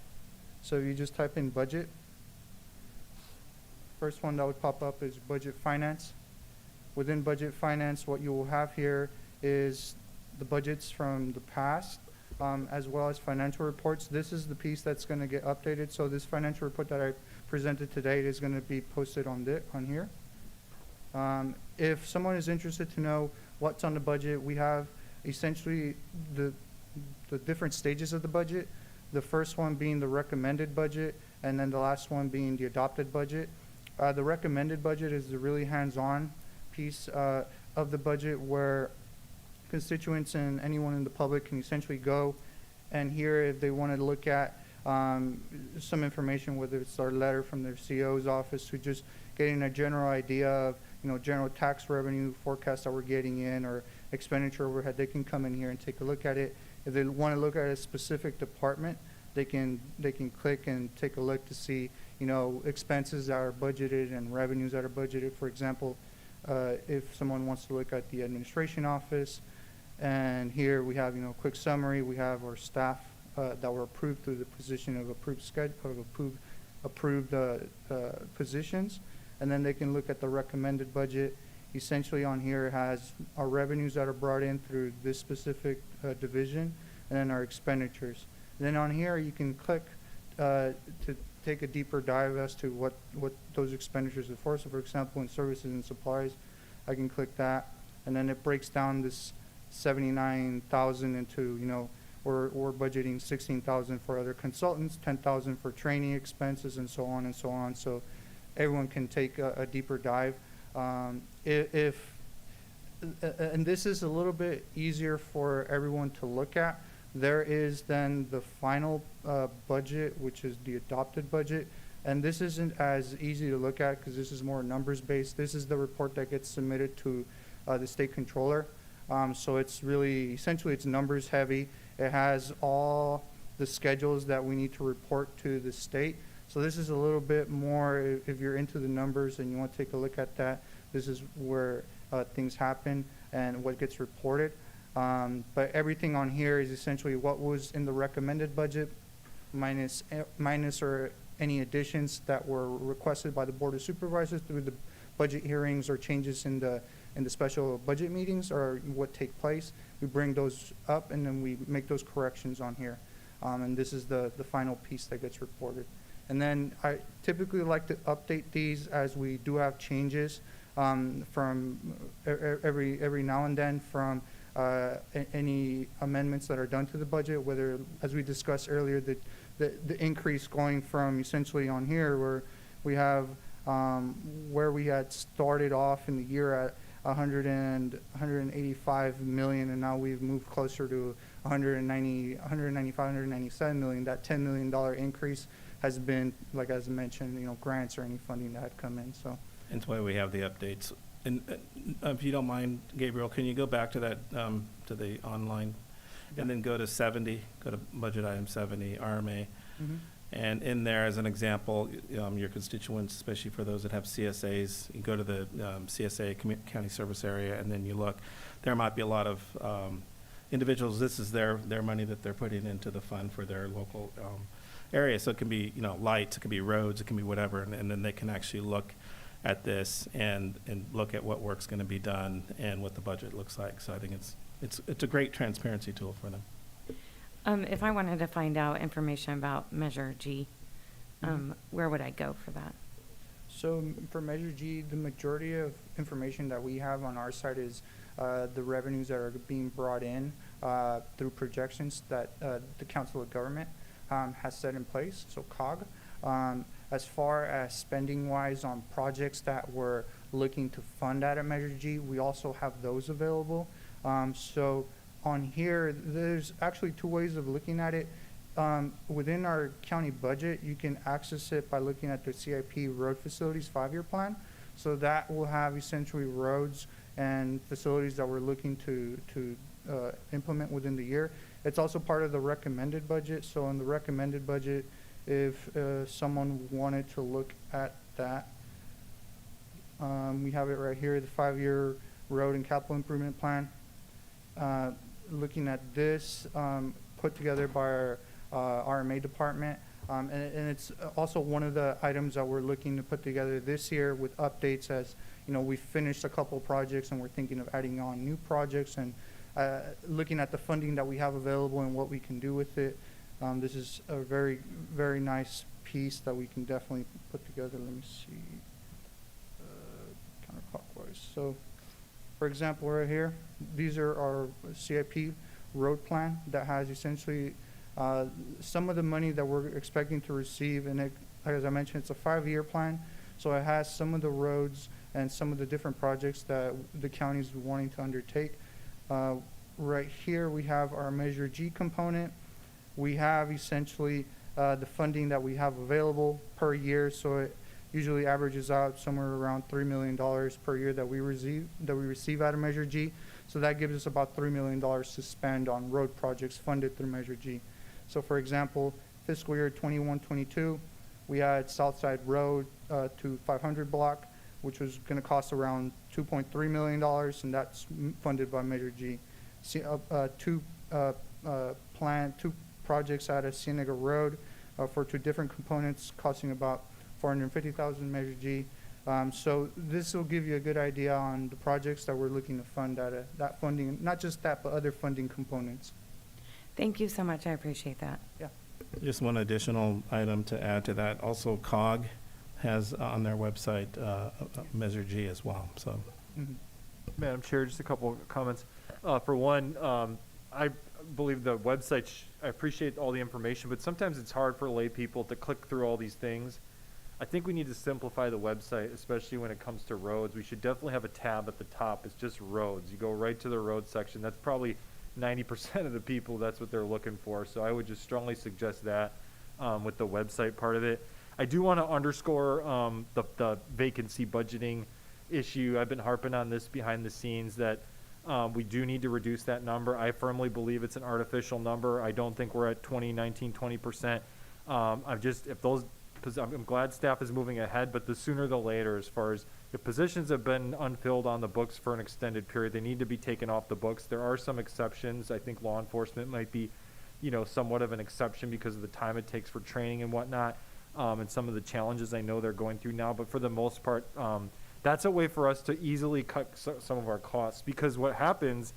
So if you just type in budget, first one that would pop up is budget finance. Within budget finance, what you will have here is the budgets from the past, as well as financial reports. This is the piece that's going to get updated. So this financial report that I presented today is going to be posted on here. If someone is interested to know what's on the budget, we have essentially the different stages of the budget. The first one being the recommended budget, and then the last one being the adopted budget. The recommended budget is the really hands-on piece of the budget, where constituents and anyone in the public can essentially go and hear if they want to look at some information, whether it's our letter from their CO's office, to just getting a general idea of general tax revenue forecast that we're getting in, or expenditure overhead. They can come in here and take a look at it. If they want to look at a specific department, they can click and take a look to see expenses that are budgeted and revenues that are budgeted. For example, if someone wants to look at the administration office, and here we have quick summary. We have our staff that were approved through the position of approved positions, and then they can look at the recommended budget. Essentially on here it has our revenues that are brought in through this specific division, and then our expenditures. And then on here you can click to take a deeper dive as to what those expenditures are for. So for example, in services and supplies, I can click that, and then it breaks down this 79,000 into, we're budgeting 16,000 for other consultants, 10,000 for training expenses, and so on and so on. So everyone can take a deeper dive. And this is a little bit easier for everyone to look at. There is then the final budget, which is the adopted budget. And this isn't as easy to look at because this is more numbers based. This is the report that gets submitted to the state controller. So it's really, essentially it's numbers heavy. It has all the schedules that we need to report to the state. So this is a little bit more, if you're into the numbers and you want to take a look at that, this is where things happen and what gets reported. But everything on here is essentially what was in the recommended budget minus or any additions that were requested by the Board of Supervisors through the budget hearings or changes in the special budget meetings or what take place, we bring those up and then we make those corrections on here. And this is the final piece that gets reported. And then I typically like to update these as we do have changes from every now and then from any amendments that are done to the budget, whether, as we discussed earlier, the increase going from essentially on here where we have where we had started off in the year at 185 million, and now we've moved closer to 197 million. That $10 million increase has been, like as I mentioned, grants or any funding that had come in. So That's why we have the updates. And if you don't mind, Gabriel, can you go back to that, to the online, and then go to 70, go to budget item 70, RMA. And in there, as an example, your constituents, especially for those that have CSAs, you go to the CSA county service area, and then you look. There might be a lot of individuals. This is their money that they're putting into the fund for their local area. So it can be lights, it can be roads, it can be whatever, and then they can actually look at this and look at what work's going to be done and what the budget looks like. So I think it's a great transparency tool for them. If I wanted to find out information about Measure G, where would I go for that? So for Measure G, the majority of information that we have on our side is the revenues that are being brought in through projections that the Council of Government has set in place, so COG. As far as spending-wise on projects that we're looking to fund out of Measure G, we also have those available. So on here, there's actually two ways of looking at it. Within our county budget, you can access it by looking at the CIP Road Facilities 5-year plan. So that will have essentially roads and facilities that we're looking to implement within the year. It's also part of the recommended budget. So in the recommended budget, if someone wanted to look at that, we have it right here, the 5-year road and capital improvement plan. Looking at this, put together by our RMA department. And it's also one of the items that we're looking to put together this year with updates as, we finished a couple projects and we're thinking of adding on new projects and looking at the funding that we have available and what we can do with it. This is a very, very nice piece that we can definitely put together. Let me see, counterclockwise. So, for example, right here, these are our CIP road plan that has essentially some of the money that we're expecting to receive. And it, as I mentioned, it's a 5-year plan. So it has some of the roads and some of the different projects that the county is wanting to undertake. Right here, we have our Measure G component. We have essentially the funding that we have available per year. So it usually averages out somewhere around $3 million per year that we receive out of Measure G. So that gives us about $3 million to spend on road projects funded through Measure G. So for example, fiscal year 21-22, we had Southside Road to 500 block, which was going to cost around $2.3 million, and that's funded by Measure G. Two projects out of Cienega Road for 2 different components costing about $450,000 Measure G. So this will give you a good idea on the projects that we're looking to fund out of that funding, not just that, but other funding components. Thank you so much. I appreciate that. Yeah. Just one additional item to add to that. Also, COG has on their website Measure G as well. So, Madam Chair, just a couple of comments. For one, I believe the website, I appreciate all the information, but sometimes it's hard for lay people to click through all these things. I think we need to simplify the website, especially when it comes to roads. We should definitely have a tab at the top. It's just roads. You go right to the road section. That's probably 90% of the people, that's what they're looking for. So I would just strongly suggest that with the website part of it. I do want to underscore the vacancy budgeting issue. I've been harping on this behind the scenes that we do need to reduce that number. I firmly believe it's an artificial number. I don't think we're at 20%. I'm glad staff is moving ahead, but the sooner the later, as far as if positions have been unfilled on the books for an extended period, they need to be taken off the books. There are some exceptions. I think law enforcement might be, somewhat of an exception because of the time it takes for training and whatnot, and some of the challenges I know they're going through now. But for the most part, That's a way for us to easily cut some of our costs, because what happens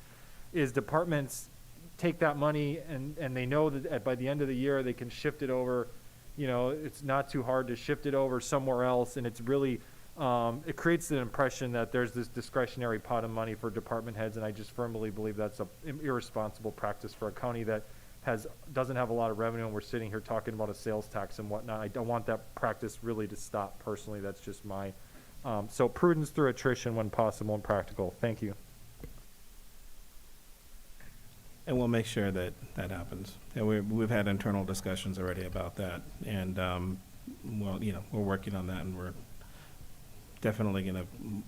is departments take that money and they know that by the end of the year, they can shift it over. You know, it's not too hard to shift it over somewhere else, and it's really, it creates an impression that there's this discretionary pot of money for department heads, and I just firmly believe that's a irresponsible practice for a county that doesn't have a lot of revenue, and we're sitting here talking about a sales tax and whatnot. I don't want that practice really to stop personally. That's just my, so prudence through attrition when possible and practical. Thank you. And we'll make sure that that happens. And we've had internal discussions already about that. And, well, you know, we're working on that, and we're definitely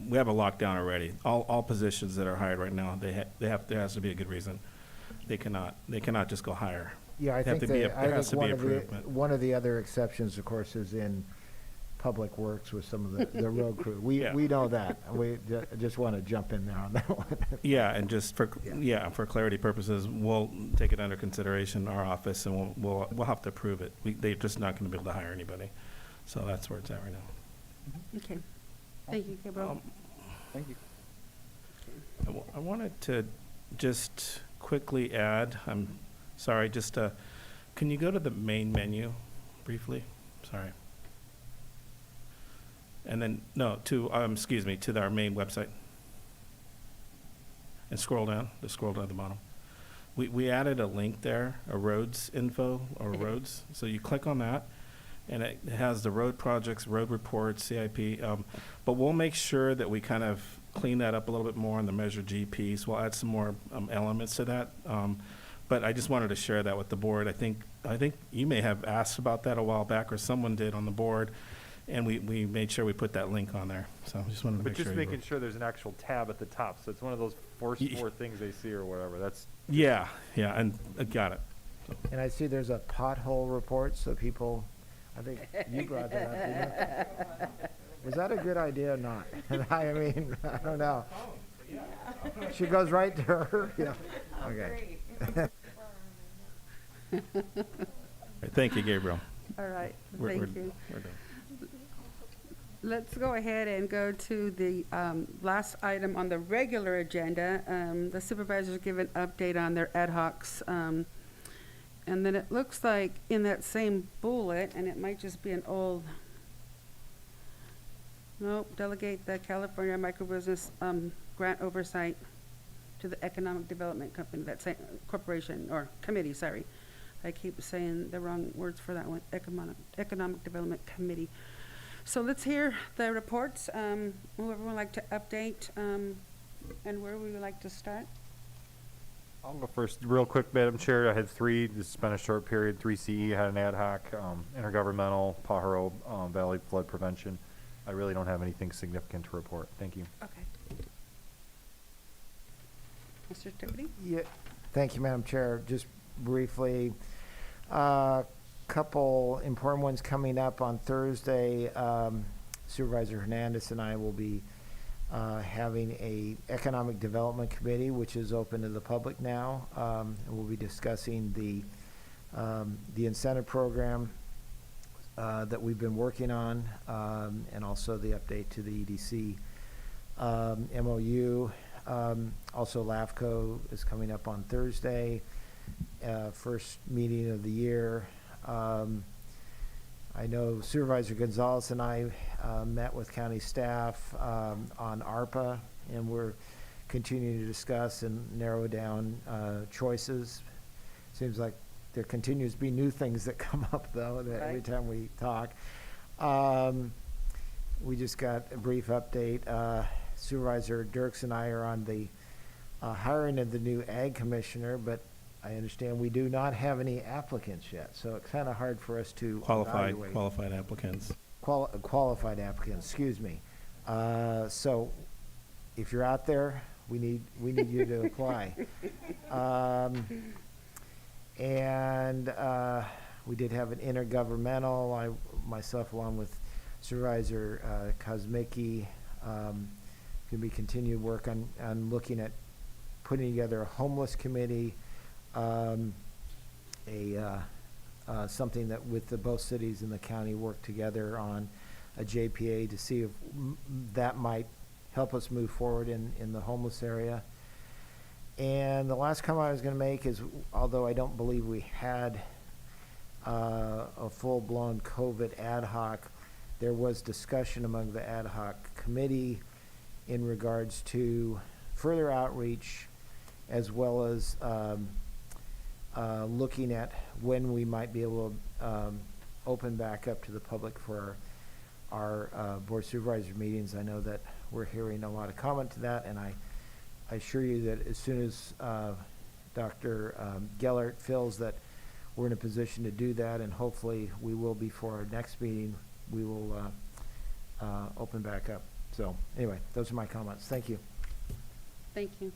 we have a lockdown already. All positions that are hired right now, there has to be a good reason. They cannot just go higher. Yeah, I They have think to be that, a- I there has think to be improvement. one of the other exceptions, of course, is in Public Works with some of the road crew. Yeah. We know that. We just want to jump in there on that one. Yeah, and just for clarity purposes, we'll take it under consideration, our office, and we'll have to approve it. They're just not going to be able to hire anybody. So that's where it's at right now. Okay. Thank you, Gabriel. Thank you. I wanted to just quickly add, I'm sorry, just, can you go to the main menu briefly? Sorry. And then, no, to our main website. And scroll down, just scroll down to the bottom. We added a link there, a roads info, or roads. So you click on that, and it has the road projects, road reports, CIP. But we'll make sure that we kind of clean that up a little bit more on the Measure G piece. We'll add some more elements to that. But I just wanted to share that with the board. I think you may have asked about that a while back, or someone did on the board. And we made sure we put that link on there. So I just wanted to But make sure. just making sure there's an actual tab at the top, so it's one of those four things they see or whatever. That's Yeah, and got it. And I see there's a pothole report, so people, I think you brought that up, didn't you? Was that a good idea or not? I mean, I don't know. She goes right to her, yeah. Okay. Thank you, Gabriel. All right, We're thank you. done. Let's go ahead and go to the last item on the regular agenda. The supervisors give an update on their ad hocs. And then it looks like in that same bullet, and it might just be an old, nope, delegate the California microbusiness grant oversight to the Economic Development Company, that's corporation, or committee, sorry. I keep saying the wrong words for that one, Economic Development Committee. So let's hear the reports. Whoever would like to update, and where would we like to start? I'll go first, real quick, Madam Chair. I had three. This has been a short period. 3CE had an ad hoc, intergovernmental, Pajaro Valley flood prevention. I really don't have anything significant to report. Thank you. Okay. Mr. Tiffany? Yeah, thank you, Madam Chair. Just briefly, couple important ones coming up on Thursday. Supervisor Hernandez and I will be having a Economic Development Committee, which is open to the public now. And we'll be discussing the incentive program that we've been working on, and also the update to the EDC MOU. Also, LAFCO is coming up on Thursday, first meeting of the year. I know Supervisor Gonzalez and I met with county staff on ARPA, and we're continuing to discuss and narrow down choices. Seems like there continues to be new things that come up, though, that every time we talk. We just got a brief update. Supervisor Dirks and I are on the hiring of the new Ag Commissioner, but I understand we do not have any applicants yet, so it's kind of hard for us to evaluate. Qualified applicants. Qualified applicants, excuse me. So if you're out there, we need you to apply. And we did have an intergovernmental, myself along with Supervisor Kosmicki, can be continued work on looking at putting together a homeless committee, something that with both cities and the county work together on a JPA to see if that might help us move forward in the homeless area. And the last comment I was going to make is, although I don't believe we had a full-blown COVID ad hoc, there was discussion among the ad hoc committee in regards to further outreach, as well as looking at when we might be able to open back up to the public for our board supervisor meetings. I know that we're hearing a lot of comment to that, and I assure you that as soon as Dr. Gellert feels that we're in a position to do that, and hopefully we will be for our next meeting, we will open back up. So anyway, those are my comments. Thank you. Thank you.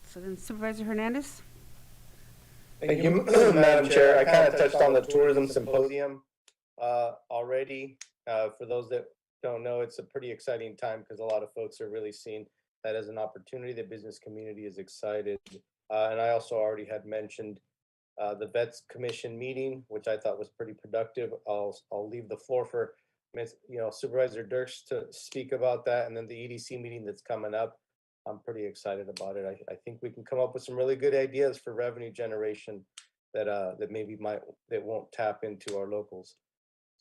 So then Supervisor Hernandez? Thank you, Madam Chair. I kind of touched on the tourism symposium already. For those that don't know, it's a pretty exciting time because a lot of folks are really seeing that as an opportunity. The business community is excited. And I also already had mentioned the Vets Commission meeting, which I thought was pretty productive. I'll leave the floor for Supervisor Dirks to speak about that, and then the EDC meeting that's coming up. I'm pretty excited about it. I think we can come up with some really good ideas for revenue generation that maybe that won't tap into our locals.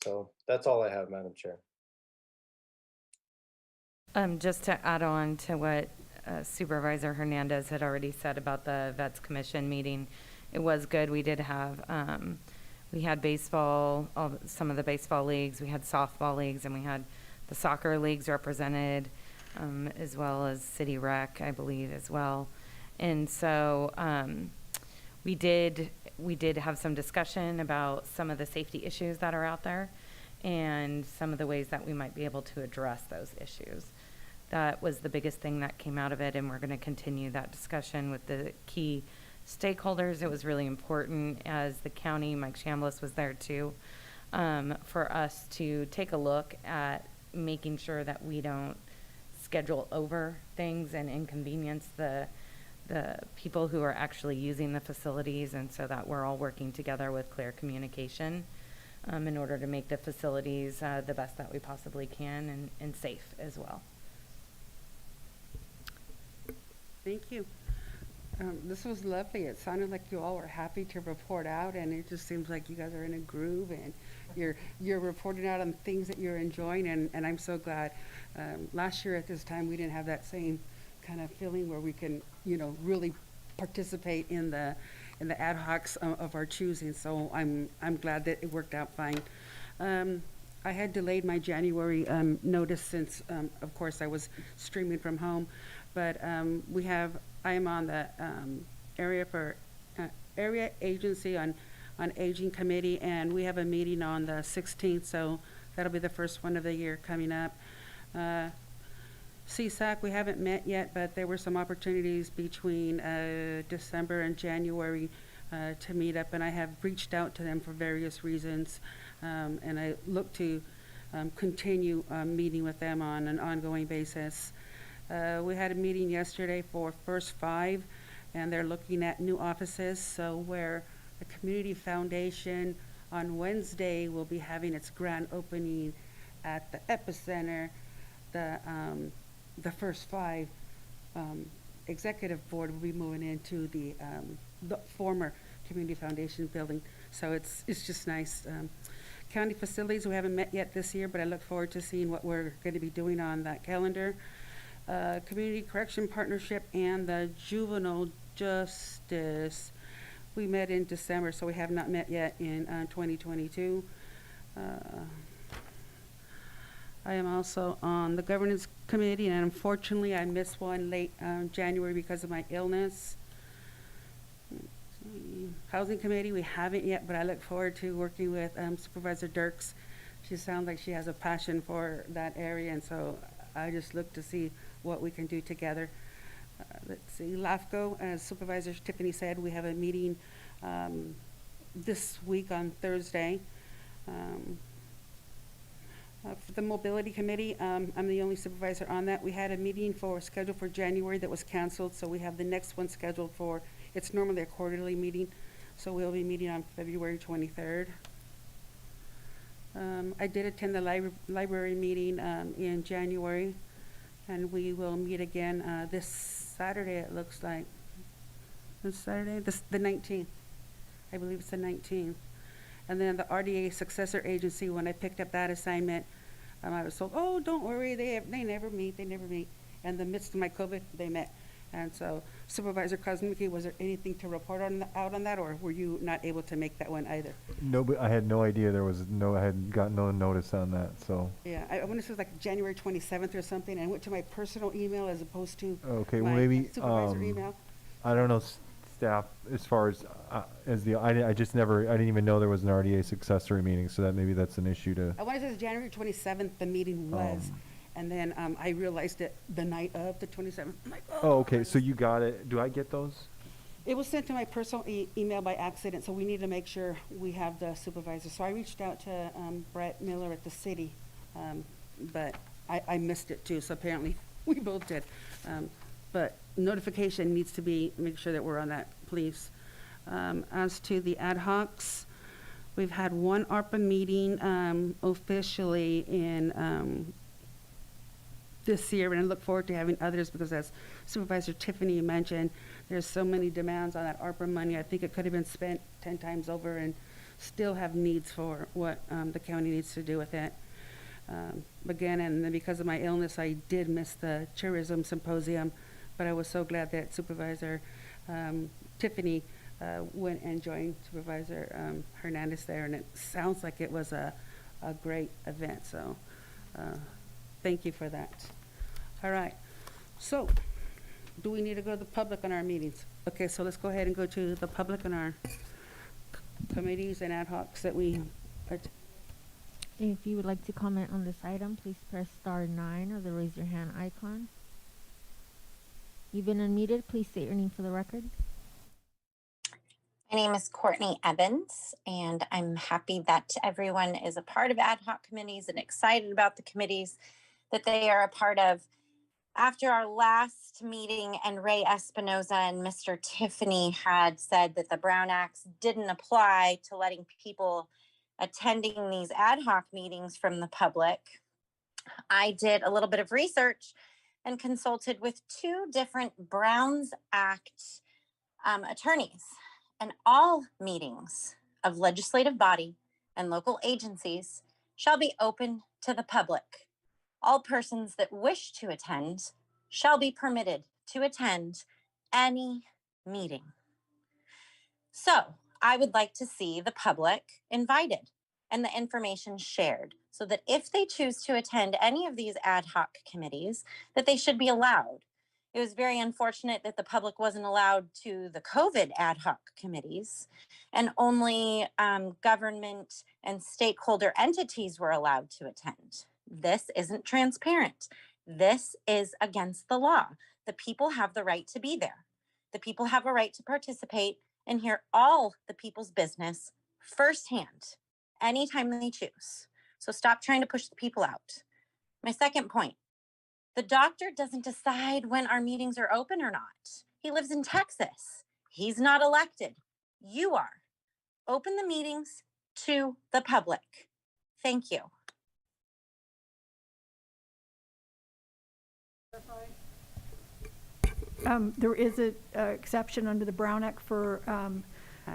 So that's all I have, Madam Chair. Just to add on to what Supervisor Hernandez had already said about the Vets Commission meeting, it was good. We did have, we had baseball, some of the baseball leagues, we had softball leagues, and we had the soccer leagues represented, as well as City Rec, I believe, as well. And so we did have some discussion about some of the safety issues that are out there and some of the ways that we might be able to address those issues. That was the biggest thing that came out of it, and we're going to continue that discussion with the key stakeholders. It was really important, as the county, Mike Chambliss was there too, for us to take a look at making sure that we don't schedule over things and inconvenience the people who are actually using the facilities, and so that we're all working together with clear communication in order to make the facilities the best that we possibly can and safe as well. Thank you. This was lovely. It sounded like you all were happy to report out, and it just seems like you guys are in a groove, and you're reporting out on things that you're enjoying, and I'm so glad. Last year at this time, we didn't have that same kind of feeling where we can, really participate in the ad hocs of our choosing. So I'm glad that it worked out fine. I had delayed my January notice since, of course, I was streaming from home, but I am on the area agency on aging committee, and we have a meeting on the 16th, so that'll be the first one of the year coming up. CSAC, we haven't met yet, but there were some opportunities between December and January to meet up, and I have reached out to them for various reasons, and I look to continue meeting with them on an ongoing basis. We had a meeting yesterday for First Five, and they're looking at new offices. So where the Community Foundation on Wednesday will be having its grand opening at the Epicenter, the First Five executive board will be moving into the former Community Foundation building. So it's just nice. County facilities, we haven't met yet this year, but I look forward to seeing what we're going to be doing on that calendar. Community Correction Partnership and the Juvenile Justice. We met in December, so we have not met yet in 2022. I am also on the Governance Committee, and unfortunately I missed one late January because of my illness. Housing Committee, we haven't yet, but I look forward to working with Supervisor Dirks. She sounds like she has a passion for that area, and so I just look to see what we can do together. Let's see, LAFCO, as Supervisor Tiffany said, we have a meeting this week on Thursday. For the Mobility Committee, I'm the only supervisor on that. We had a meeting scheduled for January that was canceled, so we have the next one scheduled for, it's normally a quarterly meeting, so we'll be meeting on February 23rd. I did attend the library meeting in January, and we will meet again this Saturday, it looks like. This Saturday, the 19th. I believe it's the 19th. And then the RDA successor agency, when I picked up that assignment, I was told, oh, don't worry, they never meet, they never meet. In the midst of my COVID, they met. And so Supervisor Kozmicki, was there anything to report out on that, or were you not able to make that one either? No, but I had no idea I had got no notice on that, so. Yeah, I want to say it was like January 27th or something. I went to my personal email as opposed to Okay, well, my maybe, supervisor email. I don't know, staff, as far as I just never, I didn't even know there was an RDA successory meeting, so that maybe that's an issue to. I want to say it was January 27th, the meeting was. And then I realized it the night of the 27th. I'm like, Oh, okay, so you got it. Do I get those? It was sent to my personal email by accident, so we need to make sure we have the supervisor. So I reached out to Brett Miller at the city, but I missed it too, so apparently we both did. But notification needs to be, make sure that we're on that, please. As to the ad hocs, we've had one ARPA meeting officially in this year, and I look forward to having others because, as Supervisor Tiffany mentioned, there's so many demands on that ARPA money. I think it could have been spent 10 times over and still have needs for what the county needs to do with it. Again, and then because of my illness, I did miss the tourism symposium, but I was so glad that Supervisor Tiffany went and joined Supervisor Hernandez there, and it sounds like it was a great event, so thank you for that. All right, so do we need to go to the public on our meetings? Okay, so let's go ahead and go to the public on our committees and ad hocs that we. If you would like to comment on this item, please press *9 or the raise your hand icon. You've been unmuted. Please state your name for the record. My name is Courtney Evans, and I'm happy that everyone is a part of ad hoc committees and excited about the committees that they are a part of. After our last meeting, and Ray Espinoza and Mr. Tiffany had said that the Brown Acts didn't apply to letting people attending these ad hoc meetings from the public, I did a little bit of research and consulted with 2 different Browns Act attorneys. And all meetings of legislative body and local agencies shall be open to the public. All persons that wish to attend shall be permitted to attend any meeting. So I would like to see the public invited and the information shared so that if they choose to attend any of these ad hoc committees, that they should be allowed. It was very unfortunate that the public wasn't allowed to the COVID ad hoc committees, and only government and stakeholder entities were allowed to attend. This isn't transparent. This is against the law. The people have the right to be there. The people have a right to participate and hear all the people's business firsthand, anytime they choose. So stop trying to push the people out. My second point, the doctor doesn't decide when our meetings are open or not. He lives in Texas. He's not elected. You are. Open the meetings to the public. Thank you. There is an exception under the Brown Act for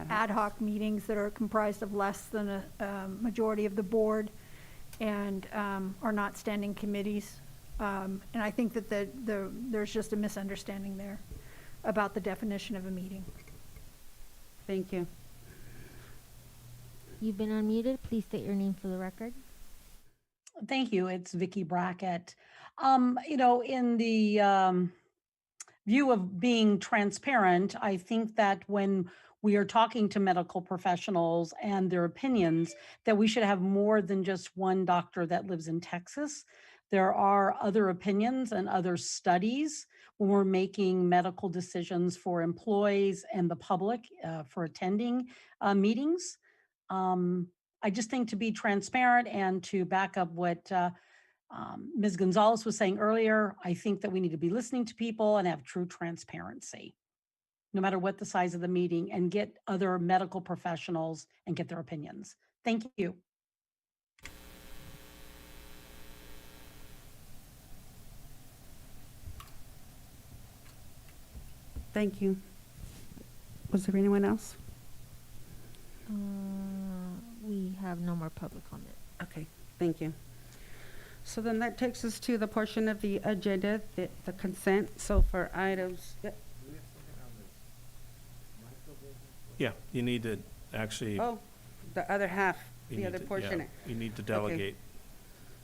ad hoc meetings that are comprised of less than a majority of the board and are not standing committees. And I think that there's just a misunderstanding there about the definition of a meeting. Thank you. You've been unmuted. Please state your name for the record. Thank you. It's Vicki Brackett. In the view of being transparent, I think that when we are talking to medical professionals and their opinions, that we should have more than just one doctor that lives in Texas. There are other opinions and other studies when we're making medical decisions for employees and the public for attending meetings. I just think to be transparent and to back up what Ms. Gonzalez was saying earlier, I think that we need to be listening to people and have true transparency, no matter what the size of the meeting, and get other medical professionals and get their opinions. Thank you. Thank you. Was there anyone else? We have no more public comment. Okay, thank you. So then that takes us to the portion of the agenda, the consent. So for items, Yeah, you need to actually. oh, the other half, you the need other to- portion. yeah, You need to delegate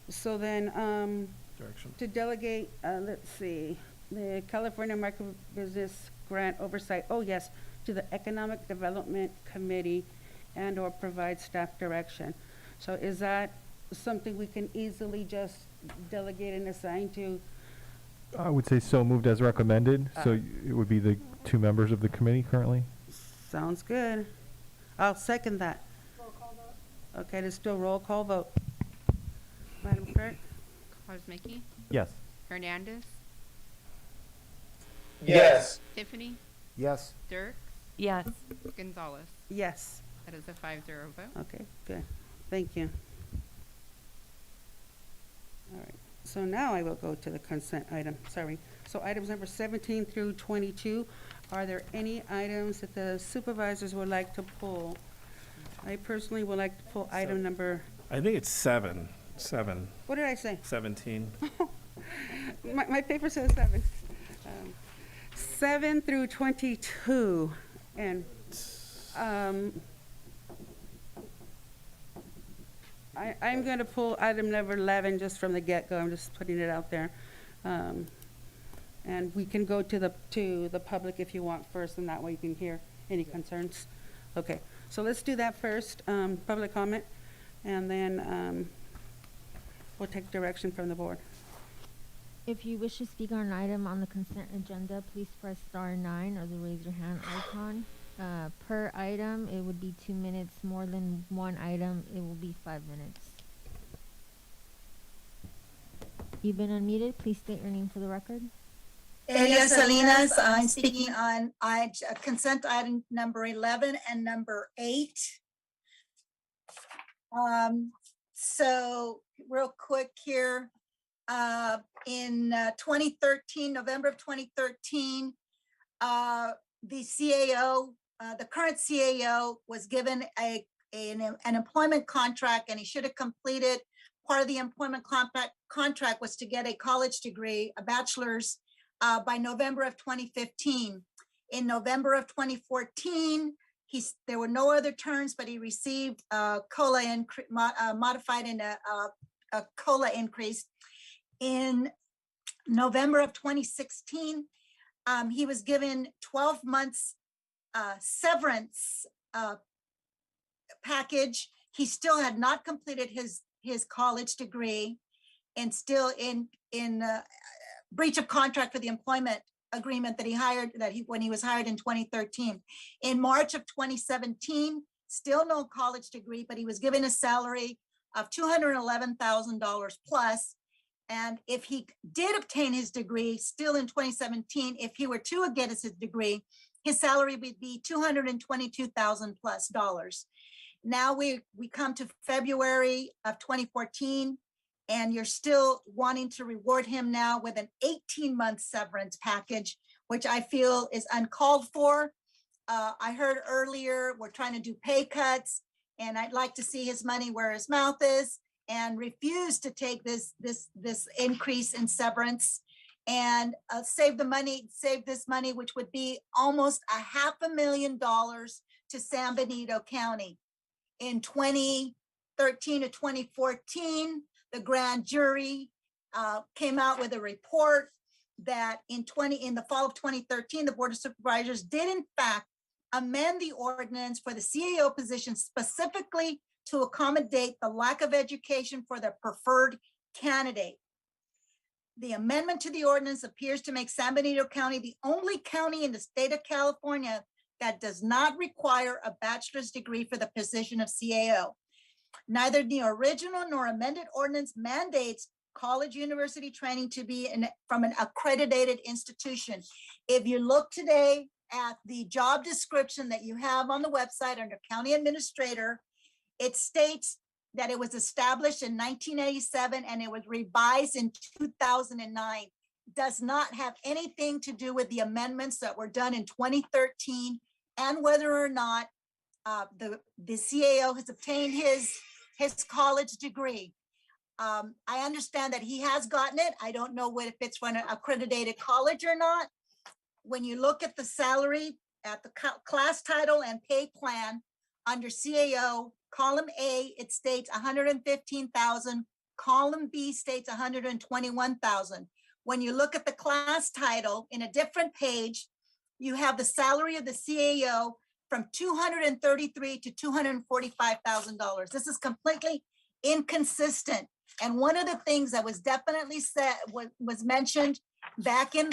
So then, direction. to delegate, let's see, the California Micro Business Grant Oversight, oh yes, to the Economic Development Committee and/or provide staff direction. So is that something we can easily just delegate and assign to? I would say so moved as recommended, so it would be the 2 members of the committee currently. Sounds good. I'll second that. Okay, let's do a roll call vote. Madam Clerk? Cosmicki, Yes. Hernandez, Yes. Tiffany, Yes. Dirk, Yes. Gonzalez. Yes. That is a 5-0 vote. Okay, good. Thank you. All right, so now I will go to the consent item, sorry. So items number 17 through 22, are there any items that the supervisors would like to pull? I personally would like to pull item number, I think it's 7. what did I say? 17. My paper says 7. 7 through 22, and I'm going to pull item number 11 just from the get-go. I'm just putting it out there. And we can go to the public if you want first, and that way you can hear any concerns. Okay, so let's do that first, public comment, and then we'll take direction from the board. If you wish to speak on an item on the consent agenda, please press *9 or the raise your hand icon. Per item, it would be 2 minutes. More than one item, it will be 5 minutes. You've been unmuted. Please state your name for the record. Elia Salinas, I'm speaking on consent item number 11 and number 8. So real quick here, in 2013, November of 2013, the CAO, the current CAO was given an employment contract, and he should have completed. Part of the employment contract was to get a college degree, a bachelor's, by November of 2015. In November of 2014, there were no other terms, but he received COLA modified in a COLA increase. In November of 2016, he was given 12 months severance package. He still had not completed his college degree, and still in breach of contract for the employment agreement when he was hired in 2013. In March of 2017, still no college degree, but he was given a salary of $211,000 plus. And if he did obtain his degree still in 2017, if he were to get his degree, his salary would be $222,000 plus dollars. Now we come to February of 2014, and you're still wanting to reward him now with an 18-month severance package, which I feel is uncalled for. I heard earlier we're trying to do pay cuts, and I'd like to see his money where his mouth is, and refuse to take this increase in severance, and save this money, which would be almost $500,000 to San Benito County. In 2013 to 2014, the grand jury came out with a report that in the fall of 2013, the Board of Supervisors did in fact amend the ordinance for the CAO position specifically to accommodate the lack of education for the preferred candidate. The amendment to the ordinance appears to make San Benito County the only county in the state of California that does not require a bachelor's degree for the position of CAO. Neither the original nor amended ordinance mandates college university training to be from an accredited institution. If you look today at the job description that you have on the website under County Administrator, it states that it was established in 1987 and it was revised in 2009. does not have anything to do with the amendments that were done in 2013 and whether or not the CAO has obtained his college degree. I understand that he has gotten it. I don't know if it's from an accredited college or not. When you look at the salary, at the class title and pay plan under CAO, column A, it states 115,000. Column B states 121,000. When you look at the class title in a different page, you have the salary of the CAO from $233,000 to $245,000. This is completely inconsistent. And one of the things that was definitely said was mentioned back in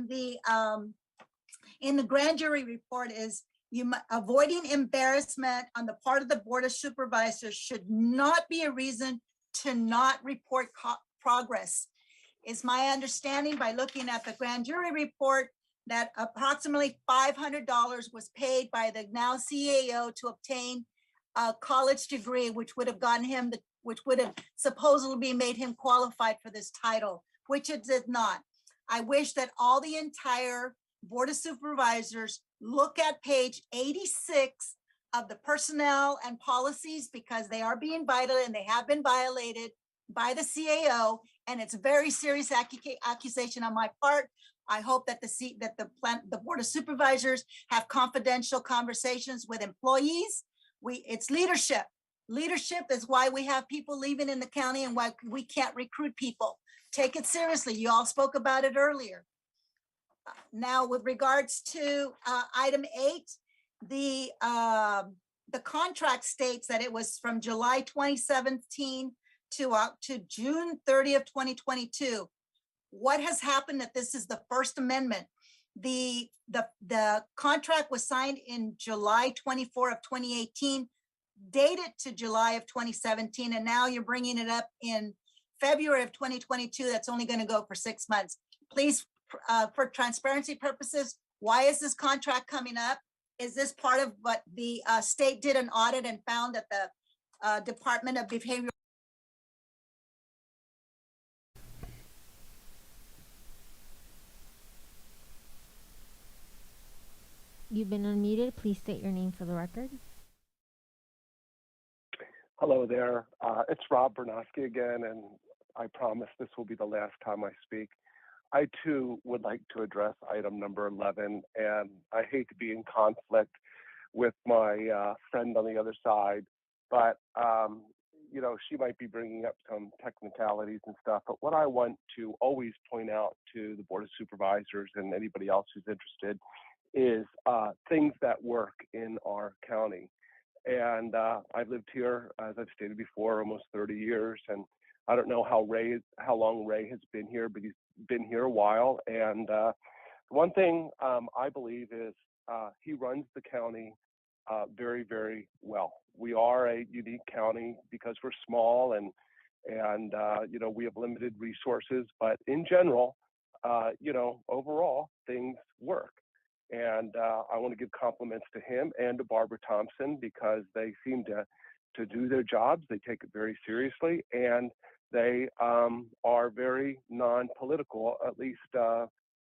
the grand jury report is avoiding embarrassment on the part of the Board of Supervisors should not be a reason to not report progress. Is my understanding by looking at the grand jury report that approximately $500 was paid by the now CAO to obtain a college degree, which would have gotten him which would have supposedly made him qualified for this title, which it did not. I wish that all the entire Board of Supervisors look at page 86 of the personnel and policies because they are being violated and they have been violated by the CAO, and it's a very serious accusation on my part. I hope that the Board of Supervisors have confidential conversations with employees. It's leadership. Leadership is why we have people leaving in the county and why we can't recruit people. Take it seriously. You all spoke about it earlier. Now, with regards to item 8, the contract states that it was from July 2017 to June 30th, 2022. What has happened that this is the first amendment? The contract was signed in July 24 of 2018, dated to July of 2017, and now you're bringing it up in February of 2022. That's only going to go for 6 months. Please, for transparency purposes, why is this contract coming up? Is this part of what the state did an audit and found that the Department of Behavioral You've been unmuted. Please state your name for the record. Hello there. It's Rob Bernowski again, and I promise this will be the last time I speak. I too would like to address item number 11, and I hate to be in conflict with my friend on the other side, but she might be bringing up some technicalities and stuff. But what I want to always point out to the Board of Supervisors and anybody else who's interested is things that work in our county. And I've lived here, as I've stated before, almost 30 years. And I don't know how long Ray has been here, but he's been here a while. And one thing I believe is he runs the county very, very well. We are a unique county because we're small and we have limited resources. But in general, overall, things work. And I want to give compliments to him and to Barbara Thompson because they seem to do their jobs. They take it very seriously, and they are very non-political, at least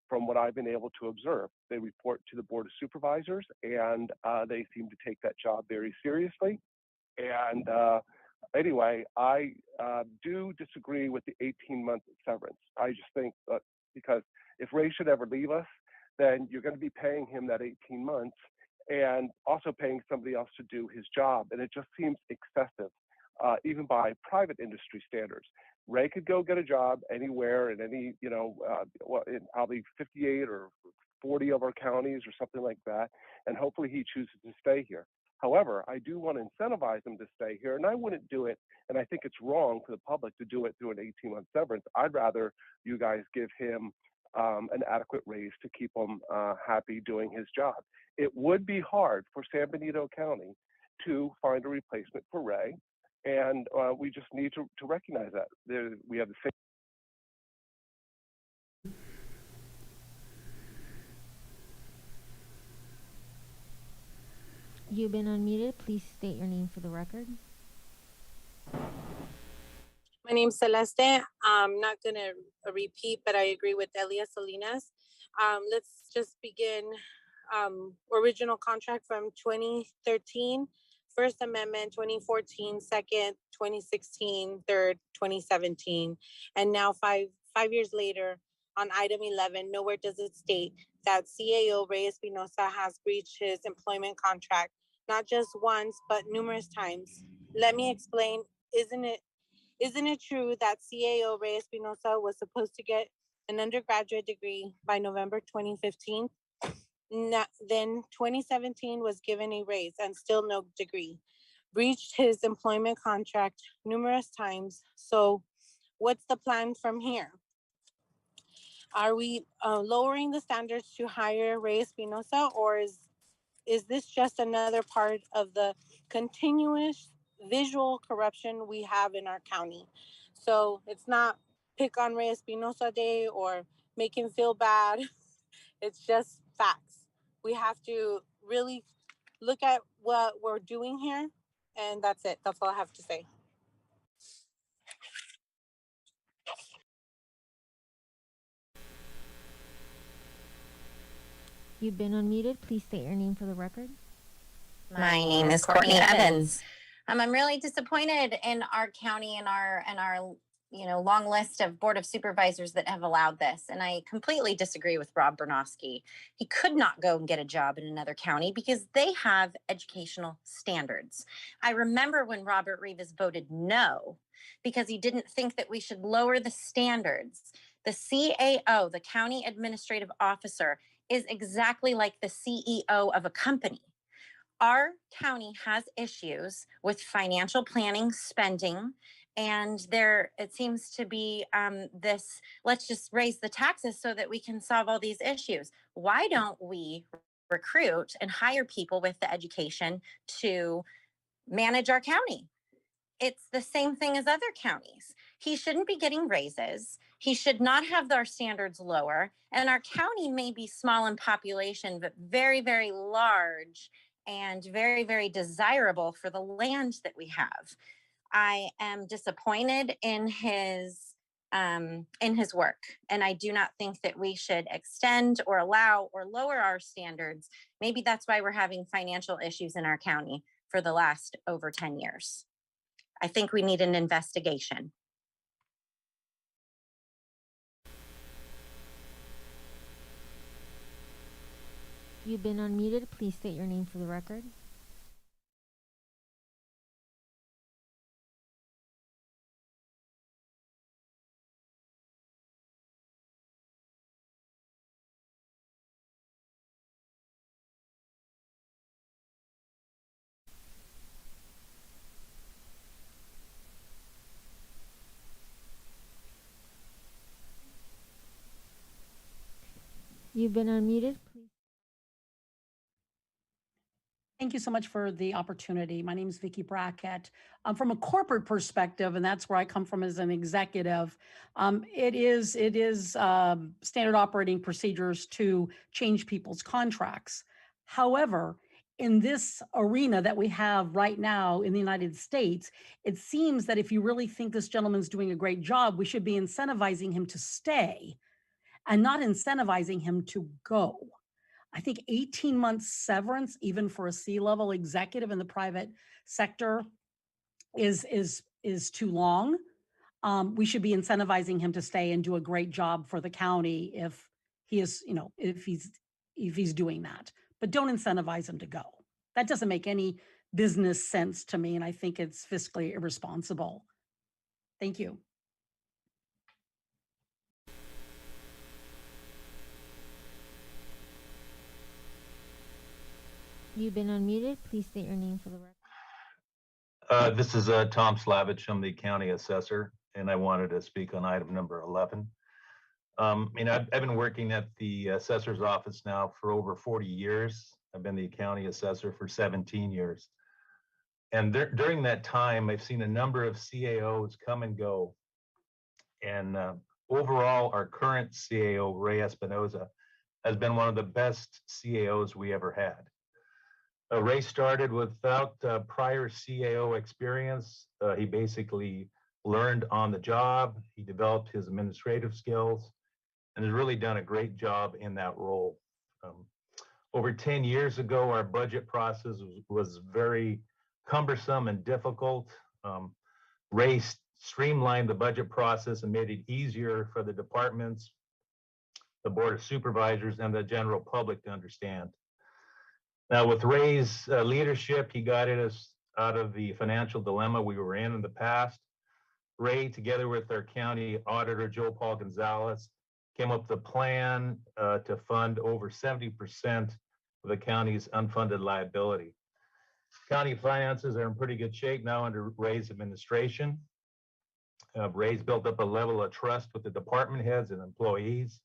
from what I've been able to observe. They report to the Board of Supervisors, and they seem to take that job very seriously. And anyway, I do disagree with the 18-month severance. I just think that because if Ray should ever leave us, then you're going to be paying him that 18 months and also paying somebody else to do his job. And it just seems excessive, even by private industry standards. Ray could go get a job anywhere in any, in probably 58 or 40 of our counties or something like that. And hopefully he chooses to stay here. However, I do want to incentivize him to stay here, and I wouldn't do it. And I think it's wrong for the public to do it through an 18-month severance. I'd rather you guys give him an adequate raise to keep him happy doing his job. It would be hard for San Benito County to find a replacement for Ray, and we just need to recognize that. We have the same. You've been unmuted. Please state your name for the record. My name's Celeste. I'm not gonna repeat, but I agree with Elia Salinas. Let's just begin. Original contract from 2013, First Amendment, 2014, second, 2016, third, 2017. And now five years later, on item 11, nowhere does it state that CAO Reyes Espinosa has breached his employment contract, not just once, but numerous times. Let me explain. Isn't it true that CAO Reyes Espinosa was supposed to get an undergraduate degree by November 2015? Then 2017 was given a raise and still no degree. Breached his employment contract numerous times. So what's the plan from here? Are we lowering the standards to hire Reyes Espinosa, or is this just another part of the continuous visual corruption we have in our county? So it's not pick on Reyes Espinosa Day or make him feel bad. It's just facts. We have to really look at what we're doing here, and that's it. That's all I have to say. You've been unmuted. Please state your name for the record. My name is Courtney Evans. I'm really disappointed in our county and our long list of Board of Supervisors that have allowed this. And I completely disagree with Rob Bernofsky. He could not go and get a job in another county because they have educational standards. I remember when Robert Rivas voted no because he didn't think that we should lower the standards. The CAO, the County Administrative Officer, is exactly like the CEO of a company. Our county has issues with financial planning, spending, and it seems to be this, let's just raise the taxes so that we can solve all these issues. Why don't we recruit and hire people with the education to manage our county? It's the same thing as other counties. He shouldn't be getting raises. He should not have our standards lower. And our county may be small in population, but very, very large and very, very desirable for the land that we have. I am disappointed in his work, and I do not think that we should extend or allow or lower our standards. Maybe that's why we're having financial issues in our county for the last over 10 years. I think we need an investigation. You've been unmuted. Please state your name for the record. You've been unmuted. Please. Thank you so much for the opportunity. My name is Vicki Brackett. From a corporate perspective, and that's where I come from as an executive, it is standard operating procedures to change people's contracts. However, in this arena that we have right now in the United States, it seems that if you really think this gentleman's doing a great job, we should be incentivizing him to stay and not incentivizing him to go. I think 18 months severance, even for a C-level executive in the private sector, is too long. We should be incentivizing him to stay and do a great job for the county if he is, if he's doing that. But don't incentivize him to go. That doesn't make any business sense to me, and I think it's fiscally irresponsible. Thank you. You've been unmuted. Please state your name for the record. This is Tom Slavich. I'm the county assessor, and I wanted to speak on item number 11. I've been working at the assessor's office now for over 40 years. I've been the county assessor for 17 years. And during that time, I've seen a number of CAOs come and go. And overall, our current CAO, Ray Espinoza, has been one of the best CAOs we ever had. Ray started without prior CAO experience. He basically learned on the job. He developed his administrative skills and has really done a great job in that role. Over 10 years ago, our budget process was very cumbersome and difficult. Ray streamlined the budget process and made it easier for the departments, the Board of Supervisors, and the general public to understand. Now, with Ray's leadership, he guided us out of the financial dilemma we were in the past. Ray, together with our county auditor, Joe Paul Gonzalez, came up with a plan to fund over 70% of the county's unfunded liability. County finances are in pretty good shape now under Ray's administration. Ray's built up a level of trust with the department heads and employees.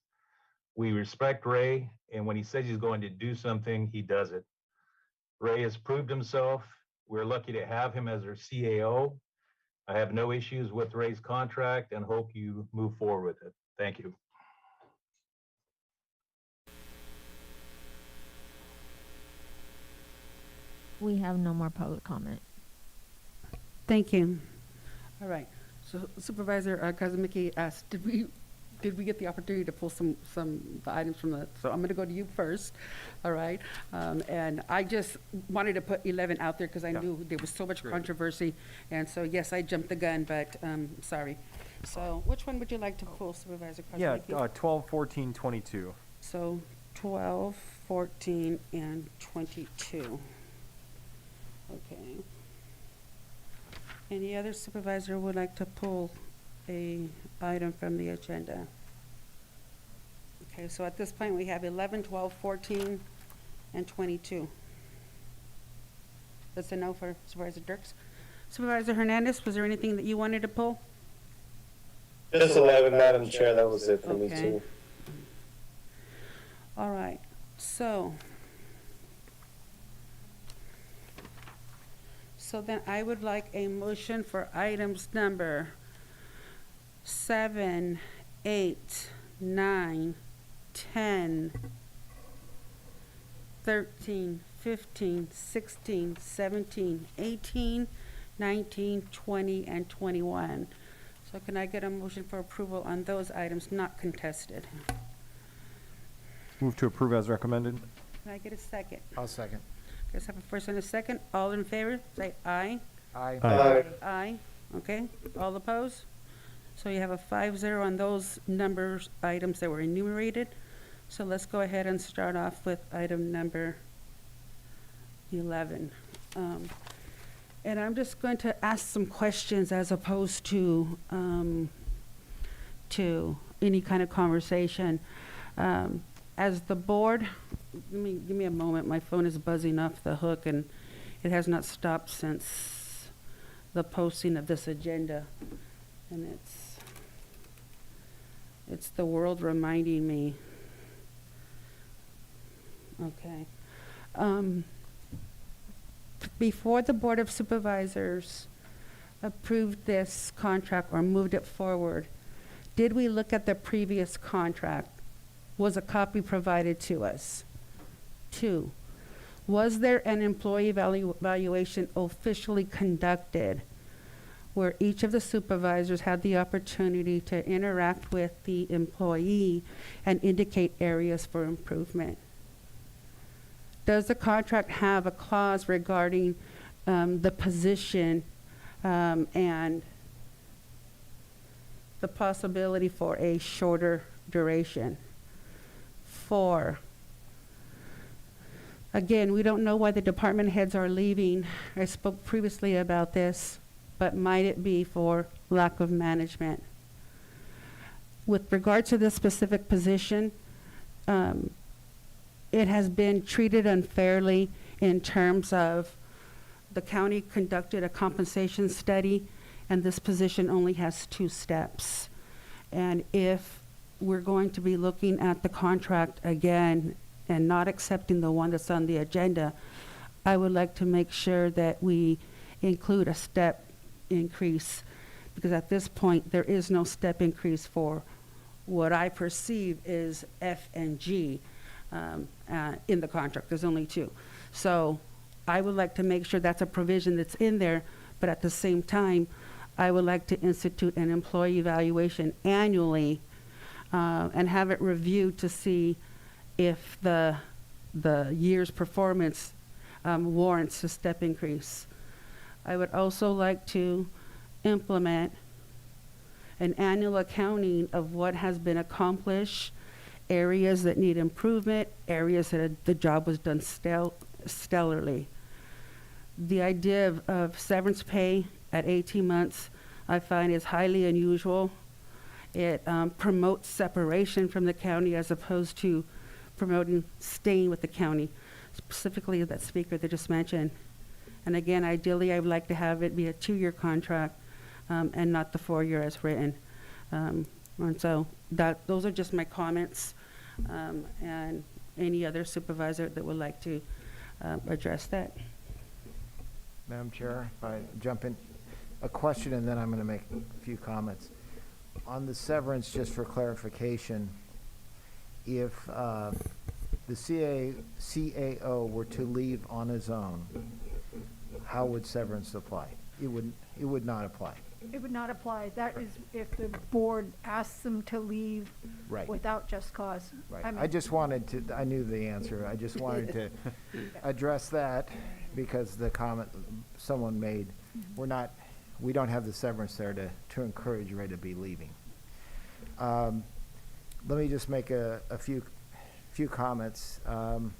We respect Ray, and when he says he's going to do something, he does it. Ray has proved himself. We're lucky to have him as our CAO. I have no issues with Ray's contract and hope you move forward with it. Thank you. We have no more public comment. Thank you. All right. So Supervisor Kozmicki asked, did we get the opportunity to pull some the items from the, so I'm going to go to you first, all right? And I just wanted to put 11 out there because I knew there was so much controversy. And so, yes, I jumped the gun, but sorry. So which one would you like to pull, Supervisor Kozmicki? Yeah, 12, 14, 22. So 12, 14, and 22. Okay. Any other supervisor would like to pull a item from the agenda? Okay, so at this point, we have 11, 12, 14, and 22. That's a no for Supervisor Dirks. Supervisor Hernandez, was there anything that you wanted to pull? Just 11, Madam Chair, that was it for me Okay. too. All right, so then I would like a motion for items number 7, 8, 9, 10, 13, 15, 16, 17, 18, 19, 20, and 21. So can I get a motion for approval on those items not contested? Move to approve as recommended. Can I get a second? I'll second. Let's have a first and a second. All in favor, say aye. Aye. Aye. Aye. Okay. All opposed? So you have a 5-0 on those numbers, items that were enumerated. So let's go ahead and start off with item number 11. And I'm just going to ask some questions as opposed to any kind of conversation. As the board, give me a moment. My phone is buzzing off the hook, and it has not stopped since the posting of this agenda. And it's the world reminding me. Okay. Before the Board of Supervisors approved this contract or moved it forward, did we look at the previous contract? Was a copy provided to us? 2, was there an employee evaluation officially conducted where each of the supervisors had the opportunity to interact with the employee and indicate areas for improvement? Does the contract have a clause regarding the position and the possibility for a shorter duration? 4, again, we don't know why the department heads are leaving. I spoke previously about this, but might it be for lack of management? With regard to this specific position, it has been treated unfairly in terms of the county conducted a compensation study, and this position only has 2 steps. And if we're going to be looking at the contract again and not accepting the one that's on the agenda, I would like to make sure that we include a step increase, because at this point, there is no step increase for what I perceive is F and G in the contract. There's only 2. So I would like to make sure that's a provision that's in there, but at the same time, I would like to institute an employee evaluation annually and have it reviewed to see if the year's performance warrants a step increase. I would also like to implement an annual accounting of what has been accomplished, areas that need improvement, areas that the job was done stellarly. The idea of severance pay at 18 months, I find is highly unusual. It promotes separation from the county as opposed to promoting staying with the county, specifically that speaker that just mentioned. And again, ideally, I would like to have it be a 2-year contract and not the 4-year as written. And so those are just my comments. And any other supervisor that would like to address that. Madam Chair, if I jump in, a question and then I'm going to make a few comments. On the severance, just for clarification, if the CAO were to leave on his own, how would severance apply? It would not apply. It would not apply. That is if the board asks them to leave Right. without just cause. Right. I mean, I just wanted to, I knew the answer. I just wanted to address that because the comment someone made, we don't have the severance there to encourage Ray to be leaving. Let me just make a few comments. I'm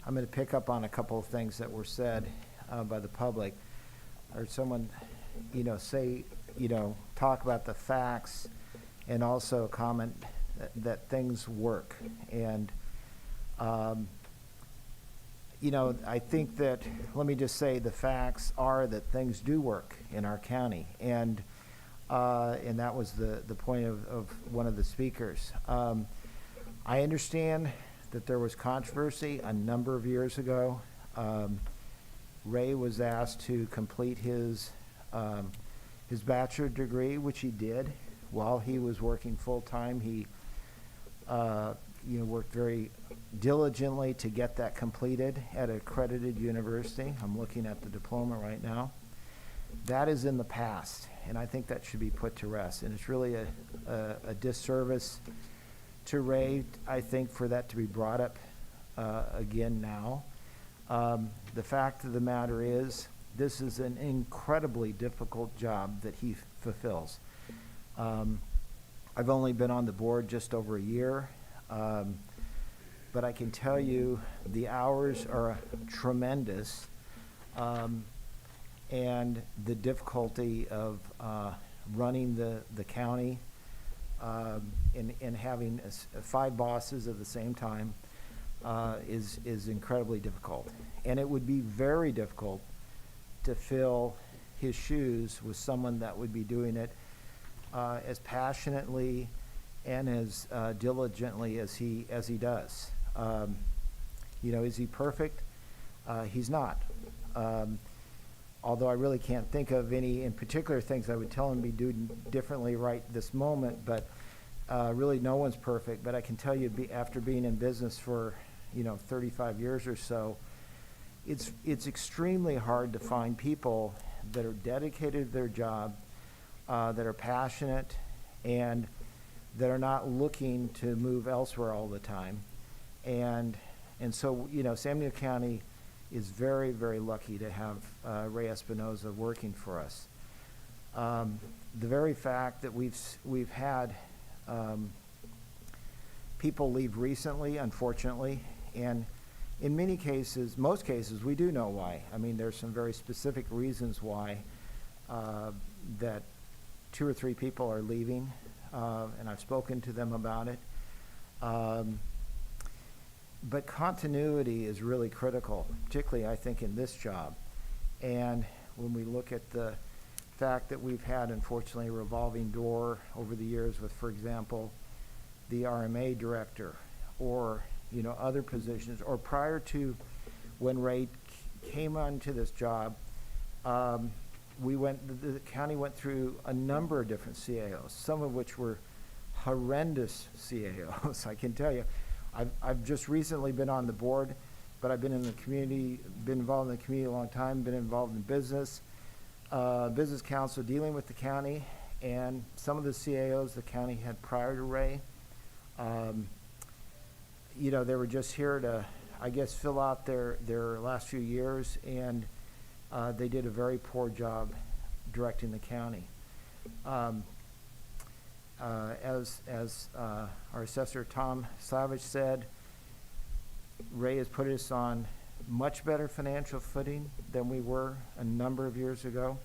going to pick up on a couple of things that were said by the public. Or someone, talk about the facts and also comment that things work. And, I think that, let me just say the facts are that things do work in our county. And that was the point of one of the speakers. I understand that there was controversy a number of years ago. Ray was asked to complete his bachelor degree, which he did while he was working full-time. He worked very diligently to get that completed at an accredited university. I'm looking at the diploma right now. That is in the past, and I think that should be put to rest. And it's really a disservice to Ray, I think, for that to be brought up again now. The fact of the matter is, this is an incredibly difficult job that he fulfills. I've only been on the board just over a year, but I can tell you the hours are tremendous, and the difficulty of running the county and having 5 bosses at the same time is incredibly difficult. And it would be very difficult to fill his shoes with someone that would be doing it as passionately and as diligently as he does. Is he perfect? He's not. Although I really can't think of any in particular things I would tell him to be doing differently right this moment, but really no one's perfect. But I can tell you, after being in business for 35 years or so, it's extremely hard to find people that are dedicated to their job, that are passionate, and that are not looking to move elsewhere all the time. And so, San Benito County is very, very lucky to have Ray Espinoza working for us. The very fact that we've had people leave recently, unfortunately, and in many cases, most cases, we do know why. I mean, there's some very specific reasons why that 2 or 3 people are leaving, and I've spoken to them about it. But continuity is really critical, particularly, I think, in this job. And when we look at the fact that we've had, unfortunately, a revolving door over the years with, for example, the RMA director or, other positions, or prior to when Ray came onto this job, the county went through a number of different CAOs, some of which were horrendous CAOs, I can tell you. I've just recently been on the board, but I've been in the community, been involved in the community a long time, been involved in business. business council dealing with the county and some of the CAOs the county had prior to Ray. They were just here to, I guess, fill out their last few years, and they did a very poor job directing the county. As our assessor Tom Savage said, Ray has put us on much better financial footing than we were a number of years ago.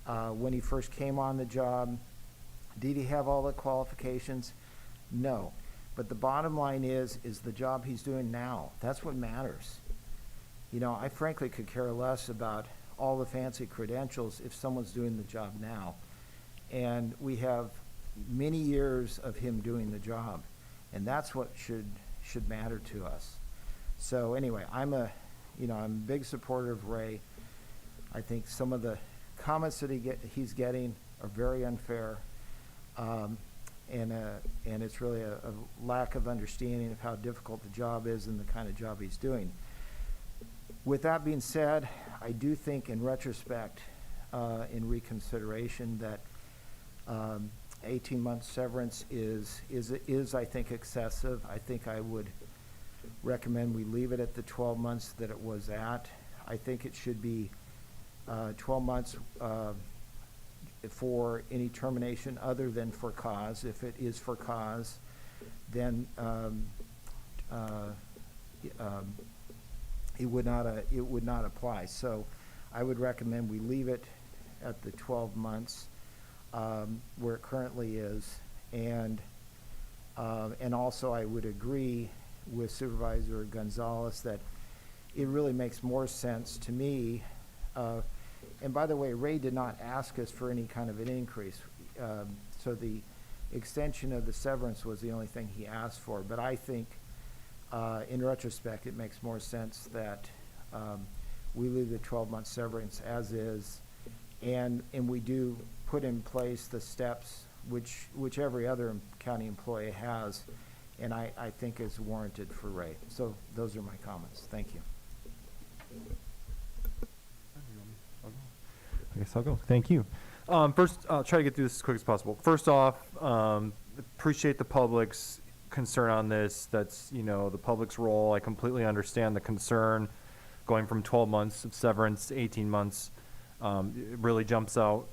When he first came on the job, did he have all the qualifications? No. But the bottom line is the job he's doing now. That's what matters. I frankly could care less about all the fancy credentials if someone's doing the job now. And we have many years of him doing the job. And that's what should matter to us. So anyway, I'm a big supporter of Ray. I think some of the comments that he's getting are very unfair. And it's really a lack of understanding of how difficult the job is and the kind of job he's doing. With that being said, I do think in retrospect, in reconsideration, that 18-month severance is I think excessive. I think I would recommend we leave it at the 12 months that it was at. I think it should be 12 months for any termination other than for cause. If it is for cause, then it would not apply. So I would recommend we leave it at the 12 months where it currently is, and also I would agree with Supervisor Gonzalez that it really makes more sense to me. And by the way, Ray did not ask us for any kind of an increase. So the extension of the severance was the only thing he asked for. But I think, in retrospect, it makes more sense that we leave the 12-month severance as is, and we do put in place the steps which every other county employee has, and I think is warranted for Ray. So those are my comments. Thank you. I guess I'll go. Thank you. First, I'll try to get through this as quick as possible. First off, appreciate the public's concern on this. That's, the public's role. I completely understand the concern. Going from 12 months of severance to 18 months, it really jumps out,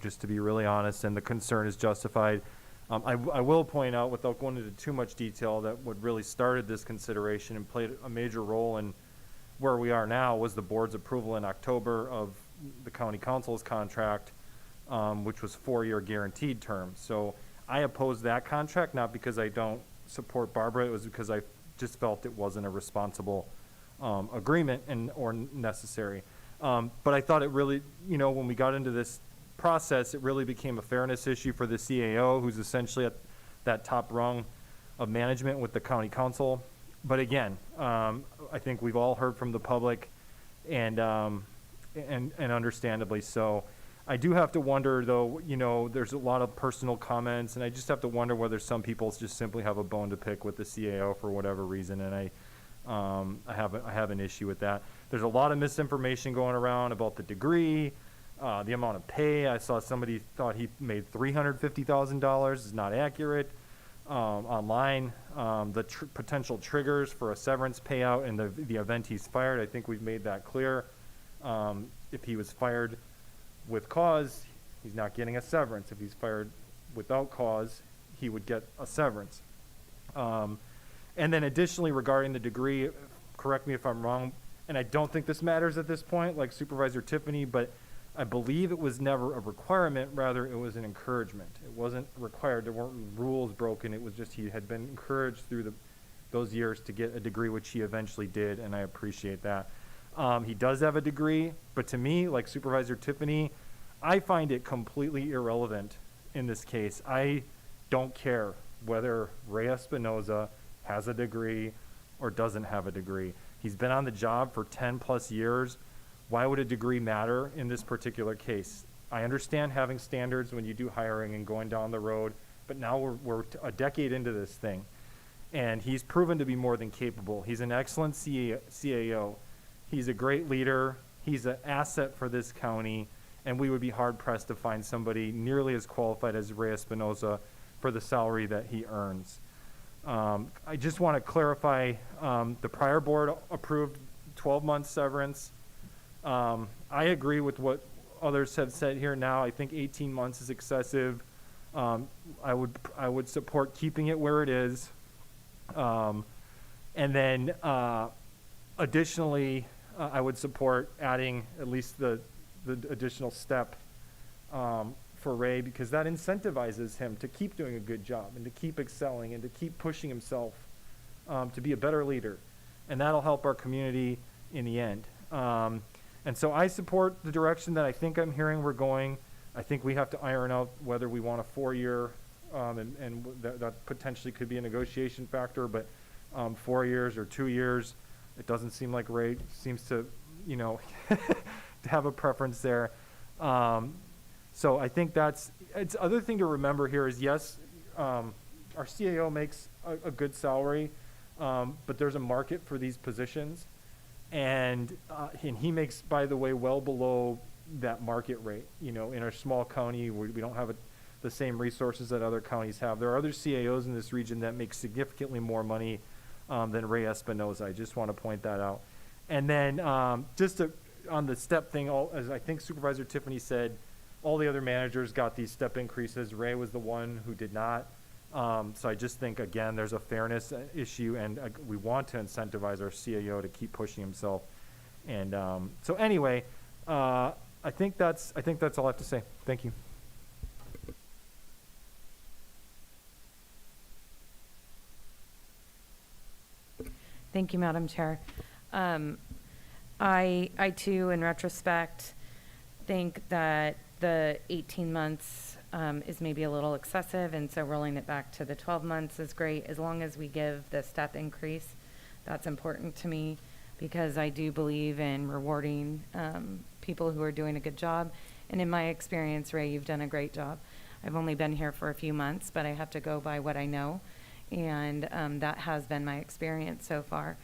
just to be really honest, and the concern is justified. I will point out, without going into too much detail, that what really started this consideration and played a major role in where we are now was the board's approval in October of the county council's contract, which was 4-year guaranteed term. So I opposed that contract, not because I don't support Barbara, it was because I just felt it wasn't a responsible agreement or necessary. But I thought it really, when we got into this process, it really became a fairness issue for the CAO, who's essentially at that top rung of management with the county council. But again, I think we've all heard from the public, and understandably so. I do have to wonder, though, there's a lot of personal comments, and I just have to wonder whether some people just simply have a bone to pick with the CAO for whatever reason, and I have an issue with that. There's a lot of misinformation going around about the degree, the amount of pay. I saw somebody thought he made $350,000. Is not accurate. Online, the potential triggers for a severance payout in the event he's fired, I think we've made that clear. If he was fired with cause, he's not getting a severance. If he's fired without cause, he would get a severance. And then additionally, regarding the degree, correct me if I'm wrong, and I don't think this matters at this point, like Supervisor Tiffany, but I believe it was never a requirement, rather it was an encouragement. It wasn't required, there weren't rules broken, it was just he had been encouraged through those years to get a degree, which he eventually did, and I appreciate that. He does have a degree, but to me, like Supervisor Tiffany, I find it completely irrelevant in this case. I don't care whether Ray Espinoza has a degree or doesn't have a degree. He's been on the job for 10 plus years. Why would a degree matter in this particular case? I understand having standards when you do hiring and going down the road, but now we're a decade into this thing, and he's proven to be more than capable. He's an excellent CAO. He's a great leader. He's an asset for this county. and we would be hard pressed to find somebody nearly as qualified as Ray Espinoza for the salary that he earns. I just want to clarify, the prior board approved 12-month severance. I agree with what others have said here now. I think 18 months is excessive. I would support keeping it where it is. And then additionally, I would support adding at least the additional step for Ray, because that incentivizes him to keep doing a good job and to keep excelling and to keep pushing himself to be a better leader. And that'll help our community in the end. And so I support the direction that I think I'm hearing we're going. I think we have to iron out whether we want a 4-year, and that potentially could be a negotiation factor, but 4 years or 2 years, it doesn't seem like Ray seems to, to have a preference there. So I think it's other thing to remember here is, yes, our CAO makes a good salary, but there's a market for these positions. And he makes, by the way, well below that market rate. In our small county, we don't have the same resources that other counties have. There are other CAOs in this region that make significantly more money than Ray Espinoza. I just want to point that out. And then on the step thing, as I think Supervisor Tiffany said, all the other managers got these step increases. Ray was the one who did not. So I just think, again, there's a fairness issue, and we want to incentivize our CAO to keep pushing himself. And so anyway, I think that's all I have to say. Thank you. Thank you, Madam Chair. I too, in retrospect, think that the 18 months is maybe a little excessive, and so rolling it back to the 12 months is great, as long as we give the step increase. That's important to me, because I do believe in rewarding people who are doing a good job. And in my experience, Ray, you've done a great job. I've only been here for a few months, but I have to go by what I know, and that has been my experience so far.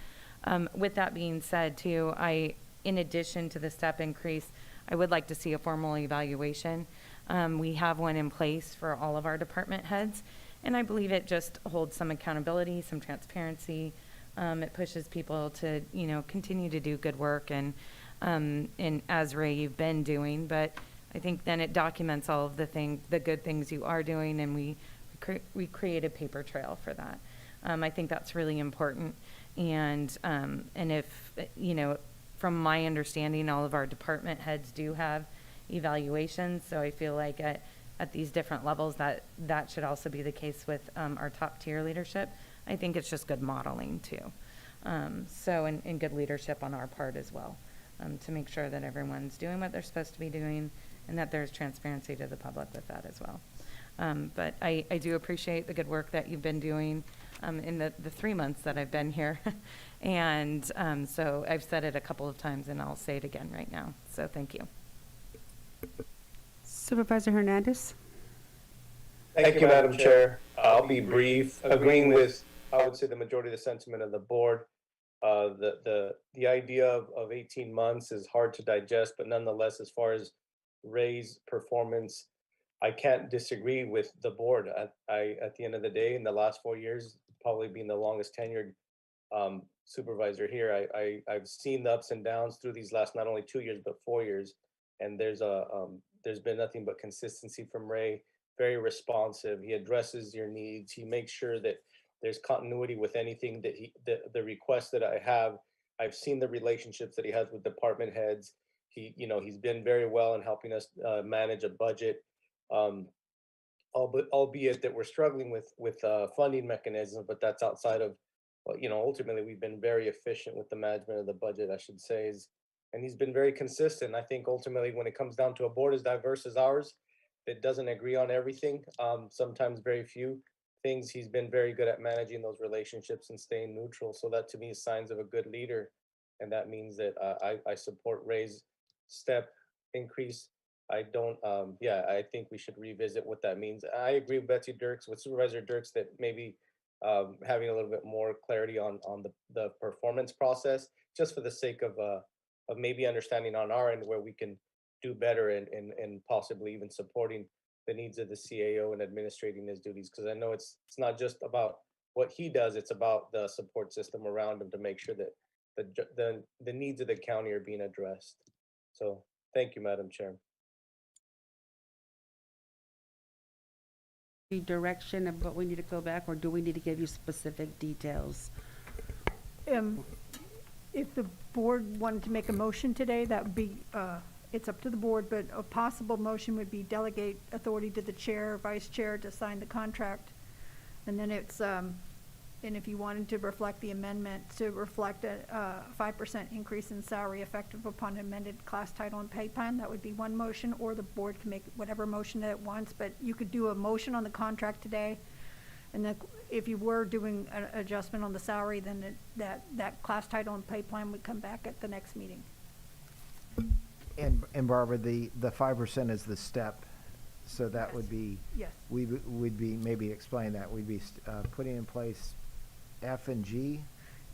With that being said, too, in addition to the step increase, I would like to see a formal evaluation. We have one in place for all of our department heads, and I believe it just holds some accountability, some transparency. It pushes people to, continue to do good work, and as Ray, you've been doing, but I think then it documents all of the good things you are doing, and we create a paper trail for that. I think that's really important, and if, from my understanding, all of our department heads do have evaluations, so I feel like at these different levels that should also be the case with our top tier leadership. I think it's just good modeling too. And good leadership on our part as well, to make sure that everyone's doing what they're supposed to be doing, and that there's transparency to the public with that as well. But I do appreciate the good work that you've been doing in the 3 months that I've been here. And so I've said it a couple of times, and I'll say it again right now. So thank you. Supervisor Hernandez? Thank you, Madam Chair. I'll be brief. Agreeing with, I would say, the majority of the sentiment of the board. The idea of 18 months is hard to digest, but nonetheless, as far as Ray's performance, I can't disagree with the board. At the end of the day, in the last 4 years, probably being the longest tenured supervisor here, I've seen the ups and downs through these last not only 2 years but 4 years, and there's been nothing but consistency from Ray. Very responsive. He addresses your needs. He makes sure that there's continuity with anything that the requests that I have. I've seen the relationships that he has with department heads. He's been very well in helping us manage a budget. Albeit that we're struggling with funding mechanisms, but that's outside of, ultimately we've been very efficient with the management of the budget, I should say, and he's been very consistent. I think ultimately when it comes down to a board as diverse as ours, that doesn't agree on everything, sometimes very few things, he's been very good at managing those relationships and staying neutral. So that to me is signs of a good leader. And that means that I support Ray's step increase. I don't, I think we should revisit what that means. I agree with Betsy Dirks, with Supervisor Dirks, that maybe having a little bit more clarity on the performance process, just for the sake of maybe understanding on our end where we can do better and possibly even supporting the needs of the CAO and administrating his duties. Because I know it's not just about what he does, it's about the support system around him to make sure that the needs of the county are being addressed. So thank you, Madam Chair. The direction of what we need to go back, or do we need to give you specific details? If the board wanted to make a motion today, that would be, it's up to the board, but a possible motion would be delegate authority to the chair, vice chair to sign the contract. And then it's, and if you wanted to reflect the amendment to reflect a 5% increase in salary effective upon amended class title and pay plan, that would be one motion, or the board can make whatever motion that it wants, but you could do a motion on the contract today. And then if you were doing an adjustment on the salary, then that class title and pay plan would come back at the next meeting. And Barbara, the 5% is the step, so that would be, Yes. we would be, maybe explain that, we'd be putting in place F and G?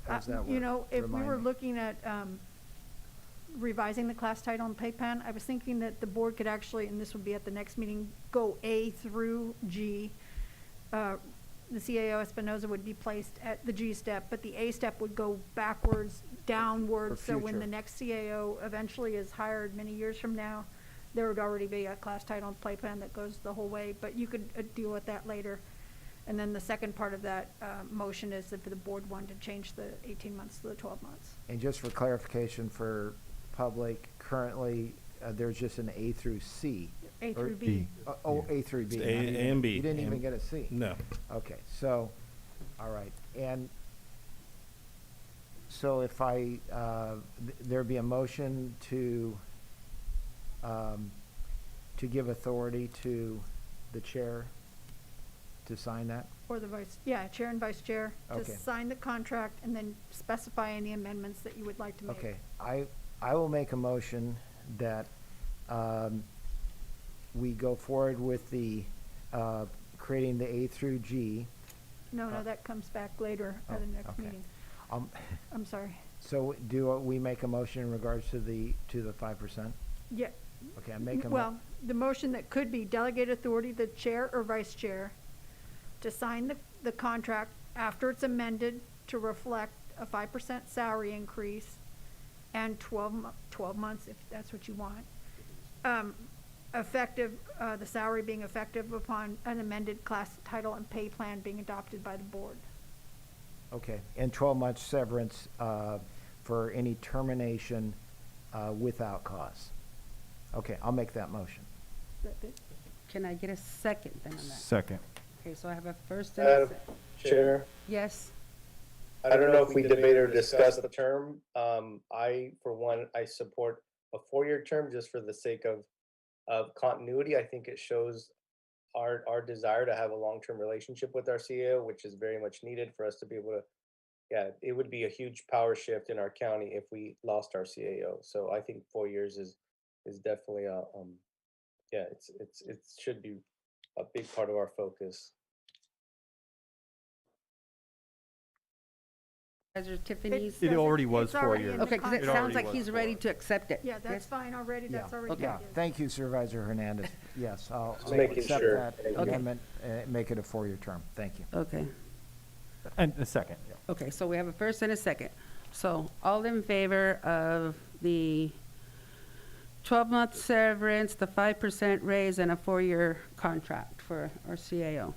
How does that work? You know, if we Remind were me. looking at revising the class title and pay plan, I was thinking that the board could actually, and this would be at the next meeting, go A through G. The CAO Espinoza would be placed at the G step, but the A step would go backwards, downwards. So when future. the next CAO eventually is hired many years from now, there would already be a class title and pay plan that goes the whole way, but you could deal with that later. And then the second part of that motion is if the board wanted to change the 18 months to the 12 months. And just for clarification for public, currently, there's just an A through C. A or- through B. Oh, A through B. It's not A even- and B. You didn't even And- get a C? No. Okay, so, all right, and so if there'd be a motion to give authority to the chair to sign that? Or the vice, yeah, chair and vice chair to Okay. sign the contract and then specify any amendments that you would like to make. Okay, I will make a motion that we go forward with the, creating the A through G. No, that comes back later at the next okay. meeting. Um, I'm sorry. So do we make a motion in regards to the 5%? Yeah. Okay, I make a. Well, the motion that could be delegate authority, the chair or vice chair, to sign the contract after it's amended to reflect a 5% salary increase and 12 months, if that's what you want. Effective, the salary being effective upon an amended class title and pay plan being adopted by the board. Okay, and 12-month severance for any termination without cause. Okay, I'll make that motion. Is that it? Can I get a second then on that? Second. Okay, so I have a first and a Madam second. Chair, Yes, I don't know if we debate or discuss the term. For one, I support a 4-year term just for the sake of continuity. I think it shows our desire to have a long-term relationship with our CAO, which is very much needed for us to be able to, yeah, it would be a huge power shift in our county if we lost our CAO. So I think 4 years is definitely yeah, it should be a big part of our focus. Supervisor Tiffany's. It already was It's 4 already years. in the Okay, because it It sounds already like was he's ready 4. to accept it. Yeah, that's Yes? fine already. That's Yeah, already. okay. Yeah, thank you Supervisor Hernandez. Yes, I'll Just making accept sure. that Thank you. amendment, make it a 4-year term. Thank you. Okay, And a second, yeah. okay, so we have a first and a second. So all in favor of the 12-month severance, the 5% raise, and a 4-year contract for our CAO?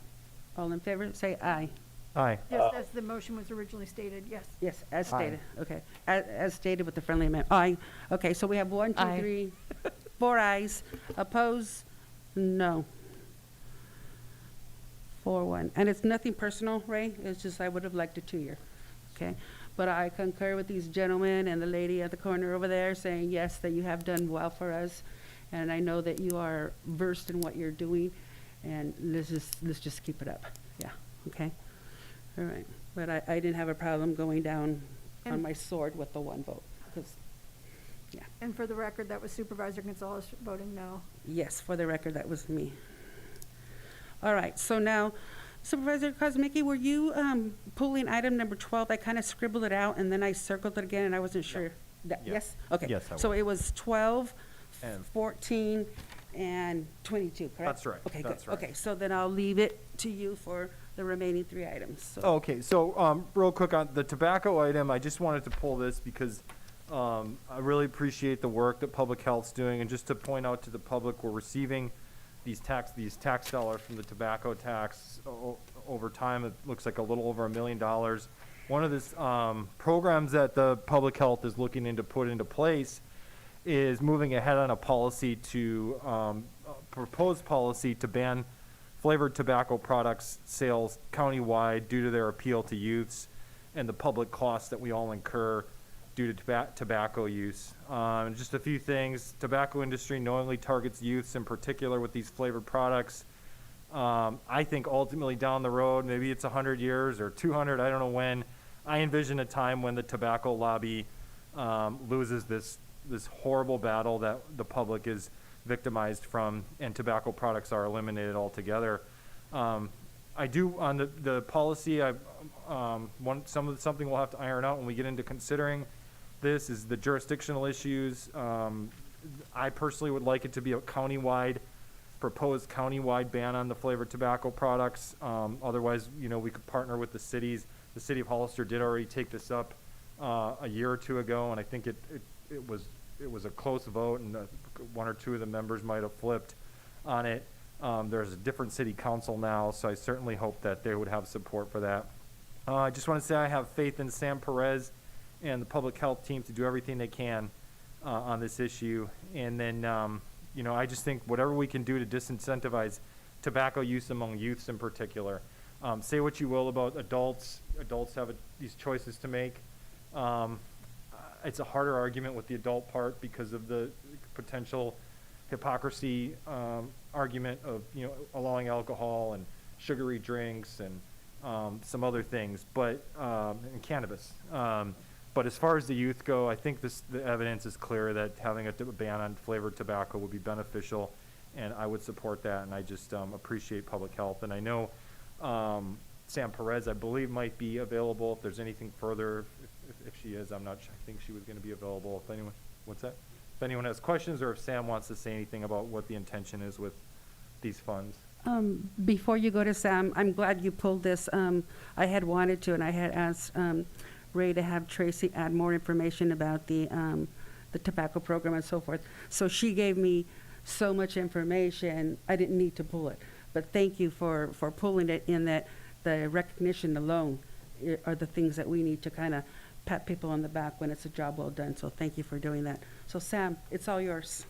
All in favor, say aye. Aye. Yes, as the motion was originally stated, yes. Yes, as Aye. stated, okay. As stated with the friendly amendment. Aye. Okay, so we have 1, 2, Aye. 3, 4 ayes. Oppose? No. 4-1. And it's nothing personal, Ray. It's just I would have liked a 2-year. Okay? But I concur with these gentlemen and the lady at the corner over there saying, yes, that you have done well for us. And I know that you are versed in what you're doing. And let's just keep it up. Yeah, okay? All right. But I didn't have a problem going down on And- my sword with the 1 vote. Because, yeah. And for the record, that was Supervisor Gonzalez voting no. Yes, for the record, that was me. All right, so now Supervisor Kozmicki, were you pulling item number 12? I kind of scribbled it out and then I circled it again and I wasn't sure. Yeah. Yes? Okay. Yes, I So was. it was 12, And 14 and 22, correct? That's right, Okay, good. that's right. Okay, so then I'll leave it to you for the remaining 3 items. So Okay, so, real quick on the tobacco item, I just wanted to pull this because, I really appreciate the work that Public Health's doing, and just to point out to the public, we're receiving these tax dollars from the tobacco tax over time. It looks like a little over $1 million. One of the, programs that the Public Health is looking into put into place is moving ahead on a policy to, proposed policy to ban flavored tobacco products sales countywide due to their appeal to youths and the public costs that we all incur due to tobacco use. Just a few things. Tobacco industry knowingly targets youths in particular with these flavored products. I think ultimately down the road, maybe it's 100 years or 200, I don't know when, I envision a time when the tobacco lobby loses this horrible battle that the public is victimized from, and tobacco products are eliminated altogether. I do, on the policy, something we'll have to iron out when we get into considering this is the jurisdictional issues. I personally would like it to be a proposed countywide ban on the flavored tobacco products. Otherwise, we could partner with the cities. The city of Hollister did already take this up a year or 2 ago, and I think it was a close vote, and 1 or 2 of the members might have flipped on it. There's a different city council now, so I certainly hope that they would have support for that. I just want to say I have faith in Sam Perez and the public health team to do everything they can on this issue. And then, I just think whatever we can do to disincentivize tobacco use among youths in particular. Say what you will about adults. Adults have these choices to make. It's a harder argument with the adult part because of the potential hypocrisy argument of allowing alcohol and sugary drinks and some other things, but and cannabis. But as far as the youth go, I think the evidence is clear that having a ban on flavored tobacco would be beneficial, and I would support that. And I just appreciate public health, and I know Sam Perez, I believe, might be available if there's anything further. If she is, I'm not sure. I think she was going to be available. If anyone, what's that? If anyone has questions, or if Sam wants to say anything about what the intention is with these funds. Before you go to Sam, I'm glad you pulled this. I had wanted to, and I had asked Ray to have Tracy add more information about the tobacco program and so forth. So she gave me so much information, I didn't need to pull it. But thank you for pulling it, in that the recognition alone are the things that we need to kind of pat people on the back when it's a job well done. So thank you for doing that. So Sam, it's all yours.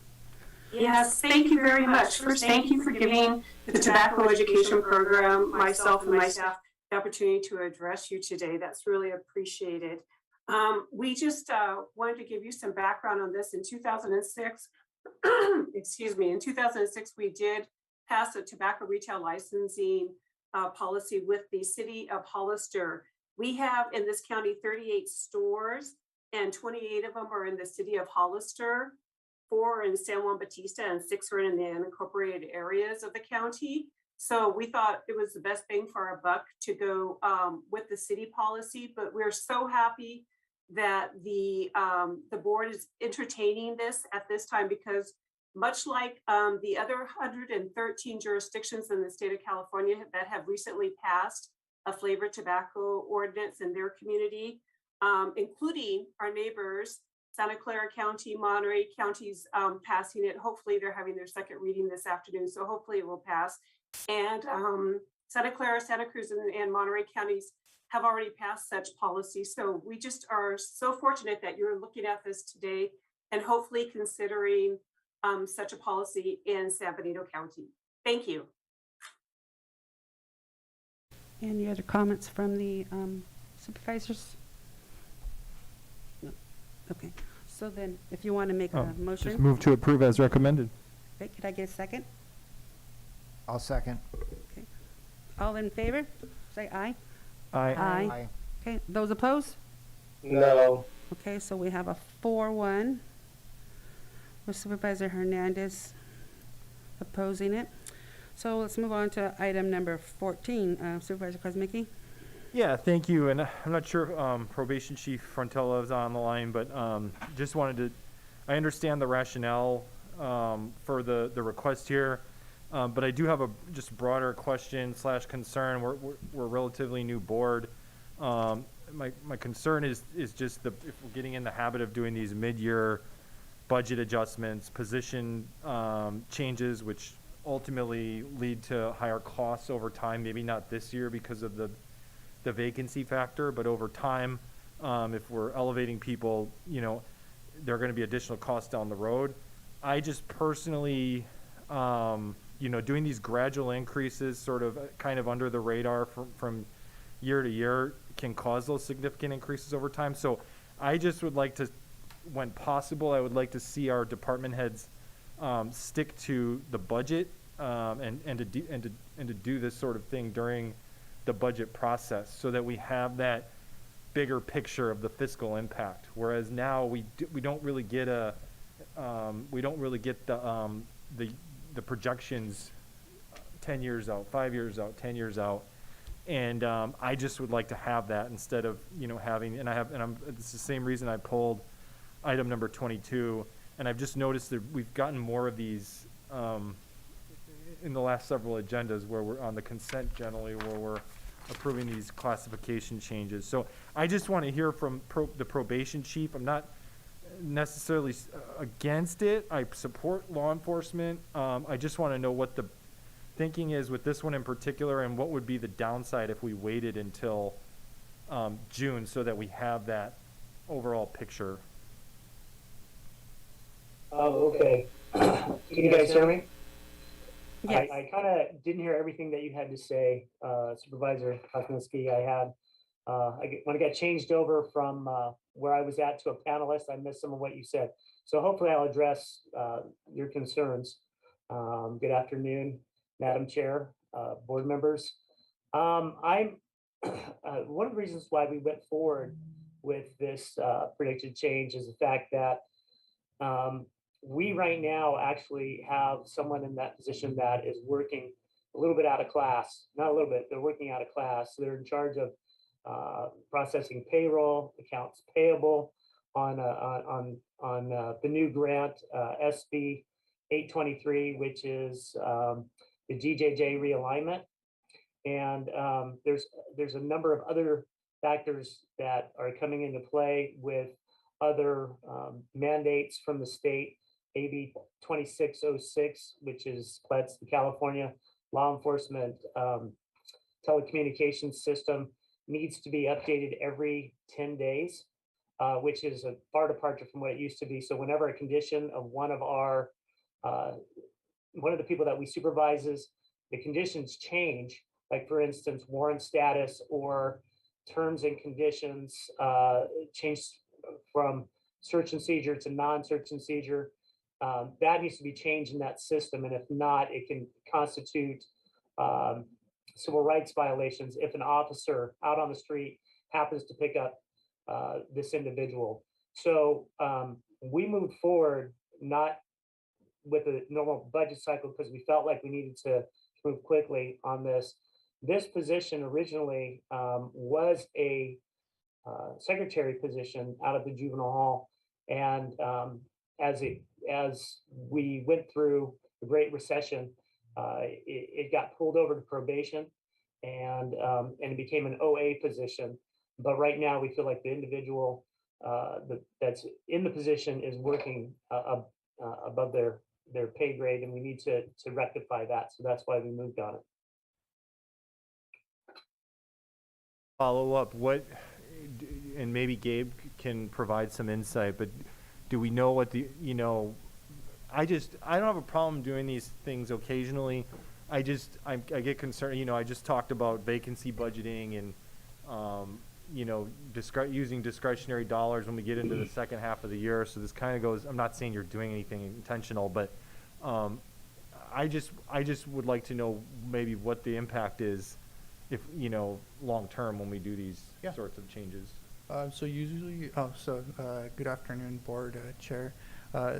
Yes, thank you very much. First, thank you for giving the tobacco education program, myself and my staff, the opportunity to address you today. That's really appreciated. We just wanted to give you some background on this. In 2006, excuse me, in 2006, we did pass a tobacco retail licensing policy with the city of Hollister. We have in this county 38 stores, and 28 of them are in the city of Hollister, 4 in San Juan Bautista, and 6 are in the unincorporated areas of the county. So we thought it was the best bang for our buck to go with the city policy, but we're so happy that the board is entertaining this at this time, because much like the other 113 jurisdictions in the state of California that have recently passed a flavored tobacco ordinance in their community, including our neighbors, Santa Clara County, Monterey County's passing it. Hopefully they're having their second reading this afternoon, so hopefully it will pass. And Santa Clara, Santa Cruz, and Monterey counties have already passed such policy. So we just are so fortunate that you're looking at this today and hopefully considering such a policy in San Benito County. Thank you. Any other comments from the supervisors? No. Okay. So then, if you want to make a motion. Just move to approve as recommended. Okay, could I get a second? I'll second. Okay. All in favor? Say aye. Aye. Aye. Okay, those opposed? No. Okay, so we have a 4-1 with Supervisor Hernandez opposing it. So let's move on to item number 14, Supervisor Kosmicki. Yeah, thank you. And I'm not sure if Probation Chief Frontella is on the line, but just wanted to, I understand the rationale for the request here. But I do have a just broader question / concern. We're a relatively new board. My concern is just if we're getting in the habit of doing these mid-year budget adjustments, position changes, which ultimately lead to higher costs over time, maybe not this year because of the vacancy factor, but over time, if we're elevating people, there are going to be additional costs down the road. I just personally, doing these gradual increases sort of kind of under the radar from year to year can cause those significant increases over time. So I just would like to, when possible, I would like to see our department heads stick to the budget and to do this sort of thing during the budget process, so that we have that bigger picture of the fiscal impact. Whereas now we don't really get the projections 10 years out, 5 years out, 10 years out. And I just would like to have that instead of, having, it's the same reason I pulled item number 22. And I've just noticed that we've gotten more of these in the last several agendas where we're on the consent generally, where we're approving these classification changes. So I just want to hear from the probation chief. I'm not necessarily against it. I support law enforcement. I just want to know what the thinking is with this one in particular, and what would be the downside if we waited until June so that we have that overall picture. Okay. Can you guys hear me? Yes. I kind of didn't hear everything that you had to say, Supervisor Kosminski. When I got changed over from where I was at to a panelist, I missed some of what you said. So hopefully I'll address your concerns. Good afternoon, Madam Chair, board members. I'm one of the reasons why we went forward with this predicted change is the fact that we right now actually have someone in that position that is working a little bit out of class. Not a little bit, they're working out of class. So they're in charge of processing payroll, accounts payable on the new grant, SB 823, which is the GJJ realignment. And there's a number of other factors that are coming into play with other mandates from the state. AB 2606, which is that's the California law enforcement telecommunications system, needs to be updated every 10 days, which is a far departure from what it used to be. So whenever a condition of one of the people that we supervises, the conditions change, like for instance, warrant status or terms and conditions change from search and seizure to non-search and seizure, that needs to be changed in that system. And if not, it can constitute civil rights violations if an officer out on the street happens to pick up this individual. So we moved forward not with a normal budget cycle because we felt like we needed to move quickly on this. This position originally was a secretary position out of the juvenile hall, and as we went through the Great Recession, it got pulled over to probation, and it became an OA position. But right now, we feel like the individual that's in the position is working above their pay grade, and we need to rectify that. So that's why we moved on it. Follow up, and maybe Gabe can provide some insight, but do we know what I don't have a problem doing these things occasionally. I get concerned, I just talked about vacancy budgeting and, using discretionary dollars when we get into the second half of the year. So this kind of goes, I'm not saying you're doing anything intentional, but I just would like to know maybe what the impact is if, long term when we do these sorts of changes. So usually, good afternoon, board chair.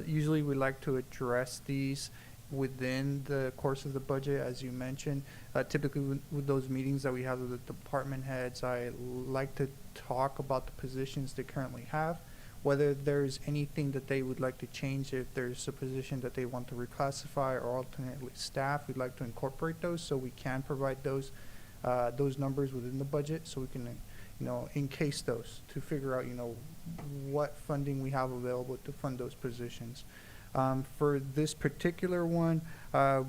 Usually we like to address these within the course of the budget, as you mentioned. Typically with those meetings that we have with the department heads, I like to talk about the positions they currently have, whether there's anything that they would like to change, if there's a position that they want to reclassify or alternately staff, we'd like to incorporate those so we can provide those numbers within the budget, so we can, encase those to figure out, what funding we have available to fund those positions. For this particular one,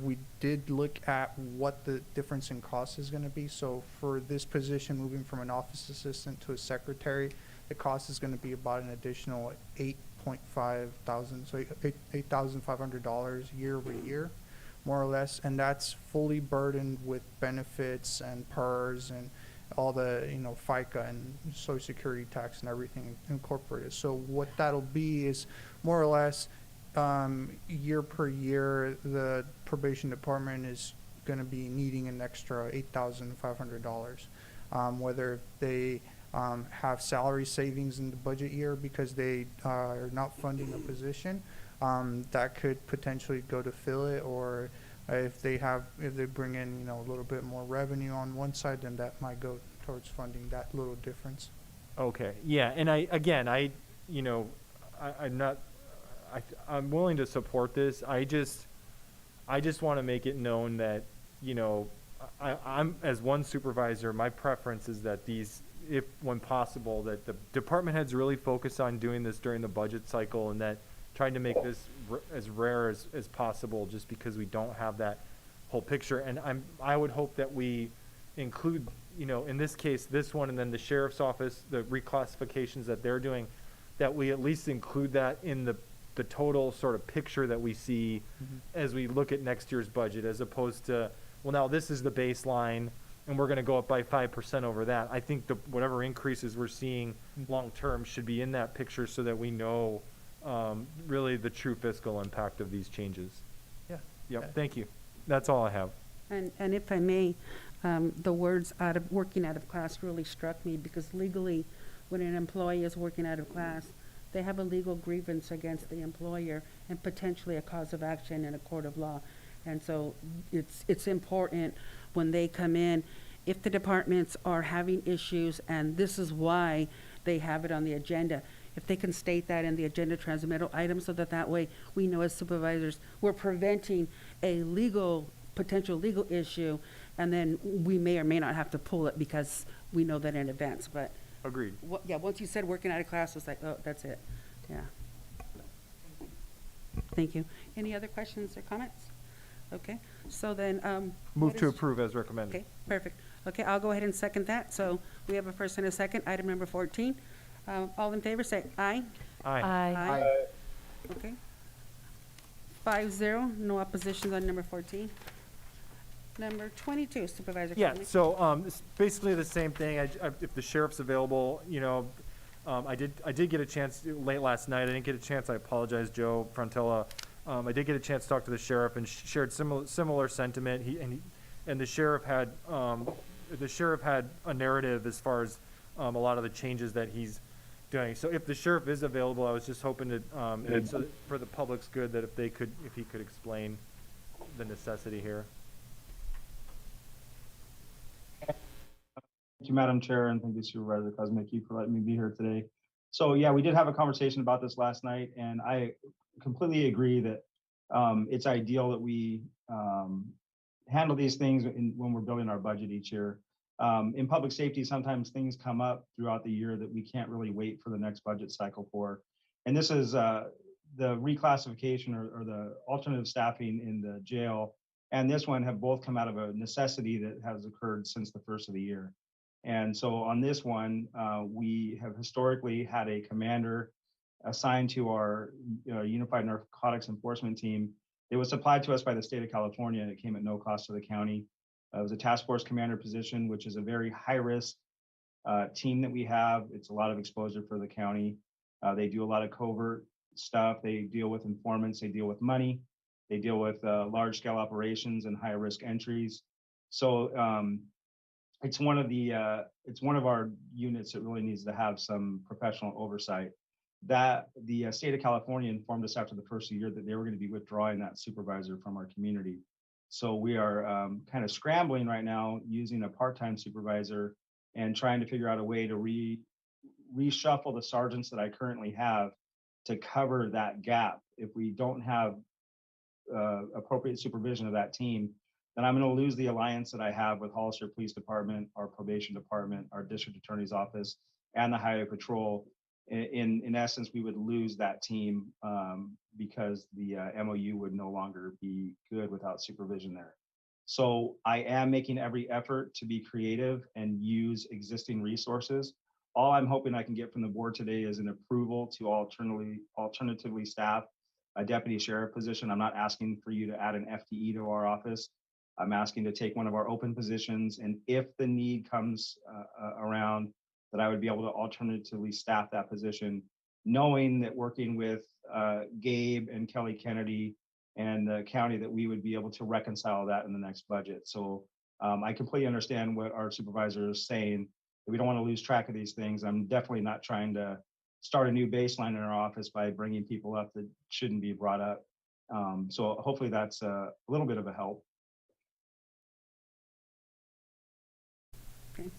we did look at what the difference in cost is going to be. So for this position, moving from an office assistant to a secretary, the cost is going to be about an additional $8.5 thousand, so $8,500 year over year, more or less, and that's fully burdened with benefits and PERS and all the FICA and Social Security tax and everything incorporated. So what that'll be is more or less year per year, the probation department is going to be needing an extra $8,500, whether they have salary savings in the budget year because they are not funding a position, that could potentially go to fill it, or if they bring in a little bit more revenue on one side, then that might go towards funding that little difference. Okay, yeah, and I'm willing to support this. I just want to make it known that, I'm as one supervisor, my preference is that if when possible, that the department heads really focus on doing this during the budget cycle, and that trying to make this as rare as possible, just because we don't have that whole picture. And I would hope that we include, in this case, this one, and then the sheriff's office, the reclassifications that they're doing, that we at least include that in the total sort of picture that we see as we look at next year's budget, as opposed to, well, now this is the baseline and we're going to go up by 5% over that. I think whatever increases we're seeing long-term should be in that picture, so that we know really the true fiscal impact of these changes. Yeah. Yep, thank you. That's all I have. And if I may, the words working out of class really struck me, because legally, when an employee is working out of class, they have a legal grievance against the employer and potentially a cause of action in a court of law. And so it's important when they come in, if the departments are having issues, and this is why they have it on the agenda, if they can state that in the agenda transmittal item, so that way we know as supervisors we're preventing a potential legal issue, and then we may or may not have to pull it because we know that in advance. But agreed. Once you said working out of class, it's like, oh, that's it. Yeah. Thank you. Any other questions or comments? Okay, so then Move to approve as recommended. Okay, perfect. Okay, I'll go ahead and second that. So we have a first and a second. Item number 14. All in favor, say aye. Aye. Aye. Okay. 5-0, no oppositions on number 14. Number 22, Supervisor. Yeah, Kennedy. so it's basically the same thing. If the sheriff's available, I did get a chance late last night. I didn't get a chance. I apologize, Joe Frontella. I did get a chance to talk to the sheriff, and shared similar sentiment. The sheriff had a narrative as far as a lot of the changes that he's doing. So if the sheriff is available, I was just hoping to, so for the public's good, that if he could explain the necessity here. Thank you, Madam Chair, and thank you, Supervisor Kosmicki, for letting me be here today. So yeah, we did have a conversation about this last night, and I completely agree that it's ideal that we handle these things when we're building our budget each year. In public safety, sometimes things come up throughout the year that we can't really wait for the next budget cycle for. And this is the reclassification or the alternative staffing in the jail, and this one have both come out of a necessity that has occurred since the first of the year. And so on this one, we have historically had a commander assigned to our Unified Narcotics Enforcement Team. It was supplied to us by the state of California, and it came at no cost to the county. It was a task force commander position, which is a very high risk team that we have. It's a lot of exposure for the county. They do a lot of covert stuff. They deal with informants. They deal with money. They deal with large scale operations and high risk entries. So it's one of our units that really needs to have some professional oversight. That the state of California informed us after the first year that they were going to be withdrawing that supervisor from our community. So we are kind of scrambling right now using a part-time supervisor and trying to figure out a way to reshuffle the sergeants that I currently have to cover that gap. If we don't have appropriate supervision of that team, then I'm going to lose the alliance that I have with Hollister Police Department, our probation department, our district attorney's office, and the highway patrol. In essence, we would lose that team because the MOU would no longer be good without supervision there. So I am making every effort to be creative and use existing resources. All I'm hoping I can get from the board today is an approval to alternatively staff a deputy sheriff position. I'm not asking for you to add an FTE to our office. I'm asking to take one of our open positions, and if the need comes around, that I would be able to alternatively staff that position, knowing that working with Gabe and Kelly Kennedy and the county, that we would be able to reconcile that in the next budget. So I completely understand what our supervisor is saying, that we don't want to lose track of these things. I'm definitely not trying to start a new baseline in our office by bringing people up that shouldn't be brought up. So hopefully that's a little bit of a help. Okay.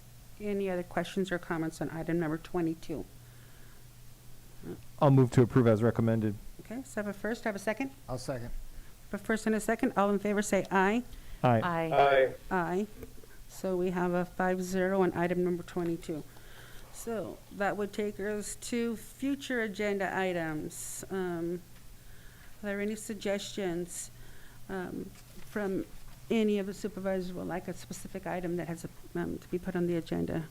Any other questions or comments on item number 22? I'll move to approve as recommended. Okay, so I have a first, I have a second. I'll second. A first and a second. All in favor say aye. Aye. Aye. Aye. So we have a 5-0 on item number 22. So that would take us to future agenda items. Are there any suggestions from any of the supervisors would like a specific item that has to be put on the agenda?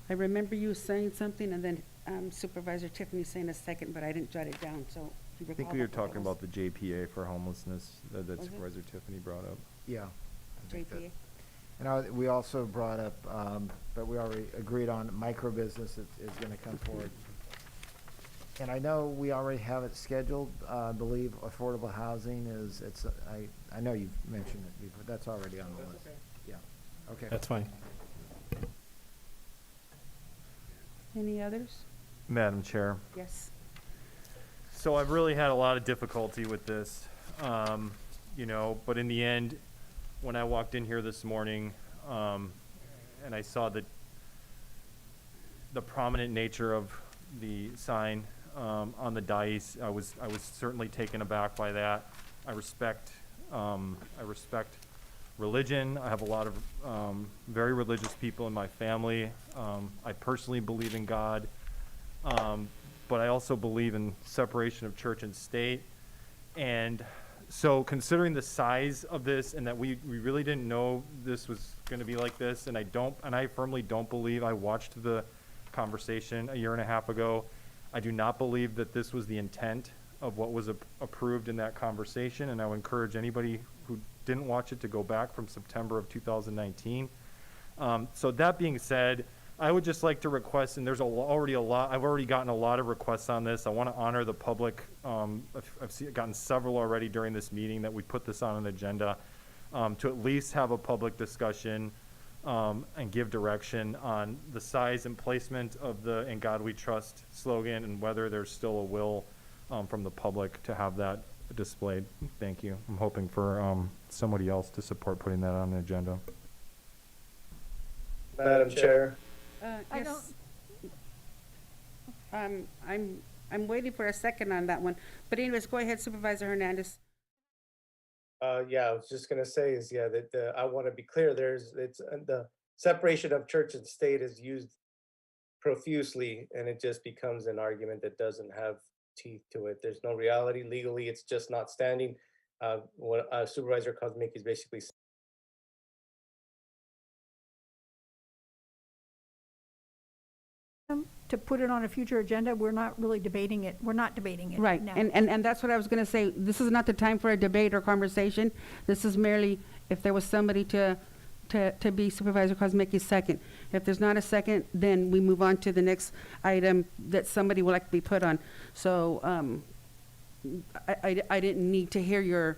I remember you saying something and then Supervisor Tiffany saying a second, but I didn't jot it down, so if you I think recall we were what that talking was. about the JPA for homelessness that Was it? Supervisor Tiffany brought up. Yeah. I think that- JPA. And we also brought up, but we already agreed on micro business is going to come forward. And I know we already have it scheduled. I believe affordable housing I know you've mentioned it before. That's already on the list. Yeah. Okay. That's fine. Any others? Madam Chair. Yes. So I've really had a lot of difficulty with this, but in the end, when I walked in here this morning, and I saw the prominent nature of the sign on the dais, I was certainly taken aback by that. I respect religion. I have a lot of very religious people in my family. I personally believe in God, but I also believe in separation of church and state. And so considering the size of this and that we really didn't know this was going to be like this, and I firmly don't believe, I watched the conversation a year and a half ago. I do not believe that this was the intent of what was approved in that conversation, and I would encourage anybody who didn't watch it to go back from September of 2019. So that being said, I would just like to request, and there's I've already gotten a lot of requests on this. I want to honor the public. I've gotten several already during this meeting that we put this on an agenda to at least have a public discussion and give direction on the size and placement of the "In God We Trust" slogan and whether there's still a will from the public to have that displayed. Thank you. I'm hoping for somebody else to support putting that on the agenda. Madam Chair. I Yes. I'm waiting for a second on that one. But anyways, go ahead, Supervisor Hernandez. Yeah, I was just gonna say is, yeah, that I want to be clear, the separation of church and state is used profusely, and it just becomes an argument that doesn't have teeth to it. There's no reality legally, it's just not standing. What Supervisor Kozmicki is basically To put it on a future agenda, we're not really debating it. We're not debating it Right, now. and that's what I was gonna say. This is not the time for a debate or conversation. This is merely if there was somebody to be Supervisor Kozmicki's second. If there's not a second, then we move on to the next item that somebody would like to be put on. So, I didn't need to hear your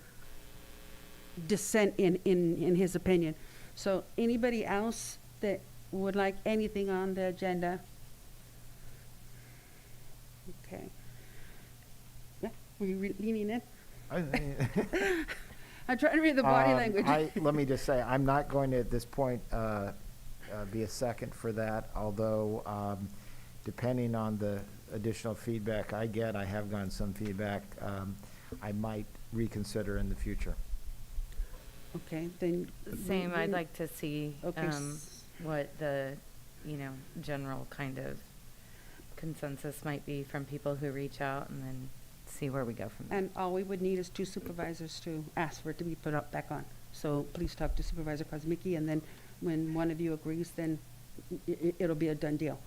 dissent in his opinion. So anybody else that would like anything on the agenda? Okay. Yeah, were you leaning in? I'm trying to read the body language. Let me just say, I'm not going to, at this point, be a second for that, although depending on the additional feedback I get, I have gotten some feedback, I might reconsider in the future. Okay, then. Same, I'd like to see, Okay, what the, general kind of consensus might be from people who reach out, and then see where we go from there. And all we would need is 2 supervisors to ask for it to be put up back on. So please talk to Supervisor Kozmicki, and then when one of you agrees, then it'll be a done deal.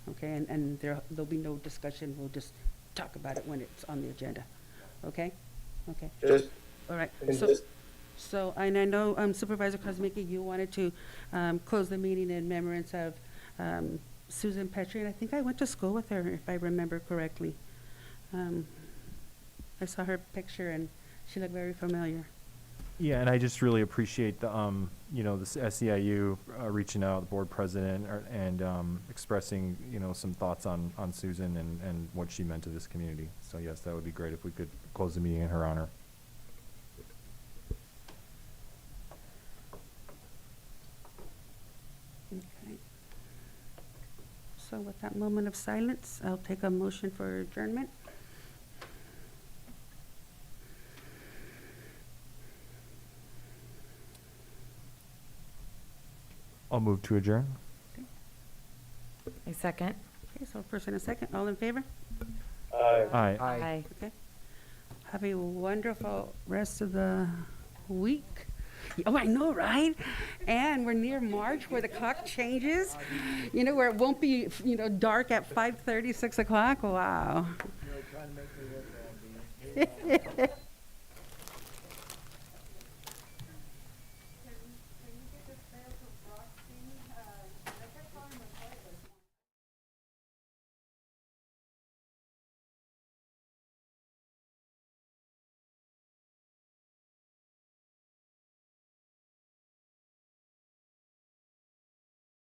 Okay, and there'll be no discussion. We'll just talk about it when it's on the agenda. Okay? Okay. Just, All right. and So, just, and I know Supervisor Kozmicki, you wanted to close the meeting in remembrance of Susan Petrie, and I think I went to school with her, if I remember correctly. I saw her picture, and she looked very familiar. Yeah, and I just really appreciate the, the SEIU reaching out, the board president, and expressing, some thoughts on Susan and what she meant to this community. So yes, that would be great if we could close the meeting in her honor. Okay. So with that moment of silence, I'll take a motion for adjournment. I'll move to adjourn. A second. Okay, so first and a second, all in favor? Aye. Aye. Okay. Have a wonderful rest of the week. Oh, I know, right? And we're near March where the clock changes, where it won't be, dark at 5:30, 6 o'clock. Wow.